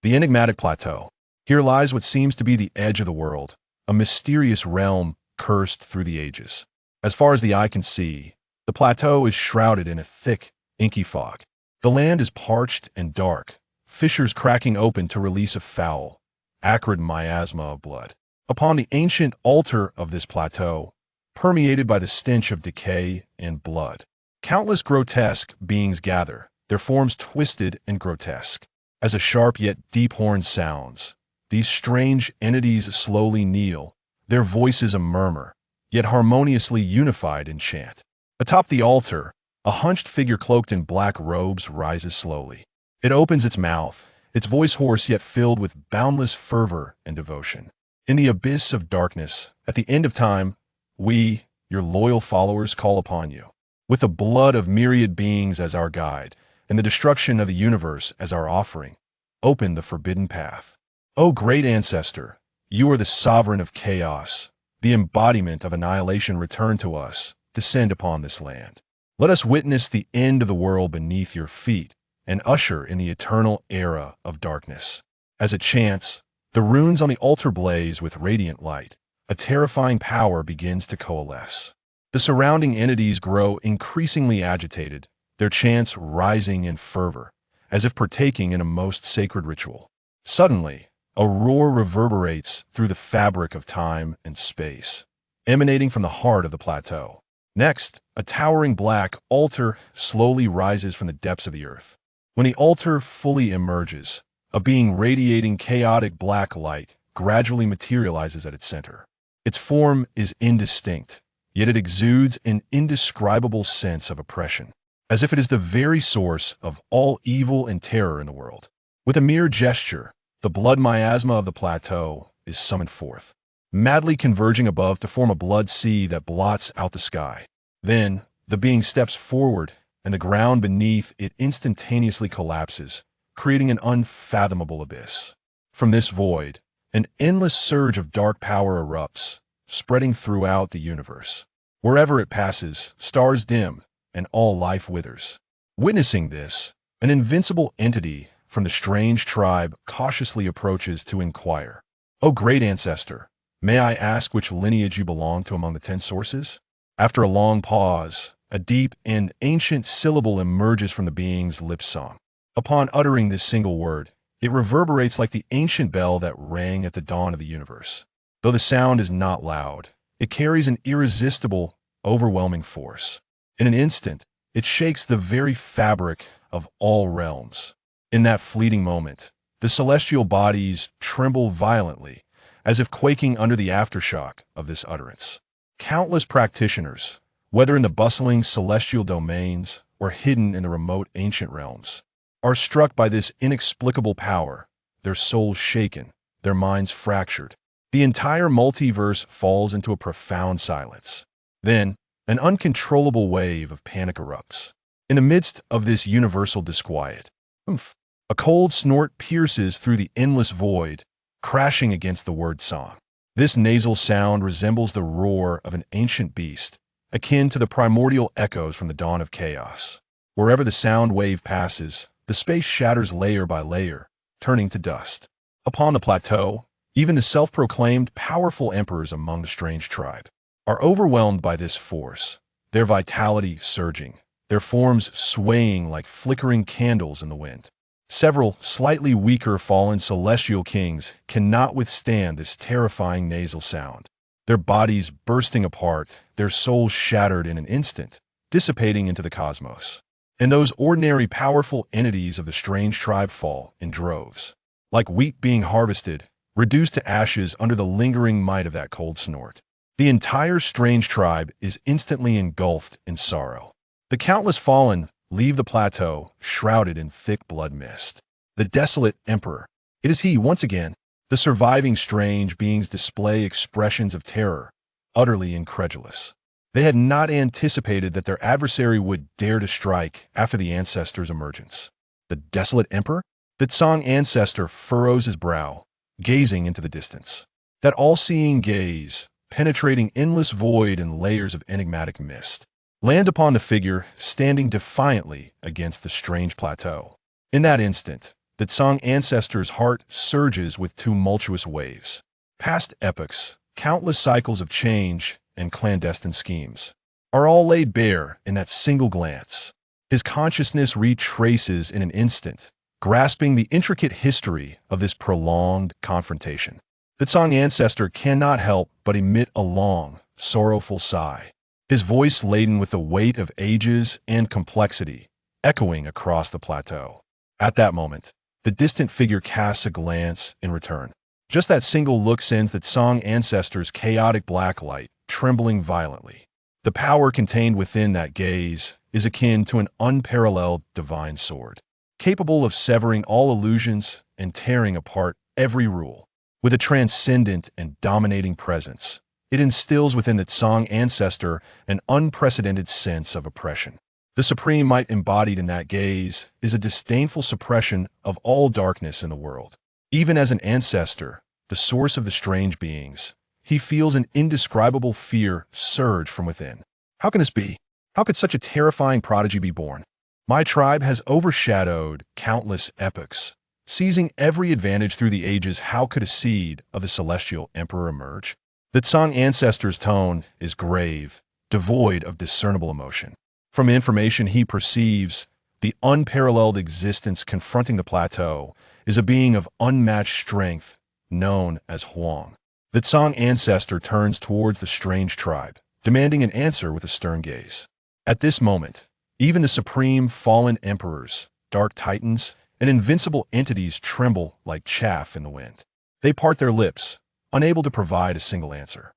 The enigmatic plateau. Here lies what seems to be the edge of the world, a mysterious realm cursed through the ages. As far as the eye can see, the plateau is shrouded in a thick, inky fog. The land is parched and dark, fissures cracking open to release a foul, acrid miasma of blood. Upon the ancient altar of this plateau, permeated by the stench of decay and blood, countless grotesque beings gather, their forms twisted and grotesque. As a sharp yet deep horn sounds, these strange entities slowly kneel, their voices a murmur, yet harmoniously unified in chant. Atop the altar, a hunched figure cloaked in black robes rises slowly. It opens its mouth, its voice hoarse yet filled with boundless fervor and devotion. In the abyss of darkness, at the end of time, we, your loyal followers, call upon you. With the blood of myriad beings as our guide, and the destruction of the universe as our offering, open the forbidden path. O great ancestor, you are the sovereign of chaos, the embodiment of annihilation. Return to us, descend upon this land. Let us witness the end of the world beneath your feet and usher in the eternal era of darkness. As it chants, the runes on the altar blaze with radiant light. A terrifying power begins to coalesce. The surrounding entities grow increasingly agitated, their chants rising in fervor, as if partaking in a most sacred ritual. Suddenly, a roar reverberates through the fabric of time and space, emanating from the heart of the plateau. Next, a towering black altar slowly rises from the depths of the earth. When the altar fully emerges, a being radiating chaotic black light gradually materializes at its center. Its form is indistinct, yet it exudes an indescribable sense of oppression, as if it is the very source of all evil and terror in the world. With a mere gesture, the blood miasma of the plateau is summoned forth, madly converging above to form a blood sea that blots out the sky. Then, the being steps forward, and the ground beneath it instantaneously collapses, creating an unfathomable abyss. From this void, an endless surge of dark power erupts, spreading throughout the universe. Wherever it passes, stars dim, and all life withers. Witnessing this, an invincible entity from the strange tribe cautiously approaches to inquire. O great ancestor, may I ask which lineage you belong to among the 10 sources? After a long pause, a deep and ancient syllable emerges from the being's lip song. Upon uttering this single word, it reverberates like the ancient bell that rang at the dawn of the universe. Though the sound is not loud, it carries an irresistible, overwhelming force. In an instant, it shakes the very fabric of all realms. In that fleeting moment, the celestial bodies tremble violently, as if quaking under the aftershock of this utterance. Countless practitioners, whether in the bustling celestial domains or hidden in the remote ancient realms, are struck by this inexplicable power, their souls shaken, their minds fractured. The entire multiverse falls into a profound silence. Then, an uncontrollable wave of panic erupts. In the midst of this universal disquiet, a cold snort pierces through the endless void, crashing against the word song. This nasal sound resembles the roar of an ancient beast, akin to the primordial echoes from the dawn of chaos. Wherever the sound wave passes, the space shatters layer by layer, turning to dust. Upon the plateau, even the self-proclaimed powerful emperors among the strange tribe are overwhelmed by this force, their vitality surging, their forms swaying like flickering candles in the wind. Several slightly weaker fallen celestial kings cannot withstand this terrifying nasal sound, their bodies bursting apart, their souls shattered in an instant, dissipating into the cosmos. And those ordinary powerful entities of the strange tribe fall in droves, like wheat being harvested, reduced to ashes under the lingering might of that cold snort. The entire strange tribe is instantly engulfed in sorrow. The countless fallen leave the plateau shrouded in thick blood mist. The desolate emperor, it is he once again. The surviving strange beings display expressions of terror, utterly incredulous. They had not anticipated that their adversary would dare to strike after the ancestor's emergence. The desolate emperor? The Tsang ancestor furrows his brow, gazing into the distance. That all-seeing gaze, penetrating endless void and layers of enigmatic mist, land upon the figure standing defiantly against the strange plateau. In that instant, the Tsang ancestor's heart surges with tumultuous waves. Past epochs, countless cycles of change and clandestine schemes, are all laid bare in that single glance. His consciousness retraces in an instant, grasping the intricate history of this prolonged confrontation. The Tsang ancestor cannot help but emit a long, sorrowful sigh, his voice laden with the weight of ages and complexity, echoing across the plateau. At that moment, the distant figure casts a glance in return. Just that single look sends the Tsang ancestor's chaotic black light trembling violently. The power contained within that gaze is akin to an unparalleled divine sword, capable of severing all illusions and tearing apart every rule. With a transcendent and dominating presence, it instills within the Tsang ancestor an unprecedented sense of oppression. The supreme might embodied in that gaze is a disdainful suppression of all darkness in the world. Even as an ancestor, the source of the strange beings, he feels an indescribable fear surge from within. How can this be? How could such a terrifying prodigy be born? My tribe has overshadowed countless epochs. Seizing every advantage through the ages, how could a seed of the celestial emperor emerge? The Tsang ancestor's tone is grave, devoid of discernible emotion. From the information he perceives, the unparalleled existence confronting the plateau is a being of unmatched strength, known as Huang. The Tsang ancestor turns towards the strange tribe, demanding an answer with a stern gaze. At this moment, even the supreme fallen emperors, dark titans, and invincible entities tremble like chaff in the wind. They part their lips, unable to provide a single answer.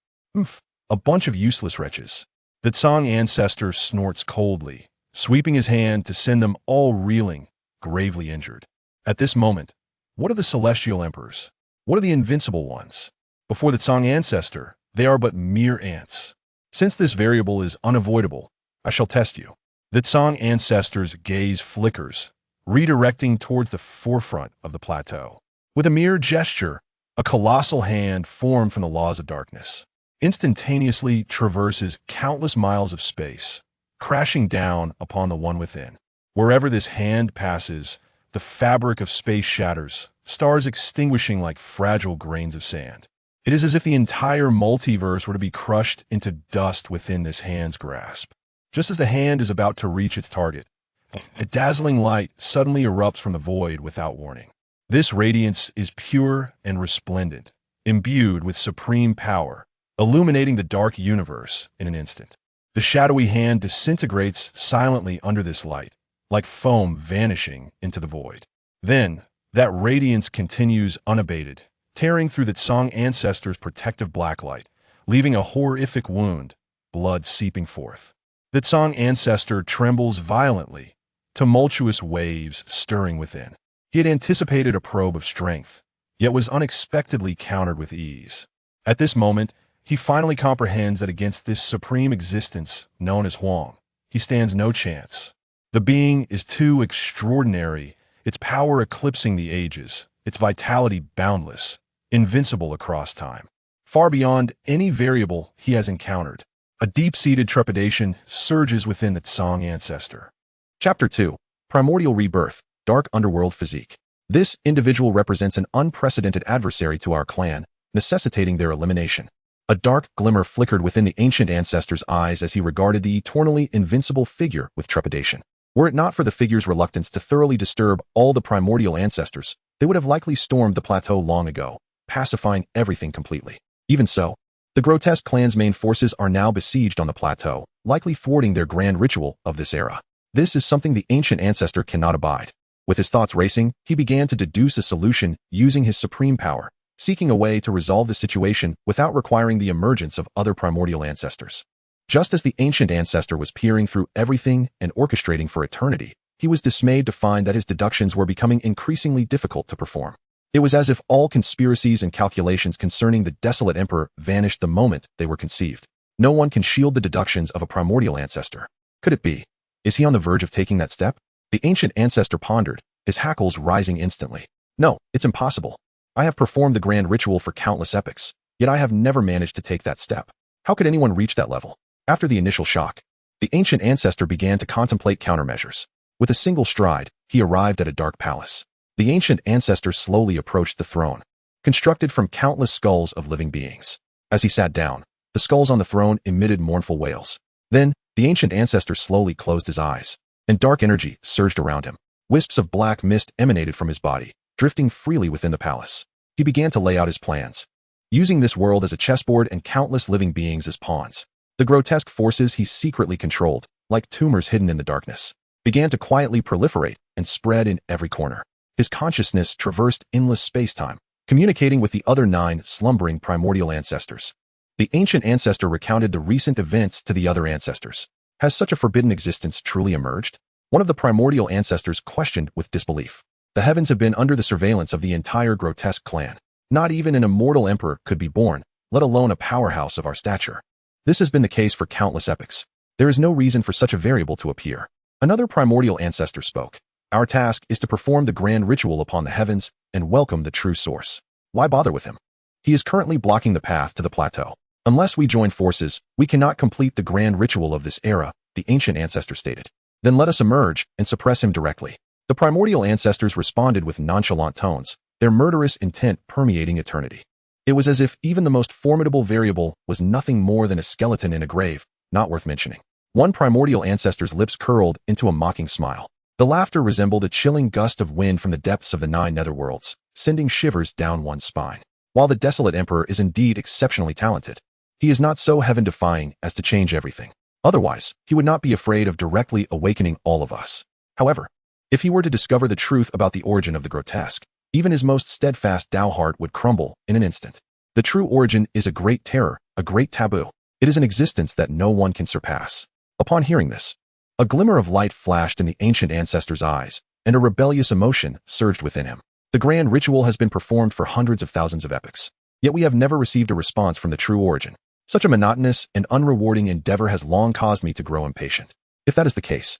A bunch of useless wretches. The Tsang ancestor snorts coldly, sweeping his hand to send them all reeling, gravely injured. At this moment, what are the celestial emperors? What are the invincible ones? Before the Tsang ancestor, they are but mere ants. Since this variable is unavoidable, I shall test you. The Tsang ancestor's gaze flickers, redirecting towards the forefront of the plateau. With a mere gesture, a colossal hand formed from the laws of darkness instantaneously traverses countless miles of space, crashing down upon the one within. Wherever this hand passes, the fabric of space shatters, stars extinguishing like fragile grains of sand. It is as if the entire multiverse were to be crushed into dust within this hand's grasp. Just as the hand is about to reach its target, a dazzling light suddenly erupts from the void without warning. This radiance is pure and resplendent, imbued with supreme power, illuminating the dark universe in an instant. The shadowy hand disintegrates silently under this light, like foam vanishing into the void. Then, that radiance continues unabated, tearing through the Tsang ancestor's protective blacklight, leaving a horrific wound, blood seeping forth. The Tsang ancestor trembles violently, tumultuous waves stirring within. He had anticipated a probe of strength, yet was unexpectedly countered with ease. At this moment, he finally comprehends that against this supreme existence known as Huang, he stands no chance. The being is too extraordinary, its power eclipsing the ages, its vitality boundless, invincible across time, far beyond any variable he has encountered. A deep-seated trepidation surges within the Tsang ancestor. Chapter 2. Primordial Rebirth, Dark Underworld Physique. This individual represents an unprecedented adversary to our clan, necessitating their elimination. A dark glimmer flickered within the ancient ancestor's eyes as he regarded the eternally invincible figure with trepidation. Were it not for the figure's reluctance to thoroughly disturb all the primordial ancestors, they would have likely stormed the plateau long ago, pacifying everything completely. Even so, the grotesque clan's main forces are now besieged on the plateau, likely thwarting their grand ritual of this era. This is something the ancient ancestor cannot abide. With his thoughts racing, he began to deduce a solution using his supreme power, seeking a way to resolve the situation without requiring the emergence of other primordial ancestors. Just as the ancient ancestor was peering through everything and orchestrating for eternity, he was dismayed to find that his deductions were becoming increasingly difficult to perform. It was as if all conspiracies and calculations concerning the desolate emperor vanished the moment they were conceived. No one can shield the deductions of a primordial ancestor. Could it be? Is he on the verge of taking that step? The ancient ancestor pondered, his hackles rising instantly. No, it's impossible. I have performed the grand ritual for countless epochs, yet I have never managed to take that step. How could anyone reach that level? After the initial shock, the ancient ancestor began to contemplate countermeasures. With a single stride, he arrived at a dark palace. The ancient ancestor slowly approached the throne, constructed from countless skulls of living beings. As he sat down, the skulls on the throne emitted mournful wails. Then, the ancient ancestor slowly closed his eyes, and dark energy surged around him. Wisps of black mist emanated from his body, drifting freely within the palace. He began to lay out his plans, using this world as a chessboard and countless living beings as pawns. The grotesque forces he secretly controlled, like tumors hidden in the darkness, began to quietly proliferate and spread in every corner. His consciousness traversed endless space-time, communicating with the other 9 slumbering primordial ancestors. The ancient ancestor recounted the recent events to the other ancestors. Has such a forbidden existence truly emerged? One of the primordial ancestors questioned with disbelief. The heavens have been under the surveillance of the entire grotesque clan. Not even an immortal emperor could be born, let alone a powerhouse of our stature. This has been the case for countless epochs. There is no reason for such a variable to appear. Another primordial ancestor spoke. Our task is to perform the grand ritual upon the heavens and welcome the true source. Why bother with him? He is currently blocking the path to the plateau. Unless we join forces, we cannot complete the grand ritual of this era, the ancient ancestor stated. Then let us emerge and suppress him directly. The primordial ancestors responded with nonchalant tones, their murderous intent permeating eternity. It was as if even the most formidable variable was nothing more than a skeleton in a grave, not worth mentioning. One primordial ancestor's lips curled into a mocking smile. The laughter resembled a chilling gust of wind from the depths of the 9 netherworlds, sending shivers down one's spine. While the desolate emperor is indeed exceptionally talented, he is not so heaven-defying as to change everything. Otherwise, he would not be afraid of directly awakening all of us. However, if he were to discover the truth about the origin of the grotesque, even his most steadfast Tao heart would crumble in an instant. The true origin is a great terror, a great taboo. It is an existence that no one can surpass. Upon hearing this, a glimmer of light flashed in the ancient ancestor's eyes, and a rebellious emotion surged within him. The grand ritual has been performed for hundreds of thousands of epochs, yet we have never received a response from the true origin. Such a monotonous and unrewarding endeavor has long caused me to grow impatient. If that is the case,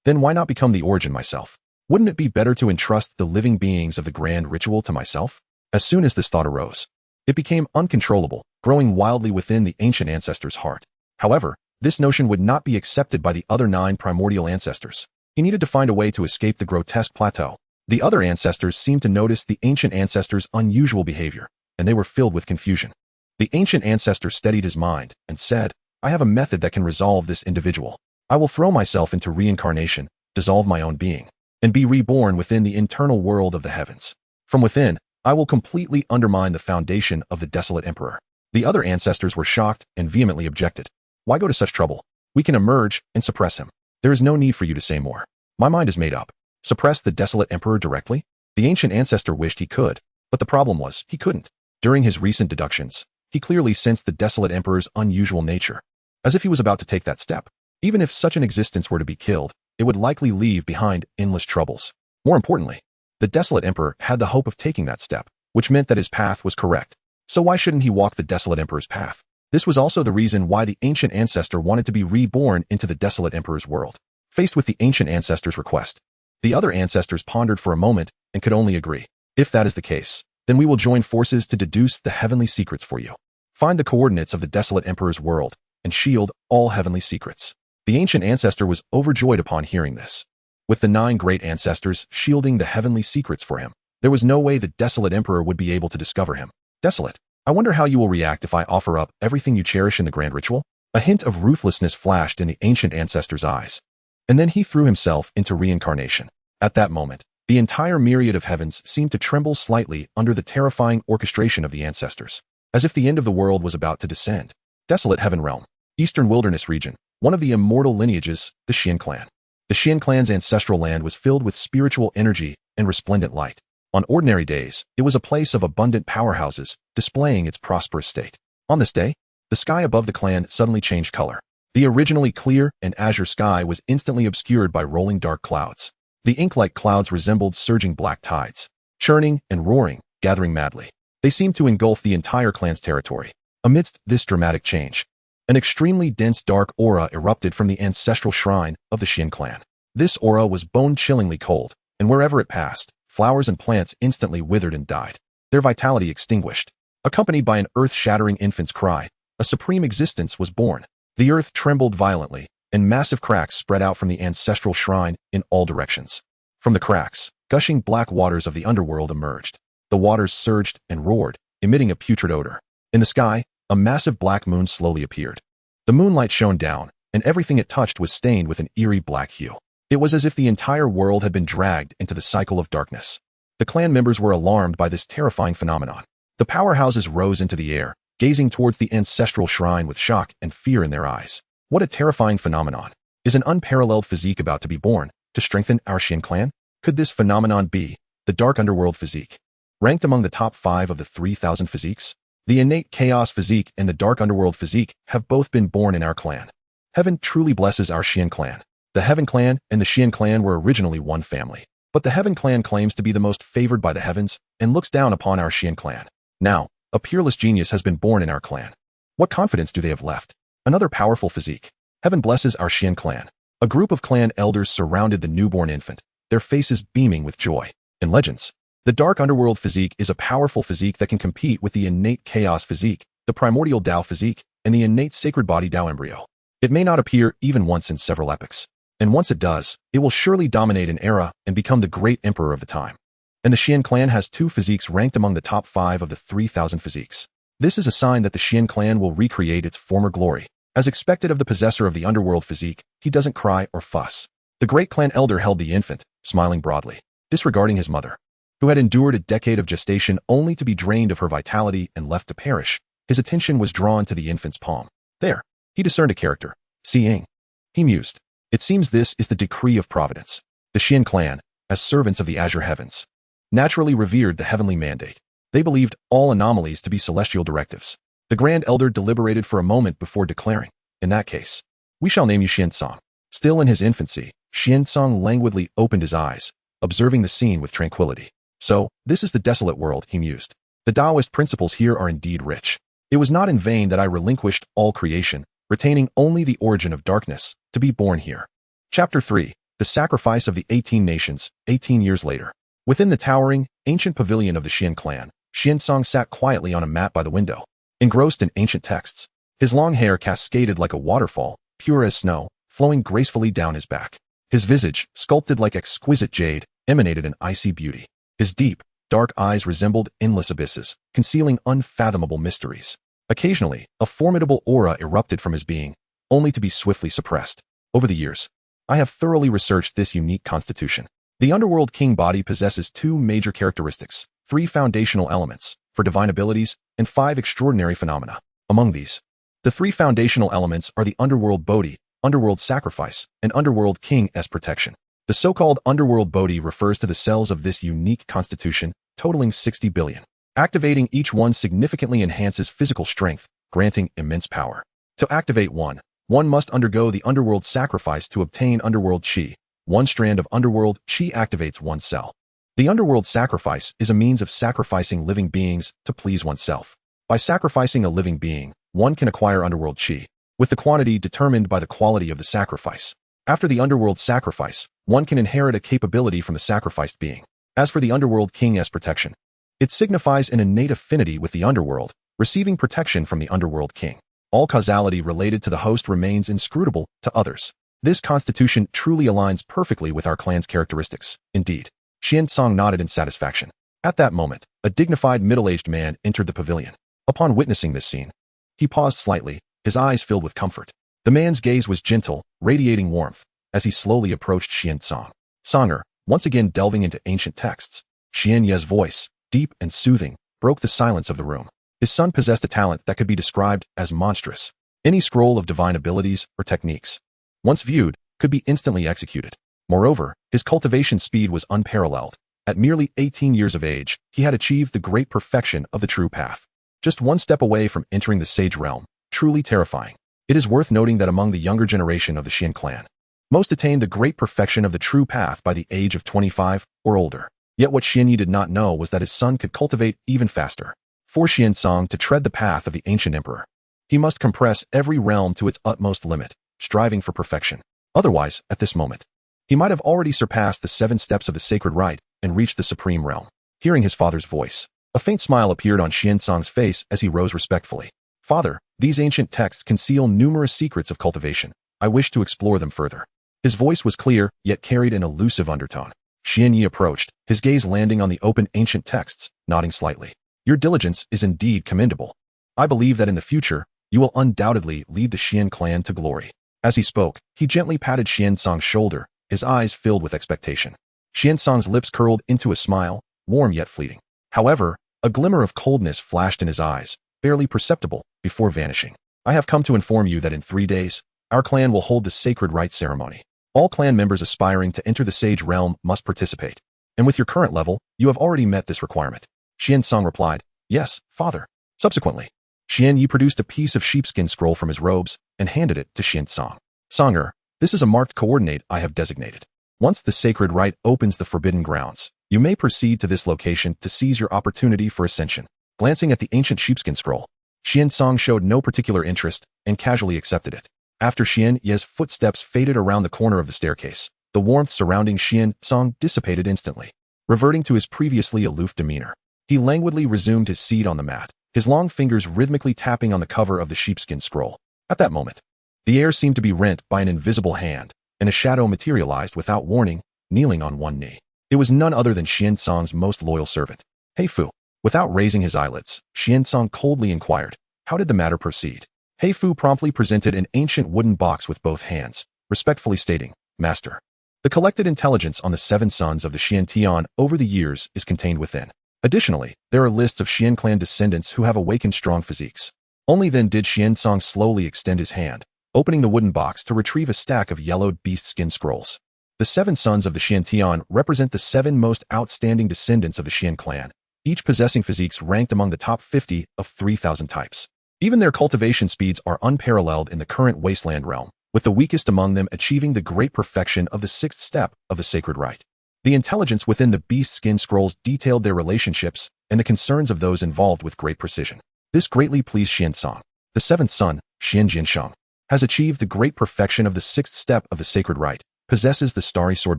then why not become the origin myself? Wouldn't it be better to entrust the living beings of the grand ritual to myself? As soon as this thought arose, it became uncontrollable, growing wildly within the ancient ancestor's heart. However, this notion would not be accepted by the other 9 primordial ancestors. He needed to find a way to escape the grotesque plateau. The other ancestors seemed to notice the ancient ancestor's unusual behavior, and they were filled with confusion. The ancient ancestor steadied his mind and said, I have a method that can resolve this individual. I will throw myself into reincarnation, dissolve my own being, and be reborn within the internal world of the heavens. From within, I will completely undermine the foundation of the desolate emperor. The other ancestors were shocked and vehemently objected. Why go to such trouble? We can emerge and suppress him. There is no need for you to say more. My mind is made up. Suppress the desolate emperor directly? The ancient ancestor wished he could, but the problem was, he couldn't. During his recent deductions, he clearly sensed the desolate emperor's unusual nature, as if he was about to take that step. Even if such an existence were to be killed, it would likely leave behind endless troubles. More importantly, the desolate emperor had the hope of taking that step, which meant that his path was correct. So why shouldn't he walk the desolate emperor's path? This was also the reason why the ancient ancestor wanted to be reborn into the desolate emperor's world. Faced with the ancient ancestor's request, the other ancestors pondered for a moment and could only agree. If that is the case, then we will join forces to deduce the heavenly secrets for you. Find the coordinates of the desolate emperor's world and shield all heavenly secrets. The ancient ancestor was overjoyed upon hearing this. With the 9 great ancestors shielding the heavenly secrets for him, there was no way the desolate emperor would be able to discover him. Desolate, I wonder how you will react if I offer up everything you cherish in the grand ritual? A hint of ruthlessness flashed in the ancient ancestor's eyes, and then he threw himself into reincarnation. At that moment, the entire myriad of heavens seemed to tremble slightly under the terrifying orchestration of the ancestors, as if the end of the world was about to descend. Desolate Heaven Realm, Eastern Wilderness Region, one of the immortal lineages, the Xian clan. The Xian clan's ancestral land was filled with spiritual energy and resplendent light. On ordinary days, it was a place of abundant powerhouses, displaying its prosperous state. On this day, the sky above the clan suddenly changed color. The originally clear and azure sky was instantly obscured by rolling dark clouds. The ink-like clouds resembled surging black tides, churning and roaring, gathering madly. They seemed to engulf the entire clan's territory. Amidst this dramatic change, an extremely dense dark aura erupted from the ancestral shrine of the Xian clan. This aura was bone-chillingly cold, and wherever it passed, flowers and plants instantly withered and died, their vitality extinguished. Accompanied by an earth-shattering infant's cry, a supreme existence was born. The earth trembled violently, and massive cracks spread out from the ancestral shrine in all directions. From the cracks, gushing black waters of the underworld emerged. The waters surged and roared, emitting a putrid odor. In the sky, a massive black moon slowly appeared. The moonlight shone down, and everything it touched was stained with an eerie black hue. It was as if the entire world had been dragged into the cycle of darkness. The clan members were alarmed by this terrifying phenomenon. The powerhouses rose into the air, gazing towards the ancestral shrine with shock and fear in their eyes. What a terrifying phenomenon. Is an unparalleled physique about to be born to strengthen our Xian clan? Could this phenomenon be the Dark Underworld physique? Ranked among the top 5 of the 3,000 physiques, the innate chaos physique and the Dark Underworld physique have both been born in our clan. Heaven truly blesses our Xian clan. The Heaven clan and the Xian clan were originally one family, but the Heaven clan claims to be the most favored by the heavens and looks down upon our Xian clan. Now, a peerless genius has been born in our clan. What confidence do they have left? Another powerful physique. Heaven blesses our Xian clan. A group of clan elders surrounded the newborn infant, their faces beaming with joy. In legends, the Dark Underworld physique is a powerful physique that can compete with the innate chaos physique, the primordial Tao physique, and the innate sacred body Tao embryo. It may not appear even once in several epochs, and once it does, it will surely dominate an era and become the great emperor of the time. And the Xian clan has 2 physiques ranked among the top 5 of the 3,000 physiques. This is a sign that the Xian clan will recreate its former glory. As expected of the possessor of the underworld physique, he doesn't cry or fuss. The great clan elder held the infant, smiling broadly, disregarding his mother, who had endured a decade of gestation only to be drained of her vitality and left to perish. His attention was drawn to the infant's palm. There, he discerned a character. Seeing. He mused. It seems this is the decree of providence. The Xian clan, as servants of the azure heavens, naturally revered the heavenly mandate. They believed all anomalies to be celestial directives. The Grand Elder deliberated for a moment before declaring, in that case, we shall name you Xiansong. Still in his infancy, Xiansong languidly opened his eyes, observing the scene with tranquility. So, this is the desolate world, he mused. The Taoist principles here are indeed rich. It was not in vain that I relinquished all creation, retaining only the origin of darkness, to be born here. Chapter 3. The Sacrifice of the 18 Nations, 18 years later. Within the towering, ancient pavilion of the Xian clan, Xiansong sat quietly on a mat by the window, engrossed in ancient texts. His long hair cascaded like a waterfall, pure as snow, flowing gracefully down his back. His visage, sculpted like exquisite jade, emanated an icy beauty. His deep, dark eyes resembled endless abysses, concealing unfathomable mysteries. Occasionally, a formidable aura erupted from his being, only to be swiftly suppressed. Over the years, I have thoroughly researched this unique constitution. The Underworld King body possesses 2 major characteristics, 3 foundational elements, for divine abilities, and 5 extraordinary phenomena. Among these, the 3 foundational elements are the Underworld Bodhi, Underworld Sacrifice, and Underworld King's Protection. The so-called Underworld Bodhi refers to the cells of this unique constitution, totaling 60 billion. Activating each one significantly enhances physical strength, granting immense power. To activate one must undergo the Underworld Sacrifice to obtain Underworld Qi. 1 strand of Underworld Qi activates 1 cell. The Underworld Sacrifice is a means of sacrificing living beings to please oneself. By sacrificing a living being, one can acquire Underworld Qi, with the quantity determined by the quality of the sacrifice. After the Underworld Sacrifice, one can inherit a capability from the sacrificed being. As for the Underworld King's Protection, it signifies an innate affinity with the underworld, receiving protection from the Underworld King. All causality related to the host remains inscrutable to others. This constitution truly aligns perfectly with our clan's characteristics. Indeed. Xiansong nodded in satisfaction. At that moment, a dignified middle-aged man entered the pavilion. Upon witnessing this scene, he paused slightly, his eyes filled with comfort. The man's gaze was gentle, radiating warmth, as he slowly approached Xiansong. Songer, once again delving into ancient texts. Xian Ye's voice, deep and soothing, broke the silence of the room. His son possessed a talent that could be described as monstrous. Any scroll of divine abilities or techniques, once viewed, could be instantly executed. Moreover, his cultivation speed was unparalleled. At merely 18 years of age, he had achieved the great perfection of the true path. Just 1 step away from entering the sage realm, truly terrifying. It is worth noting that among the younger generation of the Xian clan, most attained the great perfection of the true path by the age of 25 or older. Yet what Xian Yi did not know was that his son could cultivate even faster. For Xiansong to tread the path of the ancient emperor, he must compress every realm to its utmost limit, striving for perfection. Otherwise, at this moment, he might have already surpassed the 7 steps of the sacred rite and reached the supreme realm. Hearing his father's voice, a faint smile appeared on Xiansong's face as he rose respectfully. Father, these ancient texts conceal numerous secrets of cultivation. I wish to explore them further. His voice was clear, yet carried an elusive undertone. Xian Yi approached, his gaze landing on the open ancient texts, nodding slightly. Your diligence is indeed commendable. I believe that in the future, you will undoubtedly lead the Xian clan to glory. As he spoke, he gently patted Xiansong's shoulder, his eyes filled with expectation. Xiansong's lips curled into a smile, warm yet fleeting. However, a glimmer of coldness flashed in his eyes, barely perceptible, before vanishing. I have come to inform you that in 3 days, our clan will hold the sacred rite ceremony. All clan members aspiring to enter the Sage Realm must participate. And with your current level, you have already met this requirement. Xiansong replied, Yes, father. Subsequently, Xian Yi produced a piece of sheepskin scroll from his robes and handed it to Xiansong. Songer, this is a marked coordinate I have designated. Once the sacred rite opens the forbidden grounds, you may proceed to this location to seize your opportunity for ascension. Glancing at the ancient sheepskin scroll, Xiansong showed no particular interest and casually accepted it. After Xian Yi's footsteps faded around the corner of the staircase, the warmth surrounding Xiansong dissipated instantly. Reverting to his previously aloof demeanor, he languidly resumed his seat on the mat, his long fingers rhythmically tapping on the cover of the sheepskin scroll. At that moment, the air seemed to be rent by an invisible hand, and a shadow materialized without warning, kneeling on one knee. It was none other than Xiansong's most loyal servant, He Fu. Without raising his eyelids, Xiansong coldly inquired, how did the matter proceed? He Fu promptly presented an ancient wooden box with both hands, respectfully stating, Master. The collected intelligence on the 7 sons of the Xian Tian over the years is contained within. Additionally, there are lists of Xian clan descendants who have awakened strong physiques. Only then did Xiansong slowly extend his hand, opening the wooden box to retrieve a stack of yellowed beast skin scrolls. The 7 sons of the Xian Tian represent the 7 most outstanding descendants of the Xian clan, each possessing physiques ranked among the top 50 of 3,000 types. Even their cultivation speeds are unparalleled in the current wasteland realm, with the weakest among them achieving the great perfection of the 6th step of the sacred rite. The intelligence within the beast skin scrolls detailed their relationships and the concerns of those involved with great precision. This greatly pleased Xiansong. The 7th son, Xian Jinsheng, has achieved the great perfection of the 6th step of the sacred rite, possesses the starry sword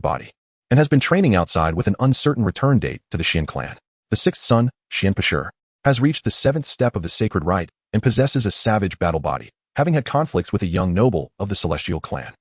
body, and has been training outside with an uncertain return date to the Xian clan. The 6th son, Xian Pashur, has reached the 7th step of the sacred rite and possesses a savage battle body, having had conflicts with a young noble of the celestial clan.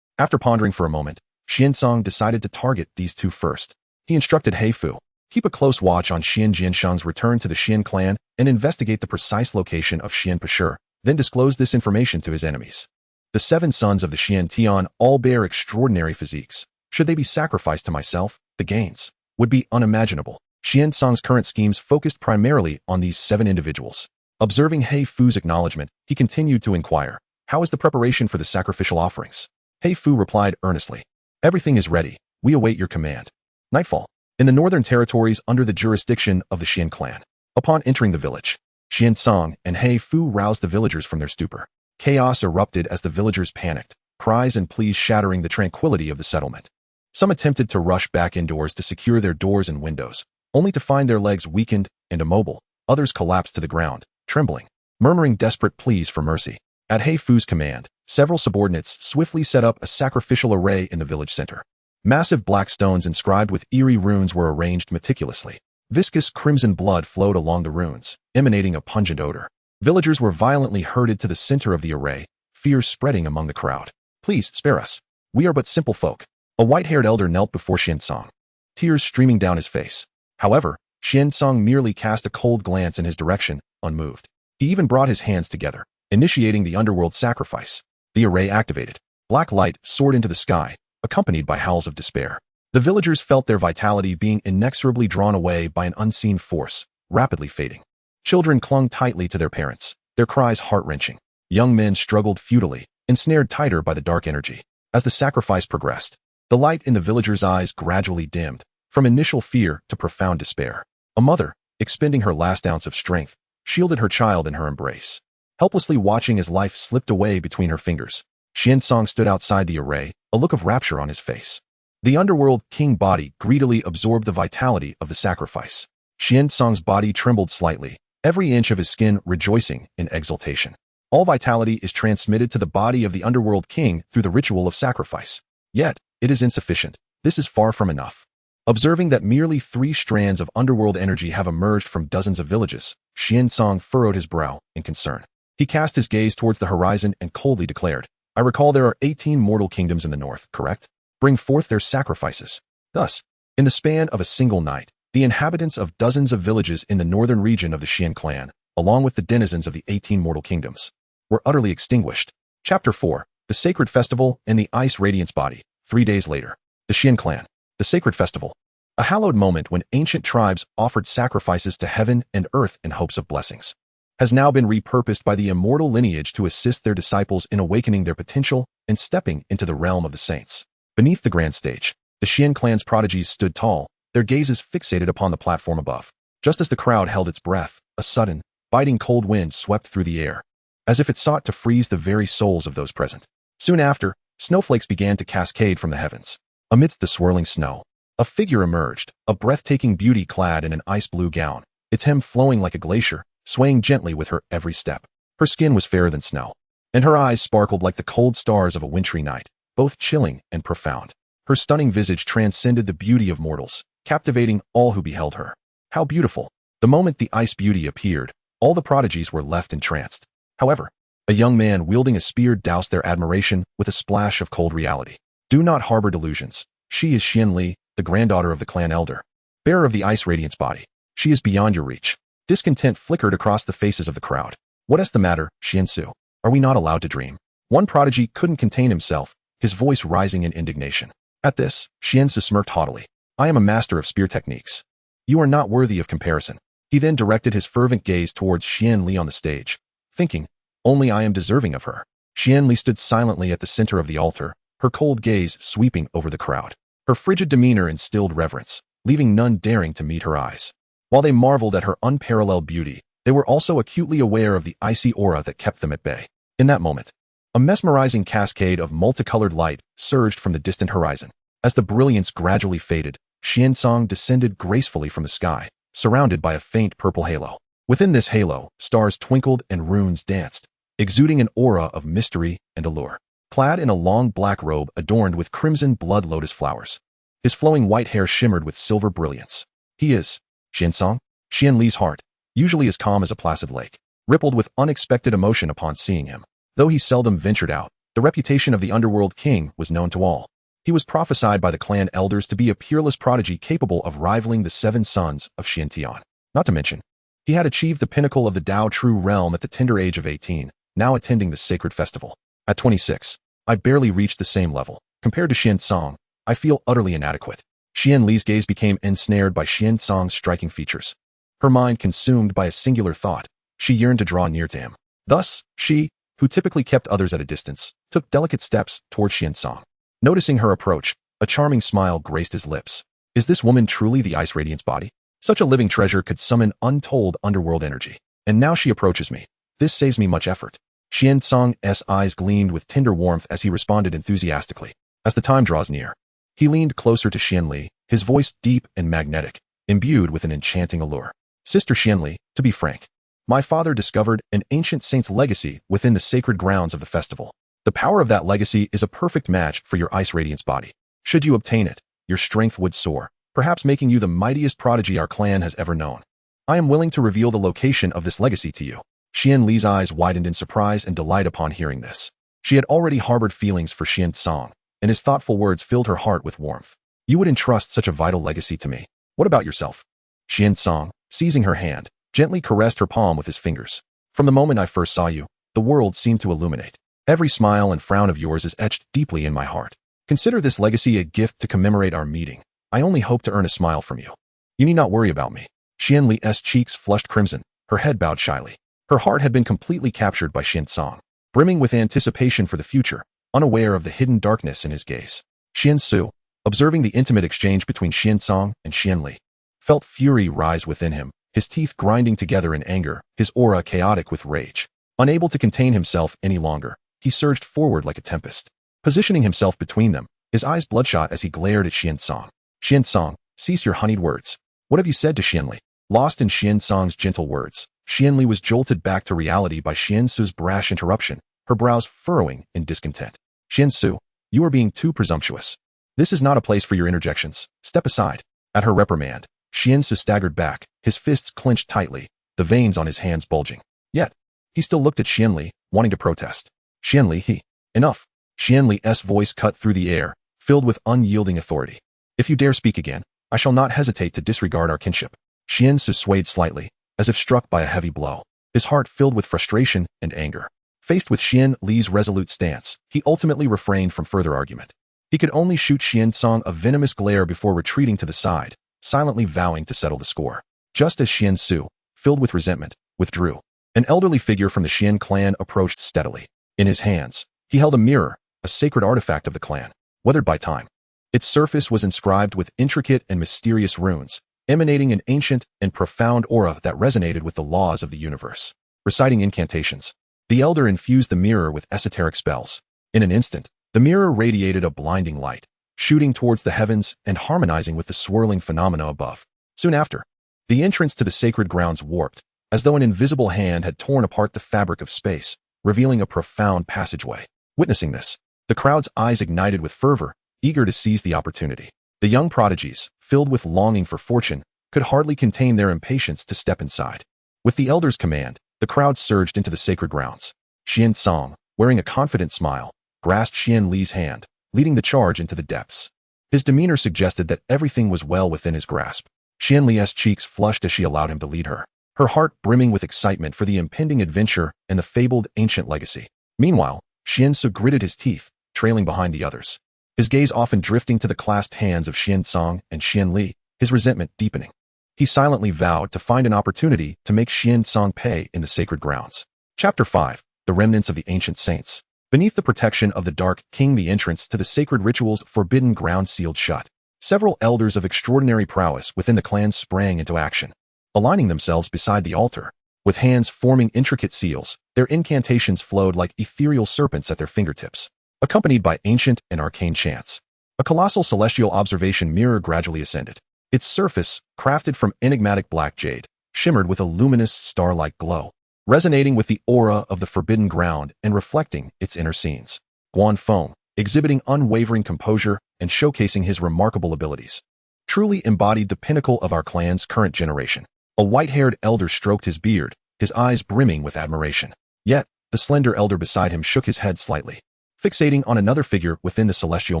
After pondering for a moment, Xiansong decided to target these 2 first. He instructed He Fu, keep a close watch on Xian Jinsheng's return to the Xian clan and investigate the precise location of Xian Pashur, then disclose this information to his enemies. The 7 sons of the Xian Tian all bear extraordinary physiques. Should they be sacrificed to myself, the gains would be unimaginable. Xiansong's current schemes focused primarily on these 7 individuals. Observing He Fu's acknowledgement, he continued to inquire, how is the preparation for the sacrificial offerings? He Fu replied earnestly, everything is ready, we await your command. Nightfall. In the northern territories under the jurisdiction of the Xian clan. Upon entering the village, Xiansong and He Fu roused the villagers from their stupor. Chaos erupted as the villagers panicked, cries and pleas shattering the tranquility of the settlement. Some attempted to rush back indoors to secure their doors and windows, only to find their legs weakened and immobile. Others collapsed to the ground, trembling, murmuring desperate pleas for mercy. At He Fu's command, several subordinates swiftly set up a sacrificial array in the village center. Massive black stones inscribed with eerie runes were arranged meticulously. Viscous crimson blood flowed along the runes, emanating a pungent odor. Villagers were violently herded to the center of the array, fear spreading among the crowd. Please spare us. We are but simple folk. A white-haired elder knelt before Xiansong, tears streaming down his face. However, Xiansong merely cast a cold glance in his direction, unmoved. He even brought his hands together, initiating the underworld sacrifice. The array activated. Black light soared into the sky, accompanied by howls of despair. The villagers felt their vitality being inexorably drawn away by an unseen force, rapidly fading. Children clung tightly to their parents, their cries heart-wrenching. Young men struggled futilely, ensnared tighter by the dark energy. As the sacrifice progressed, the light in the villagers' eyes gradually dimmed, from initial fear to profound despair. A mother, expending her last ounce of strength, shielded her child in her embrace, helplessly watching as life slipped away between her fingers. Xiansong stood outside the array, a look of rapture on his face. The underworld king body greedily absorbed the vitality of the sacrifice. Xiansong's body trembled slightly, every inch of his skin rejoicing in exultation. All vitality is transmitted to the body of the underworld king through the ritual of sacrifice. Yet, it is insufficient. This is far from enough. Observing that merely 3 strands of underworld energy have emerged from dozens of villages, Xiansong furrowed his brow in concern. He cast his gaze towards the horizon and coldly declared, I recall there are 18 mortal kingdoms in the north, correct? Bring forth their sacrifices. Thus, In the span of a single night, the inhabitants of dozens of villages in the northern region of the Xian clan, along with the denizens of the 18 mortal kingdoms, were utterly extinguished. Chapter 4. The Sacred Festival and the Ice Radiance Body. 3 days later. The Xian clan. The Sacred Festival. A hallowed moment when ancient tribes offered sacrifices to heaven and earth in hopes of blessings, has now been repurposed by the immortal lineage to assist their disciples in awakening their potential and stepping into the realm of the saints. Beneath the grand stage, the Xian clan's prodigies stood tall, their gazes fixated upon the platform above. Just as the crowd held its breath, a sudden, biting cold wind swept through the air, as if it sought to freeze the very souls of those present. Soon after, snowflakes began to cascade from the heavens. Amidst the swirling snow, a figure emerged, a breathtaking beauty clad in an ice-blue gown, its hem flowing like a glacier, swaying gently with her every step. Her skin was fairer than snow, and her eyes sparkled like the cold stars of a wintry night, both chilling and profound. Her stunning visage transcended the beauty of mortals, captivating all who beheld her. How beautiful! The moment the ice beauty appeared, all the prodigies were left entranced. However, a young man wielding a spear doused their admiration with a splash of cold reality. Do not harbor delusions. She is Xian Li, the granddaughter of the clan elder, bearer of the Ice Radiance Body. She is beyond your reach. Discontent flickered across the faces of the crowd. What is the matter, Xian Su? Are we not allowed to dream? One prodigy couldn't contain himself, his voice rising in indignation. At this, Xian Su smirked haughtily. I am a master of spear techniques. You are not worthy of comparison. He then directed his fervent gaze towards Xian Li on the stage, thinking, only I am deserving of her. Xian Li stood silently at the center of the altar, her cold gaze sweeping over the crowd. Her frigid demeanor instilled reverence, leaving none daring to meet her eyes. While they marveled at her unparalleled beauty, they were also acutely aware of the icy aura that kept them at bay. In that moment, a mesmerizing cascade of multicolored light surged from the distant horizon. As the brilliance gradually faded, Xiansong descended gracefully from the sky, surrounded by a faint purple halo. Within this halo, stars twinkled and runes danced, exuding an aura of mystery and allure. Clad in a long black robe adorned with crimson blood lotus flowers, his flowing white hair shimmered with silver brilliance. He is Xiansong. Xian Li's heart, usually as calm as a placid lake, rippled with unexpected emotion upon seeing him. Though he seldom ventured out, the reputation of the underworld king was known to all. He was prophesied by the clan elders to be a peerless prodigy capable of rivaling the 7 sons of Xiantian. Not to mention, he had achieved the pinnacle of the Tao True Realm at the tender age of 18, now attending the sacred festival. At 26, I barely reached the same level. Compared to Xiansong, I feel utterly inadequate. Xian Li's gaze became ensnared by Xiansong's striking features. Her mind consumed by a singular thought, she yearned to draw near to him. Thus, she, who typically kept others at a distance, took delicate steps toward Xiansong. Noticing her approach, a charming smile graced his lips. Is this woman truly the Ice Radiance Body? Such a living treasure could summon untold underworld energy. And now she approaches me. This saves me much effort. Xiansong's eyes gleamed with tender warmth as he responded enthusiastically. As the time draws near, he leaned closer to Xian Li, his voice deep and magnetic, imbued with an enchanting allure. Sister Xian Li, to be frank, my father discovered an ancient saint's legacy within the sacred grounds of the festival. The power of that legacy is a perfect match for your Ice Radiance Body. Should you obtain it, your strength would soar, perhaps making you the mightiest prodigy our clan has ever known. I am willing to reveal the location of this legacy to you. Xian Li's eyes widened in surprise and delight upon hearing this. She had already harbored feelings for Xiansong, and his thoughtful words filled her heart with warmth. You would entrust such a vital legacy to me. What about yourself? Xiansong, seizing her hand, gently caressed her palm with his fingers. From the moment I first saw you, the world seemed to illuminate. Every smile and frown of yours is etched deeply in my heart. Consider this legacy a gift to commemorate our meeting. I only hope to earn a smile from you. You need not worry about me. Xian Li's cheeks flushed crimson, her head bowed shyly. Her heart had been completely captured by Xiansong, brimming with anticipation for the future, unaware of the hidden darkness in his gaze. Xian Su, observing the intimate exchange between Xiansong and Xian Li, felt fury rise within him, his teeth grinding together in anger, his aura chaotic with rage. Unable to contain himself any longer, he surged forward like a tempest. Positioning himself between them, his eyes bloodshot as he glared at Xiansong. Xiansong, cease your honeyed words. What have you said to Xian Li? Lost in Xiansong's gentle words, Xian Li was jolted back to reality by Xian Su's brash interruption, her brows furrowing in discontent. Xian Su, you are being too presumptuous. This is not a place for your interjections. Step aside. At her reprimand, Xian Su staggered back, his fists clenched tightly, the veins on his hands bulging. Yet, he still looked at Xian Li, wanting to protest. Xian Li, enough. Xian Li's voice cut through the air, filled with unyielding authority. If you dare speak again, I shall not hesitate to disregard our kinship. Xian Su swayed slightly, as if struck by a heavy blow, his heart filled with frustration and anger. Faced with Xian Li's resolute stance, he ultimately refrained from further argument. He could only shoot Xian Song a venomous glare before retreating to the side, silently vowing to settle the score. Just as Xian Su, filled with resentment, withdrew, an elderly figure from the Xian clan approached steadily. In his hands, he held a mirror, a sacred artifact of the clan, weathered by time. Its surface was inscribed with intricate and mysterious runes, emanating an ancient and profound aura that resonated with the laws of the universe. Reciting incantations, the elder infused the mirror with esoteric spells. In an instant, the mirror radiated a blinding light, shooting towards the heavens and harmonizing with the swirling phenomena above. Soon after, the entrance to the sacred grounds warped, as though an invisible hand had torn apart the fabric of space, revealing a profound passageway. Witnessing this, the crowd's eyes ignited with fervor, eager to seize the opportunity. The young prodigies, filled with longing for fortune, could hardly contain their impatience to step inside. With the elder's command, the crowd surged into the sacred grounds. Xian Song, wearing a confident smile, grasped Xian Li's hand, leading the charge into the depths. His demeanor suggested that everything was well within his grasp. Xian Li's cheeks flushed as she allowed him to lead her, her heart brimming with excitement for the impending adventure and the fabled ancient legacy. Meanwhile, Xian Su gritted his teeth, trailing behind the others, his gaze often drifting to the clasped hands of Xian Song and Xian Li, his resentment deepening. He silently vowed to find an opportunity to make Xian Song pay in the sacred grounds. Chapter 5. The Remnants of the Ancient Saints. Beneath the protection of the Dark King, the entrance to the sacred ritual's forbidden ground sealed shut. Several elders of extraordinary prowess within the clan sprang into action, aligning themselves beside the altar. With hands forming intricate seals, their incantations flowed like ethereal serpents at their fingertips, accompanied by ancient and arcane chants. A colossal celestial observation mirror gradually ascended. Its surface, crafted from enigmatic black jade, shimmered with a luminous star-like glow, resonating with the aura of the forbidden ground and reflecting its inner scenes. Guan Feng, exhibiting unwavering composure and showcasing his remarkable abilities, truly embodied the pinnacle of our clan's current generation. A white-haired elder stroked his beard, his eyes brimming with admiration. Yet, the slender elder beside him shook his head slightly, fixating on another figure within the celestial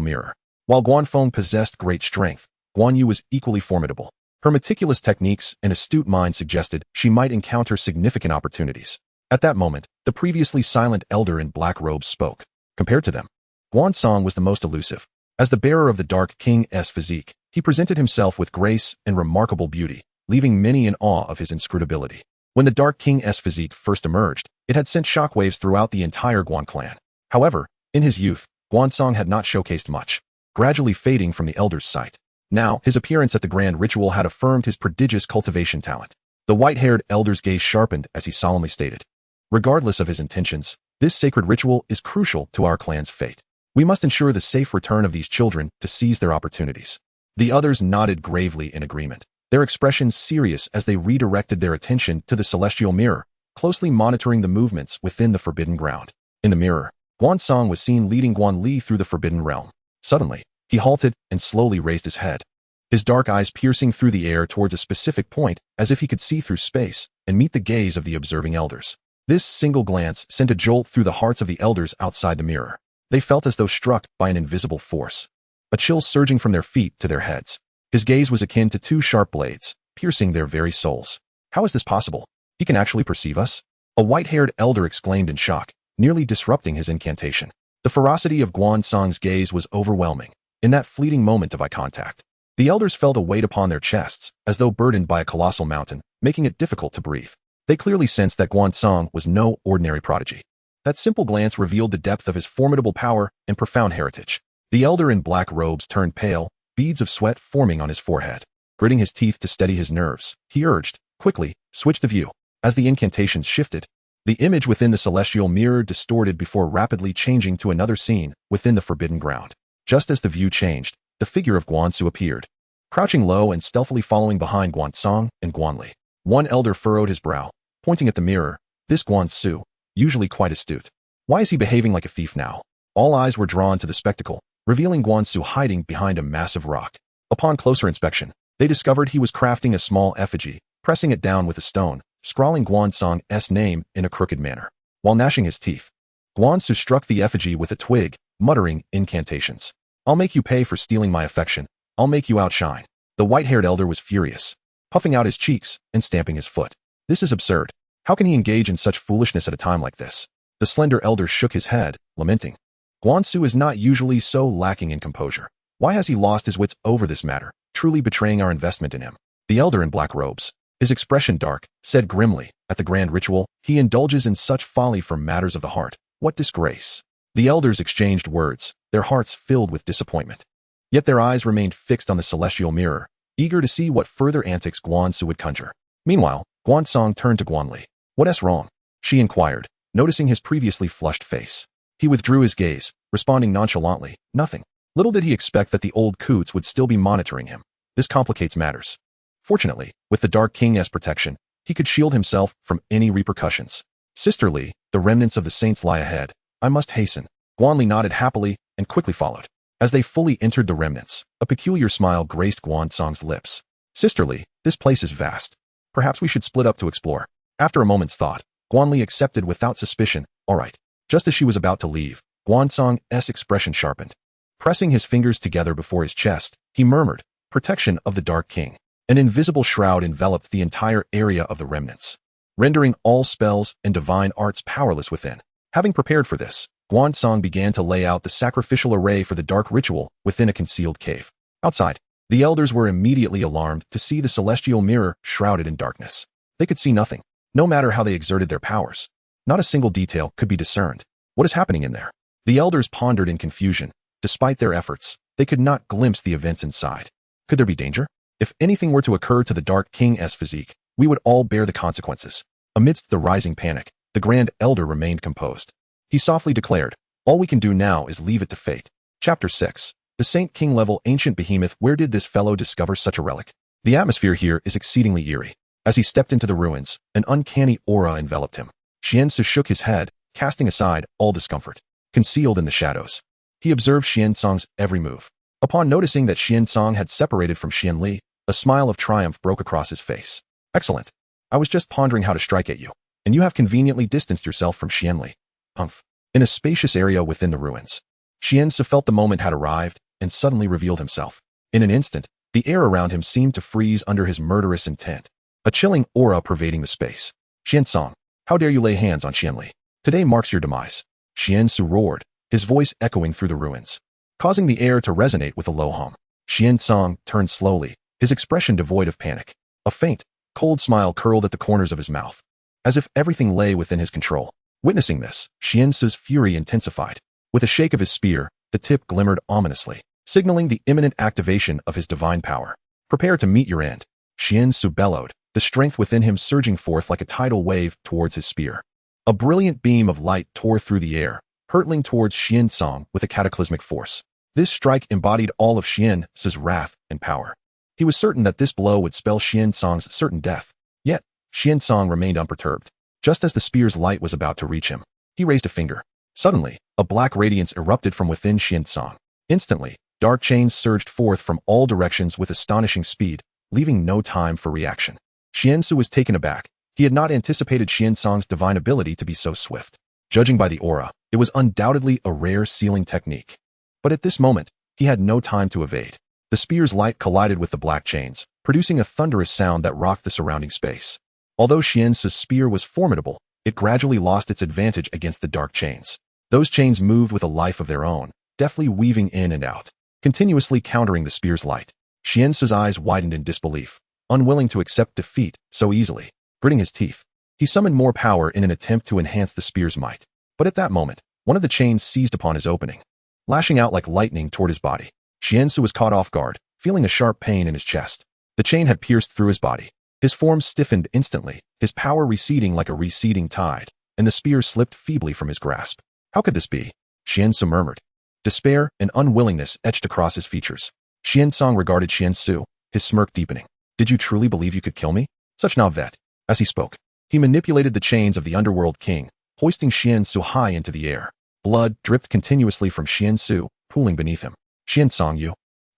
mirror. While Guan Feng possessed great strength, Guan Yu was equally formidable. Her meticulous techniques and astute mind suggested she might encounter significant opportunities. At that moment, the previously silent elder in black robes spoke. Compared to them, Guan Song was the most elusive. As the bearer of the Dark King's physique, he presented himself with grace and remarkable beauty, leaving many in awe of his inscrutability. When the Dark King's physique first emerged, it had sent shockwaves throughout the entire Guan clan. However, in his youth, Guan Song had not showcased much, gradually fading from the elder's sight. Now, his appearance at the grand ritual had affirmed his prodigious cultivation talent. The white-haired elder's gaze sharpened as he solemnly stated, "Regardless of his intentions, this sacred ritual is crucial to our clan's fate. We must ensure the safe return of these children to seize their opportunities." The others nodded gravely in agreement, their expressions serious as they redirected their attention to the celestial mirror, closely monitoring the movements within the forbidden ground. In the mirror, Guan Song was seen leading Guan Li through the forbidden realm. Suddenly, he halted and slowly raised his head, his dark eyes piercing through the air towards a specific point as if he could see through space and meet the gaze of the observing elders. This single glance sent a jolt through the hearts of the elders outside the mirror. They felt as though struck by an invisible force, a chill surging from their feet to their heads. His gaze was akin to two sharp blades, piercing their very souls. "How is this possible? He can actually perceive us?" A white-haired elder exclaimed in shock, nearly disrupting his incantation. The ferocity of Guan Song's gaze was overwhelming. In that fleeting moment of eye contact, the elders felt a weight upon their chests, as though burdened by a colossal mountain, making it difficult to breathe. They clearly sensed that Guan Song was no ordinary prodigy. That simple glance revealed the depth of his formidable power and profound heritage. The elder in black robes turned pale, beads of sweat forming on his forehead. Gritting his teeth to steady his nerves, he urged, "Quickly, switch the view." As the incantations shifted, the image within the celestial mirror distorted before rapidly changing to another scene within the forbidden ground. Just as the view changed, the figure of Guan Su appeared, crouching low and stealthily following behind Guan Song and Guan Li. One elder furrowed his brow, pointing at the mirror. This Guan Su, usually quite astute. Why is he behaving like a thief now? All eyes were drawn to the spectacle, revealing Guan Su hiding behind a massive rock. Upon closer inspection, they discovered he was crafting a small effigy, pressing it down with a stone, scrawling Guan Song's name in a crooked manner. While gnashing his teeth, Guan Su struck the effigy with a twig, muttering incantations. "I'll make you pay for stealing my affection. I'll make you outshine." The white-haired elder was furious, puffing out his cheeks and stamping his foot. This is absurd. How can he engage in such foolishness at a time like this? The slender elder shook his head, lamenting. Guansu is not usually so lacking in composure. Why has he lost his wits over this matter, truly betraying our investment in him? The elder in black robes, his expression dark, said grimly, at the grand ritual, he indulges in such folly for matters of the heart. What disgrace! The elders exchanged words, their hearts filled with disappointment. Yet their eyes remained fixed on the celestial mirror, eager to see what further antics Guansu would conjure. Meanwhile, Guansong turned to Guanli. What's wrong? She inquired, noticing his previously flushed face. He withdrew his gaze, responding nonchalantly, nothing. Little did he expect that the old coots would still be monitoring him. This complicates matters. Fortunately, with the Dark King's protection, he could shield himself from any repercussions. Sisterly, the remnants of the saints lie ahead. I must hasten. Guanli nodded happily and quickly followed. As they fully entered the remnants, a peculiar smile graced Guansong's lips. Sisterly, this place is vast. Perhaps we should split up to explore. After a moment's thought, Guanli accepted without suspicion. All right. Just as she was about to leave, Guansong's expression sharpened. Pressing his fingers together before his chest, he murmured, protection of the Dark King. An invisible shroud enveloped the entire area of the remnants, rendering all spells and divine arts powerless within. Having prepared for this, Guansong began to lay out the sacrificial array for the dark ritual within a concealed cave. Outside, the elders were immediately alarmed to see the celestial mirror shrouded in darkness. They could see nothing, no matter how they exerted their powers. Not a single detail could be discerned. What is happening in there? The elders pondered in confusion. Despite their efforts, they could not glimpse the events inside. Could there be danger? If anything were to occur to the Dark King's physique, we would all bear the consequences. Amidst the rising panic, the Grand Elder remained composed. He softly declared, all we can do now is leave it to fate. Chapter 6. The Saint King level ancient behemoth. Where did this fellow discover such a relic? The atmosphere here is exceedingly eerie. As he stepped into the ruins, an uncanny aura enveloped him. Xiansu shook his head, casting aside all discomfort. Concealed in the shadows, he observed Xiansong's every move. Upon noticing that Xiansong had separated from Xianli, a smile of triumph broke across his face. Excellent. I was just pondering how to strike at you, and you have conveniently distanced yourself from Xianli. Humph. In a spacious area within the ruins, Xiansu felt the moment had arrived and suddenly revealed himself. In an instant, the air around him seemed to freeze under his murderous intent, a chilling aura pervading the space. Xiansong, how dare you lay hands on Xianli? Today marks your demise. Xiansu roared, his voice echoing through the ruins, causing the air to resonate with a low hum. Xiansong turned slowly, his expression devoid of panic. A faint, cold smile curled at the corners of his mouth, as if everything lay within his control. Witnessing this, Xiansu's fury intensified. With a shake of his spear, the tip glimmered ominously, signaling the imminent activation of his divine power. Prepare to meet your end. Xiansu bellowed, the strength within him surging forth like a tidal wave towards his spear. A brilliant beam of light tore through the air, hurtling towards Xiansong with a cataclysmic force. This strike embodied all of Xiansu's wrath and power. He was certain that this blow would spell Xiansong's certain death. Yet, Xiansong remained unperturbed. Just as the spear's light was about to reach him, he raised a finger. Suddenly, a black radiance erupted from within Xiansong. Instantly, dark chains surged forth from all directions with astonishing speed, leaving no time for reaction. Xiansu was taken aback. He had not anticipated Xiansong's divine ability to be so swift. Judging by the aura, it was undoubtedly a rare sealing technique. But at this moment, he had no time to evade. The spear's light collided with the black chains, producing a thunderous sound that rocked the surrounding space. Although Xiansu's spear was formidable, it gradually lost its advantage against the dark chains. Those chains moved with a life of their own, deftly weaving in and out, continuously countering the spear's light. Xiansu's eyes widened in disbelief, unwilling to accept defeat so easily. Gritting his teeth, he summoned more power in an attempt to enhance the spear's might. But at that moment, one of the chains seized upon his opening, lashing out like lightning toward his body. Xiansu was caught off guard, feeling a sharp pain in his chest. The chain had pierced through his body. His form stiffened instantly, his power receding like a receding tide, and the spear slipped feebly from his grasp. How could this be? Xiansu murmured. Despair and unwillingness etched across his features. Xiansong regarded Xiansu, his smirk deepening. Did you truly believe you could kill me? Such navet. As he spoke, he manipulated the chains of the underworld king, hoisting Xiansu high into the air. Blood dripped continuously from Xiansu, pooling beneath him. Xiansong,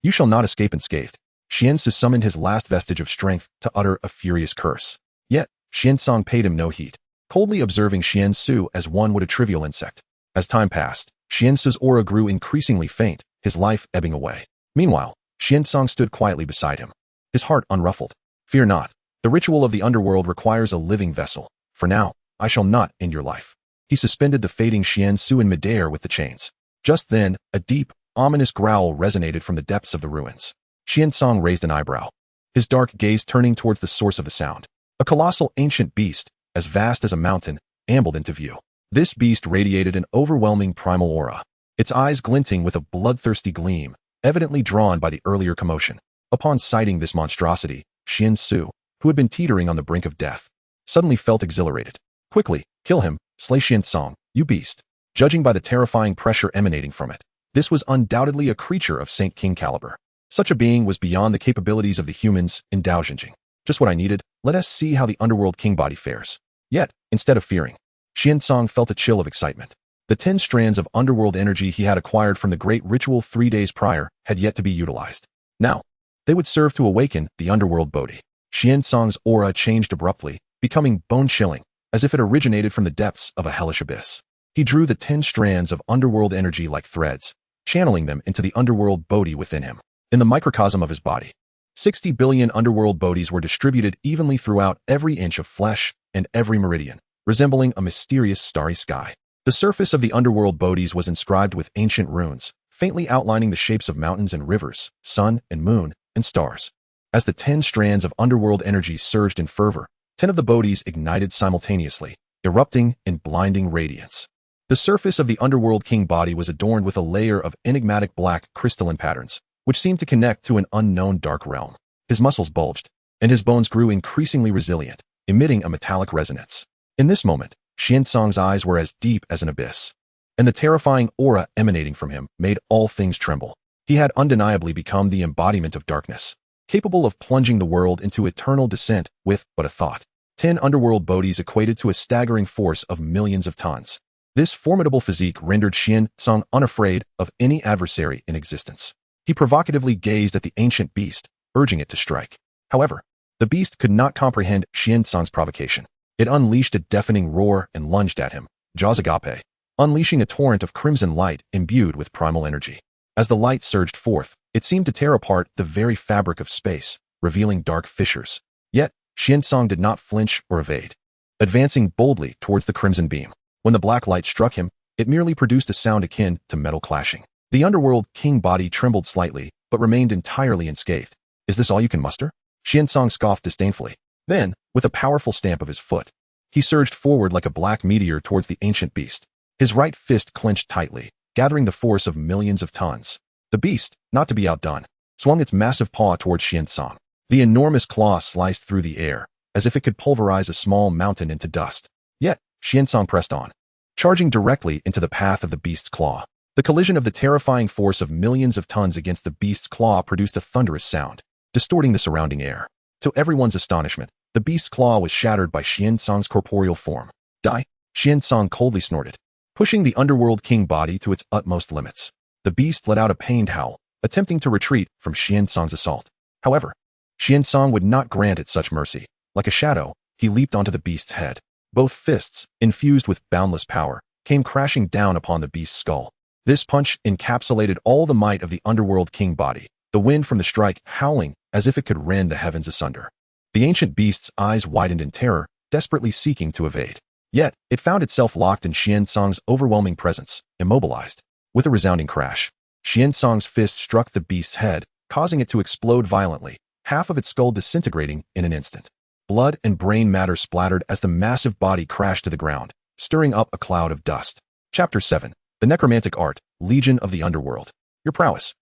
you shall not escape unscathed. Xiansu summoned his last vestige of strength to utter a furious curse. Yet, Xiansong paid him no heed, coldly observing Xiansu as one would a trivial insect. As time passed, Xiansu's aura grew increasingly faint, his life ebbing away. Meanwhile, Xiansong stood quietly beside him, his heart unruffled. Fear not. The ritual of the underworld requires a living vessel. For now, I shall not end your life. He suspended the fading Xian Su in midair with the chains. Just then, a deep, ominous growl resonated from the depths of the ruins. Xian Song raised an eyebrow, his dark gaze turning towards the source of the sound. A colossal ancient beast, as vast as a mountain, ambled into view. This beast radiated an overwhelming primal aura, its eyes glinting with a bloodthirsty gleam, evidently drawn by the earlier commotion. Upon sighting this monstrosity, Xian Su, who had been teetering on the brink of death, suddenly felt exhilarated. Quickly, kill him, slay Xian Song, you beast. Judging by the terrifying pressure emanating from it, this was undoubtedly a creature of Saint King caliber. Such a being was beyond the capabilities of the humans in Daojinjing. Just what I needed. Let us see how the underworld king body fares. Yet, instead of fearing, Xian Song felt a chill of excitement. The 10 strands of underworld energy he had acquired from the great ritual 3 days prior had yet to be utilized. Now, they would serve to awaken the underworld Bodhi. Xian Song's aura changed abruptly, becoming bone-chilling, as if it originated from the depths of a hellish abyss. He drew the 10 strands of underworld energy like threads, channeling them into the underworld Bodhi within him. In the microcosm of his body, 60 billion underworld Bodhis were distributed evenly throughout every inch of flesh and every meridian, resembling a mysterious starry sky. The surface of the underworld Bodhis was inscribed with ancient runes, faintly outlining the shapes of mountains and rivers, sun and moon, and stars. As the 10 strands of underworld energy surged in fervor, 10 of the Bodhis ignited simultaneously, erupting in blinding radiance. The surface of the underworld king body was adorned with a layer of enigmatic black crystalline patterns, which seemed to connect to an unknown dark realm. His muscles bulged, and his bones grew increasingly resilient, emitting a metallic resonance. In this moment, Xian Song's eyes were as deep as an abyss, and the terrifying aura emanating from him made all things tremble. He had undeniably become the embodiment of darkness, capable of plunging the world into eternal descent with but a thought. 10 underworld Bodhis equated to a staggering force of millions of tons. This formidable physique rendered Xian Song unafraid of any adversary in existence. He provocatively gazed at the ancient beast, urging it to strike. However, the beast could not comprehend Xian Song's provocation. It unleashed a deafening roar and lunged at him, jaws agape, unleashing a torrent of crimson light imbued with primal energy. As the light surged forth, it seemed to tear apart the very fabric of space, revealing dark fissures. Yet, Xian Song did not flinch or evade, advancing boldly towards the crimson beam. When the black light struck him, it merely produced a sound akin to metal clashing. The underworld king body trembled slightly, but remained entirely unscathed. Is this all you can muster? Xian Song scoffed disdainfully. Then, with a powerful stamp of his foot, he surged forward like a black meteor towards the ancient beast. His right fist clenched tightly, gathering the force of millions of tons. The beast, not to be outdone, swung its massive paw towards Xian Song. The enormous claw sliced through the air, as if it could pulverize a small mountain into dust. Yet, Xian Song pressed on, charging directly into the path of the beast's claw. The collision of the terrifying force of millions of tons against the beast's claw produced a thunderous sound, distorting the surrounding air. To everyone's astonishment, the beast's claw was shattered by Xian Song's corporeal form. Die! Xian Song coldly snorted, pushing the underworld king body to its utmost limits. The beast let out a pained howl, attempting to retreat from Xian Song's assault. However, Xian Song would not grant it such mercy. Like a shadow, he leaped onto the beast's head. Both fists, infused with boundless power, came crashing down upon the beast's skull. This punch encapsulated all the might of the underworld king body, the wind from the strike howling as if it could rend the heavens asunder. The ancient beast's eyes widened in terror, desperately seeking to evade. Yet, it found itself locked in Xian Song's overwhelming presence, immobilized. With a resounding crash, Xian Song's fist struck the beast's head, causing it to explode violently, half of its skull disintegrating in an instant. Blood and brain matter splattered as the massive body crashed to the ground, stirring up a cloud of dust. Chapter 7. The Necromantic Art, Legion of the Underworld. Your prowess.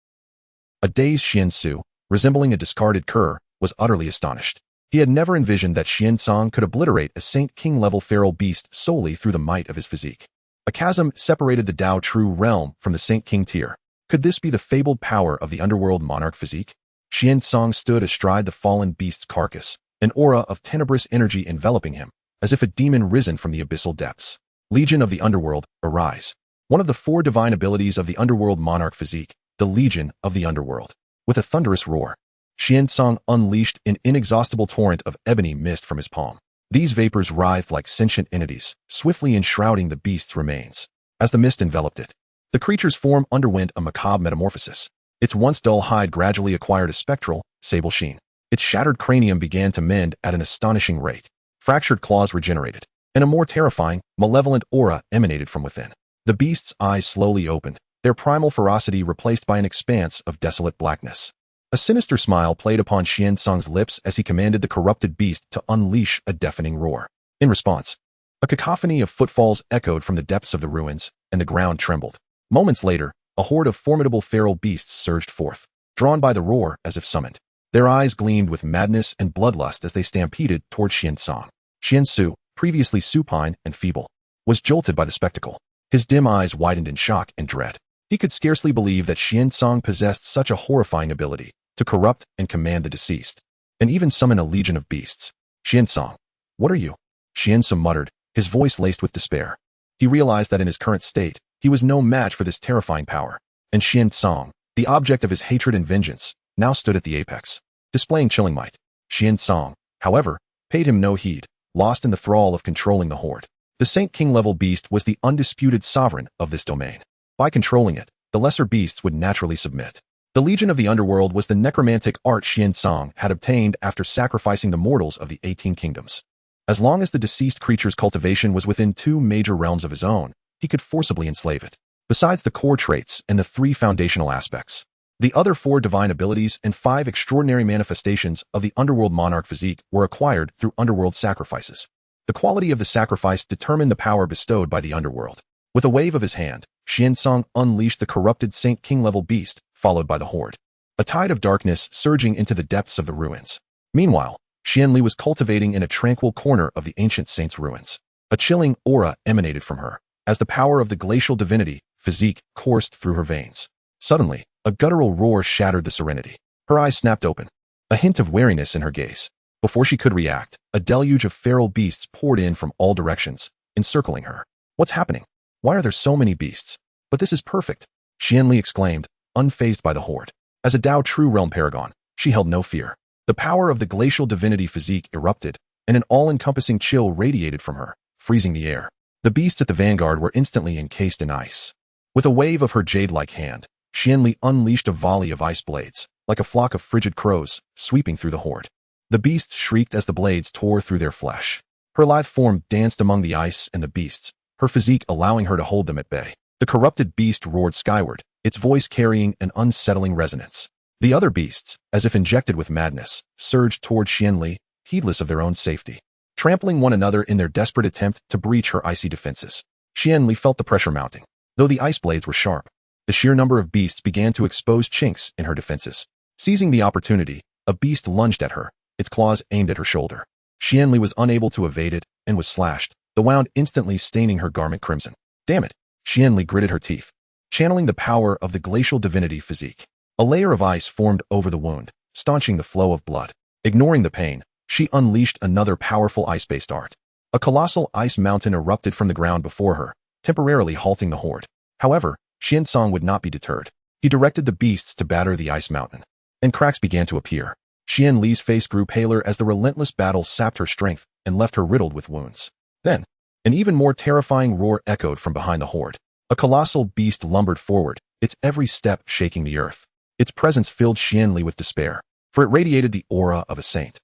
A dazed Xian Su, resembling a discarded cur, was utterly astonished. He had never envisioned that Xian Song could obliterate a Saint King-level feral beast solely through the might of his physique. A chasm separated the Dao True realm from the Saint King tier. Could this be the fabled power of the underworld monarch physique? Xian Song stood astride the fallen beast's carcass, an aura of tenebrous energy enveloping him, as if a demon risen from the abyssal depths. Legion of the Underworld, arise. One of the 4 divine abilities of the underworld monarch physique, the Legion of the Underworld. With a thunderous roar, Xian Song unleashed an inexhaustible torrent of ebony mist from his palm. These vapors writhed like sentient entities, swiftly enshrouding the beast's remains. As the mist enveloped it, the creature's form underwent a macabre metamorphosis. Its once dull hide gradually acquired a spectral, sable sheen. Its shattered cranium began to mend at an astonishing rate. Fractured claws regenerated, and a more terrifying, malevolent aura emanated from within. The beast's eyes slowly opened, their primal ferocity replaced by an expanse of desolate blackness. A sinister smile played upon Xiansong's lips as he commanded the corrupted beast to unleash a deafening roar. In response, a cacophony of footfalls echoed from the depths of the ruins, and the ground trembled. Moments later, a horde of formidable feral beasts surged forth, drawn by the roar as if summoned. Their eyes gleamed with madness and bloodlust as they stampeded toward Xiansong. Xiansu, previously supine and feeble, was jolted by the spectacle. His dim eyes widened in shock and dread. He could scarcely believe that Xiansong possessed such a horrifying ability to corrupt and command the deceased, and even summon a legion of beasts. Xiansong, what are you? Xiansu muttered, his voice laced with despair. He realized that in his current state, he was no match for this terrifying power, and Xiansong, the object of his hatred and vengeance, now stood at the apex, displaying chilling might. Xiansong, however, paid him no heed, lost in the thrall of controlling the horde. The Saint King-level beast was the undisputed sovereign of this domain. By controlling it, the lesser beasts would naturally submit. The Legion of the Underworld was the necromantic art Xiansong had obtained after sacrificing the mortals of the 18 kingdoms. As long as the deceased creature's cultivation was within 2 major realms of his own, he could forcibly enslave it. Besides the core traits and the 3 foundational aspects, the other 4 divine abilities and 5 extraordinary manifestations of the Underworld Monarch physique were acquired through Underworld sacrifices. The quality of the sacrifice determined the power bestowed by the Underworld. With a wave of his hand, Xiansong unleashed the corrupted Saint King-level beast, followed by the horde. A tide of darkness surging into the depths of the ruins. Meanwhile, Xianli was cultivating in a tranquil corner of the ancient saint's ruins. A chilling aura emanated from her, as the power of the glacial divinity, physique, coursed through her veins. Suddenly, a guttural roar shattered the serenity. Her eyes snapped open, a hint of wariness in her gaze. Before she could react, a deluge of feral beasts poured in from all directions, encircling her. What's happening? Why are there so many beasts? But this is perfect, Xianli exclaimed, unfazed by the horde. As a Dao True Realm paragon, she held no fear. The power of the glacial divinity physique erupted, and an all-encompassing chill radiated from her, freezing the air. The beasts at the vanguard were instantly encased in ice. With a wave of her jade-like hand, Xianli unleashed a volley of ice blades, like a flock of frigid crows, sweeping through the horde. The beasts shrieked as the blades tore through their flesh. Her lithe form danced among the ice and the beasts, her physique allowing her to hold them at bay. The corrupted beast roared skyward, its voice carrying an unsettling resonance. The other beasts, as if injected with madness, surged toward Xianli, heedless of their own safety, trampling one another in their desperate attempt to breach her icy defenses. Xianli felt the pressure mounting. Though the ice blades were sharp, the sheer number of beasts began to expose chinks in her defenses. Seizing the opportunity, a beast lunged at her, its claws aimed at her shoulder. Xianli was unable to evade it and was slashed, the wound instantly staining her garment crimson. Damn it! Xianli gritted her teeth, channeling the power of the glacial divinity physique. A layer of ice formed over the wound, staunching the flow of blood. Ignoring the pain, she unleashed another powerful ice-based art. A colossal ice mountain erupted from the ground before her, temporarily halting the horde. However, Xiansong would not be deterred. He directed the beasts to batter the ice mountain, and cracks began to appear. Xianli's face grew paler as the relentless battle sapped her strength and left her riddled with wounds. Then, an even more terrifying roar echoed from behind the horde. A colossal beast lumbered forward, its every step shaking the earth. Its presence filled Xianli with despair, for it radiated the aura of a saint.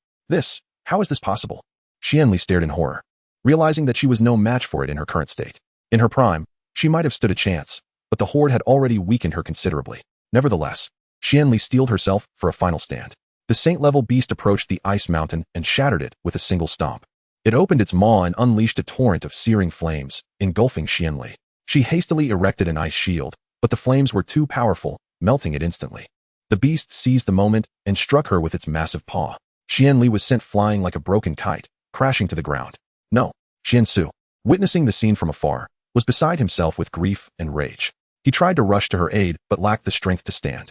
How is this possible? Xianli stared in horror, realizing that she was no match for it in her current state. In her prime, she might have stood a chance, but the horde had already weakened her considerably. Nevertheless, Xianli steeled herself for a final stand. The saint-level beast approached the ice mountain and shattered it with a single stomp. It opened its maw and unleashed a torrent of searing flames, engulfing Xianli. She hastily erected an ice shield, but the flames were too powerful, melting it instantly. The beast seized the moment and struck her with its massive paw. Xianli was sent flying like a broken kite, crashing to the ground. No, Xiansu, witnessing the scene from afar, was beside himself with grief and rage. He tried to rush to her aid but lacked the strength to stand.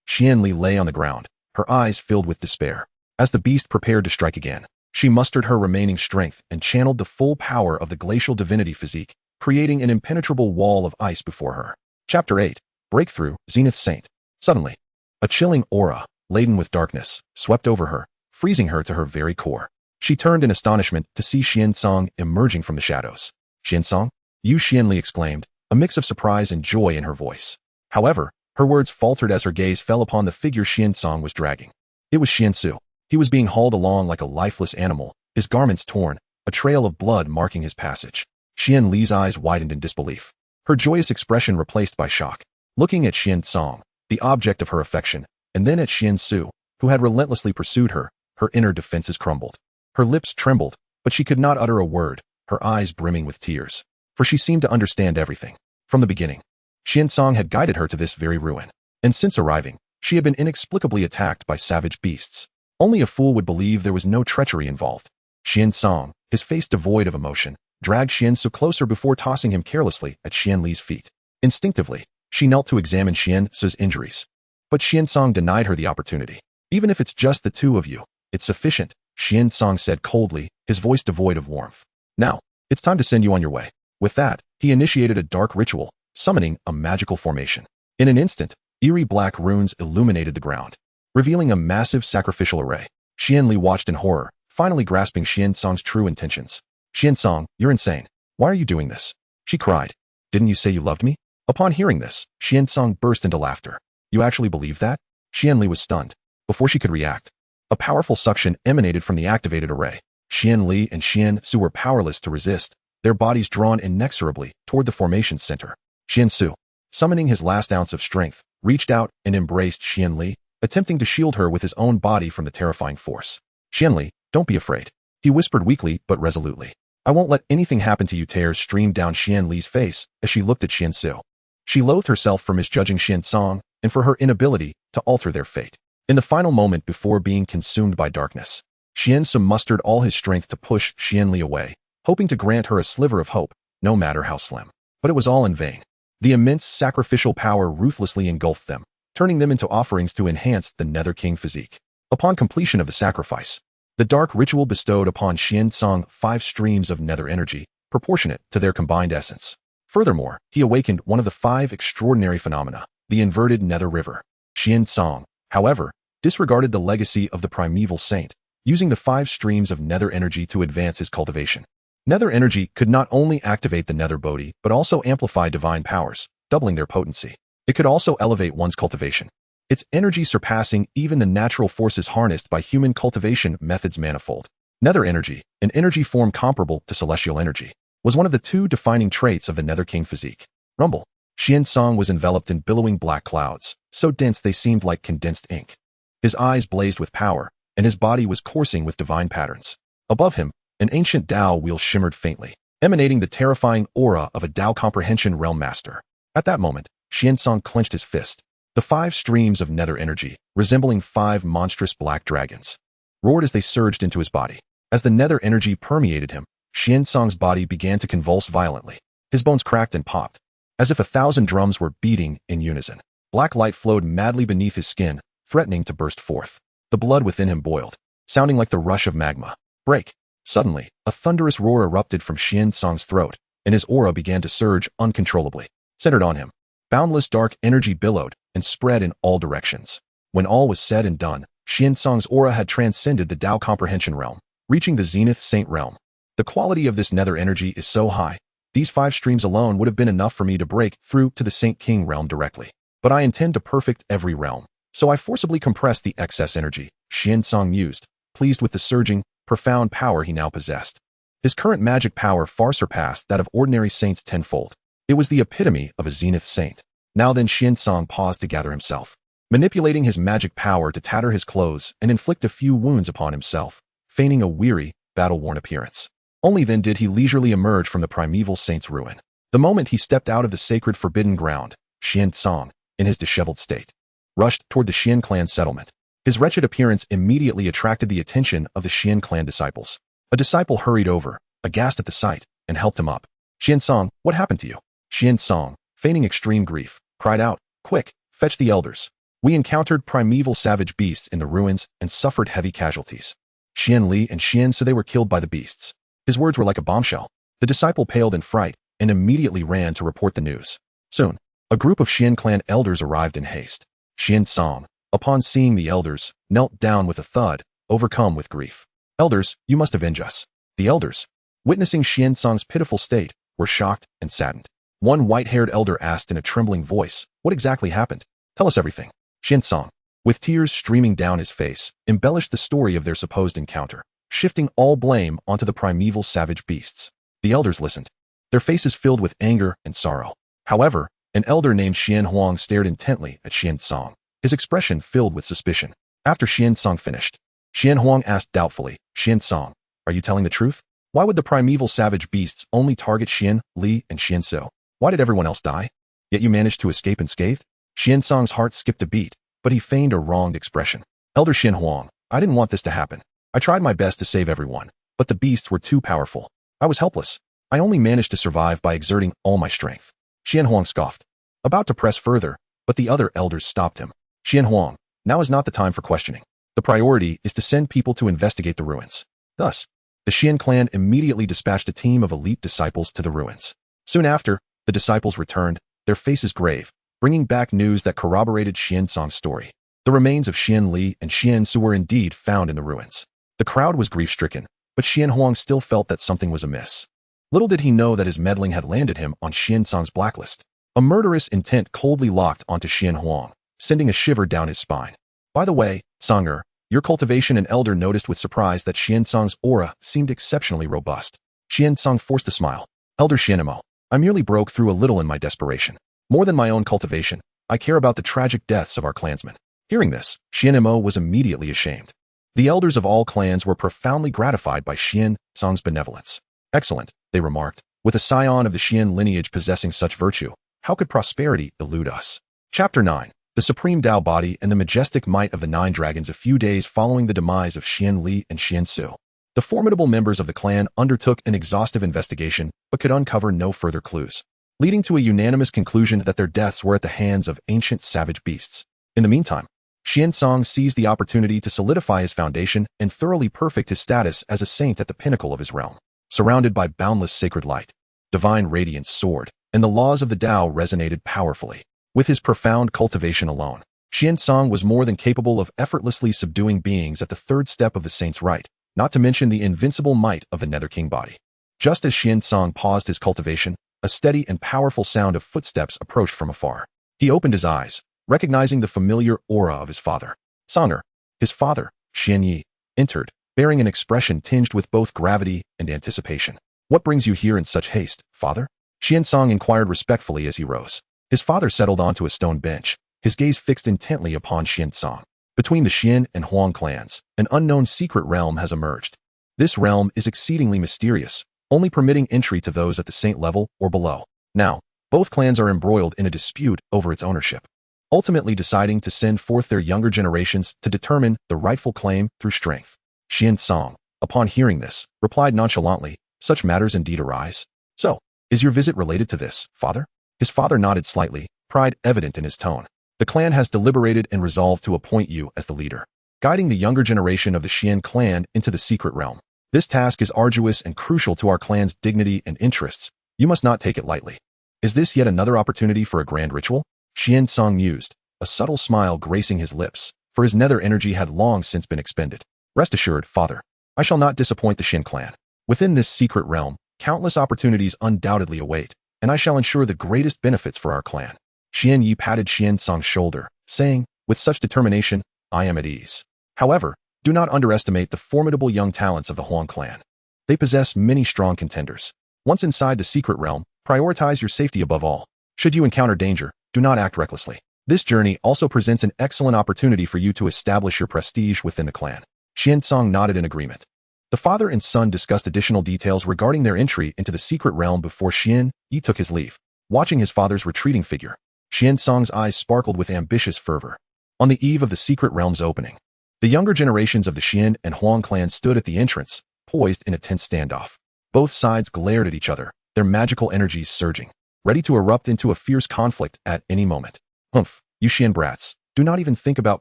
Xianli lay on the ground, her eyes filled with despair. As the beast prepared to strike again, she mustered her remaining strength and channeled the full power of the glacial divinity physique, creating an impenetrable wall of ice before her. Chapter 8. Breakthrough, Zenith Saint. Suddenly, a chilling aura, laden with darkness, swept over her, freezing her to her very core. She turned in astonishment to see Xiansong emerging from the shadows. Xiansong? You, Xianli exclaimed, a mix of surprise and joy in her voice. However, her words faltered as her gaze fell upon the figure Xiansong was dragging. It was Xiansu. He was being hauled along like a lifeless animal, his garments torn, a trail of blood marking his passage. Xian Li's eyes widened in disbelief, her joyous expression replaced by shock. Looking at Xian Song, the object of her affection, and then at Xian Su, who had relentlessly pursued her, her inner defenses crumbled. Her lips trembled, but she could not utter a word, her eyes brimming with tears. For she seemed to understand everything. From the beginning, Xian Song had guided her to this very ruin. And since arriving, she had been inexplicably attacked by savage beasts. Only a fool would believe there was no treachery involved. Xian Song, his face devoid of emotion, dragged Xian Su closer before tossing him carelessly at Xian Li's feet. Instinctively, she knelt to examine Xian Su's injuries. But Xian Song denied her the opportunity. Even if it's just the two of you, it's sufficient, Xian Song said coldly, his voice devoid of warmth. Now, it's time to send you on your way. With that, he initiated a dark ritual, summoning a magical formation. In an instant, eerie black runes illuminated the ground, revealing a massive sacrificial array. Xian Li watched in horror, finally grasping Xian Song's true intentions. Xian Song, you're insane. Why are you doing this? She cried. Didn't you say you loved me? Upon hearing this, Xian Song burst into laughter. You actually believe that? Xian Li was stunned. Before she could react, a powerful suction emanated from the activated array. Xian Li and Xian Su were powerless to resist, their bodies drawn inexorably toward the formation's center. Xian Su, summoning his last ounce of strength, reached out and embraced Xian Li, attempting to shield her with his own body from the terrifying force. Xian Li, don't be afraid, he whispered weakly but resolutely. I won't let anything happen to you. Tears streamed down Xian Li's face as she looked at Xian Su. She loathed herself for misjudging Xian Song and for her inability to alter their fate. In the final moment before being consumed by darkness, Xian Su mustered all his strength to push Xian Li away, hoping to grant her a sliver of hope, no matter how slim. But it was all in vain. The immense sacrificial power ruthlessly engulfed them, turning them into offerings to enhance the Nether King physique. Upon completion of the sacrifice, the dark ritual bestowed upon Xian Song 5 streams of nether energy, proportionate to their combined essence. Furthermore, he awakened one of the 5 extraordinary phenomena, the inverted nether river. Xian Song, however, disregarded the legacy of the primeval saint, using the 5 streams of nether energy to advance his cultivation. Nether energy could not only activate the nether Bodhi, but also amplify divine powers, doubling their potency. It could also elevate one's cultivation, its energy surpassing even the natural forces harnessed by human cultivation methods manifold. Nether energy, an energy form comparable to celestial energy, was one of the 2 defining traits of the Nether King physique. Rumble. Xian Song was enveloped in billowing black clouds, so dense they seemed like condensed ink. His eyes blazed with power, and his body was coursing with divine patterns. Above him, an ancient Tao wheel shimmered faintly, emanating the terrifying aura of a Tao comprehension realm master. At that moment, Xian Song clenched his fist. The 5 streams of nether energy, resembling 5 monstrous black dragons, roared as they surged into his body. As the nether energy permeated him, Xian Song's body began to convulse violently. His bones cracked and popped, as if 1,000 drums were beating in unison. Black light flowed madly beneath his skin, threatening to burst forth. The blood within him boiled, sounding like the rush of magma. Break! Suddenly, a thunderous roar erupted from Xian Song's throat, and his aura began to surge uncontrollably. Centered on him, boundless dark energy billowed and spread in all directions. When all was said and done, Xian Song's aura had transcended the Tao comprehension realm, reaching the Zenith Saint realm. The quality of this nether energy is so high, these 5 streams alone would have been enough for me to break through to the Saint King realm directly. But I intend to perfect every realm, so I forcibly compressed the excess energy, Xian Song mused, pleased with the surging, profound power he now possessed. His current magic power far surpassed that of ordinary saints tenfold. It was the epitome of a Zenith Saint. Now then Xian Song paused to gather himself, manipulating his magic power to tatter his clothes and inflict a few wounds upon himself, feigning a weary, battle-worn appearance. Only then did he leisurely emerge from the primeval saint's ruin. The moment he stepped out of the sacred forbidden ground, Xian Song, in his disheveled state, rushed toward the Xian clan settlement. His wretched appearance immediately attracted the attention of the Xian clan disciples. A disciple hurried over, aghast at the sight, and helped him up. Xian Song, what happened to you? Xian Song, feigning extreme grief, cried out, quick, fetch the elders. We encountered primeval savage beasts in the ruins and suffered heavy casualties. Xian Li and Xian said they were killed by the beasts. His words were like a bombshell. The disciple paled in fright and immediately ran to report the news. Soon, a group of Xian clan elders arrived in haste. Xian Song, upon seeing the elders, knelt down with a thud, overcome with grief. Elders, you must avenge us. The elders, witnessing Xian Song's pitiful state, were shocked and saddened. One white-haired elder asked in a trembling voice, what exactly happened? Tell us everything. Xian Song, with tears streaming down his face, embellished the story of their supposed encounter, shifting all blame onto the primeval savage beasts. The elders listened, their faces filled with anger and sorrow. However, an elder named Xian Huang stared intently at Xian Song, his expression filled with suspicion. After Xian Song finished, Xian Huang asked doubtfully, Xian Song, are you telling the truth? Why would the primeval savage beasts only target Xian, Li, and Xian Su? Why did everyone else die? Yet you managed to escape unscathed? Xian Song's heart skipped a beat, but he feigned a wronged expression. Elder Xian Huang, I didn't want this to happen. I tried my best to save everyone, but the beasts were too powerful. I was helpless. I only managed to survive by exerting all my strength. Xian Huang scoffed, about to press further, but the other elders stopped him. Xian Huang, now is not the time for questioning. The priority is to send people to investigate the ruins. Thus, the Xian clan immediately dispatched a team of elite disciples to the ruins. Soon after, the disciples returned, their faces grave, bringing back news that corroborated Xian Song's story. The remains of Xian Li and Xian Su were indeed found in the ruins. The crowd was grief-stricken, but Xian Huang still felt that something was amiss. Little did he know that his meddling had landed him on Xian Song's blacklist. A murderous intent coldly locked onto Xian Huang, sending a shiver down his spine. By the way, Songer, your cultivation and elder noticed with surprise that Xian Song's aura seemed exceptionally robust. Xian Song forced a smile. Elder Xianimo, I merely broke through a little in my desperation. More than my own cultivation, I care about the tragic deaths of our clansmen. Hearing this, Xianimo was immediately ashamed. The elders of all clans were profoundly gratified by Xian Song's benevolence. Excellent, they remarked. With a scion of the Xian lineage possessing such virtue, how could prosperity elude us? Chapter 9. The Supreme Tao Body and the Majestic Might of the Nine Dragons. A few days following the demise of Xian Li and Xian Su, the formidable members of the clan undertook an exhaustive investigation but could uncover no further clues, leading to a unanimous conclusion that their deaths were at the hands of ancient savage beasts. In the meantime, Xian Song seized the opportunity to solidify his foundation and thoroughly perfect his status as a saint at the pinnacle of his realm. Surrounded by boundless sacred light, divine radiance soared, and the laws of the Tao resonated powerfully. With his profound cultivation alone, Xian Song was more than capable of effortlessly subduing beings at the third step of the saint's rite, not to mention the invincible might of the Nether King body. Just as Xian Song paused his cultivation, a steady and powerful sound of footsteps approached from afar. He opened his eyes, recognizing the familiar aura of his father. Songer, his father, Xian Yi, entered, bearing an expression tinged with both gravity and anticipation. What brings you here in such haste, father? Xian Song inquired respectfully as he rose. His father settled onto a stone bench, his gaze fixed intently upon Xian Song. Between the Xian and Huang clans, an unknown secret realm has emerged. This realm is exceedingly mysterious, only permitting entry to those at the saint level or below. Now, both clans are embroiled in a dispute over its ownership, ultimately deciding to send forth their younger generations to determine the rightful claim through strength. Xian Song, upon hearing this, replied nonchalantly, such matters indeed arise. So, is your visit related to this, father? His father nodded slightly, pride evident in his tone. The clan has deliberated and resolved to appoint you as the leader, guiding the younger generation of the Xian clan into the secret realm. This task is arduous and crucial to our clan's dignity and interests. You must not take it lightly. Is this yet another opportunity for a grand ritual? Xian Song mused, a subtle smile gracing his lips, for his nether energy had long since been expended. Rest assured, father, I shall not disappoint the Xian clan. Within this secret realm, countless opportunities undoubtedly await, and I shall ensure the greatest benefits for our clan. Xian Yi patted Xian Song's shoulder, saying, with such determination, I am at ease. However, do not underestimate the formidable young talents of the Huang clan. They possess many strong contenders. Once inside the secret realm, prioritize your safety above all. Should you encounter danger, do not act recklessly. This journey also presents an excellent opportunity for you to establish your prestige within the clan. Xian Song nodded in agreement. The father and son discussed additional details regarding their entry into the secret realm before Xian Yi took his leave. Watching his father's retreating figure, Xian Song's eyes sparkled with ambitious fervor. On the eve of the secret realm's opening, the younger generations of the Xian and Huang clans stood at the entrance, poised in a tense standoff. Both sides glared at each other, their magical energies surging, ready to erupt into a fierce conflict at any moment. Humph, you Xian brats, do not even think about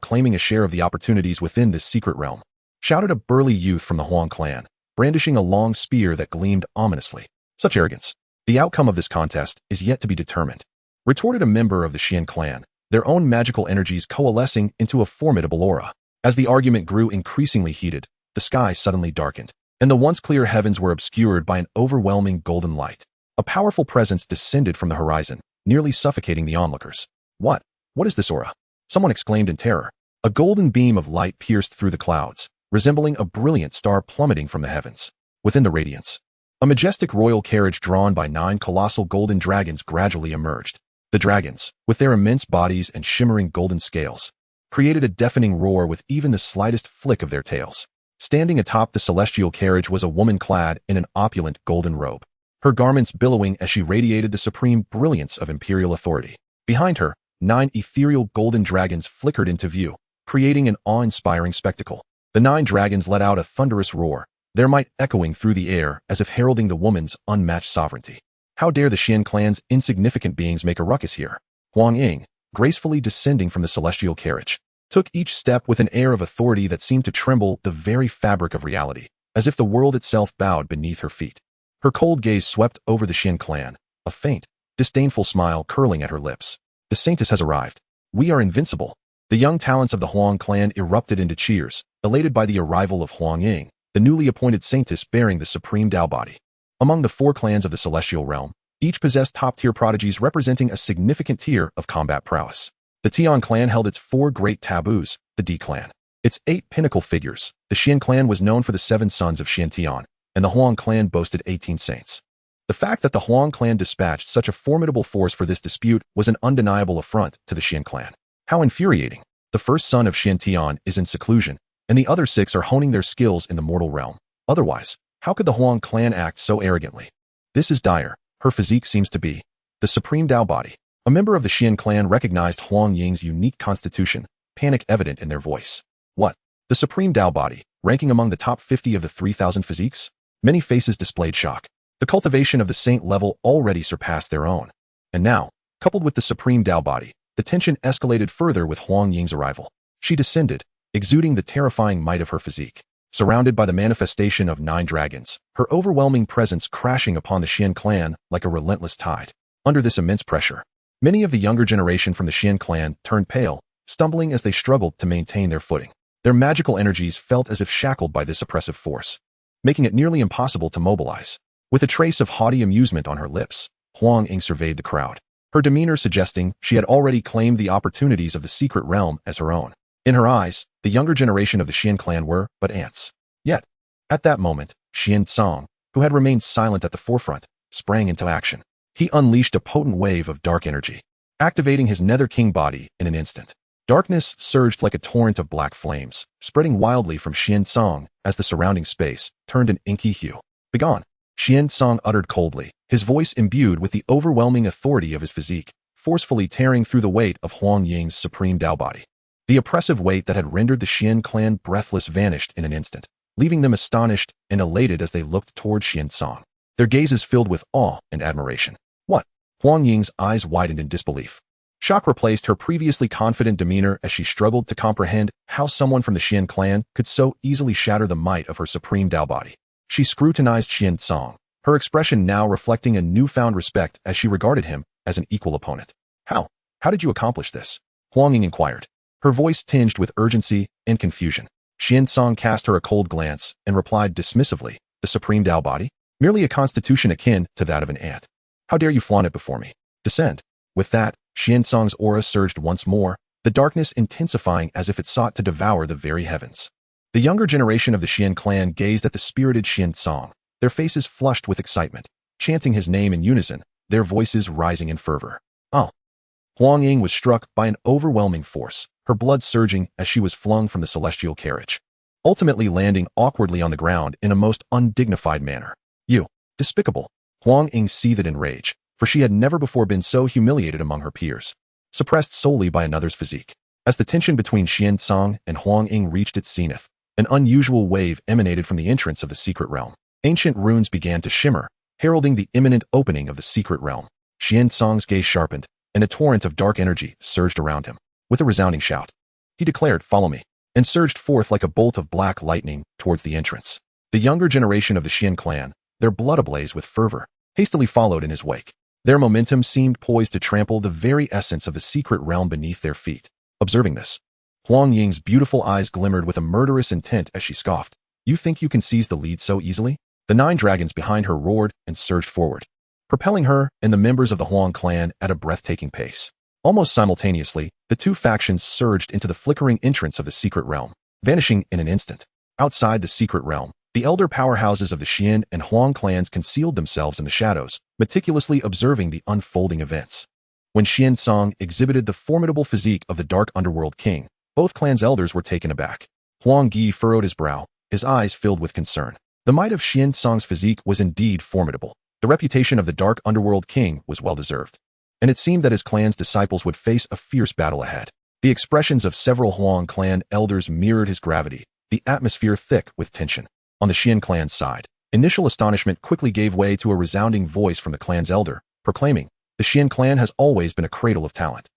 claiming a share of the opportunities within this secret realm, shouted a burly youth from the Huang clan, brandishing a long spear that gleamed ominously. Such arrogance. The outcome of this contest is yet to be determined, retorted a member of the Xian clan, their own magical energies coalescing into a formidable aura. As the argument grew increasingly heated, the sky suddenly darkened, and the once clear heavens were obscured by an overwhelming golden light. A powerful presence descended from the horizon, nearly suffocating the onlookers. What is this aura? Someone exclaimed in terror. A golden beam of light pierced through the clouds, resembling a brilliant star plummeting from the heavens. Within the radiance, a majestic royal carriage drawn by 9 colossal golden dragons gradually emerged. The dragons, with their immense bodies and shimmering golden scales, created a deafening roar with even the slightest flick of their tails. Standing atop the celestial carriage was a woman clad in an opulent golden robe, her garments billowing as she radiated the supreme brilliance of imperial authority. Behind her, 9 ethereal golden dragons flickered into view, creating an awe-inspiring spectacle. The 9 dragons let out a thunderous roar, their might echoing through the air as if heralding the woman's unmatched sovereignty. How dare the Xian clan's insignificant beings make a ruckus here? Huang Ying, gracefully descending from the celestial carriage, took each step with an air of authority that seemed to tremble the very fabric of reality, as if the world itself bowed beneath her feet. Her cold gaze swept over the Xian clan, a faint, disdainful smile curling at her lips. The saintess has arrived. We are invincible. The young talents of the Huang clan erupted into cheers, elated by the arrival of Huang Ying, the newly appointed saintess bearing the supreme Tao body. Among the 4 clans of the celestial realm, each possessed top-tier prodigies representing a significant tier of combat prowess. The Tian clan held its 4 great taboos, the D clan. Its 8 pinnacle figures. The Xian clan was known for the 7 sons of Xian Tian, and the Huang clan boasted 18 saints. The fact that the Huang clan dispatched such a formidable force for this dispute was an undeniable affront to the Xian clan. How infuriating. The first son of Xian Tian is in seclusion, and the other 6 are honing their skills in the mortal realm. Otherwise, how could the Huang clan act so arrogantly? This is dire. Her physique seems to be the supreme Tao body. A member of the Xian clan recognized Huang Ying's unique constitution, panic evident in their voice. What? The supreme Tao body, ranking among the top 50 of the 3,000 physiques? Many faces displayed shock. The cultivation of the saint level already surpassed their own. And now, coupled with the supreme Tao body, the tension escalated further with Huang Ying's arrival. She descended, exuding the terrifying might of her physique. Surrounded by the manifestation of 9 dragons, her overwhelming presence crashing upon the Xian clan like a relentless tide. Under this immense pressure, many of the younger generation from the Xian clan turned pale, stumbling as they struggled to maintain their footing. Their magical energies felt as if shackled by this oppressive force, making it nearly impossible to mobilize. With a trace of haughty amusement on her lips, Huang Ying surveyed the crowd, her demeanor suggesting she had already claimed the opportunities of the secret realm as her own. In her eyes, the younger generation of the Xian clan were but ants. Yet, at that moment, Xian Tsang, who had remained silent at the forefront, sprang into action. He unleashed a potent wave of dark energy, activating his Nether King body in an instant. Darkness surged like a torrent of black flames, spreading wildly from Xian Tsang as the surrounding space turned an inky hue. Begone! Xian Tsang uttered coldly, his voice imbued with the overwhelming authority of his physique, forcefully tearing through the weight of Huang Ying's supreme Tao body. The oppressive weight that had rendered the Xian clan breathless vanished in an instant, leaving them astonished and elated as they looked toward Xian Tsang, their gazes filled with awe and admiration. What? Huang Ying's eyes widened in disbelief. Shock replaced her previously confident demeanor as she struggled to comprehend how someone from the Xian clan could so easily shatter the might of her supreme Tao body. She scrutinized Xian Tsang, her expression now reflecting a newfound respect as she regarded him as an equal opponent. How? How did you accomplish this? Huang Ying inquired, her voice tinged with urgency and confusion. Xian Tsang cast her a cold glance and replied dismissively, the supreme Tao body? Merely a constitution akin to that of an ant. How dare you flaunt it before me? Descend. With that, Xian Tsang's aura surged once more, the darkness intensifying as if it sought to devour the very heavens. The younger generation of the Xian clan gazed at the spirited Xian Tsang, their faces flushed with excitement, chanting his name in unison, their voices rising in fervor. Oh! Huang Ying was struck by an overwhelming force, her blood surging as she was flung from the celestial carriage, ultimately landing awkwardly on the ground in a most undignified manner. You! Despicable! Huang Ying seethed in rage, for she had never before been so humiliated among her peers, suppressed solely by another's physique. As the tension between Xian Tsang and Huang Ying reached its zenith, an unusual wave emanated from the entrance of the secret realm. Ancient runes began to shimmer, heralding the imminent opening of the secret realm. Xian Tsang's gaze sharpened, and a torrent of dark energy surged around him. With a resounding shout, he declared, "Follow me," and surged forth like a bolt of black lightning towards the entrance. The younger generation of the Xian clan, their blood ablaze with fervor, hastily followed in his wake. Their momentum seemed poised to trample the very essence of the secret realm beneath their feet. Observing this, Huang Ying's beautiful eyes glimmered with a murderous intent as she scoffed. You think you can seize the lead so easily? The 9 dragons behind her roared and surged forward, propelling her and the members of the Huang clan at a breathtaking pace. Almost simultaneously, the two factions surged into the flickering entrance of the secret realm, vanishing in an instant. Outside the secret realm, the elder powerhouses of the Xian and Huang clans concealed themselves in the shadows, meticulously observing the unfolding events. When Xian Song exhibited the formidable physique of the Dark Underworld King, both clans' elders were taken aback. Huang Yi furrowed his brow, his eyes filled with concern. The might of Xian Song's physique was indeed formidable. The reputation of the Dark Underworld King was well-deserved, and it seemed that his clan's disciples would face a fierce battle ahead. The expressions of several Huang clan elders mirrored his gravity, the atmosphere thick with tension. On the Xian clan's side, initial astonishment quickly gave way to a resounding voice from the clan's elder, proclaiming, "The Xian clan has always been a cradle of talent.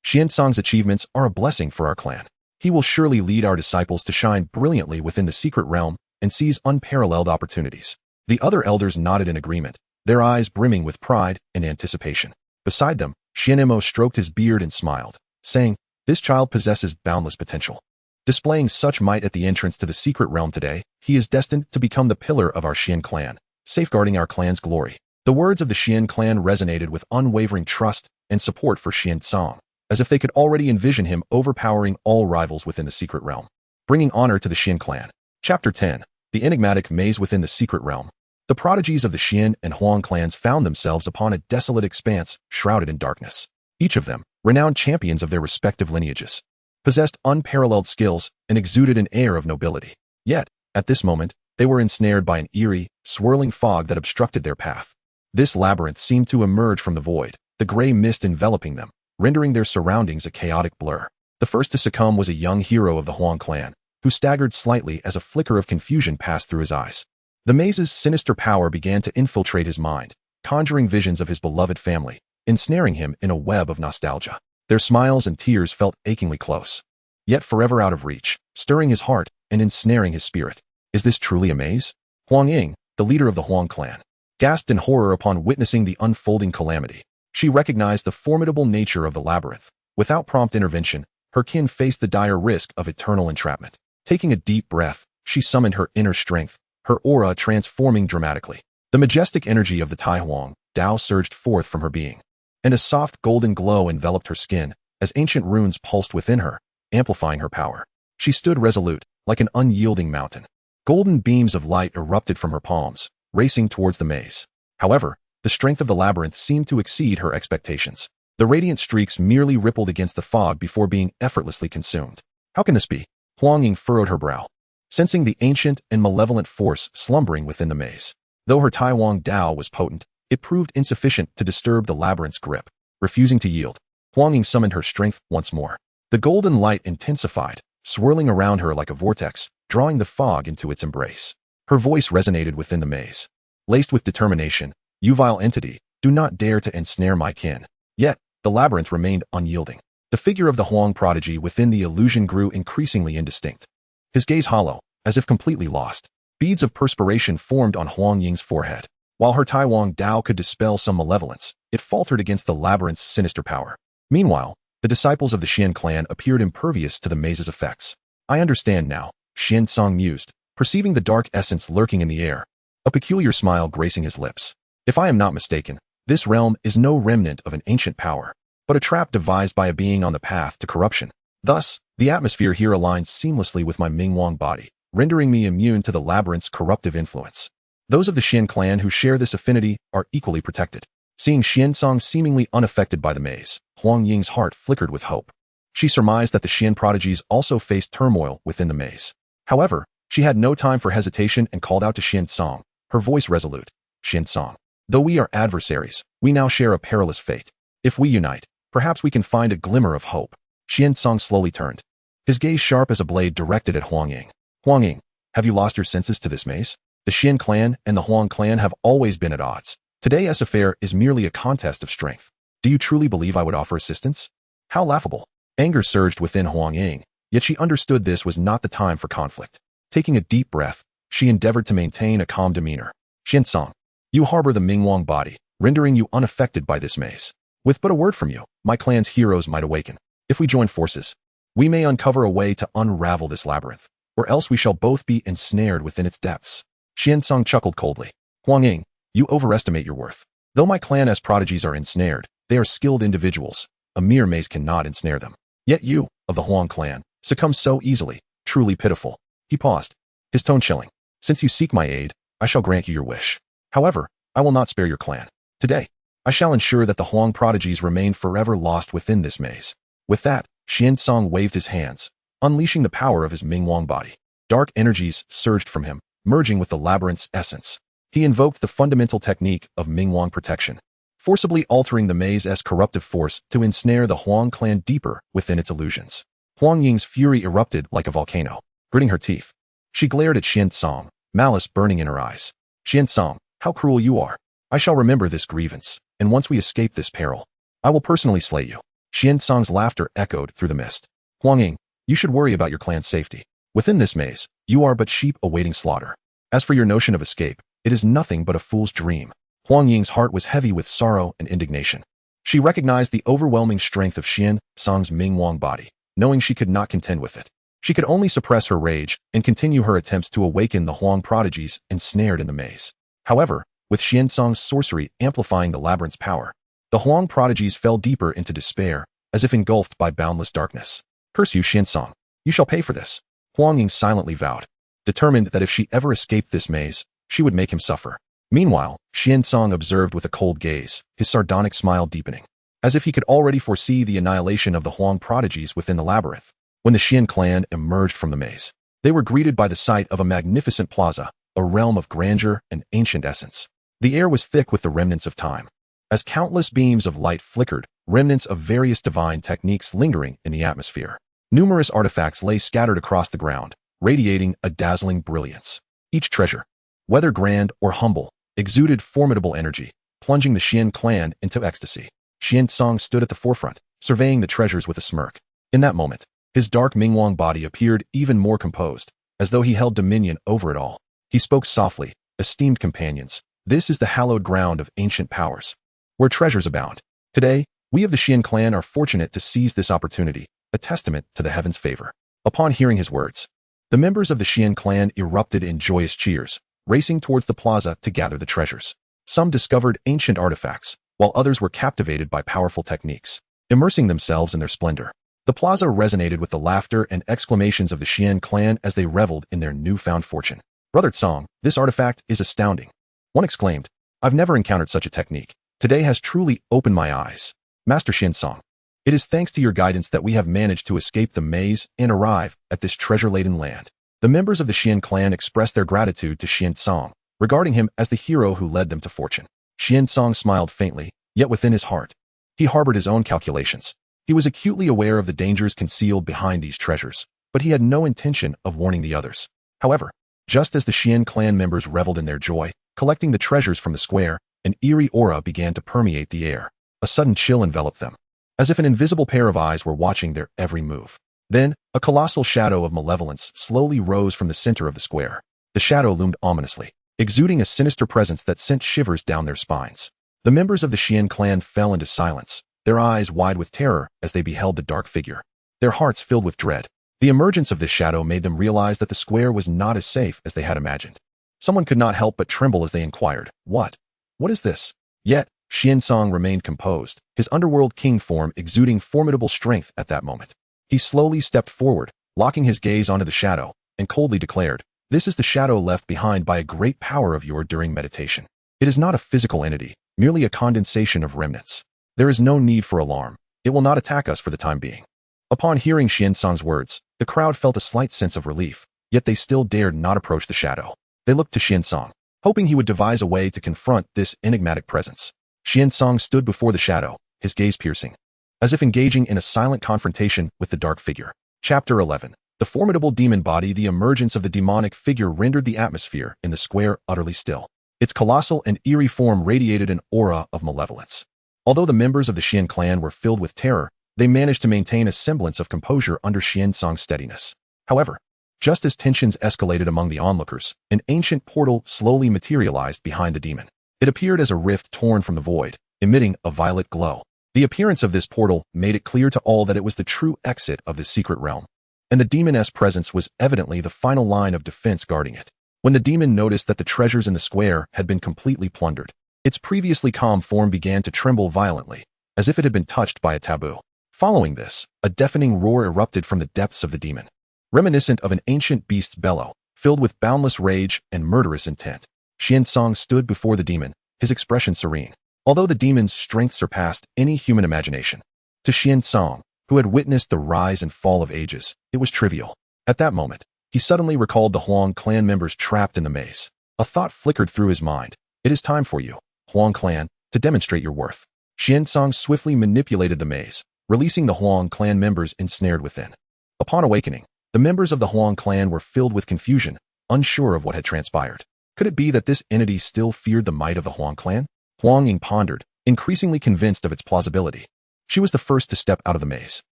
Xian Song's achievements are a blessing for our clan. He will surely lead our disciples to shine brilliantly within the secret realm and seize unparalleled opportunities." The other elders nodded in agreement, their eyes brimming with pride and anticipation. Beside them, Xian Mo stroked his beard and smiled, saying, "This child possesses boundless potential. Displaying such might at the entrance to the secret realm today, he is destined to become the pillar of our Xian clan, safeguarding our clan's glory." The words of the Xian clan resonated with unwavering trust and support for Xian Song, as if they could already envision him overpowering all rivals within the secret realm, bringing honor to the Xian clan. Chapter 10. The Enigmatic Maze Within the Secret Realm. The prodigies of the Xian and Huang clans found themselves upon a desolate expanse shrouded in darkness. Each of them, renowned champions of their respective lineages, possessed unparalleled skills and exuded an air of nobility. Yet, at this moment, they were ensnared by an eerie, swirling fog that obstructed their path. This labyrinth seemed to emerge from the void, the gray mist enveloping them, rendering their surroundings a chaotic blur. The first to succumb was a young hero of the Huang clan, who staggered slightly as a flicker of confusion passed through his eyes. The maze's sinister power began to infiltrate his mind, conjuring visions of his beloved family, ensnaring him in a web of nostalgia. Their smiles and tears felt achingly close, yet forever out of reach, stirring his heart and ensnaring his spirit. Is this truly a maze? Huang Ying, the leader of the Huang clan, gasped in horror upon witnessing the unfolding calamity. She recognized the formidable nature of the labyrinth. Without prompt intervention, her kin faced the dire risk of eternal entrapment. Taking a deep breath, she summoned her inner strength, her aura transforming dramatically. The majestic energy of the Tai Huang Dao surged forth from her being, and a soft golden glow enveloped her skin as ancient runes pulsed within her, amplifying her power. She stood resolute, like an unyielding mountain. Golden beams of light erupted from her palms, racing towards the maze. However, the strength of the labyrinth seemed to exceed her expectations. The radiant streaks merely rippled against the fog before being effortlessly consumed. How can this be? Huang Ying furrowed her brow, sensing the ancient and malevolent force slumbering within the maze. Though her Tai Huang Dao was potent, it proved insufficient to disturb the labyrinth's grip. Refusing to yield, Huang Ying summoned her strength once more. The golden light intensified, swirling around her like a vortex, drawing the fog into its embrace. Her voice resonated within the maze. Laced with determination, "You vile entity, do not dare to ensnare my kin." Yet, the labyrinth remained unyielding. The figure of the Huang prodigy within the illusion grew increasingly indistinct. His gaze hollow, as if completely lost. Beads of perspiration formed on Huang Ying's forehead. While her Tai Huang Dao could dispel some malevolence, it faltered against the labyrinth's sinister power. Meanwhile, the disciples of the Xian clan appeared impervious to the maze's effects. "I understand now," Xian Song mused, perceiving the dark essence lurking in the air, a peculiar smile gracing his lips. "If I am not mistaken, this realm is no remnant of an ancient power, but a trap devised by a being on the path to corruption. Thus, the atmosphere here aligns seamlessly with my Mingwang body, rendering me immune to the labyrinth's corruptive influence. Those of the Xian clan who share this affinity are equally protected." Seeing Xian Song seemingly unaffected by the maze, Huang Ying's heart flickered with hope. She surmised that the Xian prodigies also faced turmoil within the maze. However, she had no time for hesitation and called out to Xian Song, her voice resolute. "Xian Song, though we are adversaries, we now share a perilous fate. If we unite, perhaps we can find a glimmer of hope." Xian Song slowly turned, his gaze sharp as a blade directed at Huang Ying. "Huang Ying, have you lost your senses to this maze? The Xian clan and the Huang clan have always been at odds. Today's affair is merely a contest of strength. Do you truly believe I would offer assistance?" How laughable. Anger surged within Huang Ying, yet she understood this was not the time for conflict. Taking a deep breath, she endeavored to maintain a calm demeanor. "Xian Song, you harbor the Mingwang body, rendering you unaffected by this maze. With but a word from you, my clan's heroes might awaken. If we join forces, we may uncover a way to unravel this labyrinth, or else we shall both be ensnared within its depths." Xian Song chuckled coldly. "Huang Ying, you overestimate your worth. Though my clan as prodigies are ensnared, they are skilled individuals, a mere maze cannot ensnare them. Yet you, of the Huang clan, succumb so easily, truly pitiful. He paused, his tone chilling. Since you seek my aid, I shall grant you your wish. However, I will not spare your clan. Today, I shall ensure that the Huang prodigies remain forever lost within this maze. With that, Xiansong waved his hands, unleashing the power of his Mingwang body. Dark energies surged from him, merging with the labyrinth's essence. He invoked the fundamental technique of Mingwang protection, forcibly altering the maze's corruptive force to ensnare the Huang clan deeper within its illusions. Huang Ying's fury erupted like a volcano. Gritting her teeth, she glared at Xiansong, malice burning in her eyes. Xiansong, how cruel you are. I shall remember this grievance, and once we escape this peril, I will personally slay you. Xiansong's laughter echoed through the mist. Huang Ying, you should worry about your clan's safety. Within this maze, you are but sheep awaiting slaughter. As for your notion of escape, it is nothing but a fool's dream. Huang Ying's heart was heavy with sorrow and indignation. She recognized the overwhelming strength of Xiansong's Mingwang body, knowing she could not contend with it. She could only suppress her rage and continue her attempts to awaken the Huang prodigies ensnared in the maze. However, with Xiansong's sorcery amplifying the labyrinth's power, the Huang prodigies fell deeper into despair, as if engulfed by boundless darkness. Curse you, Xiansong. You shall pay for this. Huang Ying silently vowed, determined that if she ever escaped this maze, she would make him suffer. Meanwhile, Xiansong observed with a cold gaze, his sardonic smile deepening, as if he could already foresee the annihilation of the Huang prodigies within the labyrinth. When the Xian clan emerged from the maze, they were greeted by the sight of a magnificent plaza, a realm of grandeur and ancient essence. The air was thick with the remnants of time. As countless beams of light flickered, remnants of various divine techniques lingering in the atmosphere. Numerous artifacts lay scattered across the ground, radiating a dazzling brilliance. Each treasure, whether grand or humble, exuded formidable energy, plunging the Xian clan into ecstasy. Xiansong stood at the forefront, surveying the treasures with a smirk. In that moment, his dark Mingwang body appeared even more composed, as though he held dominion over it all. He spoke softly, esteemed companions, this is the hallowed ground of ancient powers, where treasures abound. Today, we of the Xian clan are fortunate to seize this opportunity, a testament to the heavens' favor. Upon hearing his words, the members of the Xian clan erupted in joyous cheers, racing towards the plaza to gather the treasures. Some discovered ancient artifacts, while others were captivated by powerful techniques, immersing themselves in their splendor. The plaza resonated with the laughter and exclamations of the Xian clan as they reveled in their newfound fortune. Brother Tsong, this artifact is astounding. One exclaimed, I've never encountered such a technique. Today has truly opened my eyes. Master Xiansong, it is thanks to your guidance that we have managed to escape the maze and arrive at this treasure-laden land. The members of the Xian clan expressed their gratitude to Xiansong, regarding him as the hero who led them to fortune. Xiansong smiled faintly, yet within his heart, he harbored his own calculations. He was acutely aware of the dangers concealed behind these treasures, but he had no intention of warning the others. However, just as the Xian clan members reveled in their joy, collecting the treasures from the square, an eerie aura began to permeate the air. A sudden chill enveloped them, as if an invisible pair of eyes were watching their every move. Then, a colossal shadow of malevolence slowly rose from the center of the square. The shadow loomed ominously, exuding a sinister presence that sent shivers down their spines. The members of the Xian clan fell into silence, their eyes wide with terror as they beheld the dark figure, their hearts filled with dread. The emergence of this shadow made them realize that the square was not as safe as they had imagined. Someone could not help but tremble as they inquired, What is this? Yet, Xiansong remained composed, his underworld king form exuding formidable strength at that moment. He slowly stepped forward, locking his gaze onto the shadow, and coldly declared, This is the shadow left behind by a great power of yours during meditation. It is not a physical entity, merely a condensation of remnants. There is no need for alarm. It will not attack us for the time being. Upon hearing Xiansong's words, the crowd felt a slight sense of relief, yet they still dared not approach the shadow. They looked to Xiansong, hoping he would devise a way to confront this enigmatic presence. Xiansong stood before the shadow, his gaze piercing, as if engaging in a silent confrontation with the dark figure. Chapter 11. The formidable demon body. The emergence of the demonic figure rendered the atmosphere in the square utterly still. Its colossal and eerie form radiated an aura of malevolence. Although the members of the Xian clan were filled with terror, they managed to maintain a semblance of composure under Xiansong's steadiness. However, just as tensions escalated among the onlookers, an ancient portal slowly materialized behind the demon. It appeared as a rift torn from the void, emitting a violet glow. The appearance of this portal made it clear to all that it was the true exit of the secret realm, and the demoness presence was evidently the final line of defense guarding it. When the demon noticed that the treasures in the square had been completely plundered, its previously calm form began to tremble violently, as if it had been touched by a taboo. Following this, a deafening roar erupted from the depths of the demon, reminiscent of an ancient beast's bellow, filled with boundless rage and murderous intent. Xiansong stood before the demon, his expression serene, although the demon's strength surpassed any human imagination. To Xiansong, who had witnessed the rise and fall of ages, it was trivial. At that moment, he suddenly recalled the Huang clan members trapped in the maze. A thought flickered through his mind. It is time for you, Huang clan, to demonstrate your worth. Xiansong swiftly manipulated the maze, releasing the Huang clan members ensnared within. Upon awakening, the members of the Huang clan were filled with confusion, unsure of what had transpired. Could it be that this entity still feared the might of the Huang clan? Huang Ying pondered, increasingly convinced of its plausibility. She was the first to step out of the maze.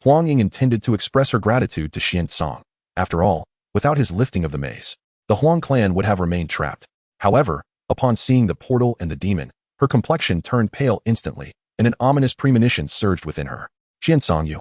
Huang Ying intended to express her gratitude to Xiansong. After all, without his lifting of the maze, the Huang clan would have remained trapped. However, upon seeing the portal and the demon, her complexion turned pale instantly, and an ominous premonition surged within her. Xiansong, you.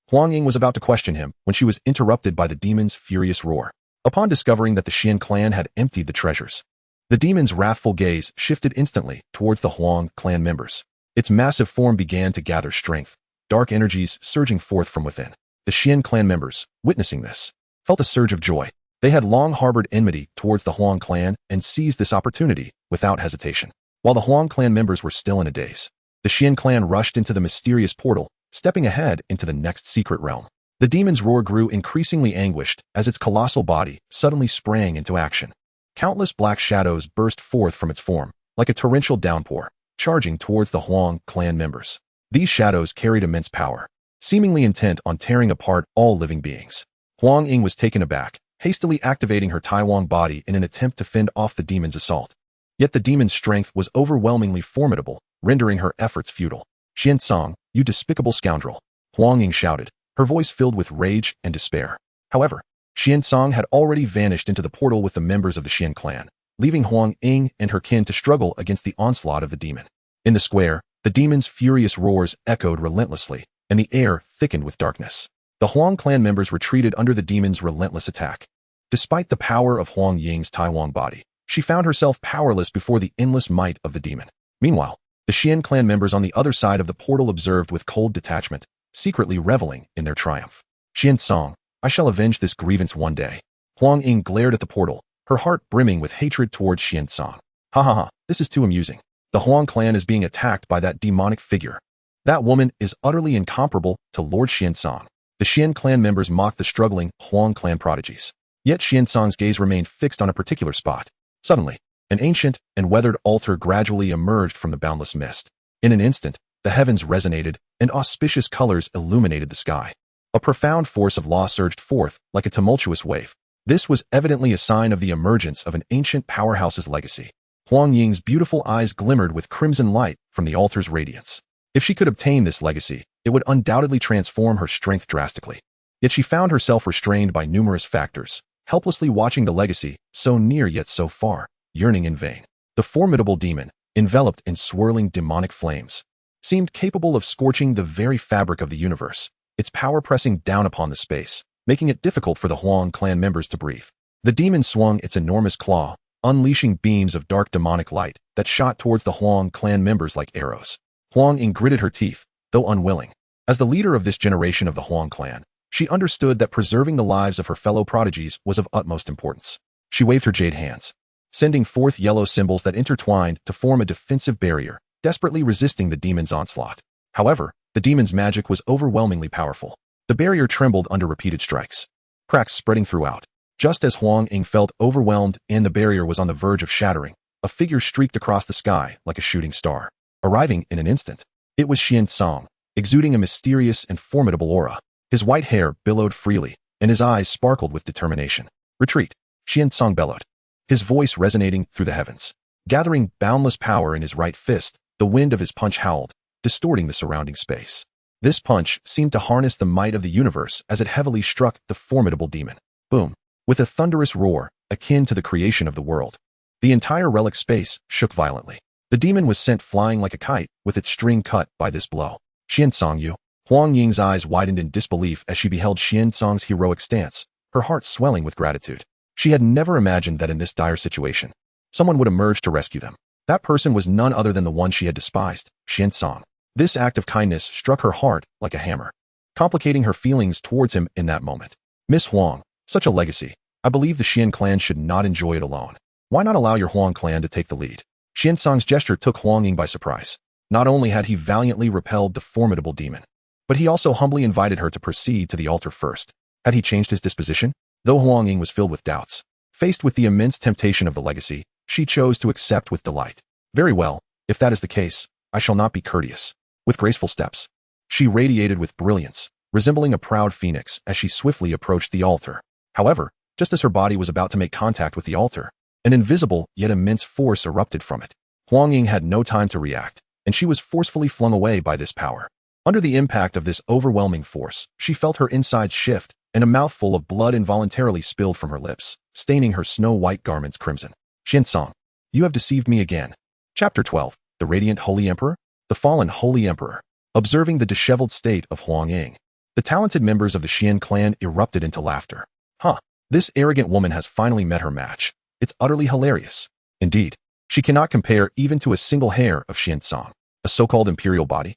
Huang Ying was about to question him when she was interrupted by the demon's furious roar. Upon discovering that the Xian clan had emptied the treasures, the demon's wrathful gaze shifted instantly towards the Huang clan members. Its massive form began to gather strength, dark energies surging forth from within. The Xian clan members, witnessing this, felt a surge of joy. They had long harbored enmity towards the Huang clan and seized this opportunity without hesitation. While the Huang clan members were still in a daze, the Xian clan rushed into the mysterious portal, stepping ahead into the next secret realm. The demon's roar grew increasingly anguished as its colossal body suddenly sprang into action. Countless black shadows burst forth from its form, like a torrential downpour, charging towards the Huang clan members. These shadows carried immense power, seemingly intent on tearing apart all living beings. Huang Ying was taken aback, hastily activating her Taiwan body in an attempt to fend off the demon's assault. Yet the demon's strength was overwhelmingly formidable, rendering her efforts futile. Xiansong, you despicable scoundrel! Huang Ying shouted, her voice filled with rage and despair. However, Xiansong had already vanished into the portal with the members of the Xian clan, leaving Huang Ying and her kin to struggle against the onslaught of the demon. In the square, the demon's furious roars echoed relentlessly, and the air thickened with darkness. The Huang clan members retreated under the demon's relentless attack. Despite the power of Huang Ying's Taiwan body, she found herself powerless before the endless might of the demon. Meanwhile, the Xian clan members on the other side of the portal observed with cold detachment, secretly reveling in their triumph. Xiansong, I shall avenge this grievance one day. Huang Ying glared at the portal, her heart brimming with hatred towards Xiansong. Ha ha ha, this is too amusing. The Huang clan is being attacked by that demonic figure. That woman is utterly incomparable to Lord Xiansong. The Xian clan members mocked the struggling Huang clan prodigies. Yet Xiansong's gaze remained fixed on a particular spot. Suddenly, an ancient and weathered altar gradually emerged from the boundless mist. In an instant, the heavens resonated, and auspicious colors illuminated the sky. A profound force of law surged forth like a tumultuous wave. This was evidently a sign of the emergence of an ancient powerhouse's legacy. Huang Ying's beautiful eyes glimmered with crimson light from the altar's radiance. If she could obtain this legacy, it would undoubtedly transform her strength drastically. Yet she found herself restrained by numerous factors, helplessly watching the legacy, so near yet so far, yearning in vain. The formidable demon, enveloped in swirling demonic flames, seemed capable of scorching the very fabric of the universe, its power pressing down upon the space, making it difficult for the Huang clan members to breathe. The demon swung its enormous claw, unleashing beams of dark demonic light that shot towards the Huang clan members like arrows. Huang Ying gritted her teeth, though unwilling. As the leader of this generation of the Huang clan, she understood that preserving the lives of her fellow prodigies was of utmost importance. She waved her jade hands, sending forth yellow symbols that intertwined to form a defensive barrier, desperately resisting the demon's onslaught. However, the demon's magic was overwhelmingly powerful. The barrier trembled under repeated strikes, cracks spreading throughout. Just as Huang Ying felt overwhelmed and the barrier was on the verge of shattering, a figure streaked across the sky like a shooting star, arriving in an instant. It was Xiansong, exuding a mysterious and formidable aura. His white hair billowed freely, and his eyes sparkled with determination. Retreat, Xiansong bellowed, his voice resonating through the heavens. Gathering boundless power in his right fist, the wind of his punch howled, distorting the surrounding space. This punch seemed to harness the might of the universe as it heavily struck the formidable demon. Boom! With a thunderous roar, akin to the creation of the world, the entire relic space shook violently. The demon was sent flying like a kite, with its string cut by this blow. Xiansong, you. Huang Ying's eyes widened in disbelief as she beheld Xiansong's heroic stance, her heart swelling with gratitude. She had never imagined that in this dire situation, someone would emerge to rescue them. That person was none other than the one she had despised, Xiansong. This act of kindness struck her heart like a hammer, complicating her feelings towards him in that moment. Miss Huang, such a legacy. I believe the Xian clan should not enjoy it alone. Why not allow your Huang clan to take the lead? Xiansong's gesture took Huang Ying by surprise. Not only had he valiantly repelled the formidable demon, but he also humbly invited her to proceed to the altar first. Had he changed his disposition? Though Huang Ying was filled with doubts, faced with the immense temptation of the legacy, she chose to accept with delight. Very well, if that is the case, I shall not be courteous. With graceful steps, she radiated with brilliance, resembling a proud phoenix as she swiftly approached the altar. However, just as her body was about to make contact with the altar, an invisible yet immense force erupted from it. Huang Ying had no time to react, and she was forcefully flung away by this power. Under the impact of this overwhelming force, she felt her insides shift, and a mouthful of blood involuntarily spilled from her lips, staining her snow-white garments crimson. Xiansong, you have deceived me again. Chapter 12. The Radiant Holy Emperor? The Fallen Holy Emperor. Observing the disheveled state of Huang Ying, the talented members of the Xian clan erupted into laughter. This arrogant woman has finally met her match. It's utterly hilarious. Indeed, she cannot compare even to a single hair of Xiansong, a so-called imperial body.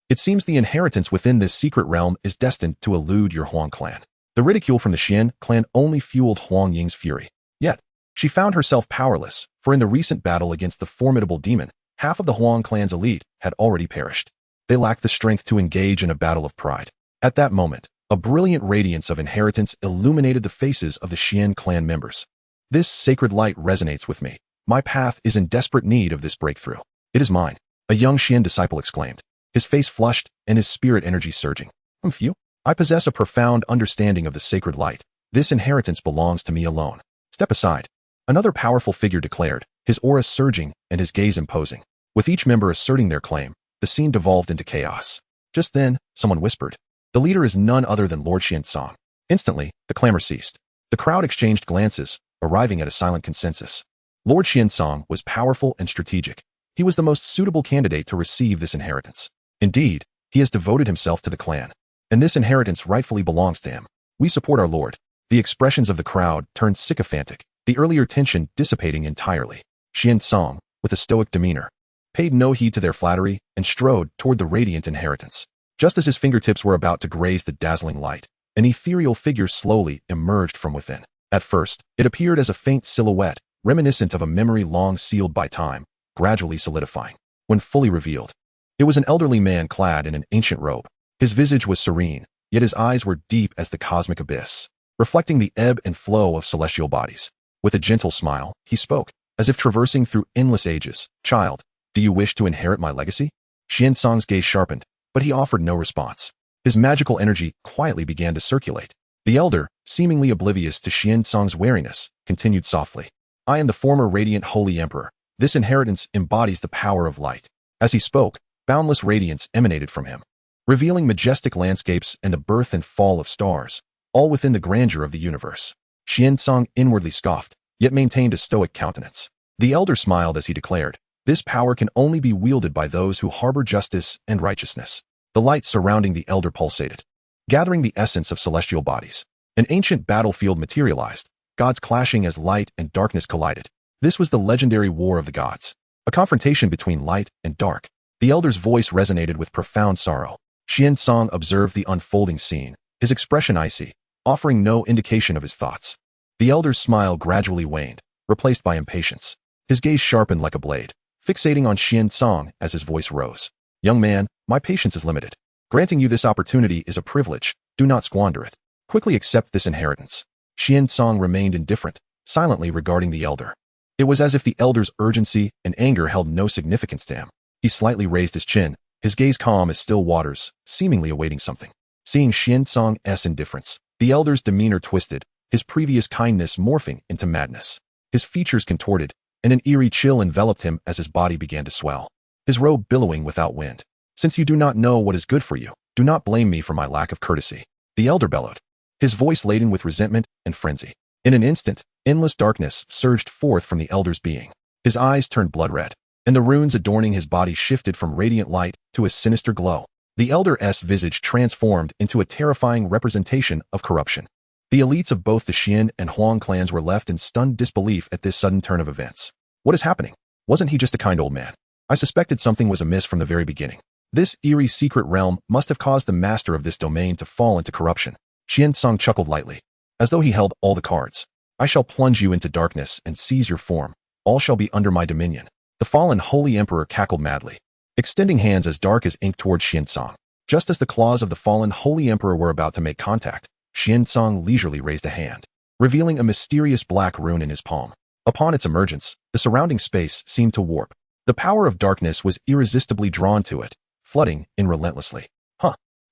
It seems the inheritance within this secret realm is destined to elude your Huang clan. The ridicule from the Xian clan only fueled Huang Ying's fury. Yet, she found herself powerless, for in the recent battle against the formidable demon, half of the Huang clan's elite had already perished. They lacked the strength to engage in a battle of pride. At that moment, a brilliant radiance of inheritance illuminated the faces of the Xian clan members. This sacred light resonates with me. My path is in desperate need of this breakthrough. It is mine, a young Xian disciple exclaimed, his face flushed and his spirit energy surging. Phew. I possess a profound understanding of the sacred light. This inheritance belongs to me alone. Step aside. Another powerful figure declared, his aura surging and his gaze imposing. With each member asserting their claim, the scene devolved into chaos. Just then, someone whispered, the leader is none other than Lord Xiansong. Instantly, the clamor ceased. The crowd exchanged glances, arriving at a silent consensus. Lord Xiansong was powerful and strategic. He was the most suitable candidate to receive this inheritance. Indeed, he has devoted himself to the clan, and this inheritance rightfully belongs to him. We support our lord. The expressions of the crowd turned sycophantic, the earlier tension dissipating entirely. Xiansong, with a stoic demeanor, paid no heed to their flattery and strode toward the radiant inheritance. Just as his fingertips were about to graze the dazzling light, an ethereal figure slowly emerged from within. At first, it appeared as a faint silhouette, reminiscent of a memory long sealed by time, gradually solidifying. When fully revealed, it was an elderly man clad in an ancient robe. His visage was serene, yet his eyes were deep as the cosmic abyss, reflecting the ebb and flow of celestial bodies. With a gentle smile, he spoke, as if traversing through endless ages. Child, do you wish to inherit my legacy? Xiansong's gaze sharpened, but he offered no response. His magical energy quietly began to circulate. The elder, seemingly oblivious to Xiansong's wariness, continued softly. I am the former radiant holy emperor. This inheritance embodies the power of light. As he spoke, boundless radiance emanated from him, revealing majestic landscapes and the birth and fall of stars, all within the grandeur of the universe. Xiansong inwardly scoffed, yet maintained a stoic countenance. The elder smiled as he declared, this power can only be wielded by those who harbor justice and righteousness. The light surrounding the elder pulsated, gathering the essence of celestial bodies. An ancient battlefield materialized, gods clashing as light and darkness collided. This was the legendary War of the Gods, a confrontation between light and dark. The elder's voice resonated with profound sorrow. Xiansong observed the unfolding scene, his expression icy, offering no indication of his thoughts. The elder's smile gradually waned, replaced by impatience. His gaze sharpened like a blade, fixating on Xiansong as his voice rose. Young man, my patience is limited. Granting you this opportunity is a privilege. Do not squander it. Quickly accept this inheritance. Xiansong remained indifferent, silently regarding the elder. It was as if the elder's urgency and anger held no significance to him. He slightly raised his chin, his gaze calm as still waters, seemingly awaiting something. Seeing Xiansong's indifference, the elder's demeanor twisted, his previous kindness morphing into madness. His features contorted, and an eerie chill enveloped him as his body began to swell, his robe billowing without wind. Since you do not know what is good for you, do not blame me for my lack of courtesy. The elder bellowed, his voice laden with resentment and frenzy. In an instant, endless darkness surged forth from the elder's being. His eyes turned blood red, and the runes adorning his body shifted from radiant light to a sinister glow. The elder's visage transformed into a terrifying representation of corruption. The elites of both the Xian and Huang clans were left in stunned disbelief at this sudden turn of events. What is happening? Wasn't he just a kind old man? I suspected something was amiss from the very beginning. This eerie secret realm must have caused the master of this domain to fall into corruption. Xian chuckled lightly, as though he held all the cards. I shall plunge you into darkness and seize your form. All shall be under my dominion. The fallen Holy Emperor cackled madly, extending hands as dark as ink towards Xian. Just as the claws of the fallen Holy Emperor were about to make contact, Xian leisurely raised a hand, revealing a mysterious black rune in his palm. Upon its emergence, the surrounding space seemed to warp. The power of darkness was irresistibly drawn to it, flooding in relentlessly.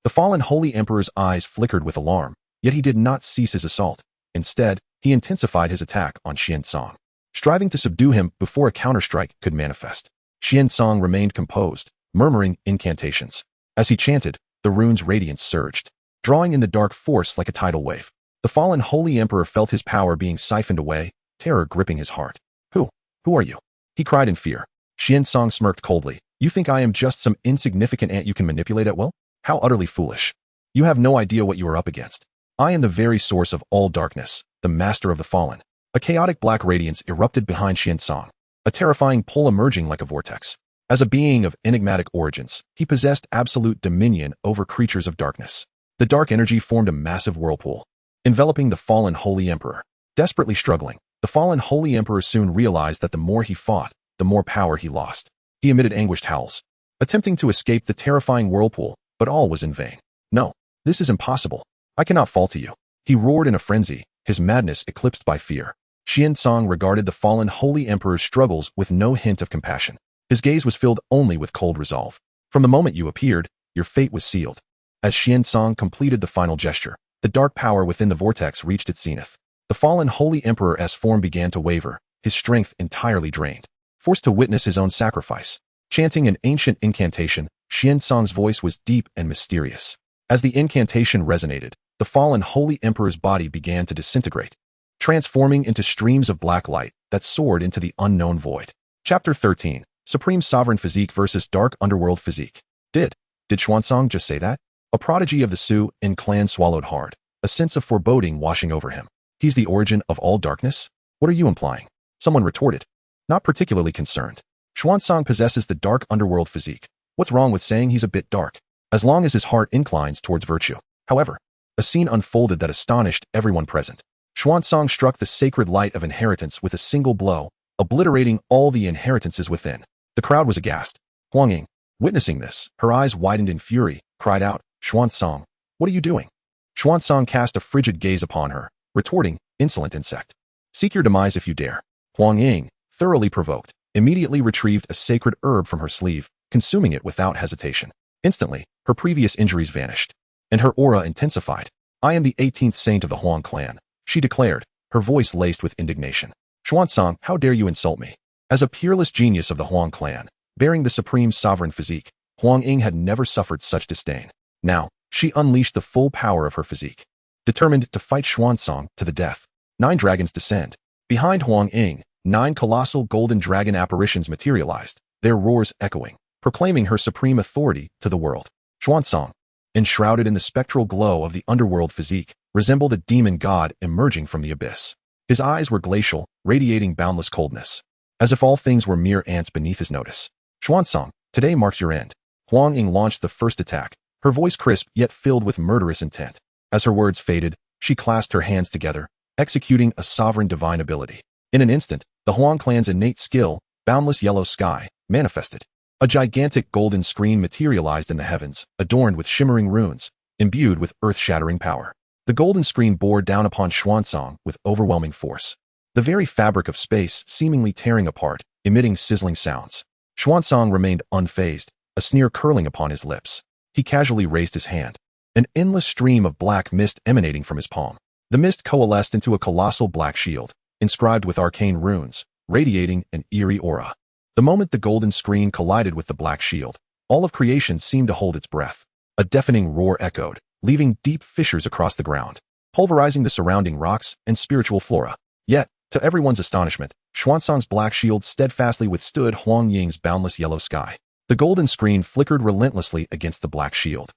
The fallen Holy Emperor's eyes flickered with alarm, yet he did not cease his assault. Instead, he intensified his attack on Xian, striving to subdue him before a counterstrike could manifest. Xian remained composed, murmuring incantations. As he chanted, the rune's radiance surged, drawing in the dark force like a tidal wave. The fallen Holy Emperor felt his power being siphoned away, terror gripping his heart. Who are you? He cried in fear. Xian smirked coldly. You think I am just some insignificant ant you can manipulate at will? How utterly foolish. You have no idea what you are up against. I am the very source of all darkness, the master of the fallen. A chaotic black radiance erupted behind Xian, a terrifying pull emerging like a vortex. As a being of enigmatic origins, he possessed absolute dominion over creatures of darkness. The dark energy formed a massive whirlpool, enveloping the fallen Holy Emperor. Desperately struggling, the fallen Holy Emperor soon realized that the more he fought, the more power he lost. He emitted anguished howls, attempting to escape the terrifying whirlpool, but all was in vain. No, this is impossible. I cannot fall to you. He roared in a frenzy, his madness eclipsed by fear. Xian regarded the fallen Holy Emperor's struggles with no hint of compassion. His gaze was filled only with cold resolve. From the moment you appeared, your fate was sealed. As Xian completed the final gesture, the dark power within the vortex reached its zenith. The fallen Holy Emperor's form began to waver, his strength entirely drained. Forced to witness his own sacrifice, chanting an ancient incantation, Xian's voice was deep and mysterious. As the incantation resonated, the fallen Holy Emperor's body began to disintegrate, transforming into streams of black light that soared into the unknown void. Chapter 13. Supreme Sovereign Physique versus Dark Underworld Physique. Did Xuanzang just say that? A prodigy of the Su In clan swallowed hard, a sense of foreboding washing over him. He's the origin of all darkness? What are you implying? Someone retorted, not particularly concerned. Xuanzang possesses the dark underworld physique. What's wrong with saying he's a bit dark? As long as his heart inclines towards virtue. However, a scene unfolded that astonished everyone present. Xuanzang struck the sacred light of inheritance with a single blow, obliterating all the inheritances within. The crowd was aghast. Huang Ying, witnessing this, her eyes widened in fury, cried out, Xuanzang, what are you doing? Xuanzang cast a frigid gaze upon her, retorting, insolent insect. Seek your demise if you dare. Huang Ying, thoroughly provoked, immediately retrieved a sacred herb from her sleeve, consuming it without hesitation. Instantly, her previous injuries vanished, and her aura intensified. I am the 18th saint of the Huang clan, she declared, her voice laced with indignation. Xuanzang, how dare you insult me? As a peerless genius of the Huang clan, bearing the supreme sovereign physique, Huang Ying had never suffered such disdain. Now, she unleashed the full power of her physique, determined to fight Xuanzang to the death. 9 dragons descend. Behind Huang Ying, 9 colossal golden dragon apparitions materialized, their roars echoing, proclaiming her supreme authority to the world. Xuanzang, enshrouded in the spectral glow of the underworld physique, resembled a demon god emerging from the abyss. His eyes were glacial, radiating boundless coldness, as if all things were mere ants beneath his notice. Xuanzang, today marks your end. Huang Ying launched the first attack, her voice crisp yet filled with murderous intent. As her words faded, she clasped her hands together, executing a sovereign divine ability. In an instant, the Huang clan's innate skill, boundless yellow sky, manifested. A gigantic golden screen materialized in the heavens, adorned with shimmering runes, imbued with earth-shattering power. The golden screen bore down upon Xuanzang with overwhelming force, the very fabric of space seemingly tearing apart, emitting sizzling sounds. Xuanzang remained unfazed, a sneer curling upon his lips. He casually raised his hand, an endless stream of black mist emanating from his palm. The mist coalesced into a colossal black shield, inscribed with arcane runes, radiating an eerie aura. The moment the golden screen collided with the black shield, all of creation seemed to hold its breath. A deafening roar echoed, leaving deep fissures across the ground, pulverizing the surrounding rocks and spiritual flora. Yet, to everyone's astonishment, Xuanzang's black shield steadfastly withstood Huang Ying's boundless yellow sky. The golden screen flickered relentlessly against the black shield.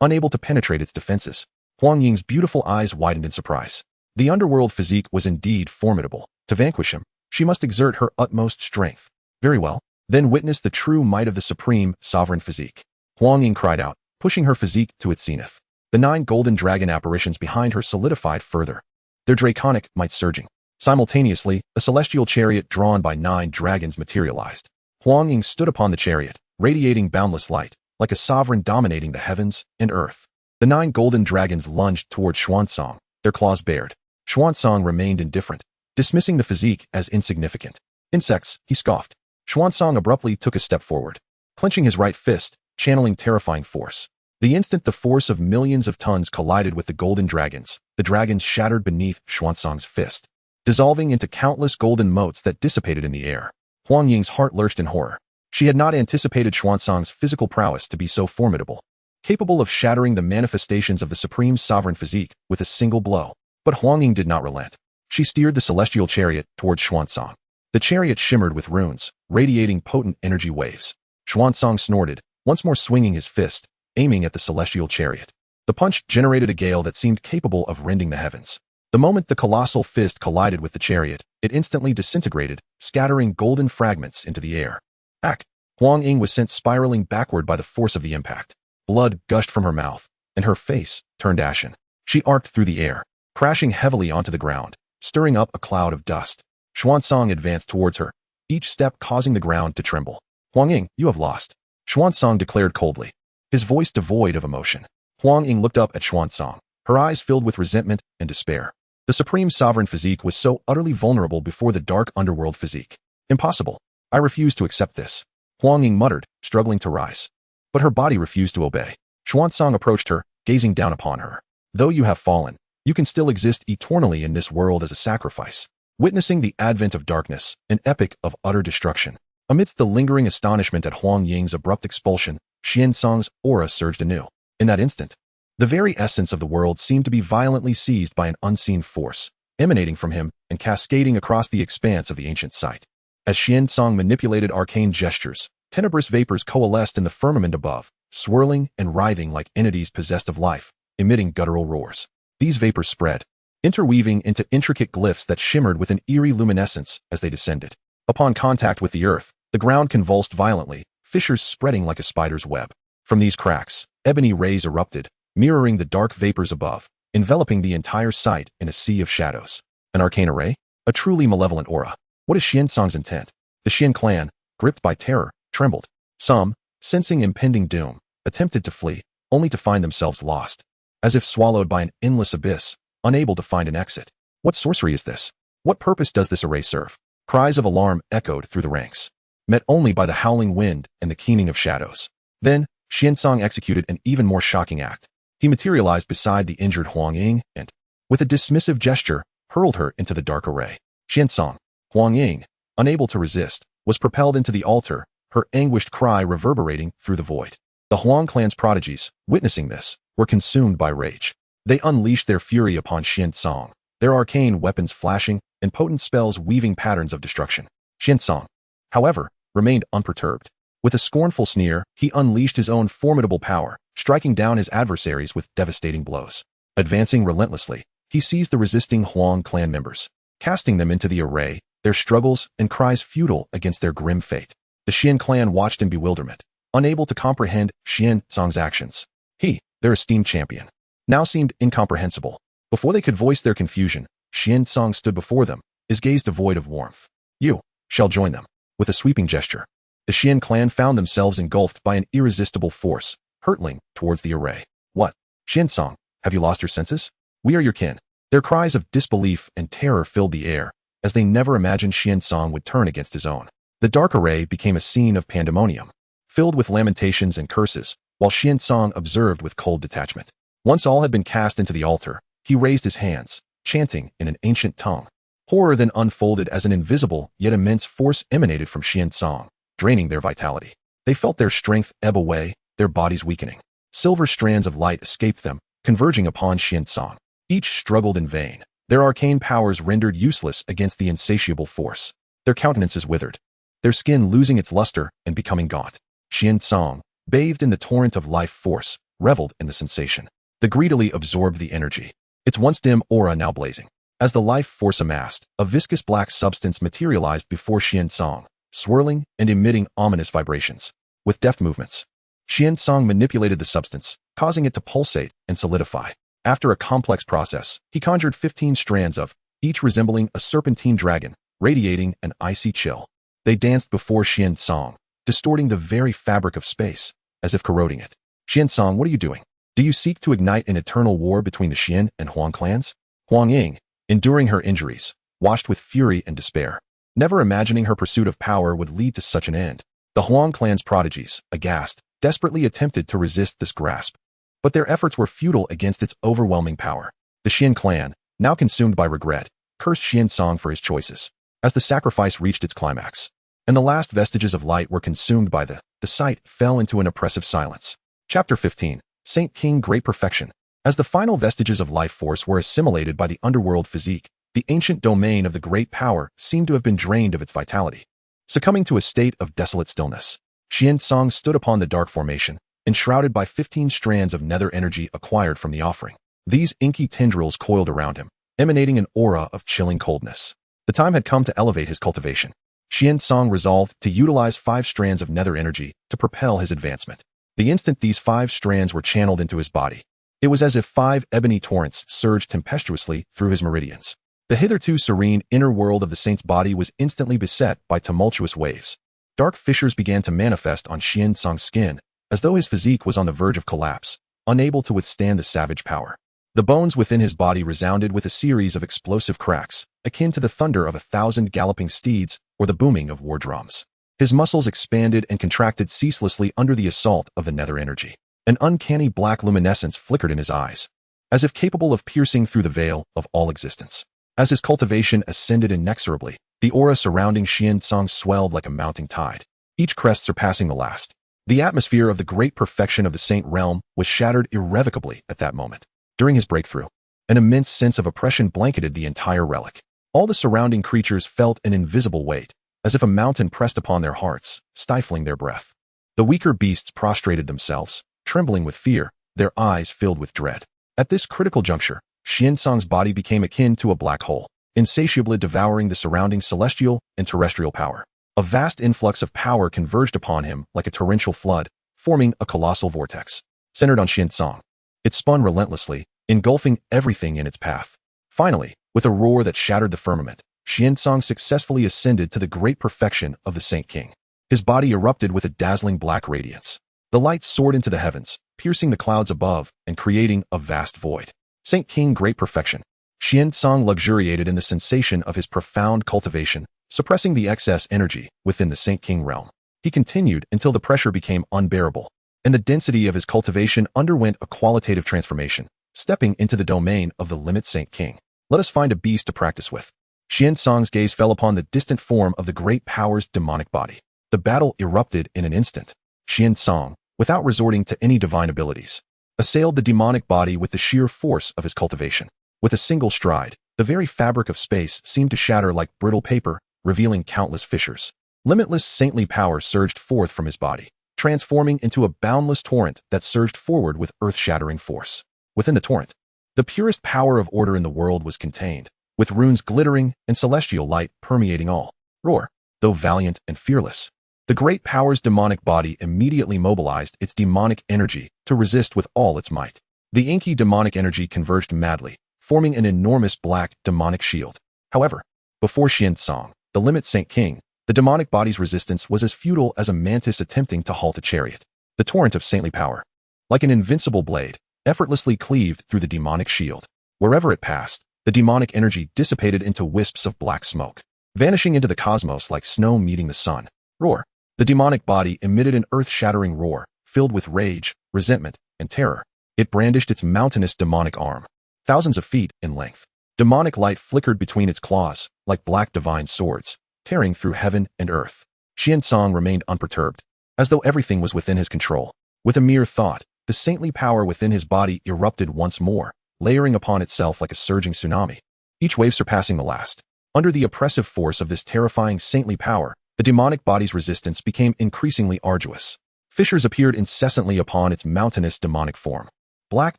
Unable to penetrate its defenses, Huang Ying's beautiful eyes widened in surprise. The underworld physique was indeed formidable. To vanquish him, she must exert her utmost strength. Very well, then witness the true might of the supreme sovereign physique. Huang Ying cried out, pushing her physique to its zenith. The 9 golden dragon apparitions behind her solidified further, their draconic might surging. Simultaneously, a celestial chariot drawn by 9 dragons materialized. Huang Ying stood upon the chariot, radiating boundless light, like a sovereign dominating the heavens and earth. The 9 golden dragons lunged toward Xuanzang, their claws bared. Xuanzang remained indifferent, dismissing the physique as insignificant. Insects, he scoffed. Xuanzang abruptly took a step forward, clenching his right fist, channeling terrifying force. The instant the force of millions of tons collided with the golden dragons, the dragons shattered beneath Xuanzang's fist, dissolving into countless golden motes that dissipated in the air. Huang Ying's heart lurched in horror. She had not anticipated Xuanzang's physical prowess to be so formidable, capable of shattering the manifestations of the supreme sovereign physique with a single blow. But Huang Ying did not relent. She steered the celestial chariot towards Xuanzang. The chariot shimmered with runes, radiating potent energy waves. Xuanzang snorted, once more swinging his fist, aiming at the celestial chariot. The punch generated a gale that seemed capable of rending the heavens. The moment the colossal fist collided with the chariot, it instantly disintegrated, scattering golden fragments into the air. Ack! Huang Ying was sent spiraling backward by the force of the impact. Blood gushed from her mouth, and her face turned ashen. She arced through the air, crashing heavily onto the ground, stirring up a cloud of dust. Xuanzang advanced towards her, each step causing the ground to tremble. Huang Ying, you have lost, Xuanzang declared coldly, his voice devoid of emotion. Huang Ying looked up at Xuanzang, her eyes filled with resentment and despair. The supreme sovereign physique was so utterly vulnerable before the dark underworld physique. Impossible. I refuse to accept this, Huang Ying muttered, struggling to rise. But her body refused to obey. Xuanzang approached her, gazing down upon her. Though you have fallen, you can still exist eternally in this world as a sacrifice. Witnessing the advent of darkness, an epic of utter destruction. Amidst the lingering astonishment at Huang Ying's abrupt expulsion, Xuanzang's aura surged anew. In that instant, the very essence of the world seemed to be violently seized by an unseen force, emanating from him and cascading across the expanse of the ancient site. As Xuanzang manipulated arcane gestures, tenebrous vapors coalesced in the firmament above, swirling and writhing like entities possessed of life, emitting guttural roars. These vapors spread, interweaving into intricate glyphs that shimmered with an eerie luminescence as they descended. Upon contact with the earth, the ground convulsed violently, fissures spreading like a spider's web. From these cracks, ebony rays erupted, mirroring the dark vapors above, enveloping the entire site in a sea of shadows. An arcane array? A truly malevolent aura. What is Xuanzang's intent? The Xin clan, gripped by terror, trembled. Some, sensing impending doom, attempted to flee, only to find themselves lost, as if swallowed by an endless abyss, unable to find an exit. What sorcery is this? What purpose does this array serve? Cries of alarm echoed through the ranks, met only by the howling wind and the keening of shadows. Then, Xuanzang executed an even more shocking act. He materialized beside the injured Huang Ying and, with a dismissive gesture, hurled her into the dark array. Xuanzang, Huang Ying, unable to resist, was propelled into the altar, her anguished cry reverberating through the void. The Huang clan's prodigies, witnessing this, were consumed by rage. They unleashed their fury upon Xuanzang, their arcane weapons flashing and potent spells weaving patterns of destruction. Xuanzang, however, remained unperturbed. With a scornful sneer, he unleashed his own formidable power, striking down his adversaries with devastating blows. Advancing relentlessly, he seized the resisting Huang clan members, casting them into the array, their struggles and cries futile against their grim fate. The Xin clan watched in bewilderment, unable to comprehend Xuanzang's actions. He, their esteemed champion, now seemed incomprehensible. Before they could voice their confusion, Xuanzang stood before them, his gaze devoid of warmth. You shall join them. With a sweeping gesture, the Xin clan found themselves engulfed by an irresistible force, hurtling towards the array. What? Xuanzang, have you lost your senses? We are your kin. Their cries of disbelief and terror filled the air, as they never imagined Xuanzang would turn against his own. The dark array became a scene of pandemonium, filled with lamentations and curses, while Xuanzang observed with cold detachment. Once all had been cast into the altar, he raised his hands, chanting in an ancient tongue. Horror then unfolded as an invisible yet immense force emanated from Xuanzang, draining their vitality. They felt their strength ebb away, their bodies weakening. Silver strands of light escaped them, converging upon Xuanzang. Each struggled in vain, their arcane powers rendered useless against the insatiable force. Their countenances withered, their skin losing its luster and becoming gaunt. Xuanzang, bathed in the torrent of life force, reveled in the sensation. They greedily absorbed the energy, its once dim aura now blazing. As the life force amassed, a viscous black substance materialized before Xuanzang, swirling and emitting ominous vibrations. With deft movements, Xian manipulated the substance, causing it to pulsate and solidify. After a complex process, he conjured 15 strands of, each resembling a serpentine dragon, radiating an icy chill. They danced before Xian, distorting the very fabric of space, as if corroding it. Xian, what are you doing? Do you seek to ignite an eternal war between the Xian and Huang clans? Huang Ying, enduring her injuries, watched with fury and despair, never imagining her pursuit of power would lead to such an end. The Huang clan's prodigies, aghast, desperately attempted to resist this grasp, but their efforts were futile against its overwhelming power. The Xian clan, now consumed by regret, cursed Xian for his choices. As the sacrifice reached its climax, and the last vestiges of light were consumed by the sight fell into an oppressive silence. Chapter 15. Saint King Great Perfection. As the final vestiges of life force were assimilated by the underworld physique, the ancient domain of the great power seemed to have been drained of its vitality. Succumbing to a state of desolate stillness, Xian stood upon the dark formation, enshrouded by 15 strands of nether energy acquired from the offering. These inky tendrils coiled around him, emanating an aura of chilling coldness. The time had come to elevate his cultivation. Xian resolved to utilize 5 strands of nether energy to propel his advancement. The instant these 5 strands were channeled into his body, it was as if 5 ebony torrents surged tempestuously through his meridians. The hitherto serene inner world of the saint's body was instantly beset by tumultuous waves. Dark fissures began to manifest on Xian's skin, as though his physique was on the verge of collapse, unable to withstand the savage power. The bones within his body resounded with a series of explosive cracks, akin to the thunder of 1,000 galloping steeds or the booming of war drums. His muscles expanded and contracted ceaselessly under the assault of the nether energy. An uncanny black luminescence flickered in his eyes, as if capable of piercing through the veil of all existence. As his cultivation ascended inexorably, the aura surrounding Xian swelled like a mounting tide, each crest surpassing the last. The atmosphere of the great perfection of the Saint realm was shattered irrevocably at that moment. During his breakthrough, an immense sense of oppression blanketed the entire relic. All the surrounding creatures felt an invisible weight, as if a mountain pressed upon their hearts, stifling their breath. The weaker beasts prostrated themselves, trembling with fear, their eyes filled with dread. At this critical juncture, Xian body became akin to a black hole, insatiably devouring the surrounding celestial and terrestrial power. A vast influx of power converged upon him like a torrential flood, forming a colossal vortex. Centered on Xian, it spun relentlessly, engulfing everything in its path. Finally, with a roar that shattered the firmament, Xian successfully ascended to the great perfection of the Saint King. His body erupted with a dazzling black radiance. The light soared into the heavens, piercing the clouds above and creating a vast void. Saint King Great Perfection. Xian luxuriated in the sensation of his profound cultivation, suppressing the excess energy within the Saint King realm. He continued until the pressure became unbearable, and the density of his cultivation underwent a qualitative transformation, stepping into the domain of the limit Saint King. Let us find a beast to practice with. Xian's gaze fell upon the distant form of the great power's demonic body. The battle erupted in an instant. Xian, without resorting to any divine abilities, assailed the demonic body with the sheer force of his cultivation. With a single stride, the very fabric of space seemed to shatter like brittle paper, revealing countless fissures. Limitless saintly power surged forth from his body, transforming into a boundless torrent that surged forward with earth-shattering force. Within the torrent, the purest power of order in the world was contained, with runes glittering and celestial light permeating all. Roar, though valiant and fearless, the great power's demonic body immediately mobilized its demonic energy to resist with all its might. The inky demonic energy converged madly, forming an enormous black demonic shield. However, before Xian, the limit Saint King, the demonic body's resistance was as futile as a mantis attempting to halt a chariot. The torrent of saintly power, like an invincible blade, effortlessly cleaved through the demonic shield. Wherever it passed, the demonic energy dissipated into wisps of black smoke, vanishing into the cosmos like snow meeting the sun. Roar. The demonic body emitted an earth-shattering roar, filled with rage, resentment, and terror. It brandished its mountainous demonic arm, thousands of feet in length. Demonic light flickered between its claws, like black divine swords, tearing through heaven and earth. Xian remained unperturbed, as though everything was within his control. With a mere thought, the saintly power within his body erupted once more, layering upon itself like a surging tsunami, each wave surpassing the last. Under the oppressive force of this terrifying saintly power, the demonic body's resistance became increasingly arduous. Fissures appeared incessantly upon its mountainous demonic form. Black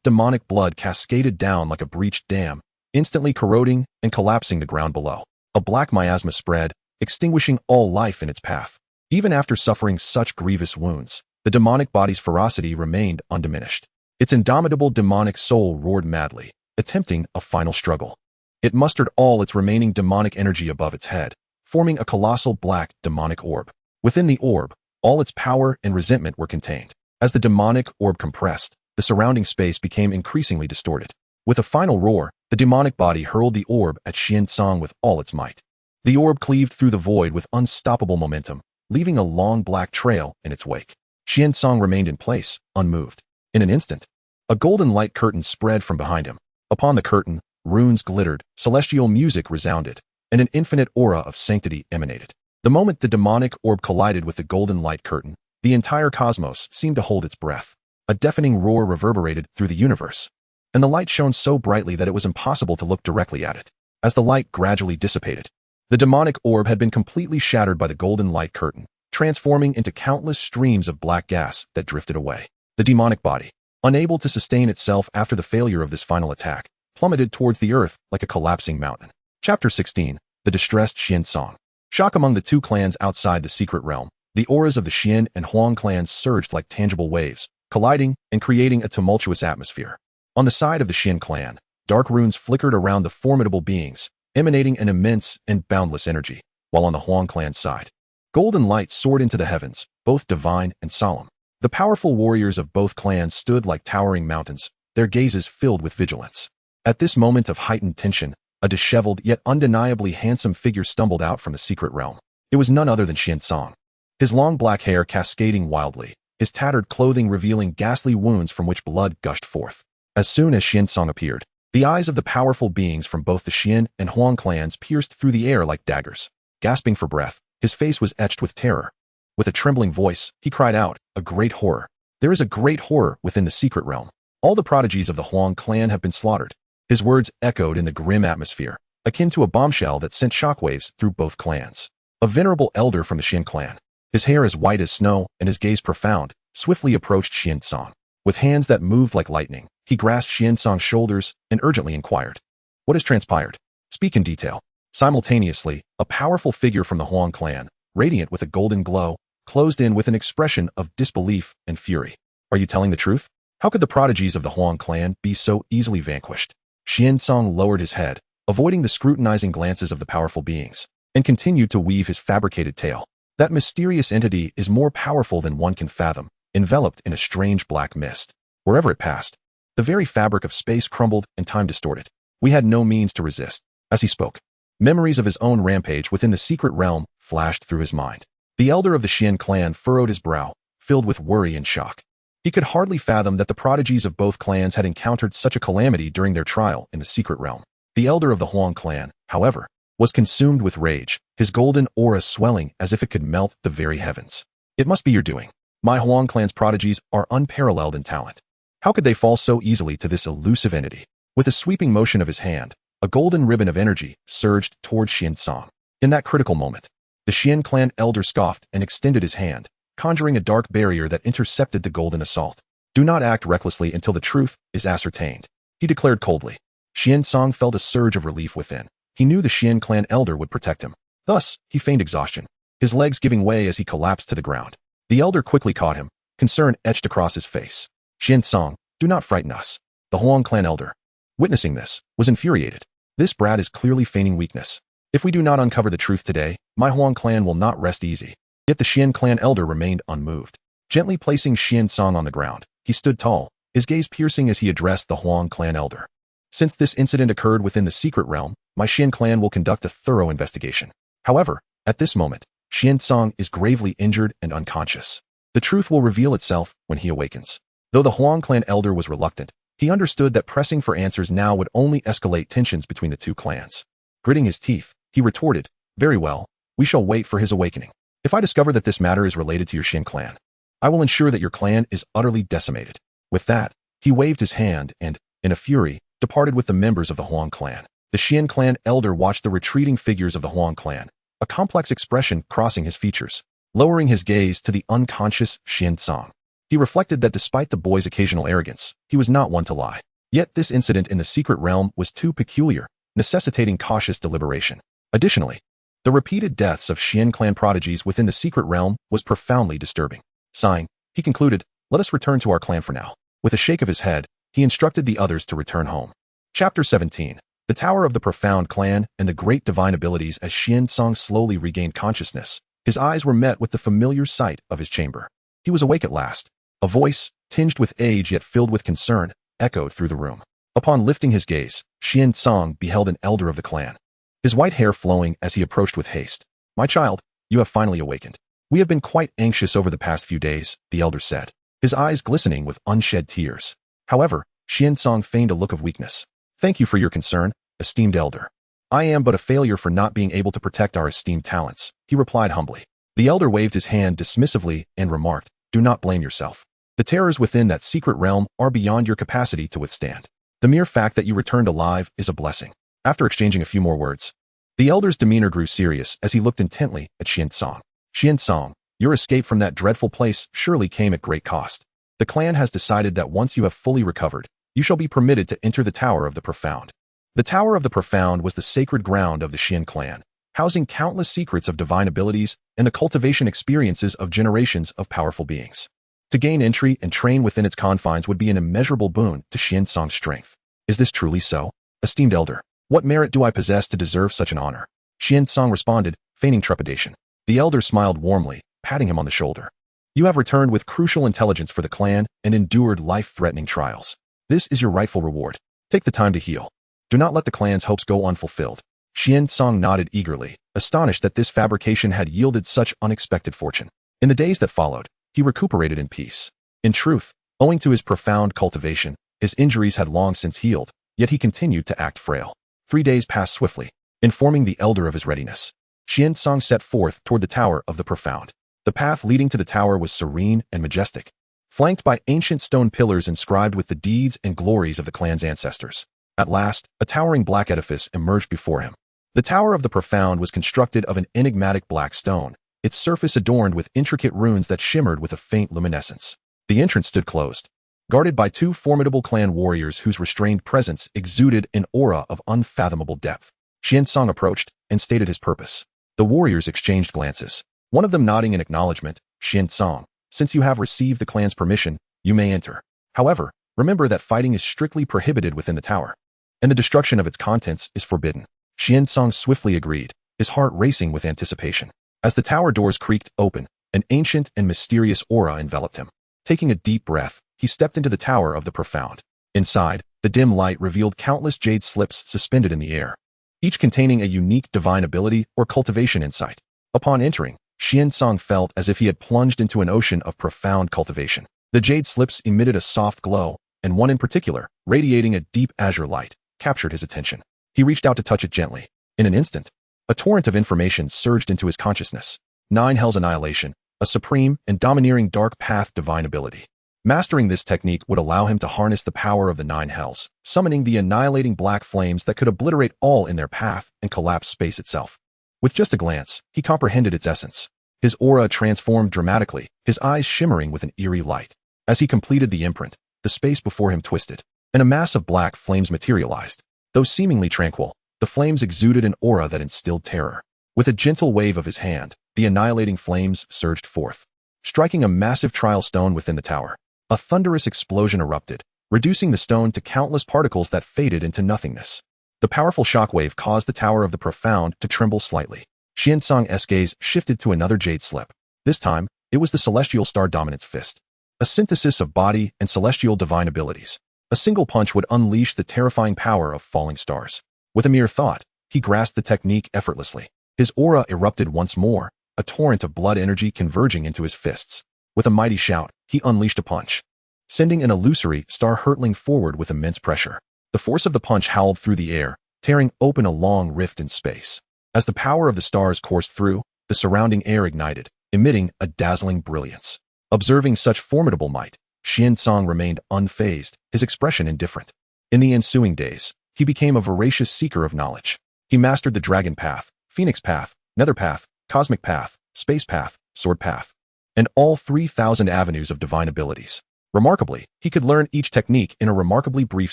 demonic blood cascaded down like a breached dam, instantly corroding and collapsing the ground below. A black miasma spread, extinguishing all life in its path. Even after suffering such grievous wounds, the demonic body's ferocity remained undiminished. Its indomitable demonic soul roared madly, attempting a final struggle. It mustered all its remaining demonic energy above its head, forming a colossal black demonic orb. Within the orb, all its power and resentment were contained. As the demonic orb compressed, the surrounding space became increasingly distorted. With a final roar, the demonic body hurled the orb at Xian with all its might. The orb cleaved through the void with unstoppable momentum, leaving a long black trail in its wake. Xian remained in place, unmoved. In an instant, a golden light curtain spread from behind him. Upon the curtain, runes glittered, celestial music resounded, and an infinite aura of sanctity emanated. The moment the demonic orb collided with the golden light curtain, the entire cosmos seemed to hold its breath. A deafening roar reverberated through the universe, and the light shone so brightly that it was impossible to look directly at it. As the light gradually dissipated, the demonic orb had been completely shattered by the golden light curtain, transforming into countless streams of black gas that drifted away. The demonic body, unable to sustain itself after the failure of this final attack, plummeted towards the earth like a collapsing mountain. Chapter 16. The Distressed Xian. Shock among the two clans outside the secret realm. The auras of the Xian and Huang clans surged like tangible waves, colliding and creating a tumultuous atmosphere. On the side of the Xian clan, dark runes flickered around the formidable beings, emanating an immense and boundless energy, while on the Huang clan's side, golden light soared into the heavens, both divine and solemn. The powerful warriors of both clans stood like towering mountains, their gazes filled with vigilance. At this moment of heightened tension, a disheveled yet undeniably handsome figure stumbled out from the secret realm. It was none other than Xian. His long black hair cascading wildly, his tattered clothing revealing ghastly wounds from which blood gushed forth. As soon as Xian appeared, the eyes of the powerful beings from both the Xian and Huang clans pierced through the air like daggers. Gasping for breath, his face was etched with terror. With a trembling voice, he cried out, "A great horror! There is a great horror within the secret realm. All the prodigies of the Huang clan have been slaughtered." His words echoed in the grim atmosphere, akin to a bombshell that sent shockwaves through both clans. A venerable elder from the Xian clan, his hair as white as snow and his gaze profound, swiftly approached Xian. With hands that moved like lightning, he grasped Xian's shoulders and urgently inquired, "What has transpired? Speak in detail." Simultaneously, a powerful figure from the Huang clan, radiant with a golden glow, closed in with an expression of disbelief and fury. "Are you telling the truth? How could the prodigies of the Huang clan be so easily vanquished?" Xian lowered his head, avoiding the scrutinizing glances of the powerful beings, and continued to weave his fabricated tale. "That mysterious entity is more powerful than one can fathom, enveloped in a strange black mist. Wherever it passed, the very fabric of space crumbled and time distorted. We had no means to resist." As he spoke, memories of his own rampage within the secret realm flashed through his mind. The elder of the Xian clan furrowed his brow, filled with worry and shock. He could hardly fathom that the prodigies of both clans had encountered such a calamity during their trial in the secret realm. The elder of the Huang clan, however, was consumed with rage, his golden aura swelling as if it could melt the very heavens. "It must be your doing. My Huang clan's prodigies are unparalleled in talent. How could they fall so easily to this elusive entity?" With a sweeping motion of his hand, a golden ribbon of energy surged towards Xian. In that critical moment, the Xian clan elder scoffed and extended his hand, conjuring a dark barrier that intercepted the golden assault. "Do not act recklessly until the truth is ascertained," he declared coldly. Xian felt a surge of relief within. He knew the Xian clan elder would protect him. Thus, he feigned exhaustion, his legs giving way as he collapsed to the ground. The elder quickly caught him, concern etched across his face. "Xian, do not frighten us." The Huang clan elder, witnessing this, was infuriated. "This brat is clearly feigning weakness. If we do not uncover the truth today, my Huang clan will not rest easy." Yet the Xian clan elder remained unmoved. Gently placing Xian on the ground, he stood tall, his gaze piercing as he addressed the Huang clan elder. "Since this incident occurred within the secret realm, my Xian clan will conduct a thorough investigation. However, at this moment, Xian is gravely injured and unconscious. The truth will reveal itself when he awakens." Though the Huang clan elder was reluctant, he understood that pressing for answers now would only escalate tensions between the two clans. Gritting his teeth, he retorted, "Very well, we shall wait for his awakening. If I discover that this matter is related to your Xian clan, I will ensure that your clan is utterly decimated." With that, he waved his hand and, in a fury, departed with the members of the Huang clan. The Xian clan elder watched the retreating figures of the Huang clan, a complex expression crossing his features. Lowering his gaze to the unconscious Xian, he reflected that despite the boy's occasional arrogance, he was not one to lie. Yet this incident in the secret realm was too peculiar, necessitating cautious deliberation. Additionally, the repeated deaths of Xian clan prodigies within the secret realm was profoundly disturbing. Sighing, he He concluded, "Let us return to our clan for now." With a shake of his head, he instructed the others to return home. Chapter 17. The Tower of the Profound Clan and the Great Divine Abilities. As Xian-Song slowly regained consciousness, his eyes were met with the familiar sight of his chamber. He was awake at last. A voice, tinged with age yet filled with concern, echoed through the room. Upon lifting his gaze, Xian-Song beheld an elder of the clan, his white hair flowing as he approached with haste. "My child, you have finally awakened. We have been quite anxious over the past few days," the elder said, his eyes glistening with unshed tears. However, Xian-Song feigned a look of weakness. "Thank you for your concern, esteemed elder. I am but a failure for not being able to protect our esteemed talents," he replied humbly. The elder waved his hand dismissively and remarked, "Do not blame yourself. The terrors within that secret realm are beyond your capacity to withstand. The mere fact that you returned alive is a blessing." After exchanging a few more words, the elder's demeanor grew serious as he looked intently at Xian-Song. "Xian-Song, your escape from that dreadful place surely came at great cost. The clan has decided that once you have fully recovered, you shall be permitted to enter the Tower of the Profound." The Tower of the Profound was the sacred ground of the Xian clan, housing countless secrets of divine abilities and the cultivation experiences of generations of powerful beings. To gain entry and train within its confines would be an immeasurable boon to Xian-Song's strength. "Is this truly so, esteemed elder? What merit do I possess to deserve such an honor?" Xian-Song responded, feigning trepidation. The elder smiled warmly, patting him on the shoulder. "You have returned with crucial intelligence for the clan and endured life-threatening trials. This is your rightful reward. Take the time to heal. Do not let the clan's hopes go unfulfilled." Xian-Song nodded eagerly, astonished that this fabrication had yielded such unexpected fortune. In the days that followed, he recuperated in peace. In truth, owing to his profound cultivation, his injuries had long since healed, yet he continued to act frail. 3 days passed swiftly. Informing the elder of his readiness, Xian-Song set forth toward the Tower of the Profound. The path leading to the tower was serene and majestic, flanked by ancient stone pillars inscribed with the deeds and glories of the clan's ancestors. At last, a towering black edifice emerged before him. The Tower of the Profound was constructed of an enigmatic black stone, its surface adorned with intricate runes that shimmered with a faint luminescence. The entrance stood closed, guarded by 2 formidable clan warriors whose restrained presence exuded an aura of unfathomable depth. Xian-Song approached and stated his purpose. The warriors exchanged glances, one of them nodding in acknowledgement. "Xian-Song, since you have received the clan's permission, you may enter. However, remember that fighting is strictly prohibited within the tower, and the destruction of its contents is forbidden." Xian-Song swiftly agreed, his heart racing with anticipation. As the tower doors creaked open, an ancient and mysterious aura enveloped him. Taking a deep breath, he stepped into the Tower of the Profound. Inside, the dim light revealed countless jade slips suspended in the air, each containing a unique divine ability or cultivation insight. Upon entering, Xian-Song felt as if he had plunged into an ocean of profound cultivation. The jade slips emitted a soft glow, and one in particular, radiating a deep azure light, captured his attention. He reached out to touch it gently. In an instant, a torrent of information surged into his consciousness. 9 Hells Annihilation, a supreme and domineering dark path divine ability. Mastering this technique would allow him to harness the power of the 9 Hells, summoning the annihilating black flames that could obliterate all in their path and collapse space itself. With just a glance, he comprehended its essence. His aura transformed dramatically, his eyes shimmering with an eerie light. As he completed the imprint, the space before him twisted, and a mass of black flames materialized. Though seemingly tranquil, the flames exuded an aura that instilled terror. With a gentle wave of his hand, the annihilating flames surged forth, striking a massive trial stone within the tower. A thunderous explosion erupted, reducing the stone to countless particles that faded into nothingness. The powerful shockwave caused the Tower of the Profound to tremble slightly. Xian-Song's gaze shifted to another jade slip. This time, it was the Celestial Star Dominance Fist, a synthesis of body and celestial divine abilities. A single punch would unleash the terrifying power of falling stars. With a mere thought, he grasped the technique effortlessly. His aura erupted once more, a torrent of blood energy converging into his fists. With a mighty shout, he unleashed a punch, sending an illusory star hurtling forward with immense pressure. The force of the punch howled through the air, tearing open a long rift in space. As the power of the stars coursed through, the surrounding air ignited, emitting a dazzling brilliance. Observing such formidable might, Xian-Song remained unfazed, his expression indifferent. In the ensuing days, he became a voracious seeker of knowledge. He mastered the Dragon Path, Phoenix Path, Nether Path, Cosmic Path, Space Path, Sword Path, and all 3,000 avenues of divine abilities. Remarkably, he could learn each technique in a remarkably brief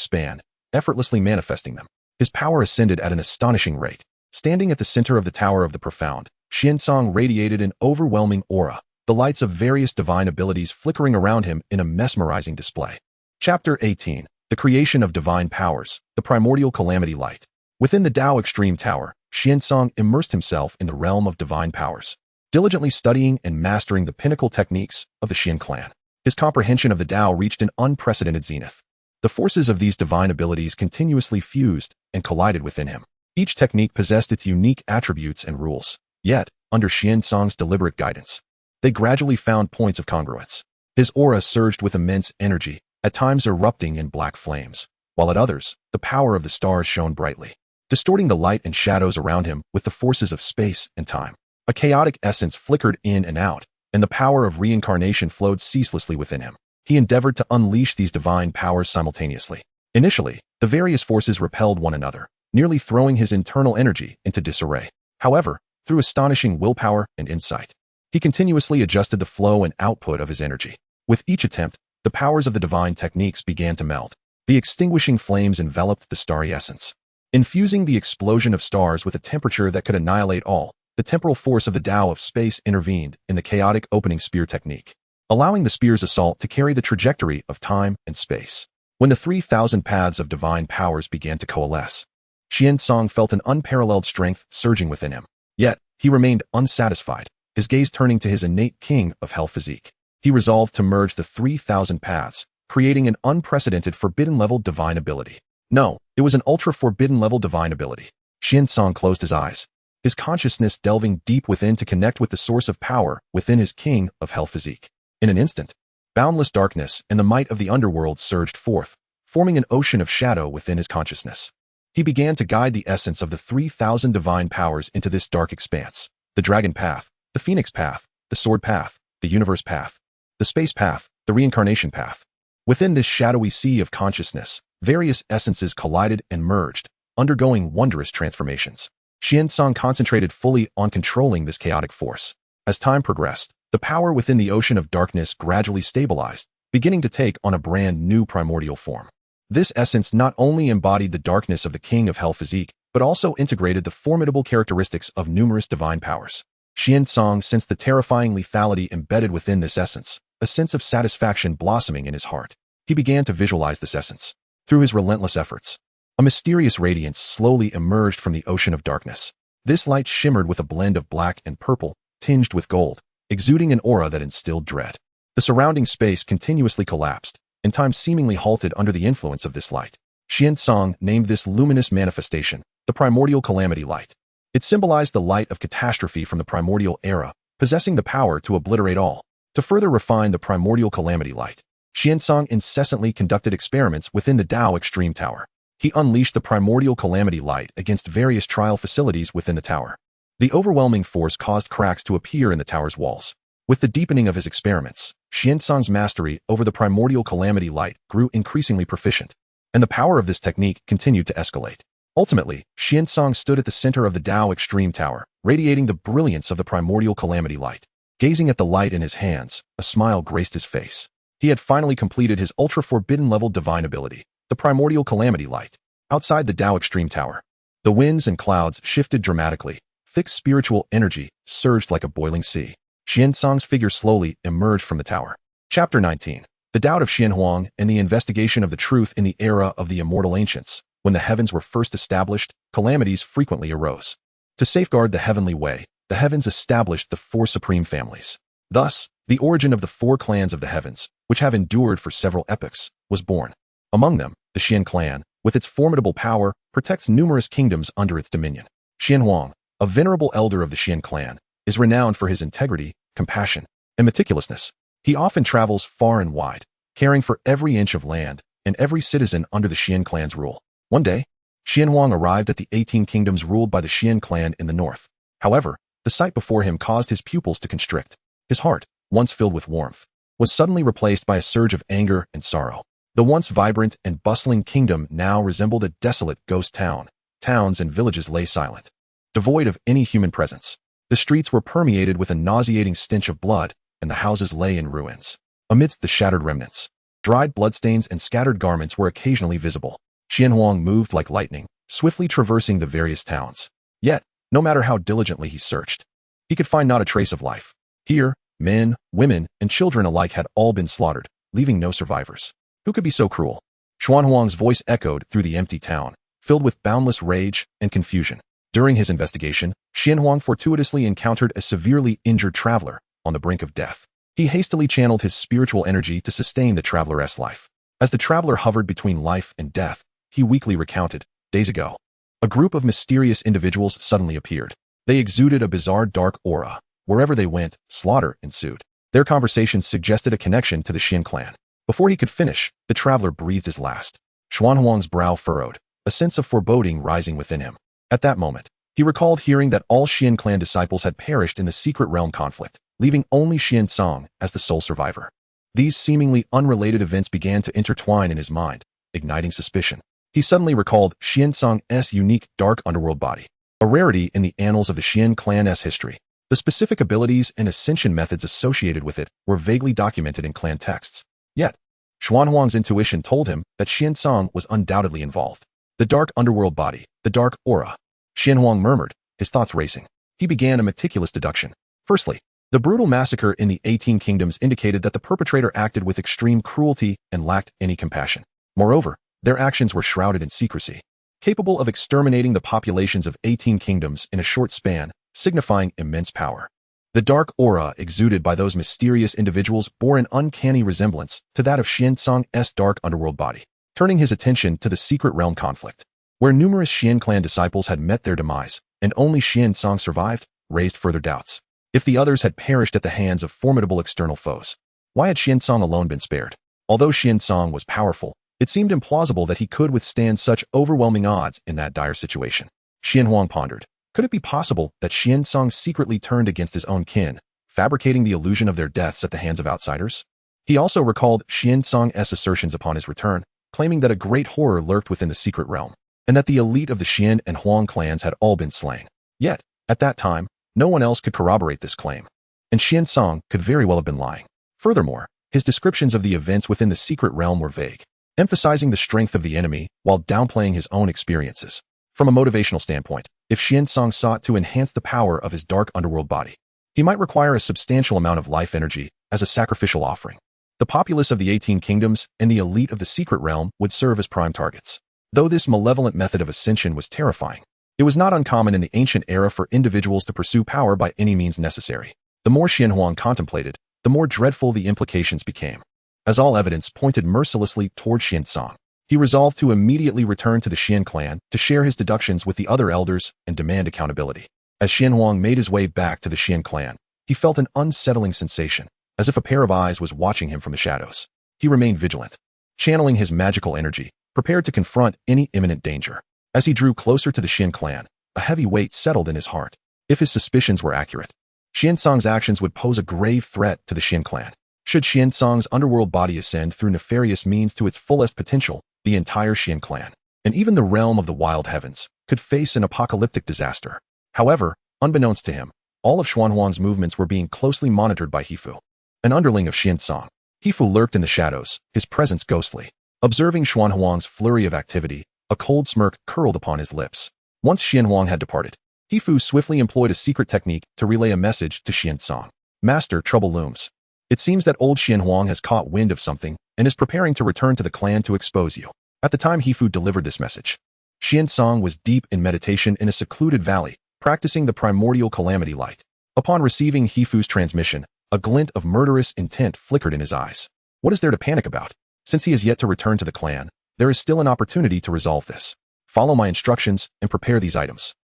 span, effortlessly manifesting them. His power ascended at an astonishing rate. Standing at the center of the Tower of the Profound, Xian-Song radiated an overwhelming aura, the lights of various divine abilities flickering around him in a mesmerizing display. Chapter 18. The Creation of Divine Powers, the Primordial Calamity Light. Within the Tao Extreme Tower, Xiansong immersed himself in the realm of divine powers, diligently studying and mastering the pinnacle techniques of the Xian clan. His comprehension of the Tao reached an unprecedented zenith. The forces of these divine abilities continuously fused and collided within him. Each technique possessed its unique attributes and rules. Yet, under Xiansong's deliberate guidance, they gradually found points of congruence. His aura surged with immense energy, at times erupting in black flames, while at others, the power of the stars shone brightly, distorting the light and shadows around him with the forces of space and time. A chaotic essence flickered in and out, and the power of reincarnation flowed ceaselessly within him. He endeavored to unleash these divine powers simultaneously. Initially, the various forces repelled one another, nearly throwing his internal energy into disarray. However, through astonishing willpower and insight, he continuously adjusted the flow and output of his energy. With each attempt, the powers of the divine techniques began to meld. The extinguishing flames enveloped the starry essence, infusing the explosion of stars with a temperature that could annihilate all. The temporal force of the Tao of space intervened in the chaotic opening spear technique, allowing the spear's assault to carry the trajectory of time and space. When the 3,000 paths of divine powers began to coalesce, Xiansong felt an unparalleled strength surging within him. Yet, he remained unsatisfied, his gaze turning to his innate king of hell physique. He resolved to merge the 3,000 paths, creating an unprecedented forbidden-level divine ability. No, it was an ultra-forbidden-level divine ability. Xiansong closed his eyes, his consciousness delving deep within to connect with the source of power within his king of hell physique. In an instant, boundless darkness and the might of the underworld surged forth, forming an ocean of shadow within his consciousness. He began to guide the essence of the 3,000 divine powers into this dark expanse: the dragon path, the phoenix path, the sword path, the universe path, the space path, the reincarnation path. Within this shadowy sea of consciousness, various essences collided and merged, undergoing wondrous transformations. Xiansong concentrated fully on controlling this chaotic force. As time progressed, the power within the ocean of darkness gradually stabilized, beginning to take on a brand new primordial form. This essence not only embodied the darkness of the king of hell physique, but also integrated the formidable characteristics of numerous divine powers. Xiansong sensed the terrifying lethality embedded within this essence, a sense of satisfaction blossoming in his heart. He began to visualize this essence. Through his relentless efforts, a mysterious radiance slowly emerged from the ocean of darkness. This light shimmered with a blend of black and purple, tinged with gold, exuding an aura that instilled dread. The surrounding space continuously collapsed, and time seemingly halted under the influence of this light. Xiansong named this luminous manifestation the Primordial Calamity Light. It symbolized the light of catastrophe from the primordial era, possessing the power to obliterate all. To further refine the Primordial Calamity Light, Xiansong incessantly conducted experiments within the Tao Extreme Tower. He unleashed the Primordial Calamity Light against various trial facilities within the tower. The overwhelming force caused cracks to appear in the tower's walls. With the deepening of his experiments, Xiansong's mastery over the Primordial Calamity Light grew increasingly proficient, and the power of this technique continued to escalate. Ultimately, Xiansong stood at the center of the Tao Extreme Tower, radiating the brilliance of the Primordial Calamity Light. Gazing at the light in his hands, a smile graced his face. He had finally completed his ultra-forbidden-level divine ability, the Primordial Calamity Light. Outside the Tao Extreme Tower, the winds and clouds shifted dramatically. Thick spiritual energy surged like a boiling sea. Xiansong's figure slowly emerged from the tower. Chapter 19. The Doubt of Xianhuang and the Investigation of the Truth in the Era of the Immortal Ancients. When the heavens were first established, calamities frequently arose. To safeguard the heavenly way, the heavens established the 4 supreme families. Thus, the origin of the 4 clans of the heavens, which have endured for several epochs, was born. Among them, the Xian clan, with its formidable power, protects numerous kingdoms under its dominion. Xianhuang, a venerable elder of the Xian clan, is renowned for his integrity, compassion, and meticulousness. He often travels far and wide, caring for every inch of land and every citizen under the Xian clan's rule. One day, Xianhuang arrived at the 18 kingdoms ruled by the Xian clan in the north. However, the sight before him caused his pupils to constrict. His heart, once filled with warmth, was suddenly replaced by a surge of anger and sorrow. The once vibrant and bustling kingdom now resembled a desolate ghost town. Towns and villages lay silent, devoid of any human presence. The streets were permeated with a nauseating stench of blood, and the houses lay in ruins. Amidst the shattered remnants, dried bloodstains and scattered garments were occasionally visible. Xianhuang moved like lightning, swiftly traversing the various towns. Yet, no matter how diligently he searched, he could find not a trace of life. Here, Men, women, and children alike had all been slaughtered, leaving no survivors. Who could be so cruel? Xuanhuang's voice echoed through the empty town, filled with boundless rage and confusion. During his investigation, Xianhuang fortuitously encountered a severely injured traveler on the brink of death. He hastily channeled his spiritual energy to sustain the traveler's life. As the traveler hovered between life and death, he weakly recounted, days ago, a group of mysterious individuals suddenly appeared. They exuded a bizarre dark aura. Wherever they went, slaughter ensued. Their conversations suggested a connection to the Xin clan. Before he could finish, the traveler breathed his last. Xuanhuang's brow furrowed, a sense of foreboding rising within him. At that moment, he recalled hearing that all Xin clan disciples had perished in the secret realm conflict, leaving only Xian Song as the sole survivor. These seemingly unrelated events began to intertwine in his mind, igniting suspicion. He suddenly recalled Xian Song's unique dark underworld body, a rarity in the annals of the Xian clan's history. The specific abilities and ascension methods associated with it were vaguely documented in clan texts. Yet, Xuanhuang's intuition told him that Xian Song was undoubtedly involved. The dark underworld body, the dark aura. Xianhuang murmured, his thoughts racing. He began a meticulous deduction. Firstly, the brutal massacre in the 18 kingdoms indicated that the perpetrator acted with extreme cruelty and lacked any compassion. Moreover, their actions were shrouded in secrecy, capable of exterminating the populations of 18 kingdoms in a short span, signifying immense power. The dark aura exuded by those mysterious individuals bore an uncanny resemblance to that of Xian Song's dark underworld body, turning his attention to the secret realm conflict, where numerous Xian clan disciples had met their demise, and only Xian Song survived, raised further doubts. If the others had perished at the hands of formidable external foes, why had Xian Song alone been spared? Although Xian Song was powerful, it seemed implausible that he could withstand such overwhelming odds in that dire situation. Xianhuang pondered. Could it be possible that Xian Song secretly turned against his own kin, fabricating the illusion of their deaths at the hands of outsiders? He also recalled Xian Song's assertions upon his return, claiming that a great horror lurked within the secret realm, and that the elite of the Xian and Huang clans had all been slain. Yet, at that time, no one else could corroborate this claim, and Xian Song could very well have been lying. Furthermore, his descriptions of the events within the secret realm were vague, emphasizing the strength of the enemy while downplaying his own experiences. From a motivational standpoint, if Xian Song sought to enhance the power of his dark underworld body, he might require a substantial amount of life energy as a sacrificial offering. The populace of the 18 kingdoms and the elite of the secret realm would serve as prime targets. Though this malevolent method of ascension was terrifying, it was not uncommon in the ancient era for individuals to pursue power by any means necessary. The more Xianhuang contemplated, the more dreadful the implications became. As all evidence pointed mercilessly toward Xian Song, he resolved to immediately return to the Xian clan to share his deductions with the other elders and demand accountability. As Xianhuang made his way back to the Xian clan, he felt an unsettling sensation, as if a pair of eyes was watching him from the shadows. He remained vigilant, channeling his magical energy, prepared to confront any imminent danger. As he drew closer to the Xian clan, a heavy weight settled in his heart. If his suspicions were accurate, Xian Song's actions would pose a grave threat to the Xian clan. Should Xian Song's underworld body ascend through nefarious means to its fullest potential, the entire Xian clan, and even the realm of the wild heavens, could face an apocalyptic disaster. However, unbeknownst to him, all of Xuanhuang's movements were being closely monitored by Hifu, an underling of Xian Song. Hifu lurked in the shadows, his presence ghostly. Observing Xuanhuang's flurry of activity, a cold smirk curled upon his lips. Once Xianhuang had departed, Hifu swiftly employed a secret technique to relay a message to Xian Song. Master, trouble looms. It seems that old Xianhuang has caught wind of something and is preparing to return to the clan to expose you. At the time Hifu delivered this message, Xian Song was deep in meditation in a secluded valley, practicing the primordial calamity light. Upon receiving Hifu's transmission, a glint of murderous intent flickered in his eyes. What is there to panic about? Since he has yet to return to the clan, there is still an opportunity to resolve this. Follow my instructions and prepare these items.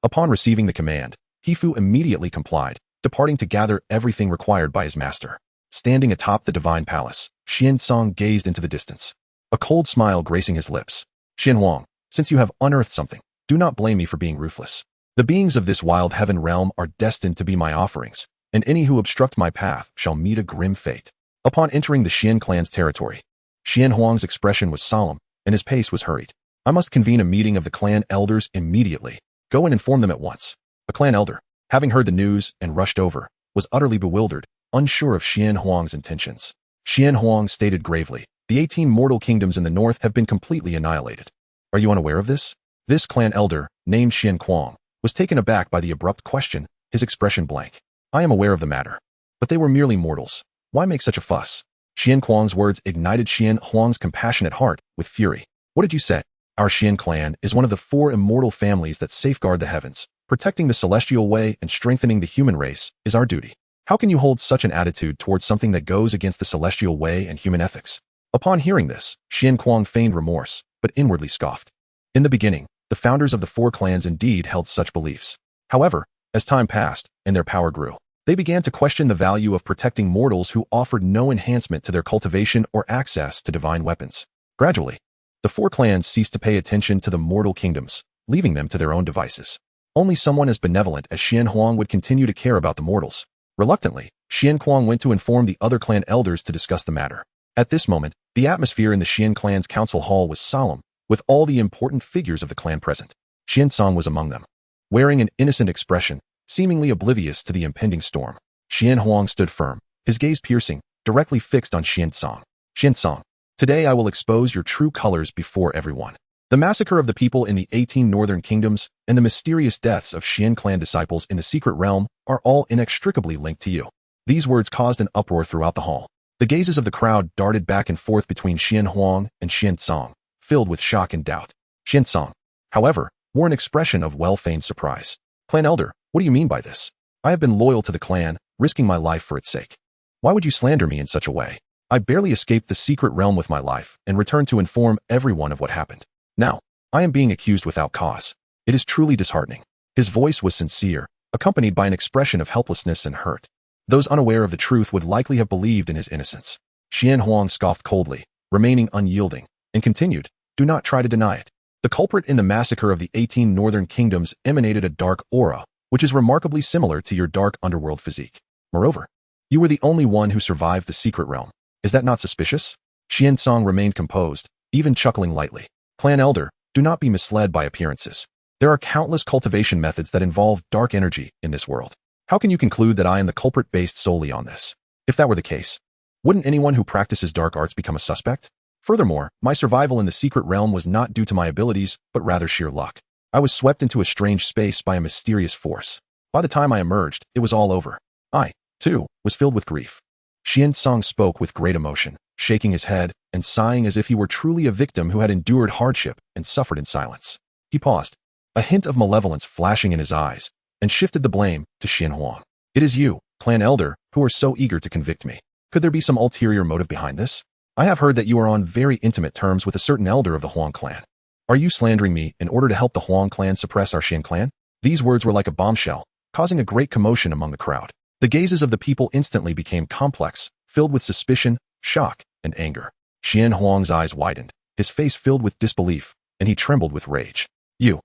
Upon receiving the command, Hifu immediately complied, departing to gather everything required by his master. Standing atop the divine palace, Xian Song gazed into the distance, a cold smile gracing his lips. Xianhuang, since you have unearthed something, do not blame me for being ruthless. The beings of this wild heaven realm are destined to be my offerings, and any who obstruct my path shall meet a grim fate. Upon entering the Xian clan's territory, Xianhuang's expression was solemn, and his pace was hurried. I must convene a meeting of the clan elders immediately. Go and inform them at once. A clan elder, having heard the news and rushed over, was utterly bewildered, unsure of Xianhuang's intentions. Xianhuang stated gravely, the 18 mortal kingdoms in the north have been completely annihilated. Are you unaware of this? This clan elder, named Xian Kuang, was taken aback by the abrupt question, his expression blank. I am aware of the matter. But they were merely mortals. Why make such a fuss? Xian Kuang's words ignited Xian Huang's compassionate heart with fury. What did you say? Our Xian clan is one of the 4 immortal families that safeguard the heavens. Protecting the celestial way and strengthening the human race is our duty. How can you hold such an attitude towards something that goes against the celestial way and human ethics? Upon hearing this, Xian Kuang feigned remorse, but inwardly scoffed. In the beginning, the founders of the 4 clans indeed held such beliefs. However, as time passed and their power grew, they began to question the value of protecting mortals who offered no enhancement to their cultivation or access to divine weapons. Gradually, the 4 clans ceased to pay attention to the mortal kingdoms, leaving them to their own devices. Only someone as benevolent as Xian Huang would continue to care about the mortals. Reluctantly, Xian Kuang went to inform the other clan elders to discuss the matter. At this moment, the atmosphere in the Xian clan's council hall was solemn, with all the important figures of the clan present. Xian Song was among them. Wearing an innocent expression, seemingly oblivious to the impending storm, Xian Huang stood firm, his gaze piercing, directly fixed on Xian Song. Xian Song, today I will expose your true colors before everyone. The massacre of the people in the 18 northern kingdoms and the mysterious deaths of Xian clan disciples in the secret realm are all inextricably linked to you. These words caused an uproar throughout the hall. The gazes of the crowd darted back and forth between Xian Huang and Xian Song, filled with shock and doubt. Xian Song, however, wore an expression of well-feigned surprise. Clan elder, what do you mean by this? I have been loyal to the clan, risking my life for its sake. Why would you slander me in such a way? I barely escaped the secret realm with my life and returned to inform everyone of what happened. Now, I am being accused without cause. It is truly disheartening. His voice was sincere, accompanied by an expression of helplessness and hurt. Those unaware of the truth would likely have believed in his innocence. Xian Huang scoffed coldly, remaining unyielding, and continued, do not try to deny it. The culprit in the massacre of the 18 northern kingdoms emanated a dark aura, which is remarkably similar to your dark underworld physique. Moreover, you were the only one who survived the secret realm. Is that not suspicious? Xian Song remained composed, even chuckling lightly. Clan elder, do not be misled by appearances. There are countless cultivation methods that involve dark energy in this world. How can you conclude that I am the culprit based solely on this? If that were the case, wouldn't anyone who practices dark arts become a suspect? Furthermore, my survival in the secret realm was not due to my abilities, but rather sheer luck. I was swept into a strange space by a mysterious force. By the time I emerged, it was all over. I, too, was filled with grief. Xian Song spoke with great emotion, shaking his head and sighing as if he were truly a victim who had endured hardship and suffered in silence. He paused, a hint of malevolence flashing in his eyes, and shifted the blame to Xian Huang. It is you, clan elder, who are so eager to convict me. Could there be some ulterior motive behind this? I have heard that you are on very intimate terms with a certain elder of the Huang clan. Are you slandering me in order to help the Huang clan suppress our Xian clan? These words were like a bombshell, causing a great commotion among the crowd. The gazes of the people instantly became complex, filled with suspicion, shock, and anger. Xian Huang's eyes widened, his face filled with disbelief, and he trembled with rage. You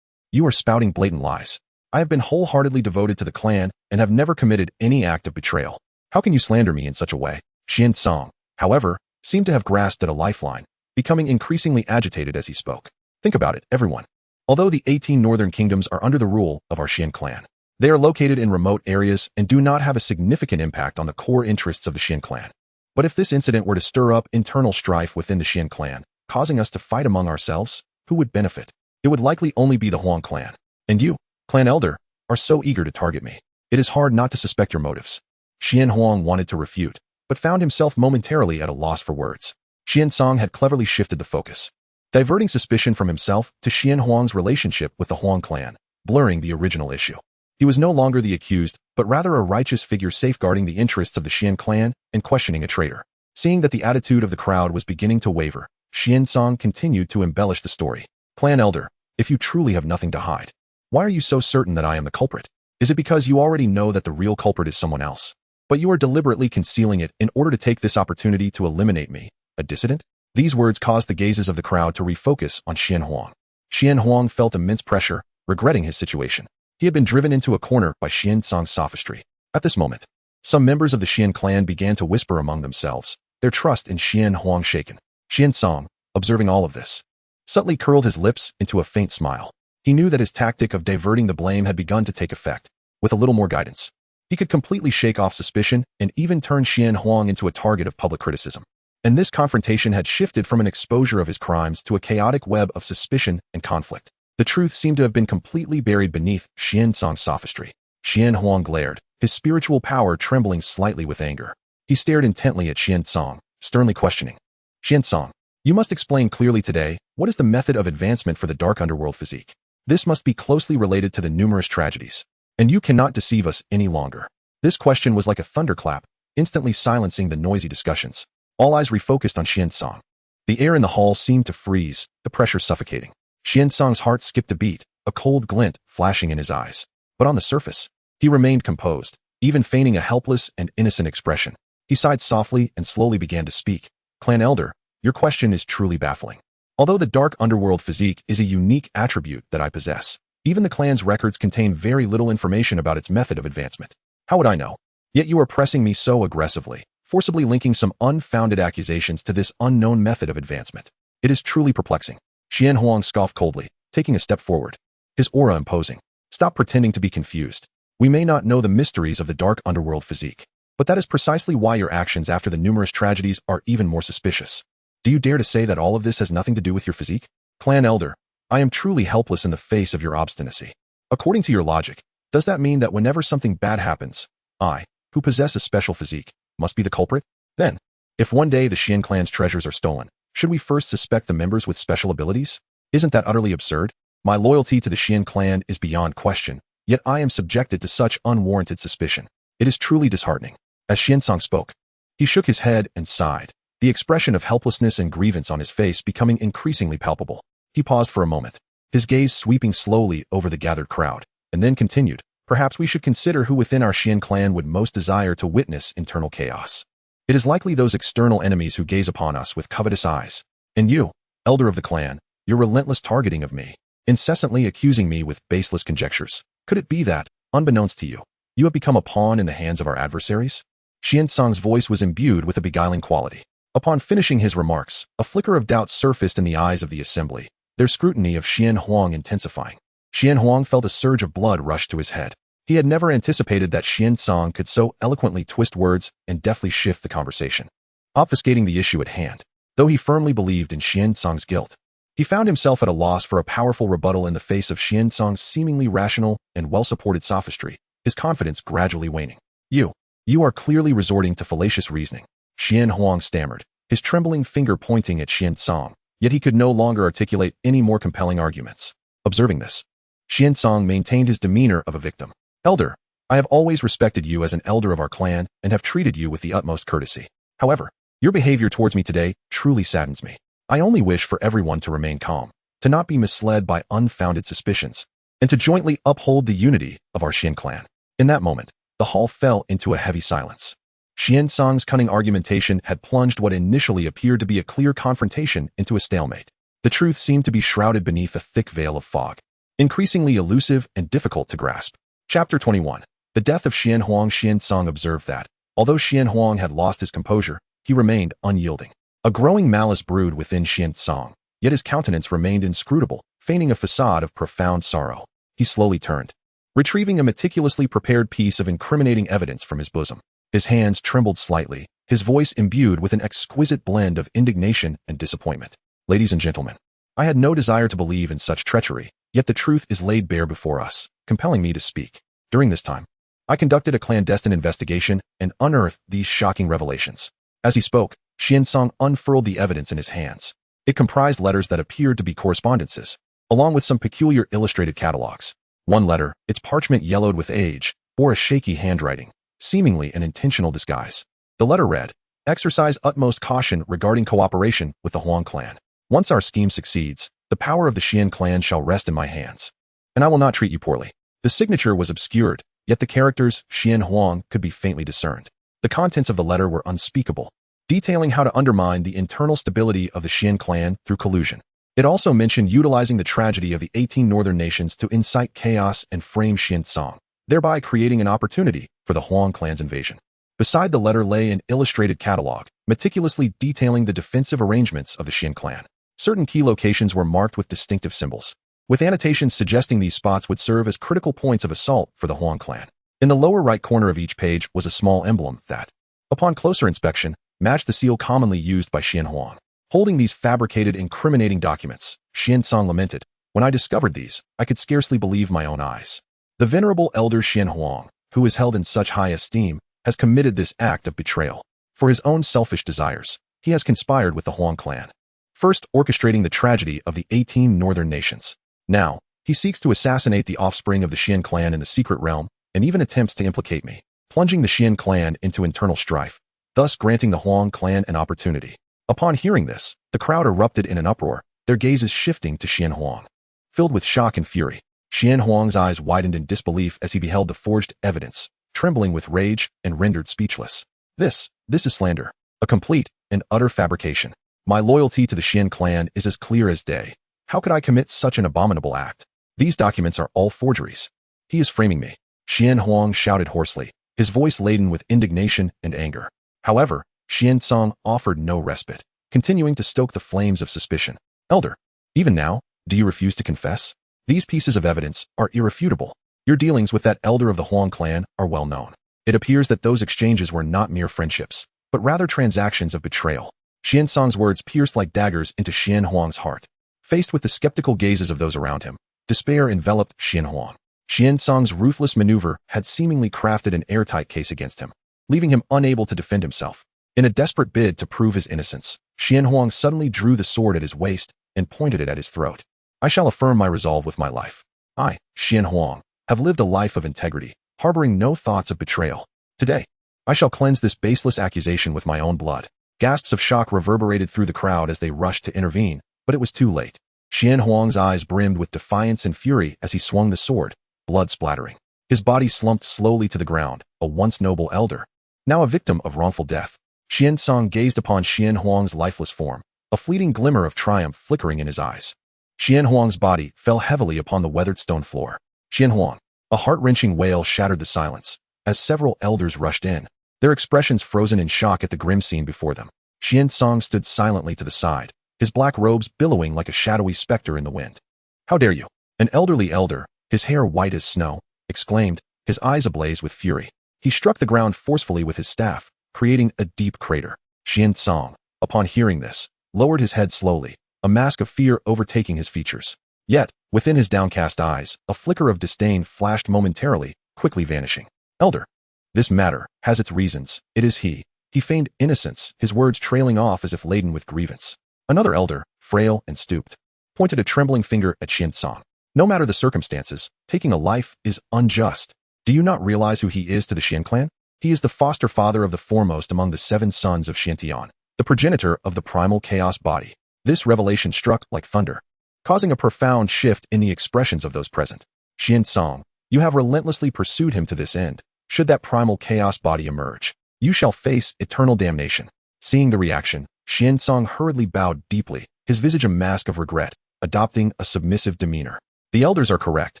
are spouting blatant lies. I have been wholeheartedly devoted to the clan and have never committed any act of betrayal. How can you slander me in such a way? Xian Song, however, seemed to have grasped at a lifeline, becoming increasingly agitated as he spoke. Think about it, everyone. Although the 18 northern kingdoms are under the rule of our Xian clan, they are located in remote areas and do not have a significant impact on the core interests of the Xian clan. But if this incident were to stir up internal strife within the Xian clan, causing us to fight among ourselves, who would benefit? It would likely only be the Huang clan. And you, clan elder, are so eager to target me. It is hard not to suspect your motives. Xian Huang wanted to refute, but found himself momentarily at a loss for words. Xian Song had cleverly shifted the focus, diverting suspicion from himself to Xian Huang's relationship with the Huang clan, blurring the original issue. He was no longer the accused, but rather a righteous figure safeguarding the interests of the Xian clan and questioning a traitor. Seeing that the attitude of the crowd was beginning to waver, Xian Song continued to embellish the story. Clan elder, if you truly have nothing to hide, why are you so certain that I am the culprit? Is it because you already know that the real culprit is someone else, but you are deliberately concealing it in order to take this opportunity to eliminate me, a dissident? These words caused the gazes of the crowd to refocus on Xian Huang. Xian Huang felt immense pressure, regretting his situation. He had been driven into a corner by Xian Song's sophistry. At this moment, some members of the Xian clan began to whisper among themselves, their trust in Xian Huang shaken. Xian Song, observing all of this, subtly curled his lips into a faint smile. He knew that his tactic of diverting the blame had begun to take effect. With a little more guidance, he could completely shake off suspicion and even turn Xian Huang into a target of public criticism. And this confrontation had shifted from an exposure of his crimes to a chaotic web of suspicion and conflict. The truth seemed to have been completely buried beneath Xian Song's sophistry. Xian Huang glared, his spiritual power trembling slightly with anger. He stared intently at Xian Song, sternly questioning. Xian Song, you must explain clearly today, what is the method of advancement for the dark underworld physique? This must be closely related to the numerous tragedies. And you cannot deceive us any longer. This question was like a thunderclap, instantly silencing the noisy discussions. All eyes refocused on Xian Song. The air in the hall seemed to freeze, the pressure suffocating. Xian Song's heart skipped a beat, a cold glint flashing in his eyes. But on the surface, he remained composed, even feigning a helpless and innocent expression. He sighed softly and slowly began to speak. Clan Elder, your question is truly baffling. Although the dark underworld physique is a unique attribute that I possess, even the clan's records contain very little information about its method of advancement. How would I know? Yet you are pressing me so aggressively, forcibly linking some unfounded accusations to this unknown method of advancement. It is truly perplexing. Xian Huang scoffed coldly, taking a step forward, his aura imposing. Stop pretending to be confused. We may not know the mysteries of the dark underworld physique, but that is precisely why your actions after the numerous tragedies are even more suspicious. Do you dare to say that all of this has nothing to do with your physique? Clan Elder, I am truly helpless in the face of your obstinacy. According to your logic, does that mean that whenever something bad happens, I, who possess a special physique, must be the culprit? Then, if one day the Xian clan's treasures are stolen, should we first suspect the members with special abilities? Isn't that utterly absurd? My loyalty to the Xian clan is beyond question, yet I am subjected to such unwarranted suspicion. It is truly disheartening. As Xian Song spoke, he shook his head and sighed, the expression of helplessness and grievance on his face becoming increasingly palpable. He paused for a moment, his gaze sweeping slowly over the gathered crowd, and then continued, perhaps we should consider who within our Xian clan would most desire to witness internal chaos. It is likely those external enemies who gaze upon us with covetous eyes. And you, elder of the clan, your relentless targeting of me, incessantly accusing me with baseless conjectures. Could it be that, unbeknownst to you, you have become a pawn in the hands of our adversaries? Xian Song's voice was imbued with a beguiling quality. Upon finishing his remarks, a flicker of doubt surfaced in the eyes of the assembly, their scrutiny of Xian Huang intensifying. Xian Huang felt a surge of blood rush to his head. He had never anticipated that Xian Song could so eloquently twist words and deftly shift the conversation, obfuscating the issue at hand. Though he firmly believed in Xian Song's guilt, he found himself at a loss for a powerful rebuttal in the face of Xian Song's seemingly rational and well-supported sophistry, his confidence gradually waning. You are clearly resorting to fallacious reasoning, Xian Huang stammered, his trembling finger pointing at Xian Song, yet he could no longer articulate any more compelling arguments. Observing this, Xian Song maintained his demeanor of a victim. Elder, I have always respected you as an elder of our clan and have treated you with the utmost courtesy. However, your behavior towards me today truly saddens me. I only wish for everyone to remain calm, to not be misled by unfounded suspicions, and to jointly uphold the unity of our Xian clan. In that moment, the hall fell into a heavy silence. Xian Song's cunning argumentation had plunged what initially appeared to be a clear confrontation into a stalemate. The truth seemed to be shrouded beneath a thick veil of fog, increasingly elusive and difficult to grasp. Chapter 21. The death of Xian Huang. Xian Song observed that, although Xian Huang had lost his composure, he remained unyielding. A growing malice brewed within Xian Song, yet his countenance remained inscrutable, feigning a facade of profound sorrow. He slowly turned, retrieving a meticulously prepared piece of incriminating evidence from his bosom. His hands trembled slightly, his voice imbued with an exquisite blend of indignation and disappointment. Ladies and gentlemen, I had no desire to believe in such treachery, yet the truth is laid bare before us, compelling me to speak. During this time, I conducted a clandestine investigation and unearthed these shocking revelations. As he spoke, Xian Song unfurled the evidence in his hands. It comprised letters that appeared to be correspondences, along with some peculiar illustrated catalogs. One letter, its parchment yellowed with age, bore a shaky handwriting, seemingly an intentional disguise. The letter read, "Exercise utmost caution regarding cooperation with the Huang clan. Once our scheme succeeds, the power of the Xian clan shall rest in my hands, and I will not treat you poorly." The signature was obscured, yet the characters Xian Huang could be faintly discerned. The contents of the letter were unspeakable, detailing how to undermine the internal stability of the Xian clan through collusion. It also mentioned utilizing the tragedy of the 18 northern nations to incite chaos and frame Xian Song, thereby creating an opportunity for the Huang clan's invasion. Beside the letter lay an illustrated catalog, meticulously detailing the defensive arrangements of the Xian clan. Certain key locations were marked with distinctive symbols, with annotations suggesting these spots would serve as critical points of assault for the Huang clan. In the lower right corner of each page was a small emblem that, upon closer inspection, matched the seal commonly used by Xian Huang. Holding these fabricated, incriminating documents, Xian Song lamented, "When I discovered these, I could scarcely believe my own eyes. The venerable elder Xian Huang, who is held in such high esteem, has committed this act of betrayal. For his own selfish desires, he has conspired with the Huang clan, first orchestrating the tragedy of the 18 northern nations. Now, he seeks to assassinate the offspring of the Xian clan in the secret realm, and even attempts to implicate me, plunging the Xian clan into internal strife, thus granting the Huang clan an opportunity. Upon hearing this, the crowd erupted in an uproar, their gazes shifting to Xian Huang. Filled with shock and fury, Xian Huang's eyes widened in disbelief as he beheld the forged evidence, trembling with rage and rendered speechless. This is slander, a complete and utter fabrication. My loyalty to the Xian clan is as clear as day. How could I commit such an abominable act? These documents are all forgeries. He is framing me. Xian Huang shouted hoarsely, his voice laden with indignation and anger. However, Xian Song offered no respite, continuing to stoke the flames of suspicion. Elder, even now, do you refuse to confess? These pieces of evidence are irrefutable. Your dealings with that elder of the Huang clan are well known. It appears that those exchanges were not mere friendships, but rather transactions of betrayal. Xian Song's words pierced like daggers into Xian Huang's heart. Faced with the skeptical gazes of those around him, despair enveloped Xian Huang. Xian Song's ruthless maneuver had seemingly crafted an airtight case against him, leaving him unable to defend himself. In a desperate bid to prove his innocence, Xian Huang suddenly drew the sword at his waist and pointed it at his throat. I shall affirm my resolve with my life. I, Xian Huang, have lived a life of integrity, harboring no thoughts of betrayal. Today, I shall cleanse this baseless accusation with my own blood. Gasps of shock reverberated through the crowd as they rushed to intervene, but it was too late. Xian Huang's eyes brimmed with defiance and fury as he swung the sword, blood splattering. His body slumped slowly to the ground, a once noble elder, now a victim of wrongful death. Xian Song gazed upon Xian Huang's lifeless form, a fleeting glimmer of triumph flickering in his eyes. Xian Huang's body fell heavily upon the weathered stone floor. Xian Huang. A heart-wrenching wail shattered the silence, as several elders rushed in, their expressions frozen in shock at the grim scene before them. Xian Song stood silently to the side, his black robes billowing like a shadowy specter in the wind. How dare you? An elderly elder, his hair white as snow, exclaimed, his eyes ablaze with fury. He struck the ground forcefully with his staff, creating a deep crater. Xian Song, upon hearing this, lowered his head slowly, a mask of fear overtaking his features. Yet, within his downcast eyes, a flicker of disdain flashed momentarily, quickly vanishing. Elder. This matter has its reasons. It is he. He feigned innocence, his words trailing off as if laden with grievance. Another elder, frail and stooped, pointed a trembling finger at Xian Song. No matter the circumstances, taking a life is unjust. Do you not realize who he is to the Xian clan? He is the foster father of the foremost among the 7 sons of Xiantian, the progenitor of the primal chaos body. This revelation struck like thunder, causing a profound shift in the expressions of those present. Xian Song, you have relentlessly pursued him to this end. Should that primal chaos body emerge, you shall face eternal damnation. Seeing the reaction, Xian Song hurriedly bowed deeply, his visage a mask of regret, adopting a submissive demeanor. The elders are correct.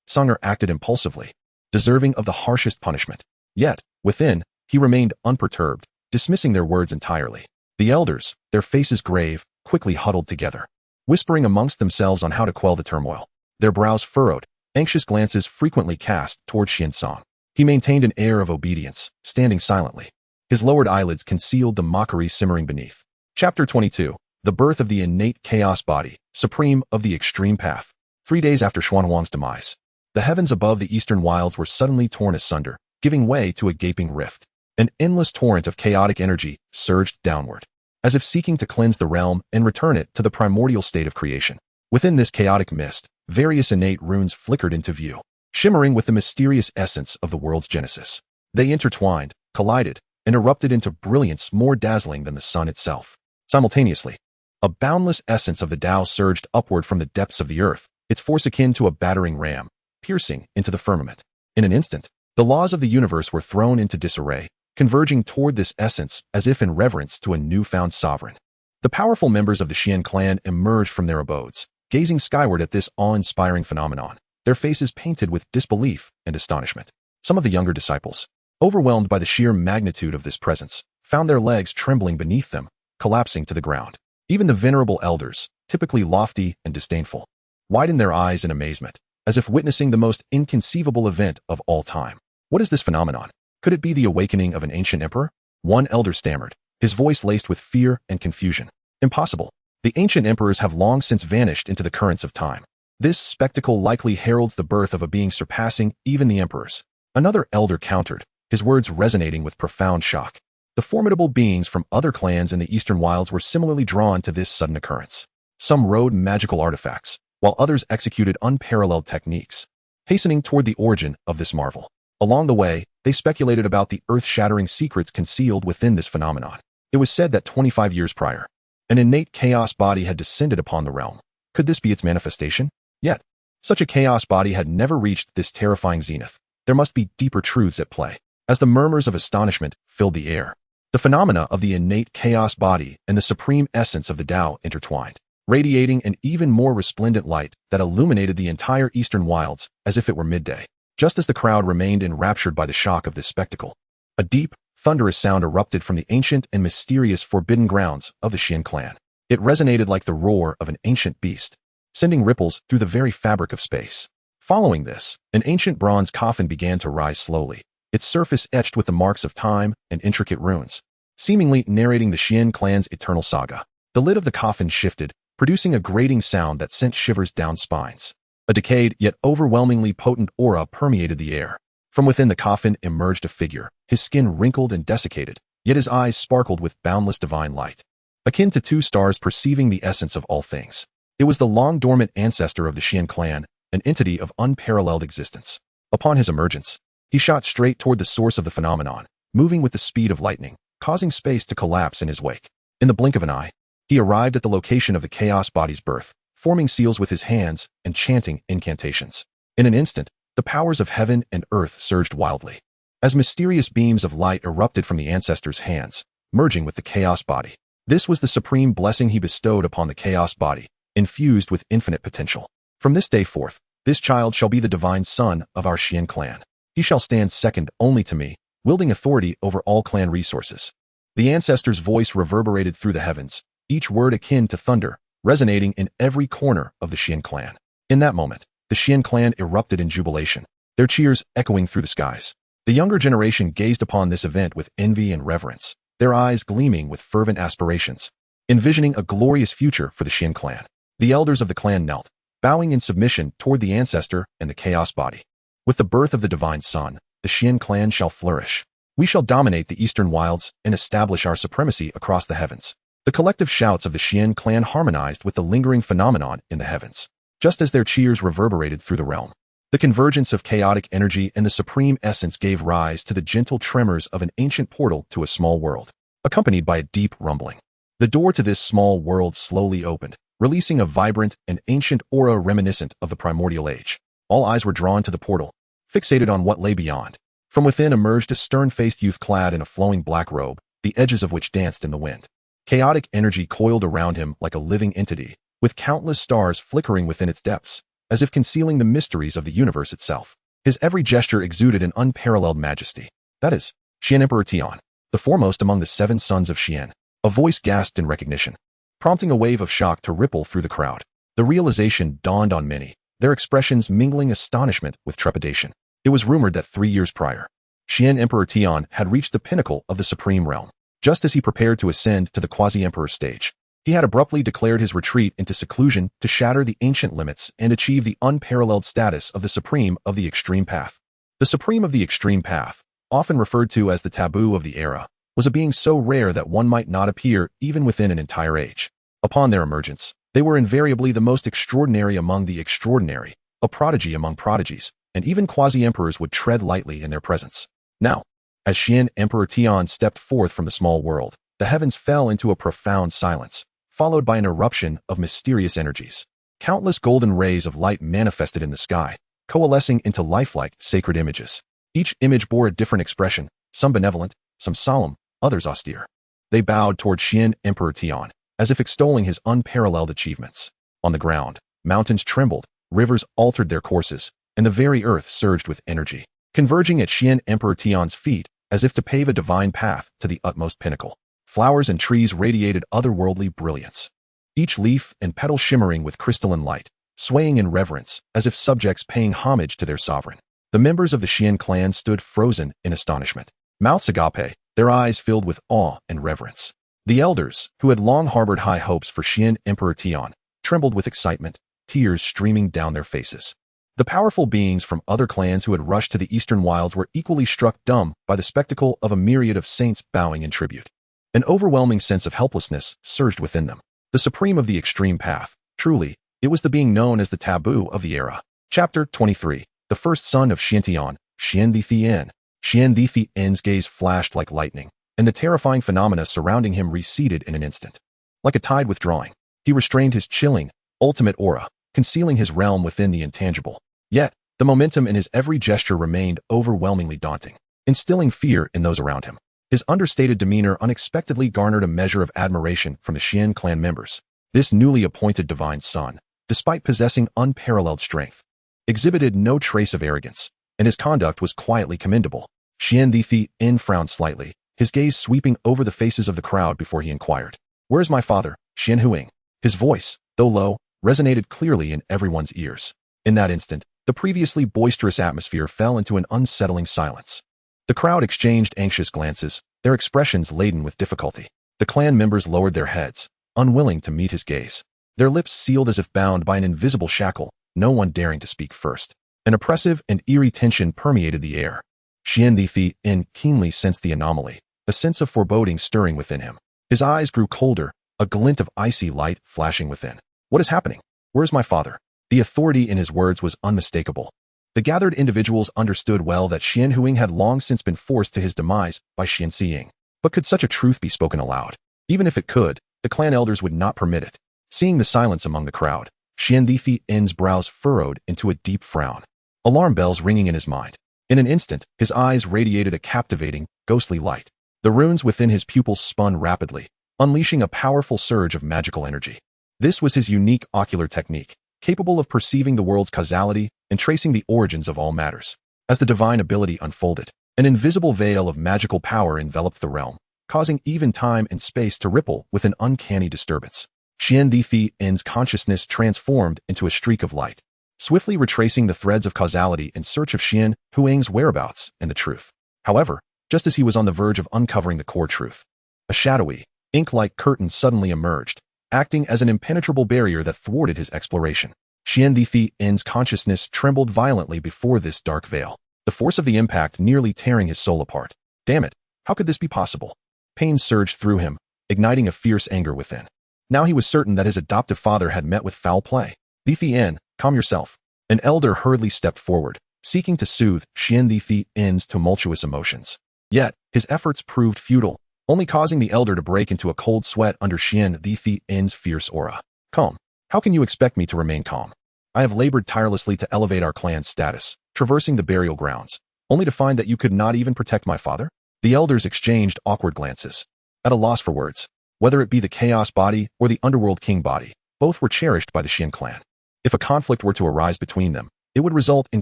Songer acted impulsively, deserving of the harshest punishment. Yet, within, he remained unperturbed, dismissing their words entirely. The elders, their faces grave, quickly huddled together, whispering amongst themselves on how to quell the turmoil. Their brows furrowed, anxious glances frequently cast toward Xian Song. He maintained an air of obedience, standing silently. His lowered eyelids concealed the mockery simmering beneath. Chapter 22. The Birth of the Innate Chaos Body, Supreme of the Extreme Path. 3 days after Xuan Huang's demise, the heavens above the eastern wilds were suddenly torn asunder, giving way to a gaping rift. An endless torrent of chaotic energy surged downward, as if seeking to cleanse the realm and return it to the primordial state of creation. Within this chaotic mist, various innate runes flickered into view, shimmering with the mysterious essence of the world's genesis. They intertwined, collided, and erupted into brilliance more dazzling than the sun itself. Simultaneously, a boundless essence of the Tao surged upward from the depths of the earth, its force akin to a battering ram, piercing into the firmament. In an instant, the laws of the universe were thrown into disarray, converging toward this essence as if in reverence to a newfound sovereign. The powerful members of the Xian clan emerged from their abodes, gazing skyward at this awe-inspiring phenomenon, their faces painted with disbelief and astonishment. Some of the younger disciples, overwhelmed by the sheer magnitude of this presence, found their legs trembling beneath them, collapsing to the ground. Even the venerable elders, typically lofty and disdainful, widened their eyes in amazement, as if witnessing the most inconceivable event of all time. What is this phenomenon? Could it be the awakening of an ancient emperor? One elder stammered, his voice laced with fear and confusion. Impossible. The ancient emperors have long since vanished into the currents of time. This spectacle likely heralds the birth of a being surpassing even the emperors. Another elder countered, his words resonating with profound shock. The formidable beings from other clans in the eastern wilds were similarly drawn to this sudden occurrence. Some rode magical artifacts, while others executed unparalleled techniques, hastening toward the origin of this marvel. Along the way, they speculated about the earth-shattering secrets concealed within this phenomenon. It was said that 25 years prior, an innate chaos body had descended upon the realm. Could this be its manifestation? Yet, such a chaos body had never reached this terrifying zenith. There must be deeper truths at play. As the murmurs of astonishment filled the air, the phenomena of the innate chaos body and the supreme essence of the Tao intertwined, radiating an even more resplendent light that illuminated the entire eastern wilds as if it were midday. Just as the crowd remained enraptured by the shock of this spectacle, a deep, thunderous sound erupted from the ancient and mysterious forbidden grounds of the Xian clan. It resonated like the roar of an ancient beast, sending ripples through the very fabric of space. Following this, an ancient bronze coffin began to rise slowly, its surface etched with the marks of time and intricate runes, seemingly narrating the Xian clan's eternal saga. The lid of the coffin shifted, producing a grating sound that sent shivers down spines. A decayed yet overwhelmingly potent aura permeated the air. From within the coffin emerged a figure, his skin wrinkled and desiccated, yet his eyes sparkled with boundless divine light, akin to two stars perceiving the essence of all things. It was the long-dormant ancestor of the Xian clan, an entity of unparalleled existence. Upon his emergence, he shot straight toward the source of the phenomenon, moving with the speed of lightning, causing space to collapse in his wake. In the blink of an eye, he arrived at the location of the chaos body's birth, forming seals with his hands and chanting incantations. In an instant, the powers of heaven and earth surged wildly, as mysterious beams of light erupted from the ancestor's hands, merging with the chaos body. This was the supreme blessing he bestowed upon the chaos body, infused with infinite potential. From this day forth, this child shall be the divine son of our Xian clan. He shall stand second only to me, wielding authority over all clan resources. The ancestor's voice reverberated through the heavens, each word akin to thunder, resonating in every corner of the Xian clan. In that moment, the Xian clan erupted in jubilation, their cheers echoing through the skies. The younger generation gazed upon this event with envy and reverence, their eyes gleaming with fervent aspirations, envisioning a glorious future for the Xian clan. The elders of the clan knelt, bowing in submission toward the ancestor and the chaos body. With the birth of the divine son, the Xian clan shall flourish. We shall dominate the eastern wilds and establish our supremacy across the heavens. The collective shouts of the Xian clan harmonized with the lingering phenomenon in the heavens, just as their cheers reverberated through the realm. The convergence of chaotic energy and the supreme essence gave rise to the gentle tremors of an ancient portal to a small world, accompanied by a deep rumbling. The door to this small world slowly opened, releasing a vibrant and ancient aura reminiscent of the primordial age. All eyes were drawn to the portal, fixated on what lay beyond. From within emerged a stern-faced youth clad in a flowing black robe, the edges of which danced in the wind. Chaotic energy coiled around him like a living entity, with countless stars flickering within its depths, as if concealing the mysteries of the universe itself. His every gesture exuded an unparalleled majesty. That is, Xian Emperor Tian, the foremost among the 7 sons of Xian. A voice gasped in recognition, prompting a wave of shock to ripple through the crowd. The realization dawned on many, their expressions mingling astonishment with trepidation. It was rumored that 3 years prior, Xian Emperor Tian had reached the pinnacle of the supreme realm. Just as he prepared to ascend to the quasi-emperor stage, he had abruptly declared his retreat into seclusion to shatter the ancient limits and achieve the unparalleled status of the supreme of the extreme path. The supreme of the extreme path, often referred to as the taboo of the era, was a being so rare that one might not appear even within an entire age. Upon their emergence, they were invariably the most extraordinary among the extraordinary, a prodigy among prodigies, and even quasi-emperors would tread lightly in their presence. Now, as Xian Emperor Tian stepped forth from the small world, the heavens fell into a profound silence, followed by an eruption of mysterious energies. Countless golden rays of light manifested in the sky, coalescing into lifelike, sacred images. Each image bore a different expression, some benevolent, some solemn, others austere. They bowed toward Xian Emperor Tian, as if extolling his unparalleled achievements. On the ground, mountains trembled, rivers altered their courses, and the very earth surged with energy, converging at Xian Emperor Tian's feet as if to pave a divine path to the utmost pinnacle. Flowers and trees radiated otherworldly brilliance, each leaf and petal shimmering with crystalline light, swaying in reverence as if subjects paying homage to their sovereign. The members of the Xian clan stood frozen in astonishment, mouths agape, their eyes filled with awe and reverence. The elders, who had long harbored high hopes for Xian Emperor Tian, trembled with excitement, tears streaming down their faces. The powerful beings from other clans who had rushed to the eastern wilds were equally struck dumb by the spectacle of a myriad of saints bowing in tribute. An overwhelming sense of helplessness surged within them. The supreme of the extreme path. Truly, it was the being known as the taboo of the era. Chapter 23. The first son of Xiantian, Xian Thien. Xian Thien's gaze flashed like lightning, and the terrifying phenomena surrounding him receded in an instant. Like a tide withdrawing, he restrained his chilling, ultimate aura, concealing his realm within the intangible. Yet, the momentum in his every gesture remained overwhelmingly daunting, instilling fear in those around him. His understated demeanor unexpectedly garnered a measure of admiration from the Xian clan members. This newly appointed divine son, despite possessing unparalleled strength, exhibited no trace of arrogance, and his conduct was quietly commendable. Xian Thien frowned slightly, his gaze sweeping over the faces of the crowd before he inquired, "Where is my father, Xian Huang?" His voice, though low, resonated clearly in everyone's ears. In that instant, the previously boisterous atmosphere fell into an unsettling silence. The crowd exchanged anxious glances, their expressions laden with difficulty. The clan members lowered their heads, unwilling to meet his gaze. Their lips sealed as if bound by an invisible shackle, no one daring to speak first. An oppressive and eerie tension permeated the air. Xian Thien keenly sensed the anomaly, a sense of foreboding stirring within him. His eyes grew colder, a glint of icy light flashing within. "What is happening? Where is my father?" The authority in his words was unmistakable. The gathered individuals understood well that Xian Huang had long since been forced to his demise by Xian Xiying. But could such a truth be spoken aloud? Even if it could, the clan elders would not permit it. Seeing the silence among the crowd, Xian Thien's brows furrowed into a deep frown, alarm bells ringing in his mind. In an instant, his eyes radiated a captivating, ghostly light. The runes within his pupils spun rapidly, unleashing a powerful surge of magical energy. This was his unique ocular technique, capable of perceiving the world's causality and tracing the origins of all matters. As the divine ability unfolded, an invisible veil of magical power enveloped the realm, causing even time and space to ripple with an uncanny disturbance. Xian Thien's consciousness transformed into a streak of light, swiftly retracing the threads of causality in search of Xian Huang's whereabouts and the truth. However, just as he was on the verge of uncovering the core truth, a shadowy, ink-like curtain suddenly emerged, acting as an impenetrable barrier that thwarted his exploration. Xian Thien's consciousness trembled violently before this dark veil, the force of the impact nearly tearing his soul apart. Damn it, how could this be possible? Pain surged through him, igniting a fierce anger within. Now he was certain that his adoptive father had met with foul play. Thien, calm yourself. An elder hurriedly stepped forward, seeking to soothe Xian Thien's tumultuous emotions. Yet, his efforts proved futile, only causing the elder to break into a cold sweat under Xian Thien's fierce aura. Calm. How can you expect me to remain calm? I have labored tirelessly to elevate our clan's status, traversing the burial grounds, only to find that you could not even protect my father? The elders exchanged awkward glances, at a loss for words. Whether it be the Chaos body or the Underworld King body, both were cherished by the Xian clan. If a conflict were to arise between them, it would result in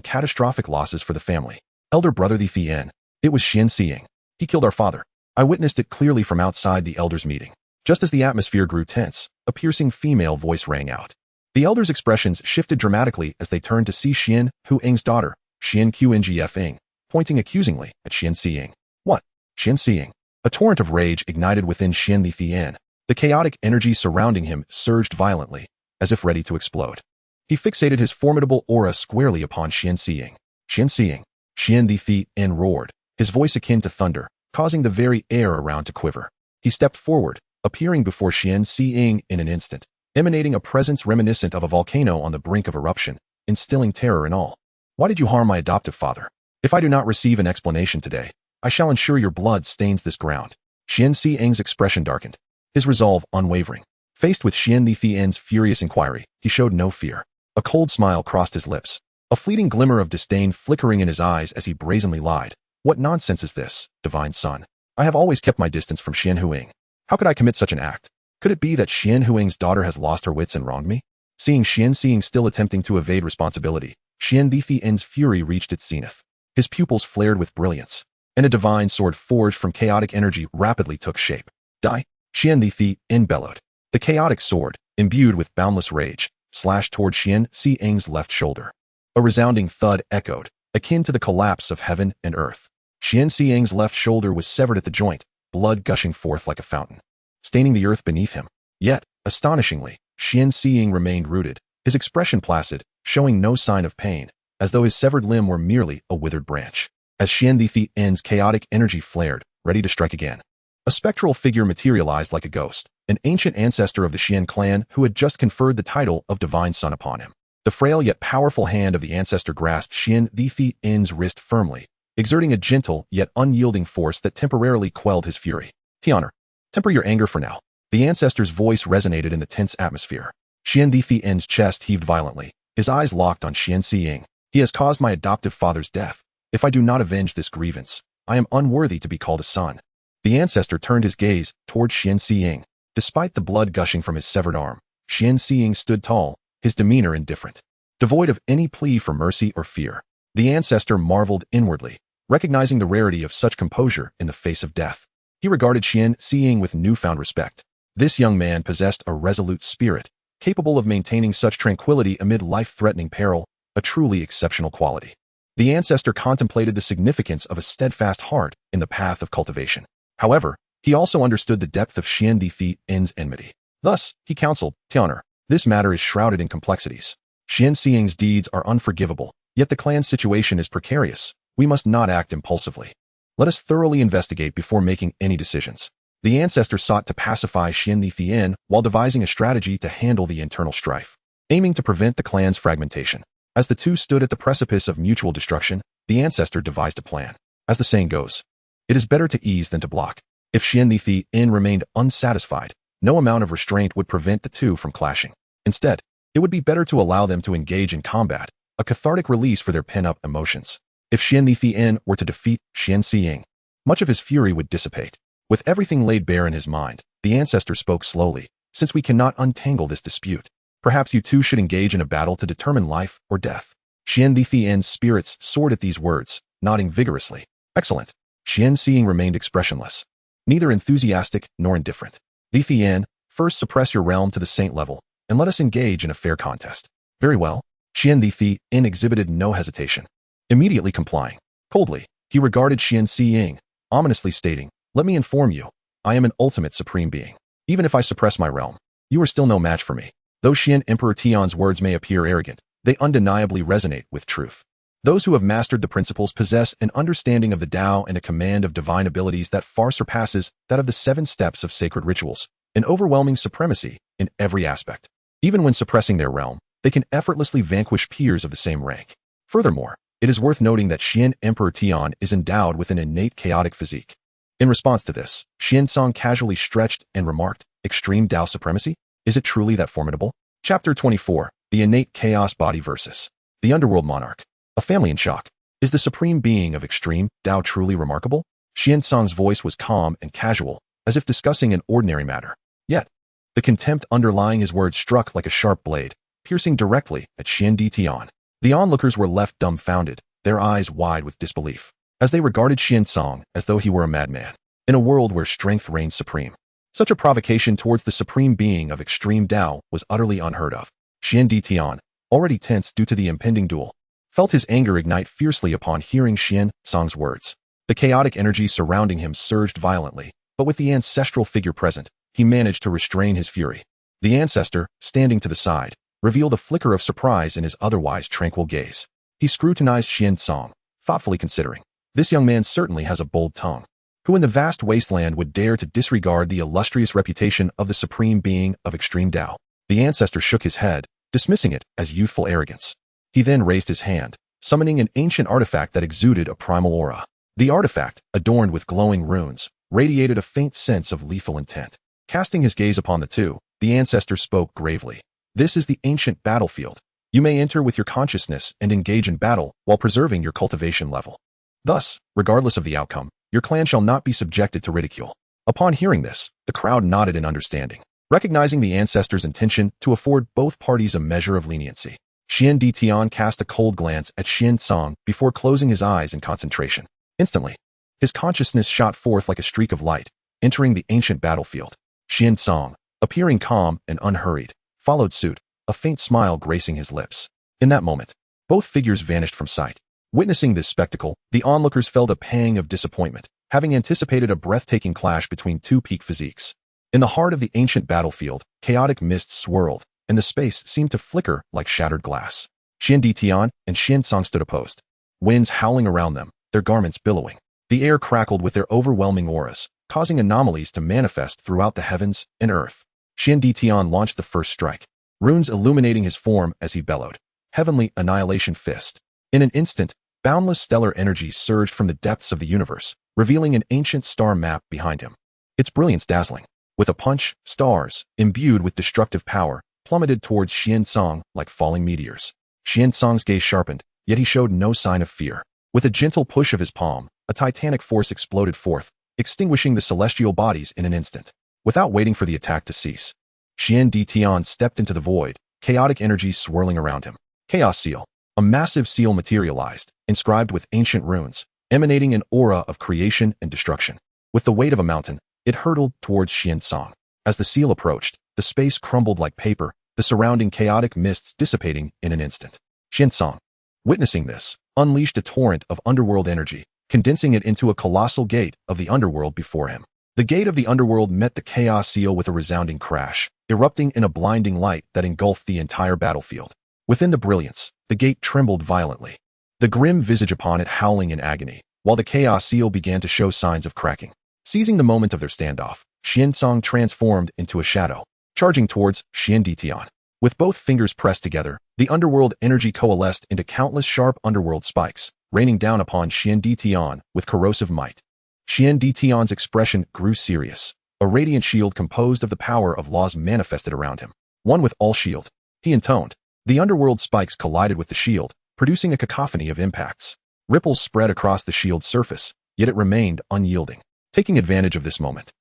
catastrophic losses for the family. Elder brother Thien, it was Xian Xiying. He killed our father. I witnessed it clearly from outside the elders' meeting. Just as the atmosphere grew tense, a piercing female voice rang out. The elders' expressions shifted dramatically as they turned to see Xian Huang's daughter, Xian Qingfeng, pointing accusingly at Xian Xiying. What? Xian Xiying. A torrent of rage ignited within Xian Thien. The chaotic energy surrounding him surged violently, as if ready to explode. He fixated his formidable aura squarely upon Xian Xiying. Xian Xiying. Xian Thien roared, his voice akin to thunder, causing the very air around to quiver. He stepped forward, appearing before Xian Xiying in an instant, emanating a presence reminiscent of a volcano on the brink of eruption, instilling terror in all. Why did you harm my adoptive father? If I do not receive an explanation today, I shall ensure your blood stains this ground. Xian Xiying's expression darkened, his resolve unwavering. Faced with Xian Thien's furious inquiry, he showed no fear. A cold smile crossed his lips, a fleeting glimmer of disdain flickering in his eyes as he brazenly lied. What nonsense is this, divine son? I have always kept my distance from Xian Huang. How could I commit such an act? Could it be that Xian Huang's daughter has lost her wits and wronged me? Seeing Xian Xiying still attempting to evade responsibility, Xian Thien's fury reached its zenith. His pupils flared with brilliance, and a divine sword forged from chaotic energy rapidly took shape. Die! Xian Thien bellowed. The chaotic sword, imbued with boundless rage, slashed toward Xian Xiying's left shoulder. A resounding thud echoed, akin to the collapse of heaven and earth. Xian Xiying's left shoulder was severed at the joint, blood gushing forth like a fountain, staining the earth beneath him. Yet, astonishingly, Xian Xiying remained rooted, his expression placid, showing no sign of pain. as though his severed limb were merely a withered branch. As Xian Difian's chaotic energy flared, ready to strike again, a spectral figure materialized like a ghost, an ancient ancestor of the Xian clan who had just conferred the title of Divine Son upon him. The frail yet powerful hand of the ancestor grasped Xian Difian's wrist firmly, exerting a gentle yet unyielding force that temporarily quelled his fury. Tian'er, temper your anger for now. The ancestor's voice resonated in the tense atmosphere. Xian Difian's chest heaved violently, his eyes locked on Xian Xiying. He has caused my adoptive father's death. If I do not avenge this grievance, I am unworthy to be called a son. The ancestor turned his gaze toward Xian Xiying. Despite the blood gushing from his severed arm, Xian Xiying stood tall, his demeanor indifferent, devoid of any plea for mercy or fear. The ancestor marveled inwardly, recognizing the rarity of such composure in the face of death. He regarded Xian Xiying with newfound respect. This young man possessed a resolute spirit, capable of maintaining such tranquility amid life-threatening peril, a truly exceptional quality. The ancestor contemplated the significance of a steadfast heart in the path of cultivation. However, he also understood the depth of Xian Difian's enmity. Thus, he counseled, Tian'er, this matter is shrouded in complexities. Xian Xiying's deeds are unforgivable, yet the clan's situation is precarious. We must not act impulsively. Let us thoroughly investigate before making any decisions. The ancestor sought to pacify Xian Difian while devising a strategy to handle the internal strife, aiming to prevent the clan's fragmentation. As the two stood at the precipice of mutual destruction, the ancestor devised a plan. As the saying goes, it is better to ease than to block. If Xian Difian remained unsatisfied, no amount of restraint would prevent the two from clashing. Instead, it would be better to allow them to engage in combat, a cathartic release for their pent-up emotions. If Xian Difian were to defeat Xian Xiying, much of his fury would dissipate. With everything laid bare in his mind, the ancestor spoke slowly. Since we cannot untangle this dispute, perhaps you two should engage in a battle to determine life or death. Xian Difian's spirits soared at these words, nodding vigorously. Excellent. Xian Xiying remained expressionless, neither enthusiastic nor indifferent. Difian, first suppress your realm to the saint level, and let us engage in a fair contest. Very well. Xian Difian exhibited no hesitation, immediately complying. Coldly, he regarded Xian Xiying, ominously stating, let me inform you, I am an ultimate supreme being. Even if I suppress my realm, you are still no match for me. Though Xian Emperor Tian's words may appear arrogant, they undeniably resonate with truth. Those who have mastered the principles possess an understanding of the Tao and a command of divine abilities that far surpasses that of the 7 steps of sacred rituals, an overwhelming supremacy in every aspect. Even when suppressing their realm, they can effortlessly vanquish peers of the same rank. Furthermore, it is worth noting that Xian Emperor Tian is endowed with an innate chaotic physique. In response to this, Xian Song casually stretched and remarked, extreme Tao supremacy? Is it truly that formidable? Chapter 24, The Innate Chaos Body versus the Underworld Monarch. A family in shock. Is the supreme being of extreme Tao truly remarkable? Xian Song's voice was calm and casual, as if discussing an ordinary matter. Yet, the contempt underlying his words struck like a sharp blade, piercing directly at Xian Difian. The onlookers were left dumbfounded, their eyes wide with disbelief, as they regarded Xian Song as though he were a madman, in a world where strength reigns supreme. Such a provocation towards the supreme being of extreme Tao was utterly unheard of. Xian Difian, already tense due to the impending duel, felt his anger ignite fiercely upon hearing Xian Song's words. The chaotic energy surrounding him surged violently, but with the ancestral figure present, he managed to restrain his fury. The ancestor, standing to the side, revealed a flicker of surprise in his otherwise tranquil gaze. He scrutinized Xian Song, thoughtfully considering, this young man certainly has a bold tongue. Who in the vast wasteland would dare to disregard the illustrious reputation of the supreme being of extreme Tao? The ancestor shook his head, dismissing it as youthful arrogance. He then raised his hand, summoning an ancient artifact that exuded a primal aura. The artifact, adorned with glowing runes, radiated a faint sense of lethal intent. Casting his gaze upon the two, the ancestor spoke gravely. This is the ancient battlefield. You may enter with your consciousness and engage in battle while preserving your cultivation level. Thus, regardless of the outcome, your clan shall not be subjected to ridicule. Upon hearing this, the crowd nodded in understanding, recognizing the ancestor's intention to afford both parties a measure of leniency. Xian Difian cast a cold glance at Xian Song before closing his eyes in concentration. Instantly, his consciousness shot forth like a streak of light, entering the ancient battlefield. Xian Song, appearing calm and unhurried, followed suit, a faint smile gracing his lips. In that moment, both figures vanished from sight. Witnessing this spectacle, the onlookers felt a pang of disappointment, having anticipated a breathtaking clash between two peak physiques. In the heart of the ancient battlefield, chaotic mists swirled, and the space seemed to flicker like shattered glass. Xian Ditian and Xian Song stood opposed, winds howling around them, their garments billowing. The air crackled with their overwhelming auras, causing anomalies to manifest throughout the heavens and earth. Xian Ditian launched the first strike, runes illuminating his form as he bellowed. Heavenly Annihilation Fist. In an instant, boundless stellar energy surged from the depths of the universe, revealing an ancient star map behind him. Its brilliance dazzling. With a punch, stars, imbued with destructive power, plummeted towards Xian Song like falling meteors. Xian Song's gaze sharpened, yet he showed no sign of fear. With a gentle push of his palm, a titanic force exploded forth, extinguishing the celestial bodies in an instant. Without waiting for the attack to cease, Xian Ditian stepped into the void, chaotic energy swirling around him. Chaos Seal. A massive seal materialized, inscribed with ancient runes, emanating an aura of creation and destruction. With the weight of a mountain, it hurtled towards Xian Song. As the seal approached, the space crumbled like paper, the surrounding chaotic mists dissipating in an instant. Xian Song, witnessing this, unleashed a torrent of underworld energy, condensing it into a colossal gate of the underworld before him. The gate of the underworld met the chaos seal with a resounding crash, erupting in a blinding light that engulfed the entire battlefield. Within the brilliance, the gate trembled violently, the grim visage upon it howling in agony, while the chaos seal began to show signs of cracking. Seizing the moment of their standoff, Xian Song transformed into a shadow, charging towards Xian Ditian. With both fingers pressed together, the underworld energy coalesced into countless sharp underworld spikes, raining down upon Xian Ditian with corrosive might. Xian Ditian's expression grew serious. A radiant shield composed of the power of laws manifested around him. One with all shield, he intoned. The underworld spikes collided with the shield, producing a cacophony of impacts. Ripples spread across the shield's surface, yet it remained unyielding. Taking advantage of this moment,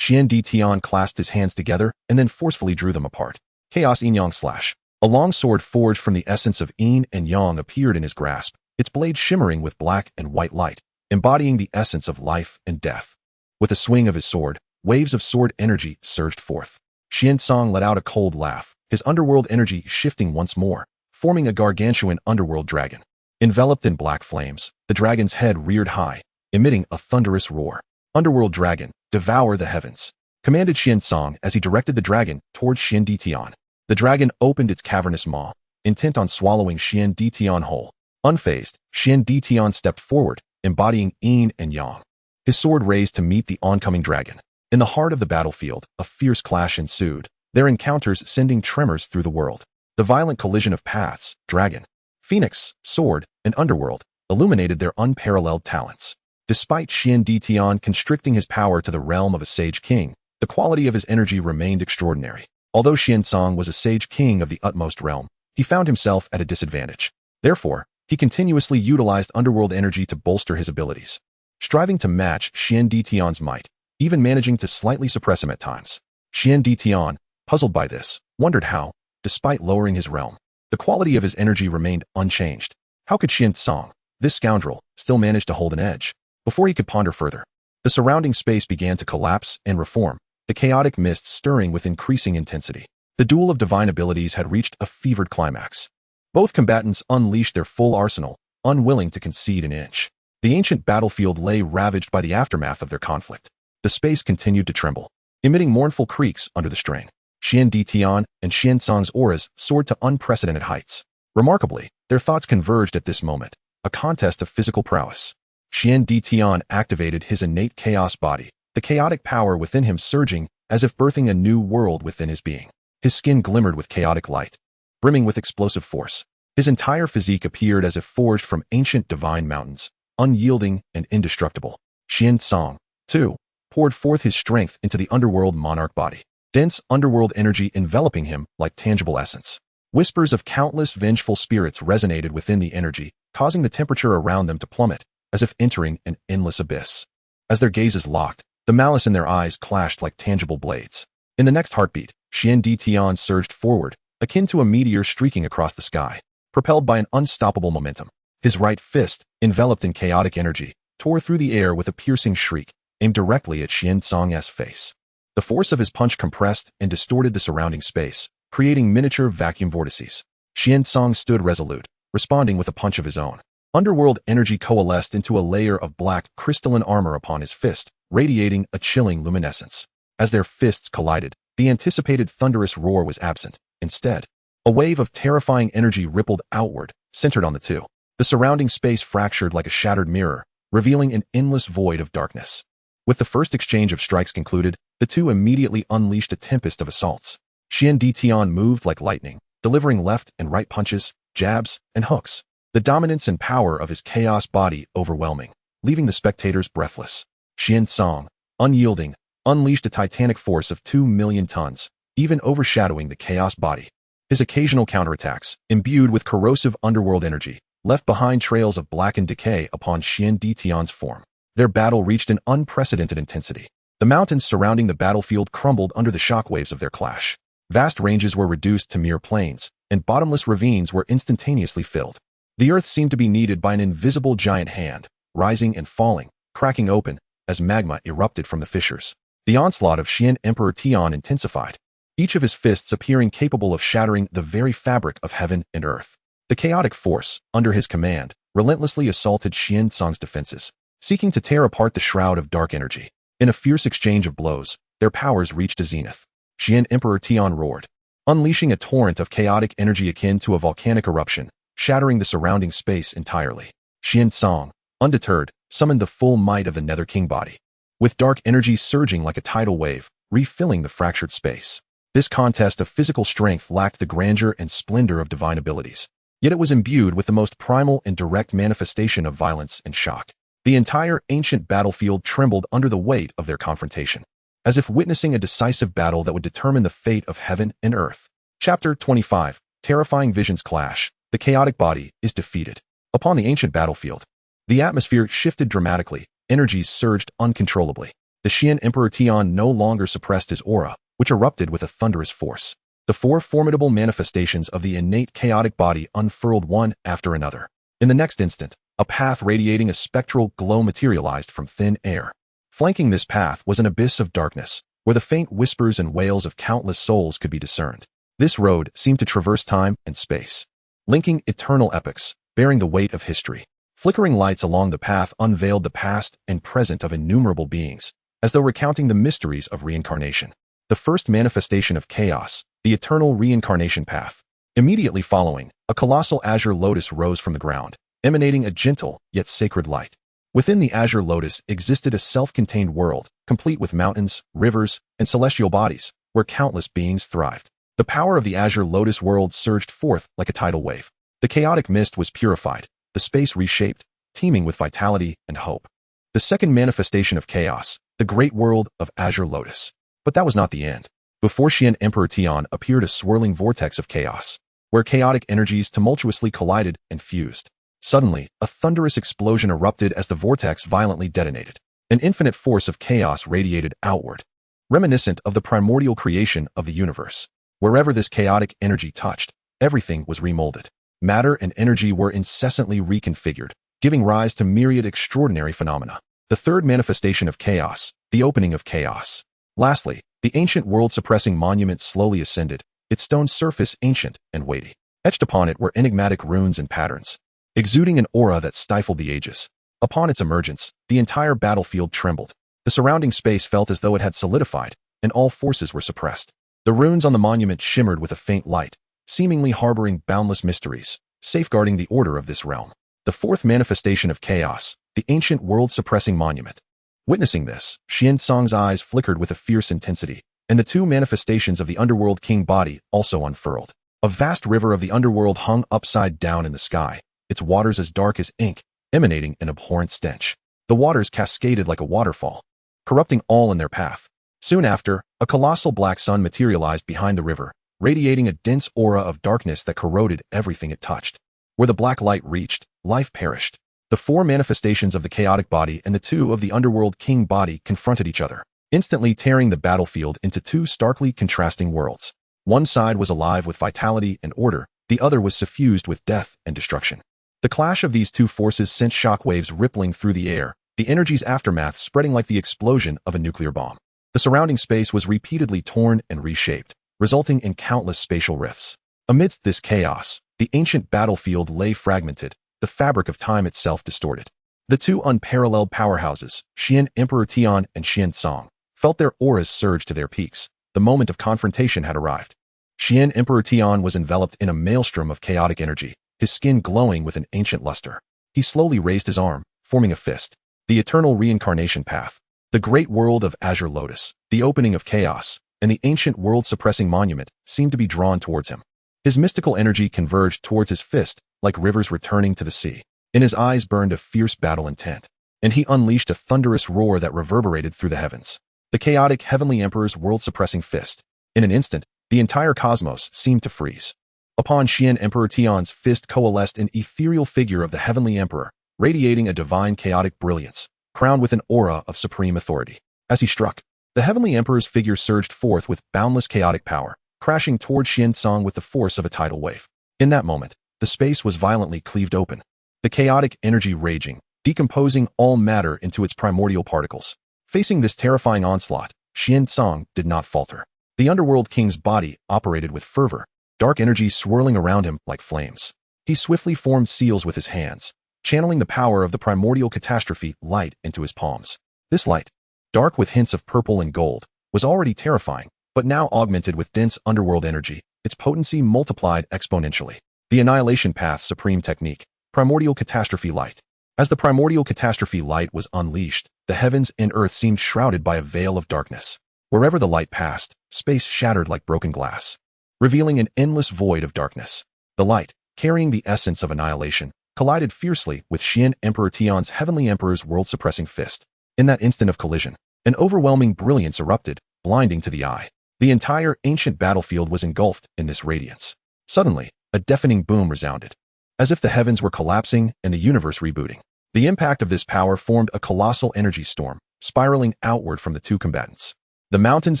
Xian Ditian clasped his hands together and then forcefully drew them apart. Chaos Yin Yang Slash. A long sword forged from the essence of Yin and Yang appeared in his grasp, its blade shimmering with black and white light, embodying the essence of life and death. With a swing of his sword, waves of sword energy surged forth. Xian Song let out a cold laugh, his underworld energy shifting once more, forming a gargantuan underworld dragon. Enveloped in black flames, the dragon's head reared high, emitting a thunderous roar. Underworld dragon, devour the heavens, commanded Xian Song as he directed the dragon towards Xian Ditian. The dragon opened its cavernous maw, intent on swallowing Xian Ditian whole. Unfazed, Xian Ditian stepped forward, embodying Yin and Yang. His sword raised to meet the oncoming dragon. In the heart of the battlefield, a fierce clash ensued, their encounters sending tremors through the world. The violent collision of paths, dragon, phoenix, sword, and underworld, illuminated their unparalleled talents. Despite Xian Ditian constricting his power to the realm of a sage king, the quality of his energy remained extraordinary. Although Xian Song was a sage king of the utmost realm, he found himself at a disadvantage. Therefore, he continuously utilized underworld energy to bolster his abilities, striving to match Xian Ditian's might, even managing to slightly suppress him at times. Xian Ditian, puzzled by this, wondered how, despite lowering his realm, the quality of his energy remained unchanged. How could Xian Song, this scoundrel, still manage to hold an edge? Before he could ponder further, the surrounding space began to collapse and reform, the chaotic mists stirring with increasing intensity. The duel of divine abilities had reached a fevered climax. Both combatants unleashed their full arsenal, unwilling to concede an inch. The ancient battlefield lay ravaged by the aftermath of their conflict. The space continued to tremble, emitting mournful creaks under the strain. Xian Ditian and Xian Song's auras soared to unprecedented heights. Remarkably, their thoughts converged at this moment, a contest of physical prowess. Xian Ditian activated his innate chaos body, the chaotic power within him surging as if birthing a new world within his being. His skin glimmered with chaotic light, brimming with explosive force. His entire physique appeared as if forged from ancient divine mountains, unyielding and indestructible. Xian Song, too, poured forth his strength into the underworld monarch body, dense underworld energy enveloping him like tangible essence. Whispers of countless vengeful spirits resonated within the energy, causing the temperature around them to plummet, as if entering an endless abyss. As their gazes locked, the malice in their eyes clashed like tangible blades. In the next heartbeat, Xian Ditian surged forward, akin to a meteor streaking across the sky, propelled by an unstoppable momentum. His right fist, enveloped in chaotic energy, tore through the air with a piercing shriek, aimed directly at Xian Song's face. The force of his punch compressed and distorted the surrounding space, creating miniature vacuum vortices. Xian Song stood resolute, responding with a punch of his own. Underworld energy coalesced into a layer of black, crystalline armor upon his fist, radiating a chilling luminescence. As their fists collided, the anticipated thunderous roar was absent. Instead, A wave of terrifying energy rippled outward, centered on the two. The surrounding space fractured like a shattered mirror, revealing an endless void of darkness. With the first exchange of strikes concluded, the two immediately unleashed a tempest of assaults. Xian Ditian moved like lightning, delivering left and right punches, jabs, and hooks. The dominance and power of his chaos body overwhelming, leaving the spectators breathless. Xian Song, unyielding, unleashed a titanic force of 2 million tons, even overshadowing the chaos body. His occasional counterattacks, imbued with corrosive underworld energy, left behind trails of blackened decay upon Xian Ditian's form. Their battle reached an unprecedented intensity. The mountains surrounding the battlefield crumbled under the shockwaves of their clash. Vast ranges were reduced to mere plains, and bottomless ravines were instantaneously filled. The earth seemed to be kneaded by an invisible giant hand, rising and falling, cracking open, as magma erupted from the fissures. The onslaught of Xian Emperor Tian intensified, each of his fists appearing capable of shattering the very fabric of heaven and earth. The chaotic force, under his command, relentlessly assaulted Xian Song's defenses, seeking to tear apart the shroud of dark energy. In a fierce exchange of blows, their powers reached a zenith. Xian Emperor Tian roared, unleashing a torrent of chaotic energy akin to a volcanic eruption, shattering the surrounding space entirely. Xian Song, undeterred, summoned the full might of the Nether King body, with dark energy surging like a tidal wave, refilling the fractured space. This contest of physical strength lacked the grandeur and splendor of divine abilities, yet it was imbued with the most primal and direct manifestation of violence and shock. The entire ancient battlefield trembled under the weight of their confrontation, as if witnessing a decisive battle that would determine the fate of heaven and earth. Chapter 25. Terrifying visions clash. The chaotic body is defeated. Upon the ancient battlefield, the atmosphere shifted dramatically, energies surged uncontrollably. The Xian Emperor Tian no longer suppressed his aura, which erupted with a thunderous force. The four formidable manifestations of the innate chaotic body unfurled one after another. In the next instant, a path radiating a spectral glow materialized from thin air. Flanking this path was an abyss of darkness, where the faint whispers and wails of countless souls could be discerned. This road seemed to traverse time and space, linking eternal epochs, bearing the weight of history. Flickering lights along the path unveiled the past and present of innumerable beings, as though recounting the mysteries of reincarnation. The first manifestation of chaos, the eternal reincarnation path. Immediately following, a colossal azure lotus rose from the ground, emanating a gentle yet sacred light. Within the azure lotus existed a self-contained world, complete with mountains, rivers, and celestial bodies, where countless beings thrived. The power of the azure lotus world surged forth like a tidal wave. The chaotic mist was purified, the space reshaped, teeming with vitality and hope. The second manifestation of chaos, the great world of azure lotus. But that was not the end. Before Xian Emperor Tian appeared a swirling vortex of chaos, where chaotic energies tumultuously collided and fused. Suddenly, a thunderous explosion erupted as the vortex violently detonated. An infinite force of chaos radiated outward, reminiscent of the primordial creation of the universe. Wherever this chaotic energy touched, everything was remolded. Matter and energy were incessantly reconfigured, giving rise to myriad extraordinary phenomena. The third manifestation of chaos, the opening of chaos. Lastly, the ancient world-suppressing monument slowly ascended, its stone surface ancient and weighty. Etched upon it were enigmatic runes and patterns, exuding an aura that stifled the ages. Upon its emergence, the entire battlefield trembled. The surrounding space felt as though it had solidified, and all forces were suppressed. The runes on the monument shimmered with a faint light, seemingly harboring boundless mysteries, safeguarding the order of this realm. The fourth manifestation of chaos, the ancient world-suppressing monument. Witnessing this, Xian Song's eyes flickered with a fierce intensity, and the two manifestations of the underworld king body also unfurled. A vast river of the underworld hung upside down in the sky, its waters as dark as ink, emanating an abhorrent stench. The waters cascaded like a waterfall, corrupting all in their path. Soon after, a colossal black sun materialized behind the river, radiating a dense aura of darkness that corroded everything it touched. Where the black light reached, life perished. The four manifestations of the chaotic body and the two of the underworld king body confronted each other, instantly tearing the battlefield into two starkly contrasting worlds. One side was alive with vitality and order, the other was suffused with death and destruction. The clash of these two forces sent shockwaves rippling through the air, the energy's aftermath spreading like the explosion of a nuclear bomb. The surrounding space was repeatedly torn and reshaped, resulting in countless spatial rifts. Amidst this chaos, the ancient battlefield lay fragmented, the fabric of time itself distorted. The two unparalleled powerhouses, Xian Emperor Tian and Xian Song, felt their auras surge to their peaks. The moment of confrontation had arrived. Xian Emperor Tian was enveloped in a maelstrom of chaotic energy, his skin glowing with an ancient luster. He slowly raised his arm, forming a fist. The eternal reincarnation path, the great world of Azure Lotus, the opening of chaos, and the ancient world-suppressing monument seemed to be drawn towards him. His mystical energy converged towards his fist, like rivers returning to the sea. In his eyes burned a fierce battle intent, and he unleashed a thunderous roar that reverberated through the heavens. The chaotic Heavenly Emperor's world-suppressing fist. In an instant, the entire cosmos seemed to freeze. Upon Xian Emperor Tian's fist coalesced an ethereal figure of the Heavenly Emperor, radiating a divine chaotic brilliance, crowned with an aura of supreme authority. As he struck, the Heavenly Emperor's figure surged forth with boundless chaotic power, crashing toward Xian with the force of a tidal wave. In that moment, the space was violently cleaved open, the chaotic energy raging, decomposing all matter into its primordial particles. Facing this terrifying onslaught, Xian did not falter. The Underworld King's body operated with fervor, dark energy swirling around him like flames. He swiftly formed seals with his hands, channeling the power of the primordial catastrophe light into his palms. This light, dark with hints of purple and gold, was already terrifying, but now augmented with dense underworld energy, its potency multiplied exponentially. The Annihilation Path's supreme technique, primordial catastrophe light. As the primordial catastrophe light was unleashed, the heavens and earth seemed shrouded by a veil of darkness. Wherever the light passed, space shattered like broken glass, revealing an endless void of darkness. The light, carrying the essence of annihilation, collided fiercely with Xian Emperor Tian's Heavenly Emperor's world-suppressing fist. In that instant of collision, an overwhelming brilliance erupted, blinding to the eye. The entire ancient battlefield was engulfed in this radiance. Suddenly, a deafening boom resounded, as if the heavens were collapsing and the universe rebooting. The impact of this power formed a colossal energy storm, spiraling outward from the two combatants. The mountains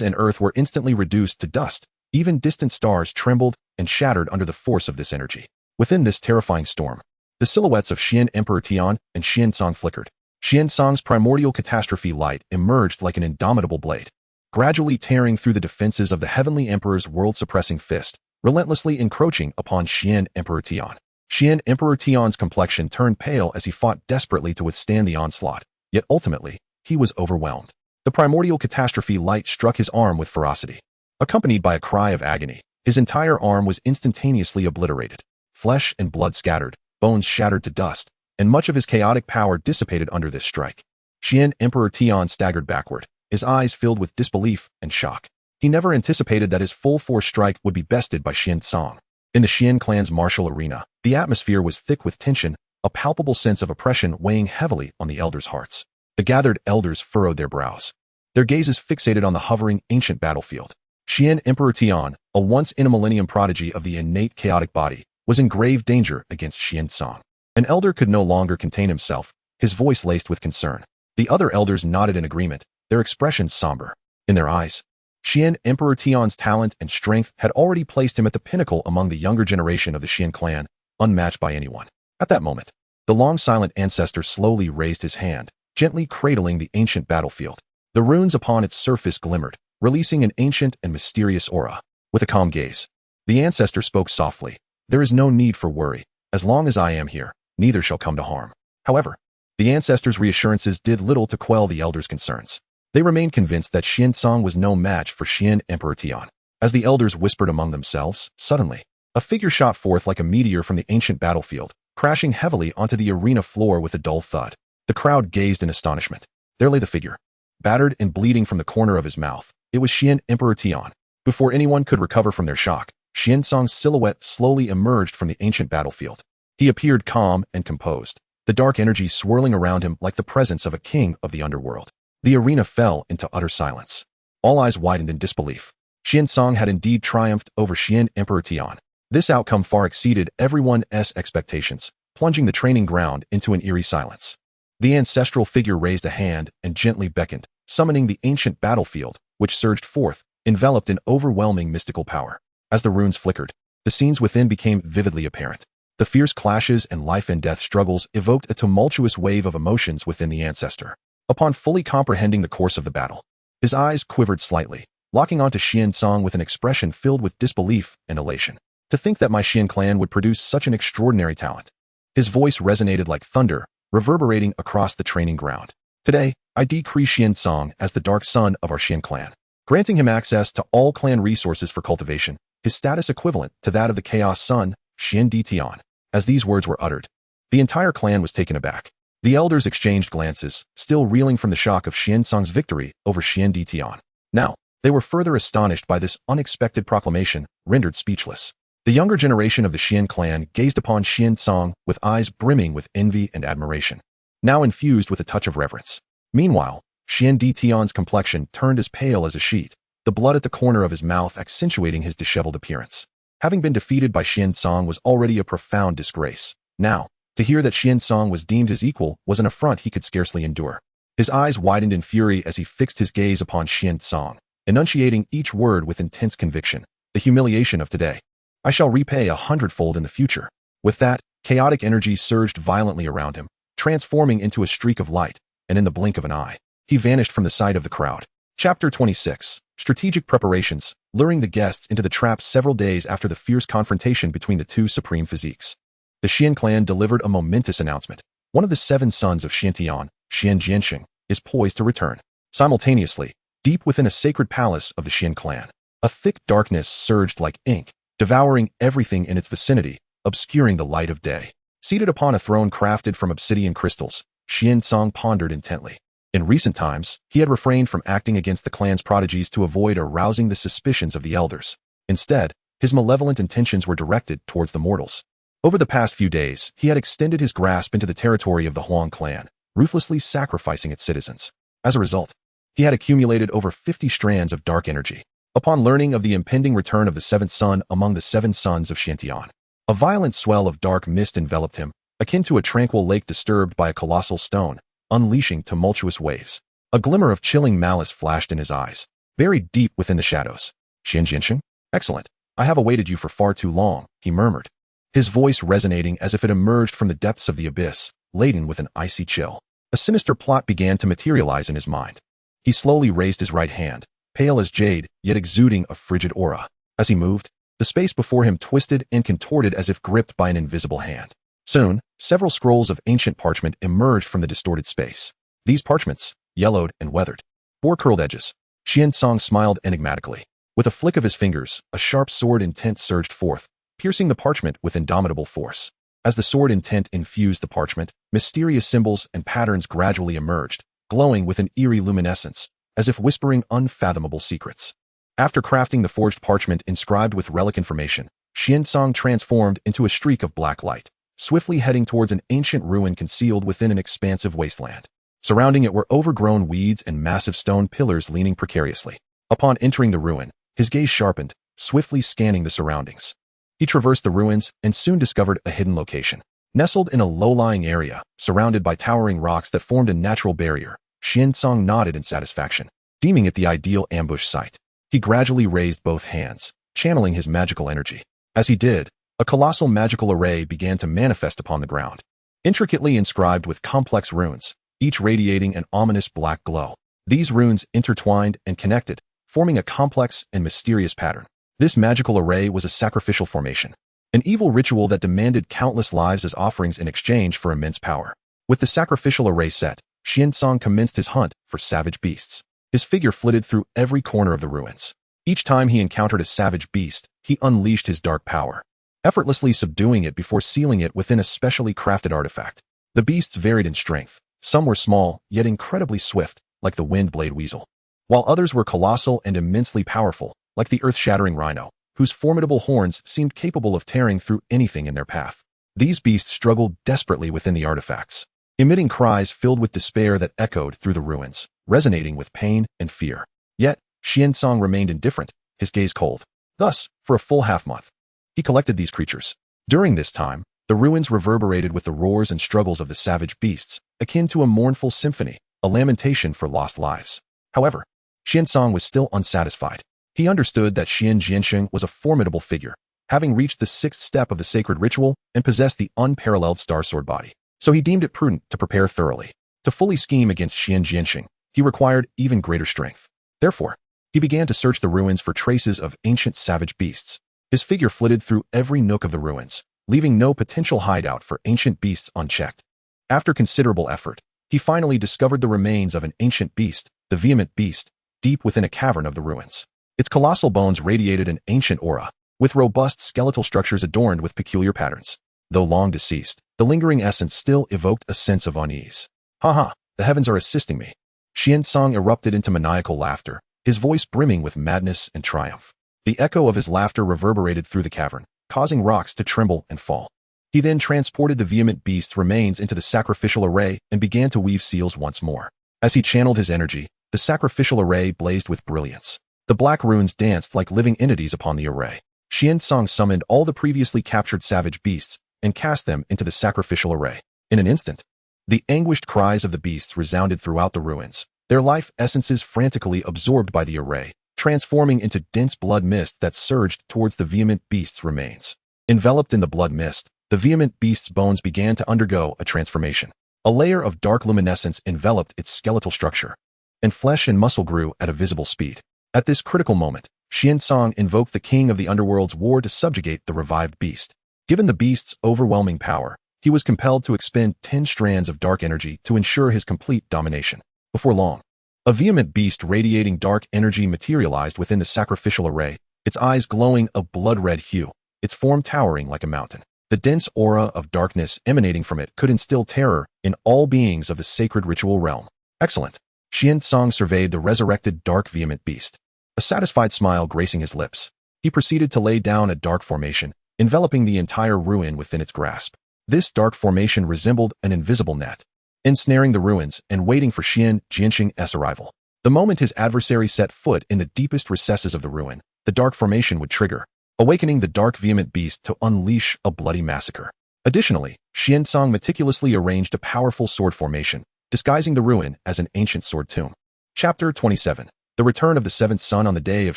and earth were instantly reduced to dust. Even distant stars trembled and shattered under the force of this energy. Within this terrifying storm, the silhouettes of Xian Emperor Tian and Xian flickered. Xian primordial catastrophe light emerged like an indomitable blade, gradually tearing through the defenses of the Heavenly Emperor's world-suppressing fist, relentlessly encroaching upon Xian Emperor Tian. Xian Emperor Tian's complexion turned pale as he fought desperately to withstand the onslaught, yet ultimately, he was overwhelmed. The primordial catastrophe light struck his arm with ferocity. Accompanied by a cry of agony, his entire arm was instantaneously obliterated. Flesh and blood scattered, bones shattered to dust, and much of his chaotic power dissipated under this strike. Xian Emperor Tian staggered backward, his eyes filled with disbelief and shock. He never anticipated that his full-force strike would be bested by Xian. In the Xian clan's martial arena, the atmosphere was thick with tension, a palpable sense of oppression weighing heavily on the elders' hearts. The gathered elders furrowed their brows, their gazes fixated on the hovering ancient battlefield. Xian Emperor Tian, a once-in-a-millennium prodigy of the innate chaotic body, was in grave danger against Xian. An elder could no longer contain himself, his voice laced with concern. The other elders nodded in agreement, their expressions somber. In their eyes, Xian Emperor Tian's talent and strength had already placed him at the pinnacle among the younger generation of the Xian clan, unmatched by anyone. At that moment, the long-silent ancestor slowly raised his hand, gently cradling the ancient battlefield. The runes upon its surface glimmered, releasing an ancient and mysterious aura. With a calm gaze, the ancestor spoke softly. There is no need for worry. As long as I am here, neither shall come to harm. However, the ancestor's reassurances did little to quell the elders' concerns. They remained convinced that Xian was no match for Xian Emperor Tian. As the elders whispered among themselves, suddenly, a figure shot forth like a meteor from the ancient battlefield, crashing heavily onto the arena floor with a dull thud. The crowd gazed in astonishment. There lay the figure, battered and bleeding from the corner of his mouth. It was Xian Emperor Tian. Before anyone could recover from their shock, Xian silhouette slowly emerged from the ancient battlefield. He appeared calm and composed, the dark energy swirling around him like the presence of a king of the underworld. The arena fell into utter silence. All eyes widened in disbelief. Xian had indeed triumphed over Xian Emperor Tian. This outcome far exceeded everyone's expectations, plunging the training ground into an eerie silence. The ancestral figure raised a hand and gently beckoned, summoning the ancient battlefield, which surged forth, enveloped in overwhelming mystical power. As the runes flickered, the scenes within became vividly apparent. The fierce clashes and life-and-death struggles evoked a tumultuous wave of emotions within the ancestor. Upon fully comprehending the course of the battle, his eyes quivered slightly, locking onto Xian with an expression filled with disbelief and elation. To think that my Xian clan would produce such an extraordinary talent. His voice resonated like thunder, reverberating across the training ground. Today, I decree Xian as the dark son of our Xian clan, granting him access to all clan resources for cultivation, his status equivalent to that of the Chaos Son, Xian Ditian. As these words were uttered, the entire clan was taken aback. The elders exchanged glances, still reeling from the shock of Xiansong's victory over Xian Ditian. Now, they were further astonished by this unexpected proclamation, rendered speechless. The younger generation of the Xian clan gazed upon Xiansong with eyes brimming with envy and admiration, now infused with a touch of reverence. Meanwhile, Xian Ditian's complexion turned as pale as a sheet, the blood at the corner of his mouth accentuating his disheveled appearance. Having been defeated by Xiansong was already a profound disgrace. Now, to hear that Xiansong was deemed his equal was an affront he could scarcely endure. His eyes widened in fury as he fixed his gaze upon Xiansong, enunciating each word with intense conviction. The humiliation of today I shall repay 100-fold in the future. With that, chaotic energy surged violently around him, transforming into a streak of light, and in the blink of an eye, he vanished from the sight of the crowd. Chapter 26. Strategic Preparations, luring the guests into the trap several days after the fierce confrontation between the two supreme physiques. The Xian clan delivered a momentous announcement. One of the 7 sons of Xiantian, Xian Jianxing, is poised to return. Simultaneously, deep within a sacred palace of the Xian clan, a thick darkness surged like ink, devouring everything in its vicinity, obscuring the light of day. Seated upon a throne crafted from obsidian crystals, Xiansong pondered intently. In recent times, he had refrained from acting against the clan's prodigies to avoid arousing the suspicions of the elders. Instead, his malevolent intentions were directed towards the mortals. Over the past few days, he had extended his grasp into the territory of the Huang clan, ruthlessly sacrificing its citizens. As a result, he had accumulated over 50 strands of dark energy. Upon learning of the impending return of the 7th son among the 7 sons of Xiantian, a violent swell of dark mist enveloped him, akin to a tranquil lake disturbed by a colossal stone, unleashing tumultuous waves. A glimmer of chilling malice flashed in his eyes, buried deep within the shadows. Xian Jianxing? Excellent. I have awaited you for far too long, he murmured, his voice resonating as if it emerged from the depths of the abyss, laden with an icy chill. A sinister plot began to materialize in his mind. He slowly raised his right hand, pale as jade, yet exuding a frigid aura. As he moved, the space before him twisted and contorted as if gripped by an invisible hand. Soon, several scrolls of ancient parchment emerged from the distorted space. These parchments, yellowed and weathered, bore curled edges. Xiansong smiled enigmatically. With a flick of his fingers, a sharp sword intent surged forth, piercing the parchment with indomitable force. As the sword intent infused the parchment, mysterious symbols and patterns gradually emerged, glowing with an eerie luminescence, as if whispering unfathomable secrets. After crafting the forged parchment inscribed with relic information, Xiansong transformed into a streak of black light, swiftly heading towards an ancient ruin concealed within an expansive wasteland. Surrounding it were overgrown weeds and massive stone pillars leaning precariously. Upon entering the ruin, his gaze sharpened, swiftly scanning the surroundings. He traversed the ruins and soon discovered a hidden location. Nestled in a low-lying area, surrounded by towering rocks that formed a natural barrier, Xiansong nodded in satisfaction, deeming it the ideal ambush site. He gradually raised both hands, channeling his magical energy. As he did, a colossal magical array began to manifest upon the ground, intricately inscribed with complex runes, each radiating an ominous black glow. These runes intertwined and connected, forming a complex and mysterious pattern. This magical array was a sacrificial formation, an evil ritual that demanded countless lives as offerings in exchange for immense power. With the sacrificial array set, Xiansong commenced his hunt for savage beasts. His figure flitted through every corner of the ruins. Each time he encountered a savage beast, he unleashed his dark power, effortlessly subduing it before sealing it within a specially crafted artifact. The beasts varied in strength. Some were small, yet incredibly swift, like the wind-blade weasel, while others were colossal and immensely powerful, like the earth-shattering rhino, whose formidable horns seemed capable of tearing through anything in their path. These beasts struggled desperately within the artifacts, emitting cries filled with despair that echoed through the ruins, resonating with pain and fear. Yet, Xiansong remained indifferent, his gaze cold. Thus, for a full half-month, he collected these creatures. During this time, the ruins reverberated with the roars and struggles of the savage beasts, akin to a mournful symphony, a lamentation for lost lives. However, Xiansong was still unsatisfied. He understood that Xian Jianxing was a formidable figure, having reached the 6th step of the sacred ritual and possessed the unparalleled Star Sword body. So he deemed it prudent to prepare thoroughly. To fully scheme against Xian Jianxing, he required even greater strength. Therefore, he began to search the ruins for traces of ancient savage beasts. His figure flitted through every nook of the ruins, leaving no potential hideout for ancient beasts unchecked. After considerable effort, he finally discovered the remains of an ancient beast, the vehement beast, deep within a cavern of the ruins. Its colossal bones radiated an ancient aura, with robust skeletal structures adorned with peculiar patterns. Though long deceased, the lingering essence still evoked a sense of unease. "Ha, the heavens are assisting me." Xian erupted into maniacal laughter, his voice brimming with madness and triumph. The echo of his laughter reverberated through the cavern, causing rocks to tremble and fall. He then transported the vehement beast's remains into the sacrificial array and began to weave seals once more. As he channeled his energy, the sacrificial array blazed with brilliance. The black runes danced like living entities upon the array. Xian summoned all the previously captured savage beasts and cast them into the sacrificial array. In an instant, the anguished cries of the beasts resounded throughout the ruins, their life essences frantically absorbed by the array, transforming into dense blood mist that surged towards the vehement beast's remains. Enveloped in the blood mist, the vehement beast's bones began to undergo a transformation. A layer of dark luminescence enveloped its skeletal structure, and flesh and muscle grew at a visible speed. At this critical moment, Xian invoked the king of the underworld's war to subjugate the revived beast. Given the beast's overwhelming power, he was compelled to expend 10 strands of dark energy to ensure his complete domination. Before long, a vehement beast radiating dark energy materialized within the sacrificial array, its eyes glowing a blood-red hue, its form towering like a mountain. The dense aura of darkness emanating from it could instill terror in all beings of the sacred ritual realm. Excellent. Xian surveyed the resurrected dark vehement beast, a satisfied smile gracing his lips. He proceeded to lay down a dark formation, enveloping the entire ruin within its grasp. This dark formation resembled an invisible net, ensnaring the ruins and waiting for Xian Jiansheng's arrival. The moment his adversary set foot in the deepest recesses of the ruin, the dark formation would trigger, awakening the dark vehement beast to unleash a bloody massacre. Additionally, Xian meticulously arranged a powerful sword formation, disguising the ruin as an ancient sword tomb. Chapter 27. The return of the seventh son. On the day of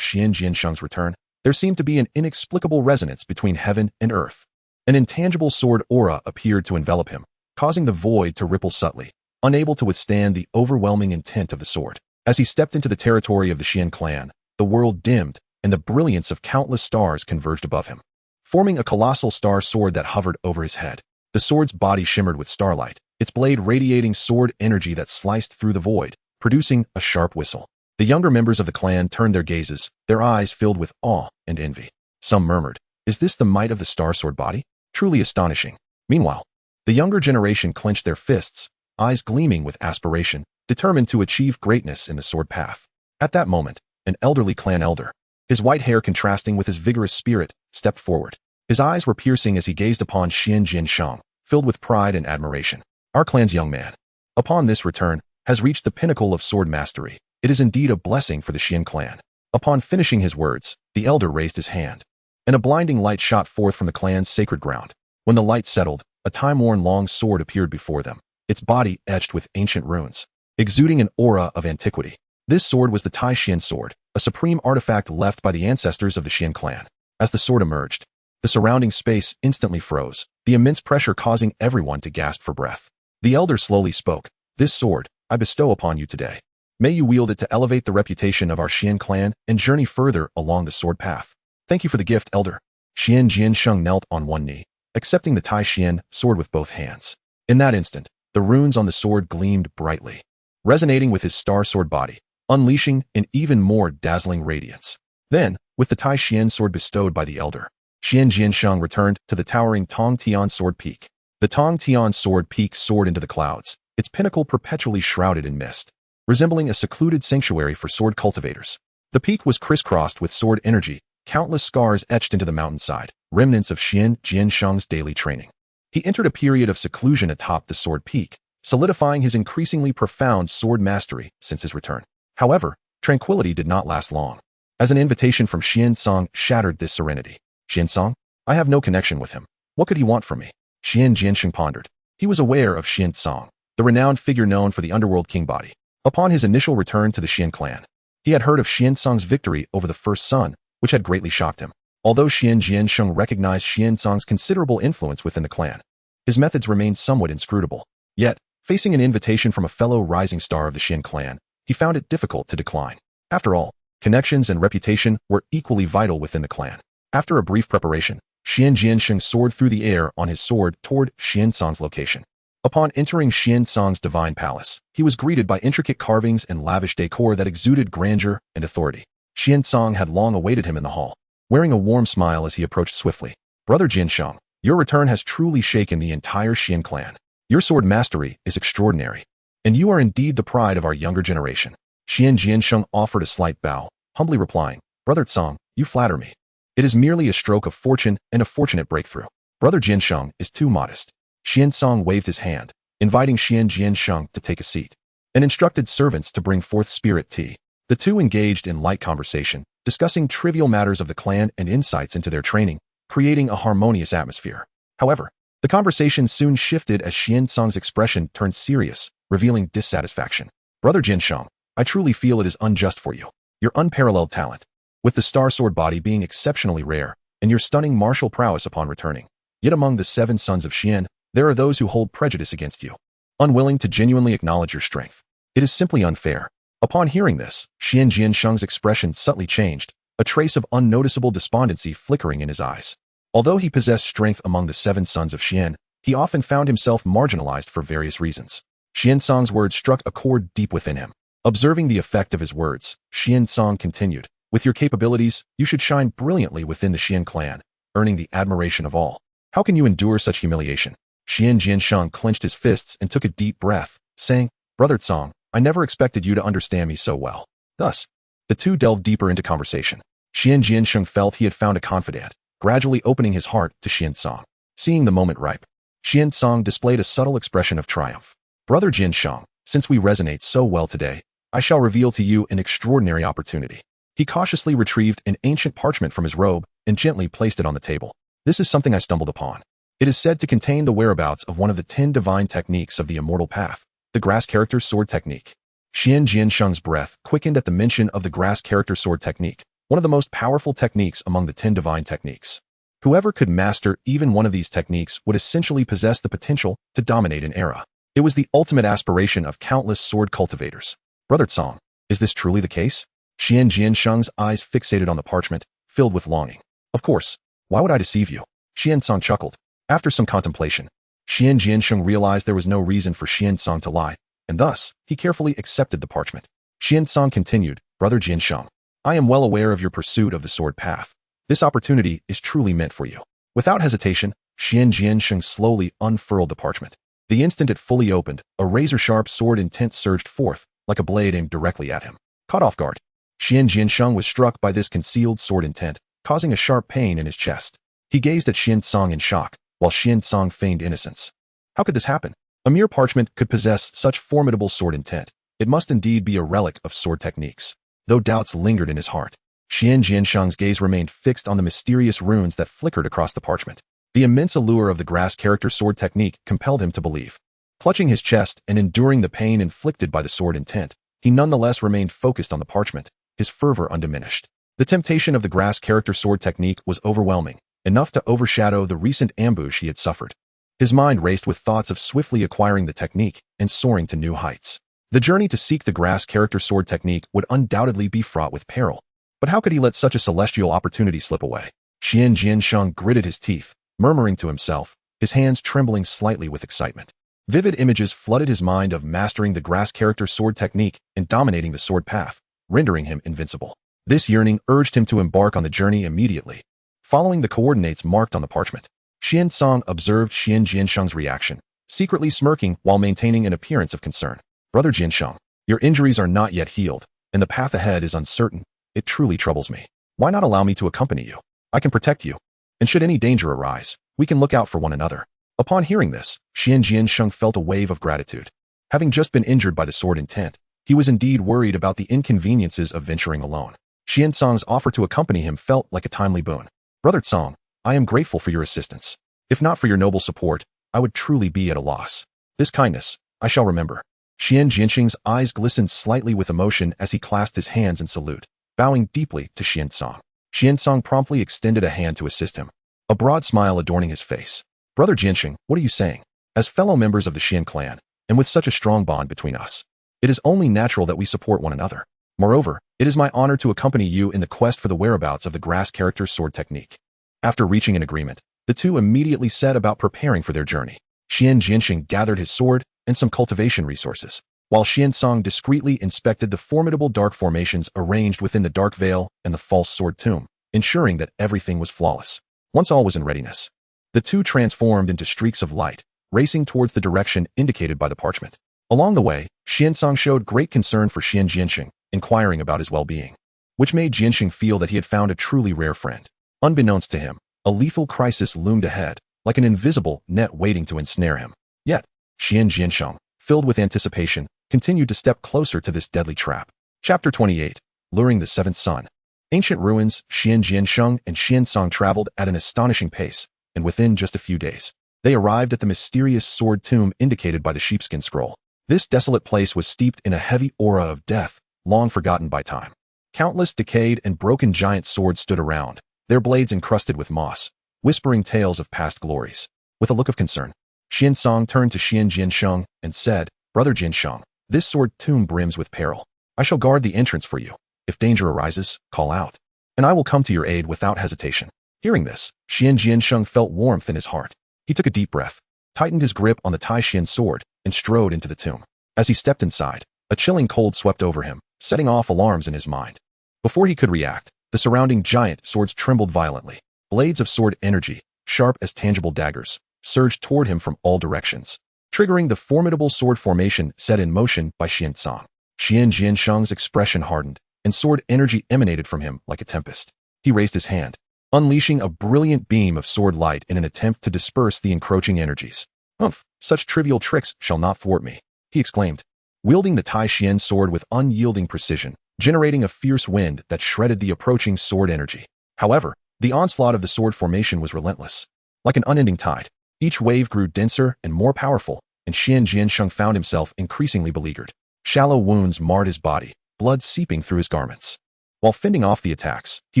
Xian Jiansheng's return, there seemed to be an inexplicable resonance between heaven and earth. An intangible sword aura appeared to envelop him, causing the void to ripple subtly, unable to withstand the overwhelming intent of the sword. As he stepped into the territory of the Xian clan, the world dimmed, and the brilliance of countless stars converged above him, forming a colossal star sword that hovered over his head. The sword's body shimmered with starlight, its blade radiating sword energy that sliced through the void, producing a sharp whistle. The younger members of the clan turned their gazes, their eyes filled with awe and envy. Some murmured, "Is this the might of the star sword body? Truly astonishing." Meanwhile, the younger generation clenched their fists, eyes gleaming with aspiration, determined to achieve greatness in the sword path. At that moment, an elderly clan elder, his white hair contrasting with his vigorous spirit, stepped forward. His eyes were piercing as he gazed upon Xian Jiansheng, filled with pride and admiration. "Our clan's young man, upon this return, has reached the pinnacle of sword mastery. It is indeed a blessing for the Xian clan." Upon finishing his words, the elder raised his hand, and a blinding light shot forth from the clan's sacred ground. When the light settled, a time-worn long sword appeared before them, its body etched with ancient runes, exuding an aura of antiquity. This sword was the Tai Xian sword, a supreme artifact left by the ancestors of the Xian clan. As the sword emerged, the surrounding space instantly froze, the immense pressure causing everyone to gasp for breath. The elder slowly spoke, "This sword, I bestow upon you today. May you wield it to elevate the reputation of our Xian clan and journey further along the sword path." "Thank you for the gift, elder." Xian Jiansheng knelt on one knee, accepting the Tai Xian sword with both hands. In that instant, the runes on the sword gleamed brightly, resonating with his star sword body, unleashing an even more dazzling radiance. Then, with the Tai Xian sword bestowed by the elder, Xian Jiansheng returned to the towering Tong Tian sword peak. The Tong Tian sword peak soared into the clouds, its pinnacle perpetually shrouded in mist, resembling a secluded sanctuary for sword cultivators. The peak was crisscrossed with sword energy, countless scars etched into the mountainside, remnants of Xian Jiansheng's daily training. He entered a period of seclusion atop the sword peak, solidifying his increasingly profound sword mastery since his return. However, tranquility did not last long, as an invitation from Xian shattered this serenity. "Xian, I have no connection with him. What could he want from me?" Xian Jiansheng pondered. He was aware of Xian, the renowned figure known for the underworld king body. Upon his initial return to the Xian clan, he had heard of Xian's victory over the first son, which had greatly shocked him. Although Xian Jiansheng recognized Xian's considerable influence within the clan, his methods remained somewhat inscrutable. Yet, facing an invitation from a fellow rising star of the Xian clan, he found it difficult to decline. After all, connections and reputation were equally vital within the clan. After a brief preparation, Xian Jiansheng soared through the air on his sword toward Xian's location. Upon entering Xian's divine palace, he was greeted by intricate carvings and lavish decor that exuded grandeur and authority. Xian had long awaited him in the hall, wearing a warm smile as he approached swiftly. Brother Jinsheng, your return has truly shaken the entire Xian clan. Your sword mastery is extraordinary, and you are indeed the pride of our younger generation. Xian Jiansheng offered a slight bow, humbly replying, Brother Tsang, you flatter me. It is merely a stroke of fortune and a fortunate breakthrough. Brother Jinsheng is too modest. Xian Tsang waved his hand, inviting Xian Jiansheng to take a seat, and instructed servants to bring forth spirit tea. The two engaged in light conversation, discussing trivial matters of the clan and insights into their training, creating a harmonious atmosphere. However, the conversation soon shifted as Xian Tsang's expression turned serious, revealing dissatisfaction. Brother Jinsheng, I truly feel it is unjust for you. Your unparalleled talent, with the star sword body being exceptionally rare, and your stunning martial prowess upon returning. Yet among the 7 sons of Xian, there are those who hold prejudice against you, unwilling to genuinely acknowledge your strength. It is simply unfair. Upon hearing this, Xian Jiansheng's expression subtly changed, a trace of unnoticeable despondency flickering in his eyes. Although he possessed strength among the 7 sons of Xian, he often found himself marginalized for various reasons. Xian Tsang's words struck a chord deep within him. Observing the effect of his words, Xian Tsang continued, with your capabilities, you should shine brilliantly within the Xian clan, earning the admiration of all. How can you endure such humiliation? Xian Jiansheng clenched his fists and took a deep breath, saying, Brother Tsang, I never expected you to understand me so well. Thus, the two delved deeper into conversation. Xian Jiansheng felt he had found a confidant, gradually opening his heart to Xian Tsang. Seeing the moment ripe, Xian Tsang displayed a subtle expression of triumph. Brother Jinsheng, since we resonate so well today, I shall reveal to you an extraordinary opportunity. He cautiously retrieved an ancient parchment from his robe and gently placed it on the table. This is something I stumbled upon. It is said to contain the whereabouts of one of the 10 divine techniques of the immortal path, the grass character sword technique. Xian Jiansheng's breath quickened at the mention of the grass character sword technique, one of the most powerful techniques among the 10 divine techniques. Whoever could master even one of these techniques would essentially possess the potential to dominate an era. It was the ultimate aspiration of countless sword cultivators. Brother Tsang, is this truly the case? Xian Jiansheng's eyes fixated on the parchment, filled with longing. Of course. Why would I deceive you? Xian Tsang chuckled. After some contemplation, Xian Jiansheng realized there was no reason for Xian Tsang to lie, and thus, he carefully accepted the parchment. Xian Tsang continued, Brother Jinsheng, I am well aware of your pursuit of the sword path. This opportunity is truly meant for you. Without hesitation, Xian Jiansheng slowly unfurled the parchment. The instant it fully opened, a razor-sharp sword intent surged forth, like a blade aimed directly at him. Caught off guard, Xian Jiansheng was struck by this concealed sword intent, causing a sharp pain in his chest. He gazed at Xian Tsang in shock, while Xian Tsang feigned innocence. How could this happen? A mere parchment could possess such formidable sword intent. It must indeed be a relic of sword techniques. Though doubts lingered in his heart, Xian Jiansheng's gaze remained fixed on the mysterious runes that flickered across the parchment. The immense allure of the grass character sword technique compelled him to believe. Clutching his chest and enduring the pain inflicted by the sword intent, he nonetheless remained focused on the parchment, his fervor undiminished. The temptation of the grass character sword technique was overwhelming, enough to overshadow the recent ambush he had suffered. His mind raced with thoughts of swiftly acquiring the technique and soaring to new heights. The journey to seek the grass character sword technique would undoubtedly be fraught with peril. But how could he let such a celestial opportunity slip away? Xian Jiansheng gritted his teeth, murmuring to himself, his hands trembling slightly with excitement. Vivid images flooded his mind of mastering the grass character sword technique and dominating the sword path, rendering him invincible. This yearning urged him to embark on the journey immediately. Following the coordinates marked on the parchment, Xian Tsang observed Xian Jiansheng's reaction, secretly smirking while maintaining an appearance of concern. Brother Jinsheng, your injuries are not yet healed, and the path ahead is uncertain. It truly troubles me. Why not allow me to accompany you? I can protect you, and should any danger arise, we can look out for one another. Upon hearing this, Xian Jiansheng felt a wave of gratitude. Having just been injured by the sword intent, he was indeed worried about the inconveniences of venturing alone. Xian Tsang's offer to accompany him felt like a timely boon. Brother Tsang, I am grateful for your assistance. If not for your noble support, I would truly be at a loss. This kindness, I shall remember. Xian Jiansheng's eyes glistened slightly with emotion as he clasped his hands in salute, bowing deeply to Xian Tsang. Xian Tsang promptly extended a hand to assist him, a broad smile adorning his face. Brother Jinsheng, what are you saying? As fellow members of the Xian clan, and with such a strong bond between us, it is only natural that we support one another. Moreover, it is my honor to accompany you in the quest for the whereabouts of the grass character sword technique. After reaching an agreement, the two immediately set about preparing for their journey. Xian Jiansheng gathered his sword and some cultivation resources, while Xian Tsang discreetly inspected the formidable dark formations arranged within the dark veil and the false sword tomb. ensuring that everything was flawless. Once all was in readiness, the two transformed into streaks of light, racing towards the direction indicated by the parchment. Along the way, Xiansong showed great concern for Xian Jianxing, inquiring about his well-being, which made Jianxing feel that he had found a truly rare friend. Unbeknownst to him, a lethal crisis loomed ahead, like an invisible net waiting to ensnare him. Yet, Xian Jianxing, filled with anticipation, continued to step closer to this deadly trap. Chapter 28. Luring the Seventh Son. Ancient ruins, Xian Jianxing and Xiansong traveled at an astonishing pace, and within just a few days, they arrived at the mysterious sword tomb indicated by the sheepskin scroll. This desolate place was steeped in a heavy aura of death, long forgotten by time. Countless decayed and broken giant swords stood around, their blades encrusted with moss, whispering tales of past glories. With a look of concern, Xiansong turned to Xian Jianxing and said, "Brother Jianxing, this sword tomb brims with peril. I shall guard the entrance for you. If danger arises, call out, and I will come to your aid without hesitation." Hearing this, Xian Jianxing felt warmth in his heart. He took a deep breath, tightened his grip on the Tai Xian sword, and strode into the tomb. As he stepped inside, a chilling cold swept over him, setting off alarms in his mind. Before he could react, the surrounding giant swords trembled violently. Blades of sword energy, sharp as tangible daggers, surged toward him from all directions, triggering the formidable sword formation set in motion by Xiansong. Xian Jianxing's expression hardened, and sword energy emanated from him like a tempest. He raised his hand, unleashing a brilliant beam of sword light in an attempt to disperse the encroaching energies. "Humph, such trivial tricks shall not thwart me," he exclaimed, wielding the Tai Xian sword with unyielding precision, generating a fierce wind that shredded the approaching sword energy. However, the onslaught of the sword formation was relentless. Like an unending tide, each wave grew denser and more powerful, and Xian Jianxing found himself increasingly beleaguered. Shallow wounds marred his body, blood seeping through his garments. While fending off the attacks, he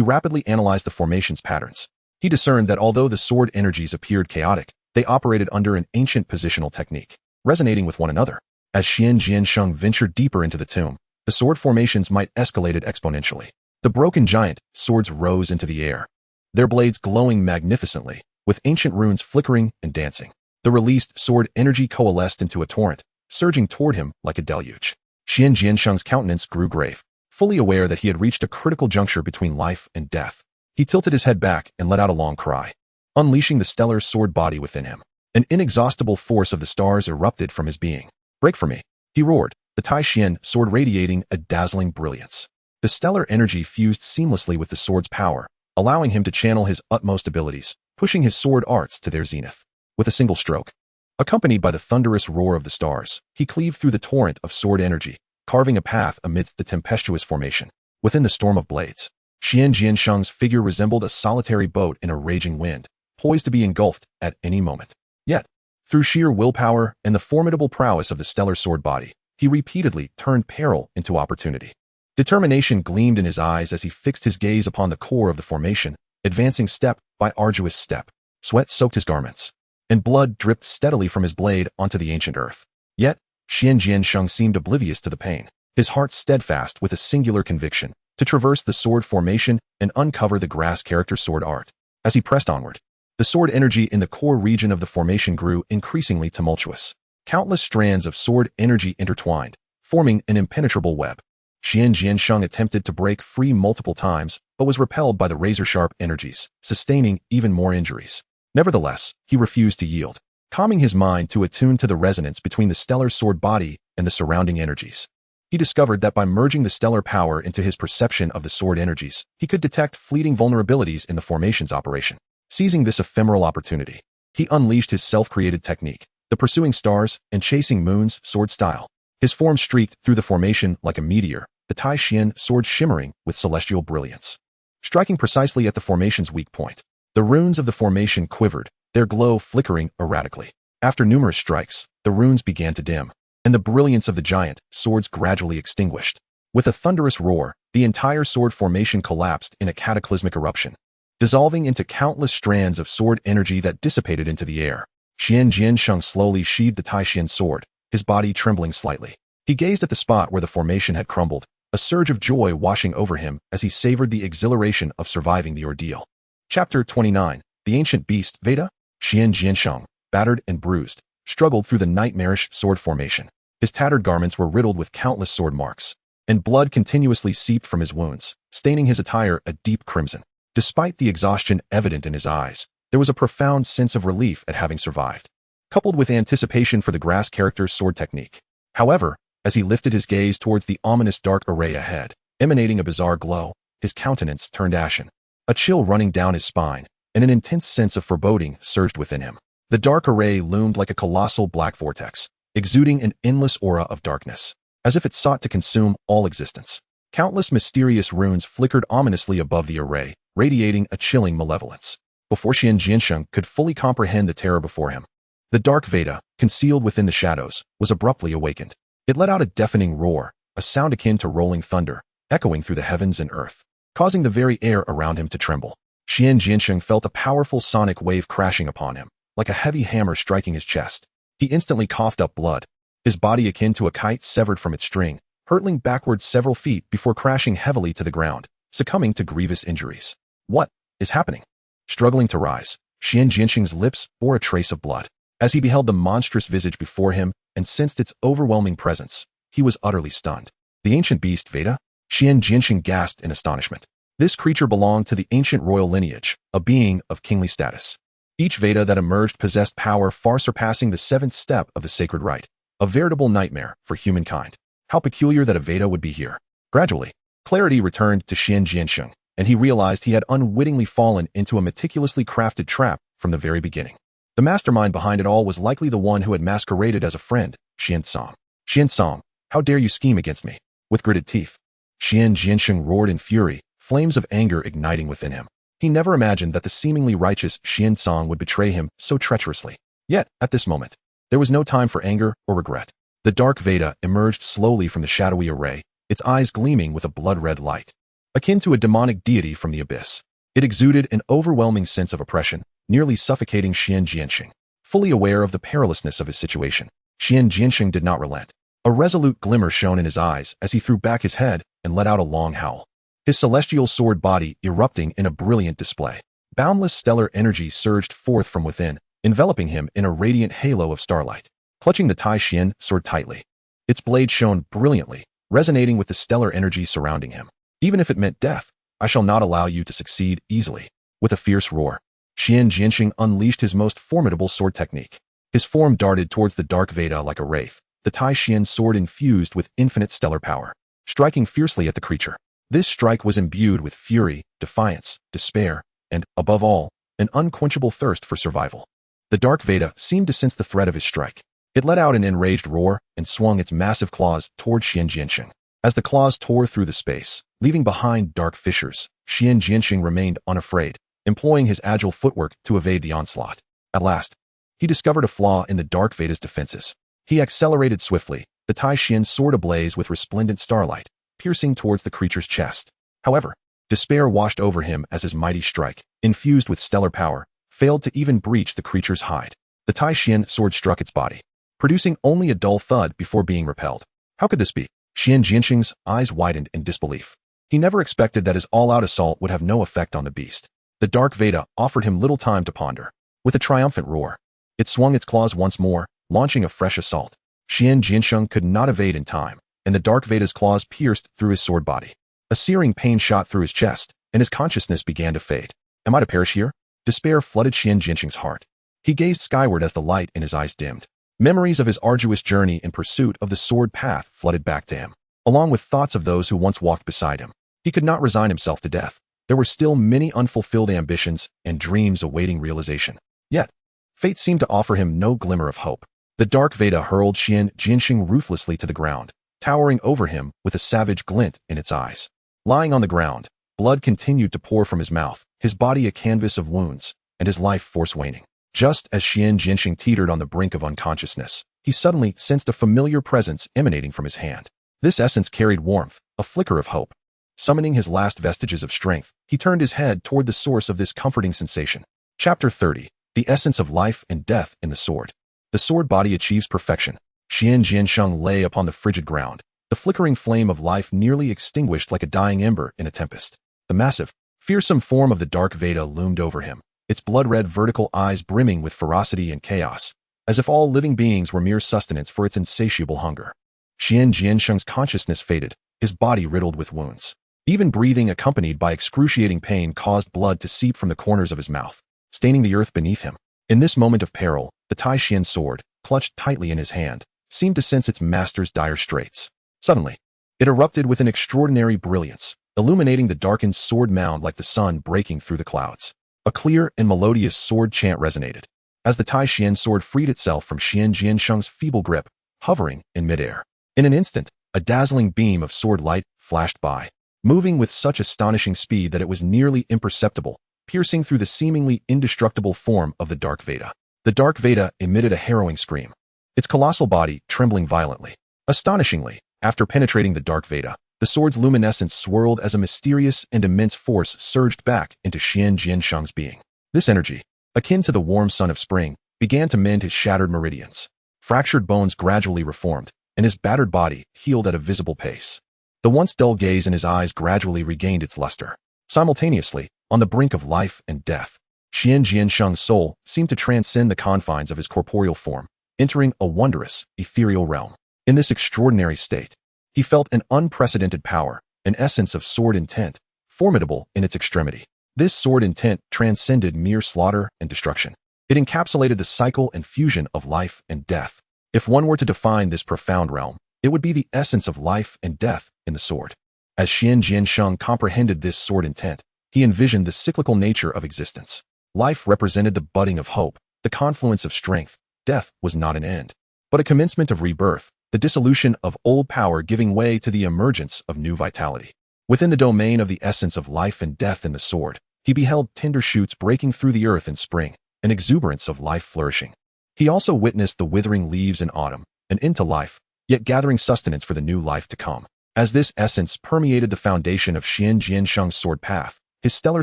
rapidly analyzed the formation's patterns. He discerned that although the sword energies appeared chaotic, they operated under an ancient positional technique, resonating with one another. As Xian Jianxing ventured deeper into the tomb, the sword formations might escalated exponentially. The broken giant swords rose into the air, their blades glowing magnificently, with ancient runes flickering and dancing. The released sword energy coalesced into a torrent, surging toward him like a deluge. Xian Jianxing's countenance grew grave, fully aware that he had reached a critical juncture between life and death. He tilted his head back and let out a long cry, unleashing the stellar sword body within him. An inexhaustible force of the stars erupted from his being. "Break for me," he roared, the Tai Xian sword radiating a dazzling brilliance. The stellar energy fused seamlessly with the sword's power, allowing him to channel his utmost abilities, pushing his sword arts to their zenith. With a single stroke, accompanied by the thunderous roar of the stars, he cleaved through the torrent of sword energy, carving a path amidst the tempestuous formation. Within the storm of blades, Xian Jianxing's figure resembled a solitary boat in a raging wind, poised to be engulfed at any moment. Yet, through sheer willpower and the formidable prowess of the stellar sword body, he repeatedly turned peril into opportunity. Determination gleamed in his eyes as he fixed his gaze upon the core of the formation, advancing step by arduous step. Sweat soaked his garments, and blood dripped steadily from his blade onto the ancient earth. Yet, Xian Jianxing seemed oblivious to the pain, his heart steadfast with a singular conviction, to traverse the sword formation and uncover the grass character sword art. As he pressed onward, the sword energy in the core region of the formation grew increasingly tumultuous. Countless strands of sword energy intertwined, forming an impenetrable web. Xian Jianxing attempted to break free multiple times, but was repelled by the razor-sharp energies, sustaining even more injuries. Nevertheless, he refused to yield, calming his mind to attune to the resonance between the stellar sword body and the surrounding energies. He discovered that by merging the stellar power into his perception of the sword energies, he could detect fleeting vulnerabilities in the formation's operation. Seizing this ephemeral opportunity, he unleashed his self-created technique, the pursuing stars and chasing moons sword style. His form streaked through the formation like a meteor, the Tai Xian sword shimmering with celestial brilliance. Striking precisely at the formation's weak point, the runes of the formation quivered, their glow flickering erratically. After numerous strikes, the runes began to dim, and the brilliance of the giant swords gradually extinguished. With a thunderous roar, the entire sword formation collapsed in a cataclysmic eruption, dissolving into countless strands of sword energy that dissipated into the air. Xian Jianxing slowly sheathed the Tai Xian sword, his body trembling slightly. He gazed at the spot where the formation had crumbled, a surge of joy washing over him as he savored the exhilaration of surviving the ordeal. Chapter 29. The Ancient Beast, Veda? Xian Jianxing, battered and bruised, struggled through the nightmarish sword formation. His tattered garments were riddled with countless sword marks, and blood continuously seeped from his wounds, staining his attire a deep crimson. Despite the exhaustion evident in his eyes, there was a profound sense of relief at having survived, coupled with anticipation for the grass character's sword technique. However, as he lifted his gaze towards the ominous dark array ahead, emanating a bizarre glow, his countenance turned ashen. A chill running down his spine, and an intense sense of foreboding surged within him. The dark array loomed like a colossal black vortex, exuding an endless aura of darkness, as if it sought to consume all existence. Countless mysterious runes flickered ominously above the array, radiating a chilling malevolence. Before Xian Jiansheng could fully comprehend the terror before him, the dark Veda, concealed within the shadows, was abruptly awakened. It let out a deafening roar, a sound akin to rolling thunder, echoing through the heavens and earth, causing the very air around him to tremble. Xian Jiansheng felt a powerful sonic wave crashing upon him, like a heavy hammer striking his chest. He instantly coughed up blood, his body akin to a kite severed from its string, hurtling backwards several feet before crashing heavily to the ground, succumbing to grievous injuries. What is happening? Struggling to rise, Xian Jiansheng's lips bore a trace of blood. As he beheld the monstrous visage before him and sensed its overwhelming presence, he was utterly stunned. The ancient beast Veda? Xian Jiansheng gasped in astonishment. This creature belonged to the ancient royal lineage, a being of kingly status. Each Veda that emerged possessed power far surpassing the seventh step of the sacred rite, a veritable nightmare for humankind. How peculiar that a Veda would be here. Gradually, clarity returned to Xian Jiansheng, and he realized he had unwittingly fallen into a meticulously crafted trap from the very beginning. The mastermind behind it all was likely the one who had masqueraded as a friend, Xian Song. Xian Song, how dare you scheme against me? With gritted teeth, Xian Jiansheng roared in fury, flames of anger igniting within him. He never imagined that the seemingly righteous Xian Song would betray him so treacherously. Yet, at this moment, there was no time for anger or regret. The dark Veda emerged slowly from the shadowy array, its eyes gleaming with a blood-red light, akin to a demonic deity from the abyss. It exuded an overwhelming sense of oppression, nearly suffocating Xian Jiansheng. Fully aware of the perilousness of his situation, Xian Jiansheng did not relent. A resolute glimmer shone in his eyes as he threw back his head and let out a long howl, his celestial sword body erupting in a brilliant display. Boundless stellar energy surged forth from within, enveloping him in a radiant halo of starlight. Clutching the Tai Xian sword tightly, its blade shone brilliantly, resonating with the stellar energy surrounding him. Even if it meant death, I shall not allow you to succeed easily. With a fierce roar, Xian Jiansheng unleashed his most formidable sword technique. His form darted towards the dark Veda like a wraith, the Tai Xian sword infused with infinite stellar power, striking fiercely at the creature. This strike was imbued with fury, defiance, despair, and, above all, an unquenchable thirst for survival. The dark Veda seemed to sense the threat of his strike. It let out an enraged roar and swung its massive claws toward Xian Jiansheng. As the claws tore through the space, leaving behind dark fissures, Xian Jiansheng remained unafraid, employing his agile footwork to evade the onslaught. At last, he discovered a flaw in the dark Veda's defenses. He accelerated swiftly, the Tai Xian sword ablaze with resplendent starlight, piercing towards the creature's chest. However, despair washed over him as his mighty strike, infused with stellar power, failed to even breach the creature's hide. The Tai Xian sword struck its body, producing only a dull thud before being repelled. How could this be? Xian Jiansheng's eyes widened in disbelief. He never expected that his all-out assault would have no effect on the beast. The dark Veda offered him little time to ponder. With a triumphant roar, it swung its claws once more, launching a fresh assault. Xian Jiansheng could not evade in time, and the dark Veda's claws pierced through his sword body. A searing pain shot through his chest, and his consciousness began to fade. Am I to perish here? Despair flooded Xian Jiansheng's heart. He gazed skyward as the light in his eyes dimmed. Memories of his arduous journey in pursuit of the sword path flooded back to him, along with thoughts of those who once walked beside him. He could not resign himself to death. There were still many unfulfilled ambitions and dreams awaiting realization. Yet, fate seemed to offer him no glimmer of hope. The dark Veda hurled Xian Jiansheng ruthlessly to the ground, towering over him with a savage glint in its eyes. Lying on the ground, blood continued to pour from his mouth, his body a canvas of wounds, and his life force waning. Just as Xian Jiansheng teetered on the brink of unconsciousness, he suddenly sensed a familiar presence emanating from his hand. This essence carried warmth, a flicker of hope. Summoning his last vestiges of strength, he turned his head toward the source of this comforting sensation. Chapter 30. The Essence of Life and Death in the Sword. The sword body achieves perfection. Xian Jiansheng lay upon the frigid ground, the flickering flame of life nearly extinguished like a dying ember in a tempest. The massive, fearsome form of the dark Veda loomed over him, its blood-red vertical eyes brimming with ferocity and chaos, as if all living beings were mere sustenance for its insatiable hunger. Xian Jiansheng's consciousness faded, his body riddled with wounds. Even breathing accompanied by excruciating pain caused blood to seep from the corners of his mouth, staining the earth beneath him. In this moment of peril, the Tai Xian sword, clutched tightly in his hand, seemed to sense its master's dire straits. Suddenly, it erupted with an extraordinary brilliance, illuminating the darkened sword mound like the sun breaking through the clouds. A clear and melodious sword chant resonated, as the Tai Xian sword freed itself from Xian Jiansheng's feeble grip, hovering in midair. In an instant, a dazzling beam of sword light flashed by, moving with such astonishing speed that it was nearly imperceptible, piercing through the seemingly indestructible form of the Dark Veda. The Dark Veda emitted a harrowing scream, its colossal body trembling violently. Astonishingly, after penetrating the Dark Veda, the sword's luminescence swirled as a mysterious and immense force surged back into Xian Jiansheng's being. This energy, akin to the warm sun of spring, began to mend his shattered meridians. Fractured bones gradually reformed, and his battered body healed at a visible pace. The once dull gaze in his eyes gradually regained its luster. Simultaneously, on the brink of life and death, Xian Jiansheng's soul seemed to transcend the confines of his corporeal form, entering a wondrous, ethereal realm. In this extraordinary state, he felt an unprecedented power, an essence of sword intent, formidable in its extremity. This sword intent transcended mere slaughter and destruction. It encapsulated the cycle and fusion of life and death. If one were to define this profound realm, it would be the essence of life and death in the sword. As Xian Jiansheng comprehended this sword intent, he envisioned the cyclical nature of existence. Life represented the budding of hope, the confluence of strength. Death was not an end, but a commencement of rebirth, the dissolution of old power giving way to the emergence of new vitality. Within the domain of the essence of life and death in the sword, he beheld tender shoots breaking through the earth in spring, an exuberance of life flourishing. He also witnessed the withering leaves in autumn, an end to life, yet gathering sustenance for the new life to come. As this essence permeated the foundation of Xian Jiansheng's sword path, his stellar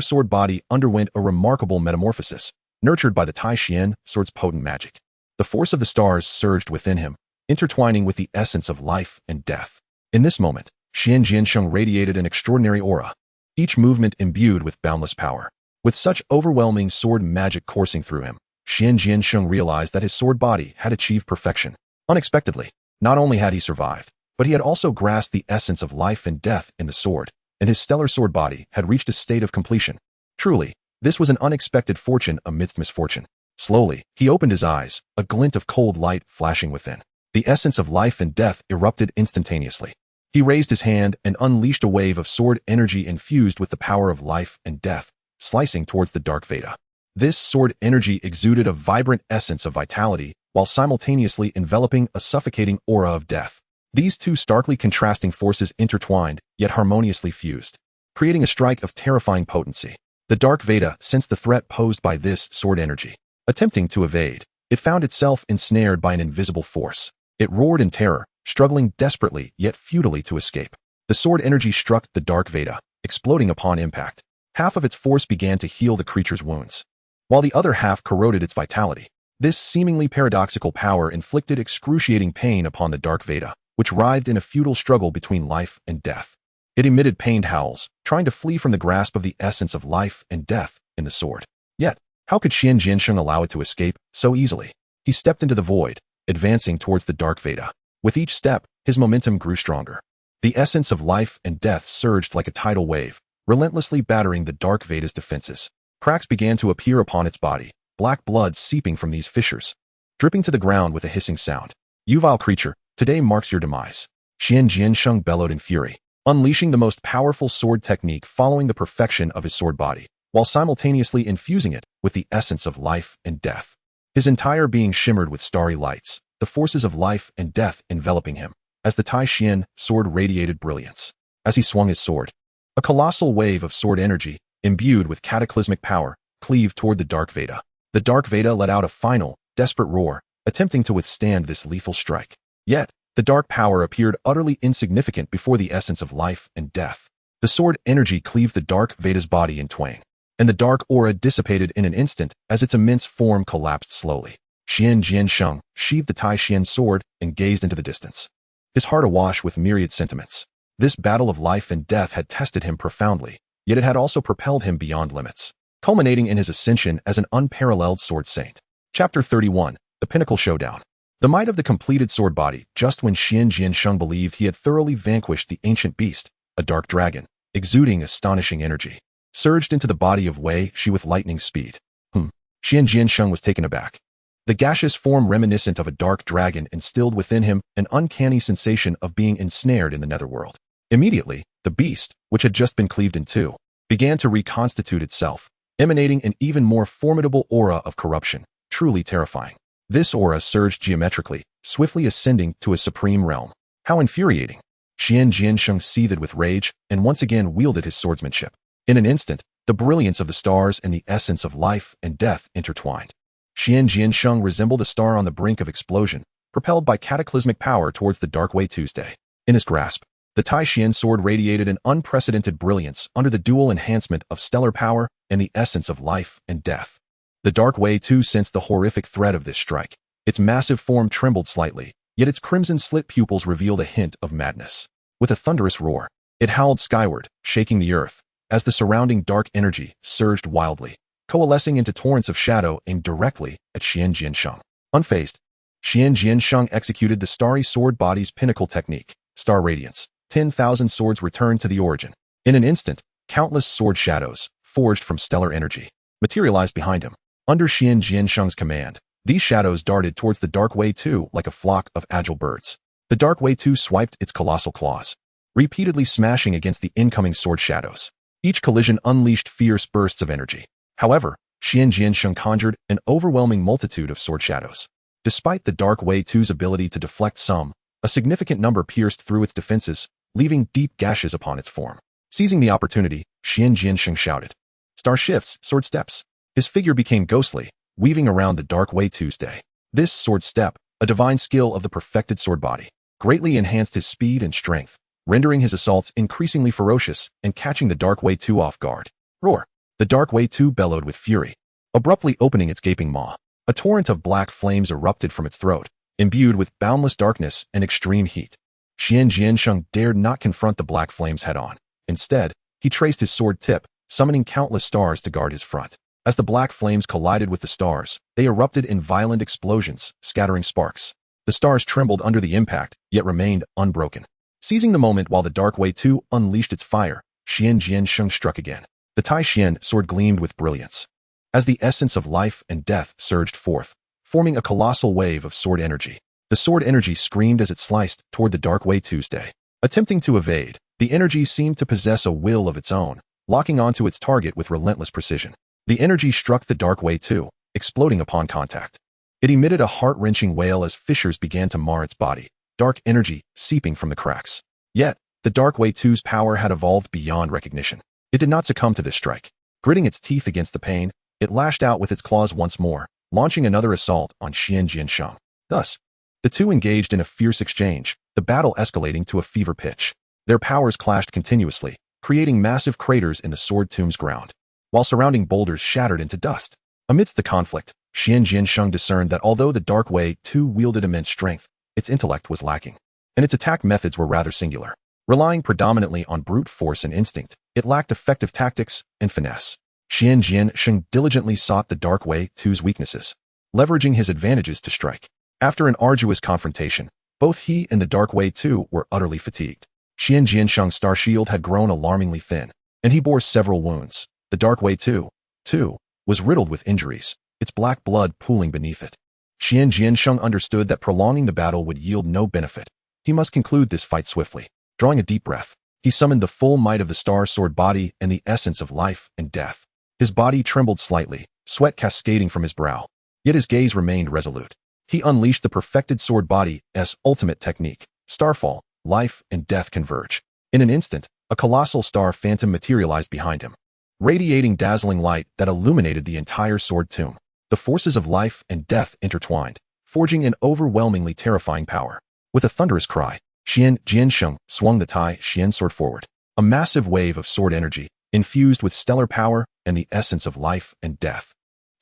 sword body underwent a remarkable metamorphosis, nurtured by the Tai Xian sword's potent magic. The force of the stars surged within him, intertwining with the essence of life and death. In this moment, Xian Jiansheng radiated an extraordinary aura, each movement imbued with boundless power. With such overwhelming sword magic coursing through him, Xian Jiansheng realized that his sword body had achieved perfection. Unexpectedly, not only had he survived, but he had also grasped the essence of life and death in the sword, and his stellar sword body had reached a state of completion. Truly, this was an unexpected fortune amidst misfortune. Slowly, he opened his eyes, a glint of cold light flashing within. The essence of life and death erupted instantaneously. He raised his hand and unleashed a wave of sword energy infused with the power of life and death, slicing towards the Dark Veda. This sword energy exuded a vibrant essence of vitality while simultaneously enveloping a suffocating aura of death. These two starkly contrasting forces intertwined, yet harmoniously fused, creating a strike of terrifying potency. The Dark Veda sensed the threat posed by this sword energy. Attempting to evade, it found itself ensnared by an invisible force. It roared in terror, struggling desperately yet futilely to escape. The sword energy struck the Dark Veda, exploding upon impact. Half of its force began to heal the creature's wounds, while the other half corroded its vitality. This seemingly paradoxical power inflicted excruciating pain upon the Dark Veda, which writhed in a futile struggle between life and death. It emitted pained howls, trying to flee from the grasp of the essence of life and death in the sword. Yet, how could Xian Jiansheng allow it to escape so easily? He stepped into the void, advancing towards the Dark Veda. With each step, his momentum grew stronger. The essence of life and death surged like a tidal wave, relentlessly battering the Dark Veda's defenses. Cracks began to appear upon its body, black blood seeping from these fissures, dripping to the ground with a hissing sound. "You vile creature, today marks your demise." Xian Jiansheng bellowed in fury, unleashing the most powerful sword technique following the perfection of his sword body, while simultaneously infusing it with the essence of life and death. His entire being shimmered with starry lights, the forces of life and death enveloping him, as the Tai Xian sword radiated brilliance. As he swung his sword, a colossal wave of sword energy, imbued with cataclysmic power, cleaved toward the Dark Veda. The Dark Veda let out a final, desperate roar, attempting to withstand this lethal strike. Yet, the dark power appeared utterly insignificant before the essence of life and death. The sword energy cleaved the Dark Veda's body in twain, and the dark aura dissipated in an instant as its immense form collapsed slowly. Xian Jiansheng sheathed the Tai Xian sword and gazed into the distance, his heart awash with myriad sentiments. This battle of life and death had tested him profoundly, yet it had also propelled him beyond limits, culminating in his ascension as an unparalleled sword saint. Chapter 31, The Pinnacle Showdown. The might of the completed sword body, just when Xian Jiansheng believed he had thoroughly vanquished the ancient beast, a dark dragon, exuding astonishing energy, surged into the body of Wei Shi with lightning speed. Xian Jiansheng was taken aback. The gaseous form reminiscent of a dark dragon instilled within him an uncanny sensation of being ensnared in the netherworld. Immediately, the beast, which had just been cleaved in two, began to reconstitute itself, emanating an even more formidable aura of corruption, truly terrifying. This aura surged geometrically, swiftly ascending to a supreme realm. How infuriating! Xian Jiansheng seethed with rage and once again wielded his swordsmanship. In an instant, the brilliance of the stars and the essence of life and death intertwined. Xian Jiansheng resembled a star on the brink of explosion, propelled by cataclysmic power towards the Dark Way Tuesday. In his grasp, the Tai Xian sword radiated an unprecedented brilliance under the dual enhancement of stellar power and the essence of life and death. The Dark Way too sensed the horrific threat of this strike. Its massive form trembled slightly, yet its crimson-slit pupils revealed a hint of madness. With a thunderous roar, it howled skyward, shaking the earth, as the surrounding dark energy surged wildly, coalescing into torrents of shadow aimed directly at Xian Jiansheng. Unfazed, Xian Jiansheng executed the starry sword body's pinnacle technique, Star Radiance. 10,000 swords returned to the origin. In an instant, countless sword shadows, forged from stellar energy, materialized behind him. Under Xian Jiansheng's command, these shadows darted towards the Dark Way 2 like a flock of agile birds. The Dark Way 2 swiped its colossal claws, repeatedly smashing against the incoming sword shadows. Each collision unleashed fierce bursts of energy. However, Xian Jiansheng conjured an overwhelming multitude of sword shadows. Despite the Dark Way 2's ability to deflect some, a significant number pierced through its defenses, leaving deep gashes upon its form. Seizing the opportunity, Xian Jiansheng shouted, "Star shifts, sword steps." His figure became ghostly, weaving around the Dark Way Tuesday. This sword step, a divine skill of the perfected sword body, greatly enhanced his speed and strength, rendering his assaults increasingly ferocious and catching the Dark Way 2 off guard. Roar! The Dark Way 2 bellowed with fury, abruptly opening its gaping maw. A torrent of black flames erupted from its throat, imbued with boundless darkness and extreme heat. Xian Jiansheng dared not confront the black flames head-on. Instead, he traced his sword tip, summoning countless stars to guard his front. As the black flames collided with the stars, they erupted in violent explosions, scattering sparks. The stars trembled under the impact, yet remained unbroken. Seizing the moment while the Dark Way 2 unleashed its fire, Xian Jiansheng struck again. The Tai Xian sword gleamed with brilliance, as the essence of life and death surged forth, forming a colossal wave of sword energy. The sword energy screamed as it sliced toward the Dark Way Tuesday. Attempting to evade, the energy seemed to possess a will of its own, locking onto its target with relentless precision. The energy struck the Dark Way 2, exploding upon contact. It emitted a heart-wrenching wail as fissures began to mar its body, dark energy seeping from the cracks. Yet, the Dark Way 2's power had evolved beyond recognition. It did not succumb to this strike. Gritting its teeth against the pain, it lashed out with its claws once more, launching another assault on Xian Jiansheng. Thus, the two engaged in a fierce exchange, the battle escalating to a fever pitch. Their powers clashed continuously, creating massive craters in the sword tomb's ground, while surrounding boulders shattered into dust. Amidst the conflict, Xian Jiansheng discerned that although the Dark Way 2 wielded immense strength, its intellect was lacking, and its attack methods were rather singular. Relying predominantly on brute force and instinct, it lacked effective tactics and finesse. Xian Jiansheng diligently sought the Dark Way 2's weaknesses, leveraging his advantages to strike. After an arduous confrontation, both he and the Dark Way 2 were utterly fatigued. Xian Jiansheng's star shield had grown alarmingly thin, and he bore several wounds. The Dark Way 2, too, was riddled with injuries, its black blood pooling beneath it. Xian Jiansheng understood that prolonging the battle would yield no benefit. He must conclude this fight swiftly. Drawing a deep breath, he summoned the full might of the star sword body and the essence of life and death. His body trembled slightly, sweat cascading from his brow, yet his gaze remained resolute. He unleashed the perfected sword body's ultimate technique. Starfall, life and death converge. In an instant, a colossal star phantom materialized behind him, radiating dazzling light that illuminated the entire sword tomb. The forces of life and death intertwined, forging an overwhelmingly terrifying power. With a thunderous cry, Xian Jiansheng swung the Tai Xian sword forward. A massive wave of sword energy, infused with stellar power and the essence of life and death,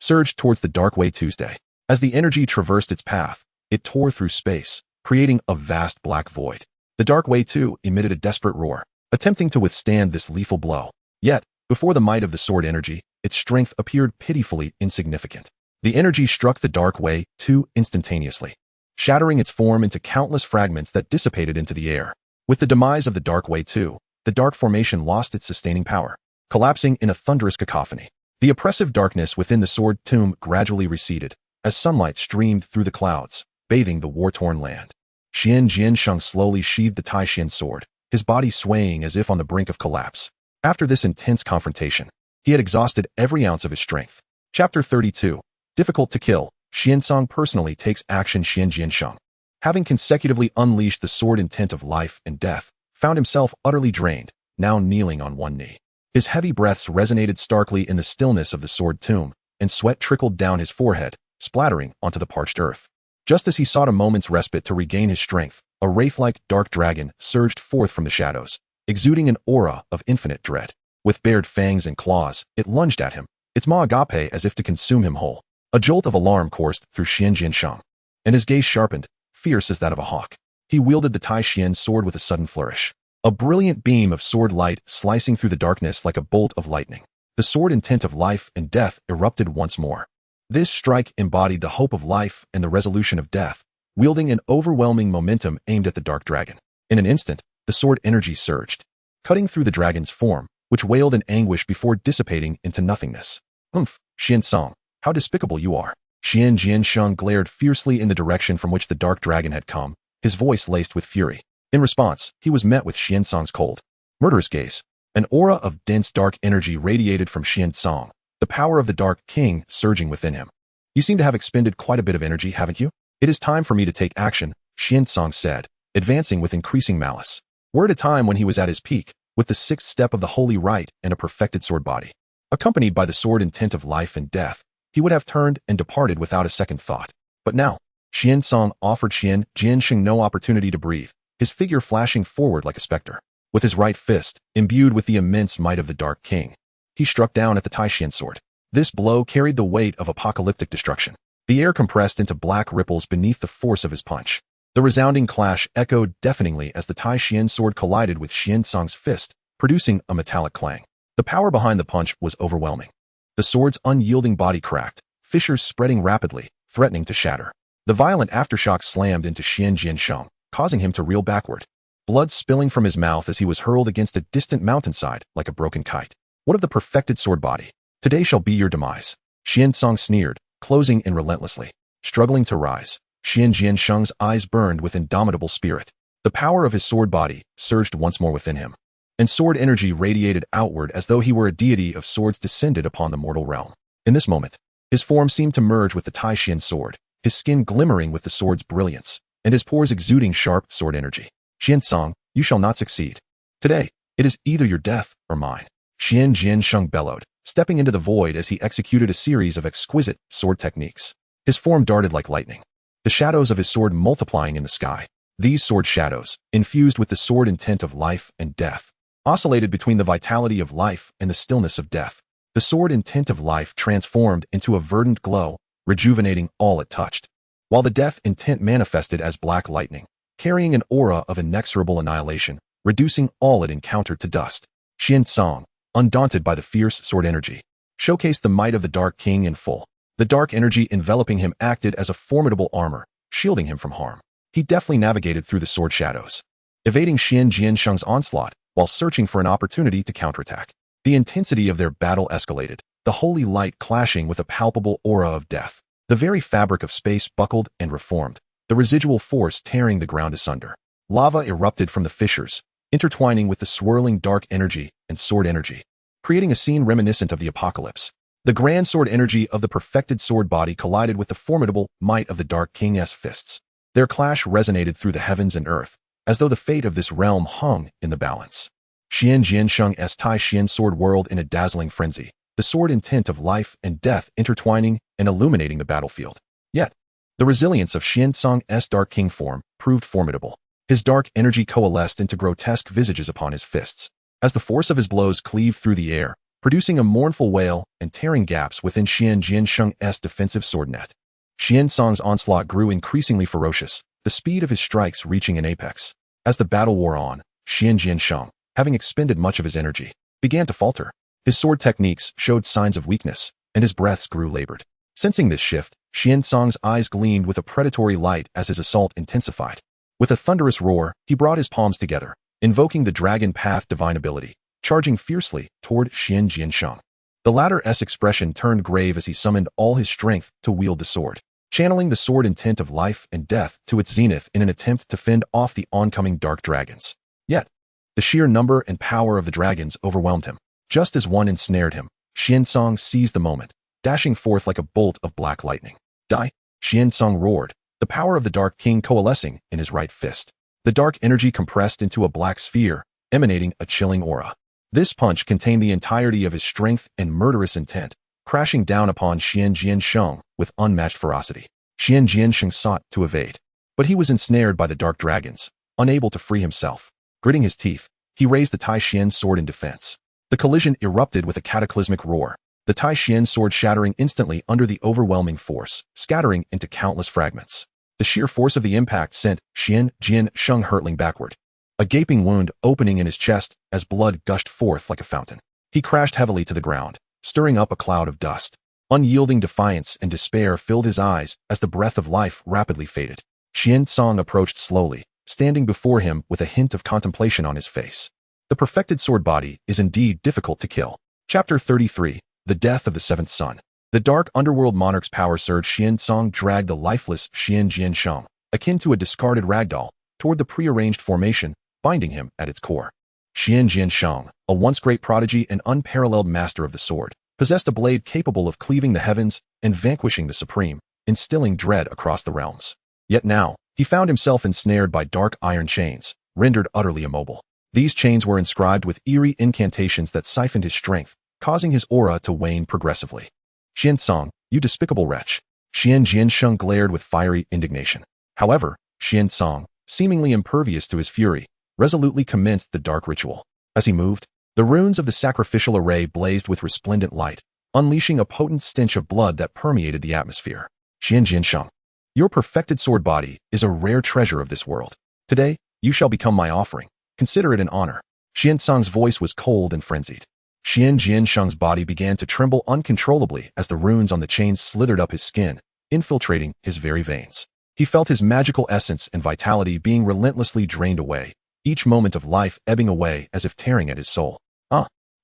surged towards the Dark Way Tuesday. As the energy traversed its path, it tore through space, creating a vast black void. The Dark Way 2 emitted a desperate roar, attempting to withstand this lethal blow. Yet, before the might of the sword energy, its strength appeared pitifully insignificant. The energy struck the Dark Way 2 instantaneously, shattering its form into countless fragments that dissipated into the air. With the demise of the Dark Way 2, the dark formation lost its sustaining power, collapsing in a thunderous cacophony. The oppressive darkness within the sword tomb gradually receded, as sunlight streamed through the clouds, bathing the war-torn land. Xian Jiansheng slowly sheathed the Taishan sword, his body swaying as if on the brink of collapse. After this intense confrontation, he had exhausted every ounce of his strength. Chapter 32. Difficult to kill. Xiansong personally takes action. Xian Jiansheng, having consecutively unleashed the sword intent of life and death, found himself utterly drained, now kneeling on one knee. His heavy breaths resonated starkly in the stillness of the sword tomb, and sweat trickled down his forehead, splattering onto the parched earth. Just as he sought a moment's respite to regain his strength, a wraith-like dark dragon surged forth from the shadows, exuding an aura of infinite dread. With bared fangs and claws, it lunged at him, its maw agape as if to consume him whole. A jolt of alarm coursed through Xian Jiansheng, and his gaze sharpened, fierce as that of a hawk. He wielded the Taishan sword with a sudden flourish, a brilliant beam of sword light slicing through the darkness like a bolt of lightning. The sword intent of life and death erupted once more. This strike embodied the hope of life and the resolution of death, wielding an overwhelming momentum aimed at the dark dragon. In an instant, the sword energy surged, cutting through the dragon's form, which wailed in anguish before dissipating into nothingness. Xiansong, how despicable you are. Xian Jiansheng glared fiercely in the direction from which the dark dragon had come, his voice laced with fury. In response, he was met with Xiansong's cold, murderous gaze. An aura of dense dark energy radiated from Xiansong, the power of the Dark King surging within him. You seem to have expended quite a bit of energy, haven't you? It is time for me to take action, Xiansong said, advancing with increasing malice. We're at a time when he was at his peak, with the sixth step of the holy rite and a perfected sword body. Accompanied by the sword intent of life and death, he would have turned and departed without a second thought. But now, Xiansong offered Xian Jiansheng no opportunity to breathe, his figure flashing forward like a specter. With his right fist, imbued with the immense might of the Dark King, he struck down at the Taishan sword. This blow carried the weight of apocalyptic destruction. The air compressed into black ripples beneath the force of his punch. The resounding clash echoed deafeningly as the Taishan sword collided with Xiansong's fist, producing a metallic clang. The power behind the punch was overwhelming. The sword's unyielding body cracked, fissures spreading rapidly, threatening to shatter. The violent aftershock slammed into Xian Jiansheng, causing him to reel backward, blood spilling from his mouth as he was hurled against a distant mountainside like a broken kite. What of the perfected sword body? Today shall be your demise. Xiansong sneered, closing in relentlessly. Struggling to rise, Xian Jiansheng's eyes burned with indomitable spirit. The power of his sword body surged once more within him, and sword energy radiated outward as though he were a deity of swords descended upon the mortal realm. In this moment, his form seemed to merge with the Taishan sword, his skin glimmering with the sword's brilliance, and his pores exuding sharp sword energy. Xiansong, you shall not succeed. Today, it is either your death or mine. Xian Jiansheng bellowed, stepping into the void as he executed a series of exquisite sword techniques. His form darted like lightning, the shadows of his sword multiplying in the sky. These sword shadows, infused with the sword intent of life and death, oscillated between the vitality of life and the stillness of death. The sword intent of life transformed into a verdant glow, rejuvenating all it touched, while the death intent manifested as black lightning, carrying an aura of inexorable annihilation, reducing all it encountered to dust. Xiansong, undaunted by the fierce sword energy, showcased the might of the Dark King in full. The dark energy enveloping him acted as a formidable armor, shielding him from harm. He deftly navigated through the sword shadows, evading Xian Jiansheng's onslaught while searching for an opportunity to counterattack. The intensity of their battle escalated, the holy light clashing with a palpable aura of death. The very fabric of space buckled and reformed, the residual force tearing the ground asunder. Lava erupted from the fissures, intertwining with the swirling dark energy and sword energy, creating a scene reminiscent of the apocalypse. The grand sword energy of the perfected sword body collided with the formidable might of the Dark King's fists. Their clash resonated through the heavens and earth, as though the fate of this realm hung in the balance. Xian Jiansheng's Taishan sword whirled in a dazzling frenzy, the sword intent of life and death intertwining and illuminating the battlefield. Yet, the resilience of Xiansong's Dark King form proved formidable. His dark energy coalesced into grotesque visages upon his fists, as the force of his blows cleaved through the air, producing a mournful wail and tearing gaps within Xian Jiansheng's defensive sword net. Xiansong's onslaught grew increasingly ferocious, the speed of his strikes reaching an apex. As the battle wore on, Xian Jiansheng, having expended much of his energy, began to falter. His sword techniques showed signs of weakness, and his breaths grew labored. Sensing this shift, Xiansong's eyes gleamed with a predatory light as his assault intensified. With a thunderous roar, he brought his palms together, invoking the Dragon Path divine ability, charging fiercely toward Xian Jiansheng. The latter's expression turned grave as he summoned all his strength to wield the sword, channeling the sword intent of life and death to its zenith in an attempt to fend off the oncoming dark dragons. Yet, the sheer number and power of the dragons overwhelmed him. Just as one ensnared him, Xiansong seized the moment, dashing forth like a bolt of black lightning. Die! Xiansong roared, the power of the Dark King coalescing in his right fist. The dark energy compressed into a black sphere, emanating a chilling aura. This punch contained the entirety of his strength and murderous intent, crashing down upon Xian Jiansheng with unmatched ferocity. Xian Jiansheng sought to evade, but he was ensnared by the dark dragons, unable to free himself. Gritting his teeth, he raised the Tai Xian sword in defense. The collision erupted with a cataclysmic roar, the Tai Xian sword shattering instantly under the overwhelming force, scattering into countless fragments. The sheer force of the impact sent Xian Jiansheng hurtling backward, a gaping wound opening in his chest as blood gushed forth like a fountain. He crashed heavily to the ground, stirring up a cloud of dust. Unyielding defiance and despair filled his eyes as the breath of life rapidly faded. Xiansong approached slowly, standing before him with a hint of contemplation on his face. The perfected sword body is indeed difficult to kill. Chapter 33, The Death of the Seventh Son. The dark underworld monarch's power surge. Xiansong dragged the lifeless Xian Jiansheng, akin to a discarded ragdoll, toward the prearranged formation, binding him at its core. Xian Jiansheng, a once great prodigy and unparalleled master of the sword, possessed a blade capable of cleaving the heavens and vanquishing the supreme, instilling dread across the realms. Yet now, he found himself ensnared by dark iron chains, rendered utterly immobile. These chains were inscribed with eerie incantations that siphoned his strength, causing his aura to wane progressively. Xiansong, you despicable wretch! Xian Jiansheng glared with fiery indignation. However, Xiansong, seemingly impervious to his fury, resolutely commenced the dark ritual. As he moved, the runes of the sacrificial array blazed with resplendent light, unleashing a potent stench of blood that permeated the atmosphere. Xian Jiansheng, your perfected sword body is a rare treasure of this world. Today, you shall become my offering. Consider it an honor. Xiansong's voice was cold and frenzied. Xian Jiansheng's body began to tremble uncontrollably as the runes on the chains slithered up his skin, infiltrating his very veins. He felt his magical essence and vitality being relentlessly drained away, each moment of life ebbing away as if tearing at his soul.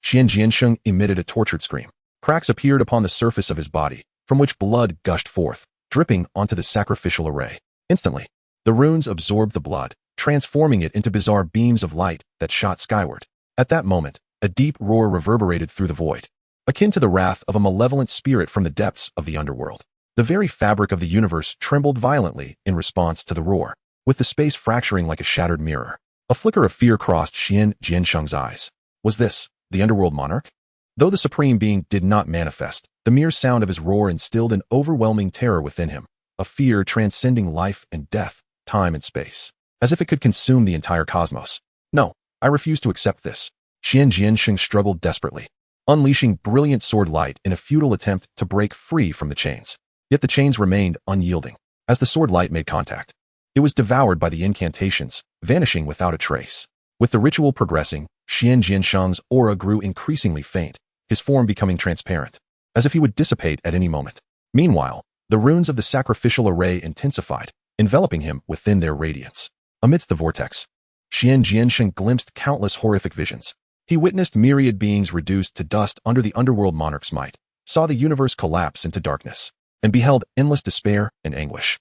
Xian Jiansheng emitted a tortured scream. Cracks appeared upon the surface of his body, from which blood gushed forth, dripping onto the sacrificial array. Instantly, the runes absorbed the blood, transforming it into bizarre beams of light that shot skyward. At that moment, a deep roar reverberated through the void, akin to the wrath of a malevolent spirit from the depths of the underworld. The very fabric of the universe trembled violently in response to the roar, with the space fracturing like a shattered mirror. A flicker of fear crossed Xian Jiansheng's eyes. Was this the underworld monarch? Though the supreme being did not manifest, the mere sound of his roar instilled an overwhelming terror within him, a fear transcending life and death, time and space, as if it could consume the entire cosmos. No, I refuse to accept this. Xian Jiansheng struggled desperately, unleashing brilliant sword light in a futile attempt to break free from the chains. Yet the chains remained unyielding. As the sword light made contact, it was devoured by the incantations, vanishing without a trace. With the ritual progressing, Xian Jiansheng's aura grew increasingly faint, his form becoming transparent, as if he would dissipate at any moment. Meanwhile, the runes of the sacrificial array intensified, enveloping him within their radiance. Amidst the vortex, Xian Jiansheng glimpsed countless horrific visions. He witnessed myriad beings reduced to dust under the underworld monarch's might, saw the universe collapse into darkness, and beheld endless despair and anguish.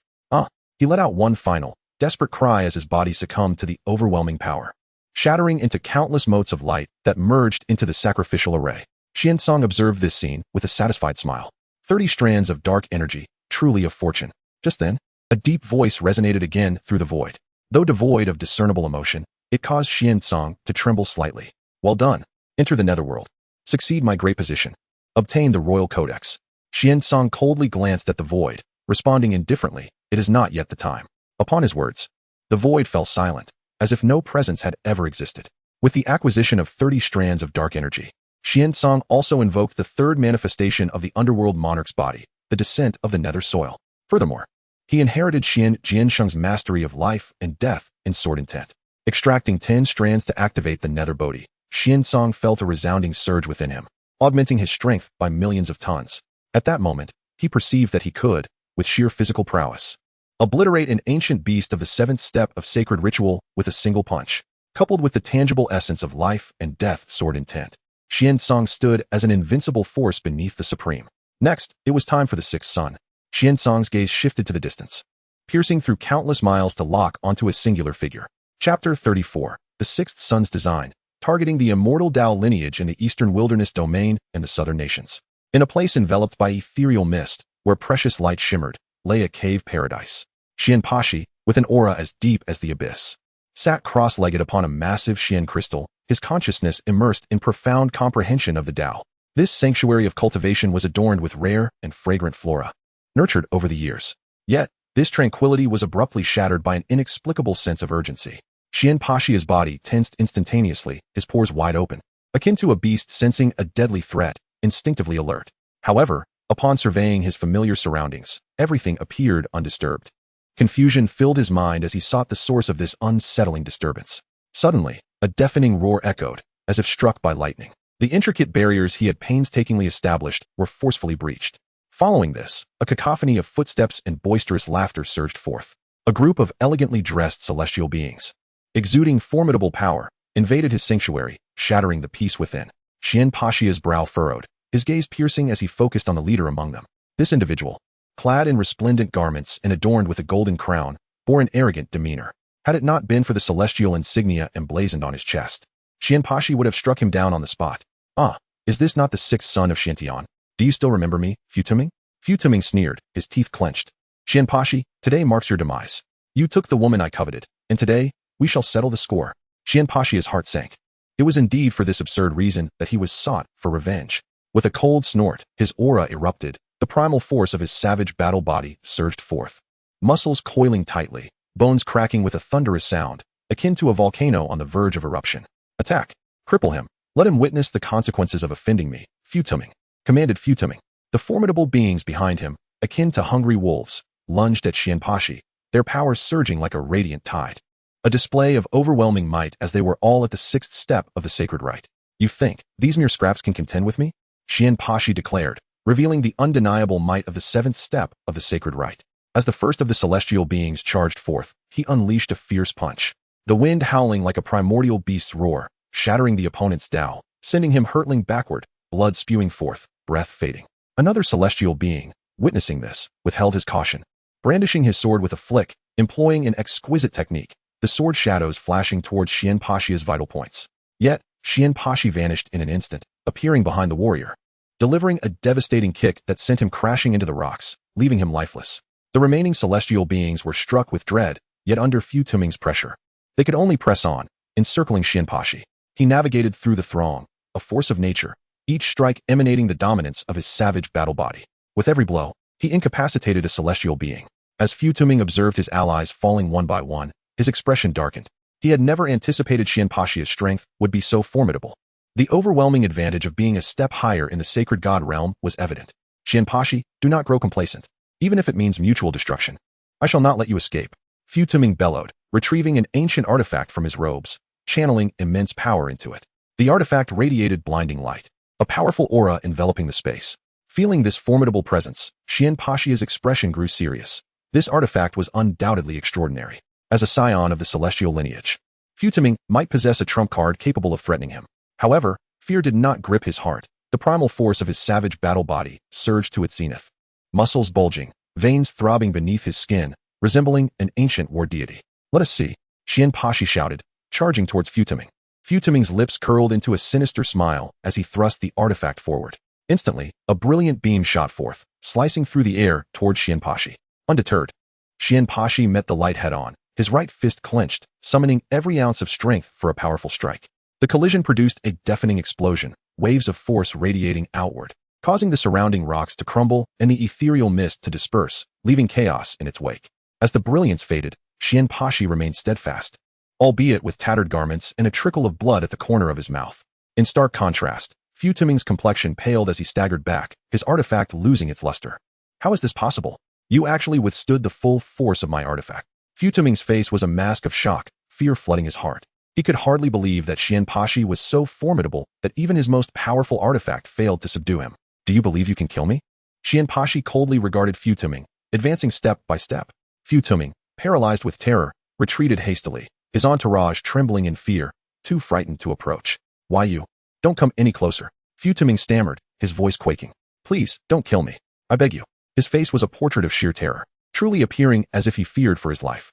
He let out one final, desperate cry as his body succumbed to the overwhelming power, shattering into countless motes of light that merged into the sacrificial array. Xiansong observed this scene with a satisfied smile. 30 strands of dark energy, truly a fortune. Just then, a deep voice resonated again through the void. Though devoid of discernible emotion, it caused Xiansong to tremble slightly. Well done. Enter the netherworld. Succeed my great position. Obtain the royal codex. Xiansong coldly glanced at the void, responding indifferently, it is not yet the time. Upon his words, the void fell silent, as if no presence had ever existed. With the acquisition of 30 strands of dark energy, Xiansong also invoked the third manifestation of the underworld monarch's body, the descent of the nether soil. Furthermore, he inherited Xian Jiansheng's mastery of life and death in sword intent. Extracting 10 strands to activate the nether bodhi, Xiansong felt a resounding surge within him, augmenting his strength by millions of tons. At that moment, he perceived that he could, with sheer physical prowess, obliterate an ancient beast of the 7th step of sacred ritual with a single punch. coupled with the tangible essence of life and death sword intent. Xiansong stood as an invincible force beneath the supreme. Next, it was time for the sixth sun. Xiansong's gaze shifted to the distance, piercing through countless miles to lock onto a singular figure. Chapter 34. The Sixth Sun's Design, targeting the immortal Dao lineage in the eastern wilderness domain and the southern nations. In a place enveloped by ethereal mist, where precious light shimmered, lay a cave paradise. Xianpashi, with an aura as deep as the abyss, sat cross-legged upon a massive Xian crystal, his consciousness immersed in profound comprehension of the Dao. This sanctuary of cultivation was adorned with rare and fragrant flora, nurtured over the years. Yet, this tranquility was abruptly shattered by an inexplicable sense of urgency. Xianpashi's body tensed instantaneously, his pores wide open, akin to a beast sensing a deadly threat, instinctively alert. However, upon surveying his familiar surroundings, everything appeared undisturbed. Confusion filled his mind as he sought the source of this unsettling disturbance. Suddenly, a deafening roar echoed, as if struck by lightning. The intricate barriers he had painstakingly established were forcefully breached. Following this, a cacophony of footsteps and boisterous laughter surged forth. A group of elegantly dressed celestial beings, exuding formidable power, invaded his sanctuary, shattering the peace within. Xianpashi's brow furrowed, his gaze piercing as he focused on the leader among them. This individual, clad in resplendent garments and adorned with a golden crown, bore an arrogant demeanor. Had it not been for the celestial insignia emblazoned on his chest, Xianpashi would have struck him down on the spot. Ah, is this not the sixth son of Xiantian? Do you still remember me, Futuming? Futuming sneered, his teeth clenched. Xianpashi, today marks your demise. You took the woman I coveted, and today, we shall settle the score. Xianpashi's heart sank. It was indeed for this absurd reason that he was sought for revenge. With a cold snort, his aura erupted, the primal force of his savage battle body surged forth. Muscles coiling tightly, bones cracking with a thunderous sound, akin to a volcano on the verge of eruption. Attack! Cripple him! Let him witness the consequences of offending me, Futuming, commanded Futuming. The formidable beings behind him, akin to hungry wolves, lunged at Xianpashi, their powers surging like a radiant tide. A display of overwhelming might as they were all at the sixth step of the sacred rite. You think these mere scraps can contend with me? Xianpashi declared, revealing the undeniable might of the seventh step of the sacred rite. As the first of the celestial beings charged forth, he unleashed a fierce punch. The wind howling like a primordial beast's roar, shattering the opponent's Dao, sending him hurtling backward, blood spewing forth, breath fading. Another celestial being, witnessing this, withheld his caution. Brandishing his sword with a flick, employing an exquisite technique, the sword shadows flashing towards Xianpashi's vital points. Yet, Xianpashi vanished in an instant, appearing behind the warrior, delivering a devastating kick that sent him crashing into the rocks, leaving him lifeless. The remaining celestial beings were struck with dread, yet under Futuming's pressure. They could only press on, encircling Xianpashi. He navigated through the throng, a force of nature, each strike emanating the dominance of his savage battle body. With every blow, he incapacitated a celestial being. As Futuming observed his allies falling one by one, his expression darkened. He had never anticipated Xianpashi's strength would be so formidable. The overwhelming advantage of being a step higher in the sacred god realm was evident. Xianpashi, do not grow complacent, even if it means mutual destruction. I shall not let you escape. Futuming bellowed, retrieving an ancient artifact from his robes, channeling immense power into it. The artifact radiated blinding light, a powerful aura enveloping the space. Feeling this formidable presence, Xianpashi's expression grew serious. This artifact was undoubtedly extraordinary. As a scion of the celestial lineage, Futuming might possess a trump card capable of threatening him. However, fear did not grip his heart. The primal force of his savage battle body surged to its zenith. Muscles bulging, veins throbbing beneath his skin, resembling an ancient war deity. Let us see, Xianpashi shouted, charging towards Futuming. Futuming's lips curled into a sinister smile as he thrust the artifact forward. Instantly, a brilliant beam shot forth, slicing through the air towards Xianpashi. Undeterred, Xianpashi met the light head-on, his right fist clenched, summoning every ounce of strength for a powerful strike. The collision produced a deafening explosion, waves of force radiating outward, causing the surrounding rocks to crumble and the ethereal mist to disperse, leaving chaos in its wake. As the brilliance faded, Xianpashi remained steadfast, albeit with tattered garments and a trickle of blood at the corner of his mouth. In stark contrast, Futuming's complexion paled as he staggered back, his artifact losing its luster. How is this possible? You actually withstood the full force of my artifact. Futuming's face was a mask of shock, fear flooding his heart. He could hardly believe that Xianpashi was so formidable that even his most powerful artifact failed to subdue him. Do you believe you can kill me? Xianpashi coldly regarded Futuming, advancing step by step. Futuming, paralyzed with terror, retreated hastily, his entourage trembling in fear, too frightened to approach. Why you? Don't come any closer. Fu Tuming stammered, his voice quaking. Please, don't kill me. I beg you. His face was a portrait of sheer terror, truly appearing as if he feared for his life.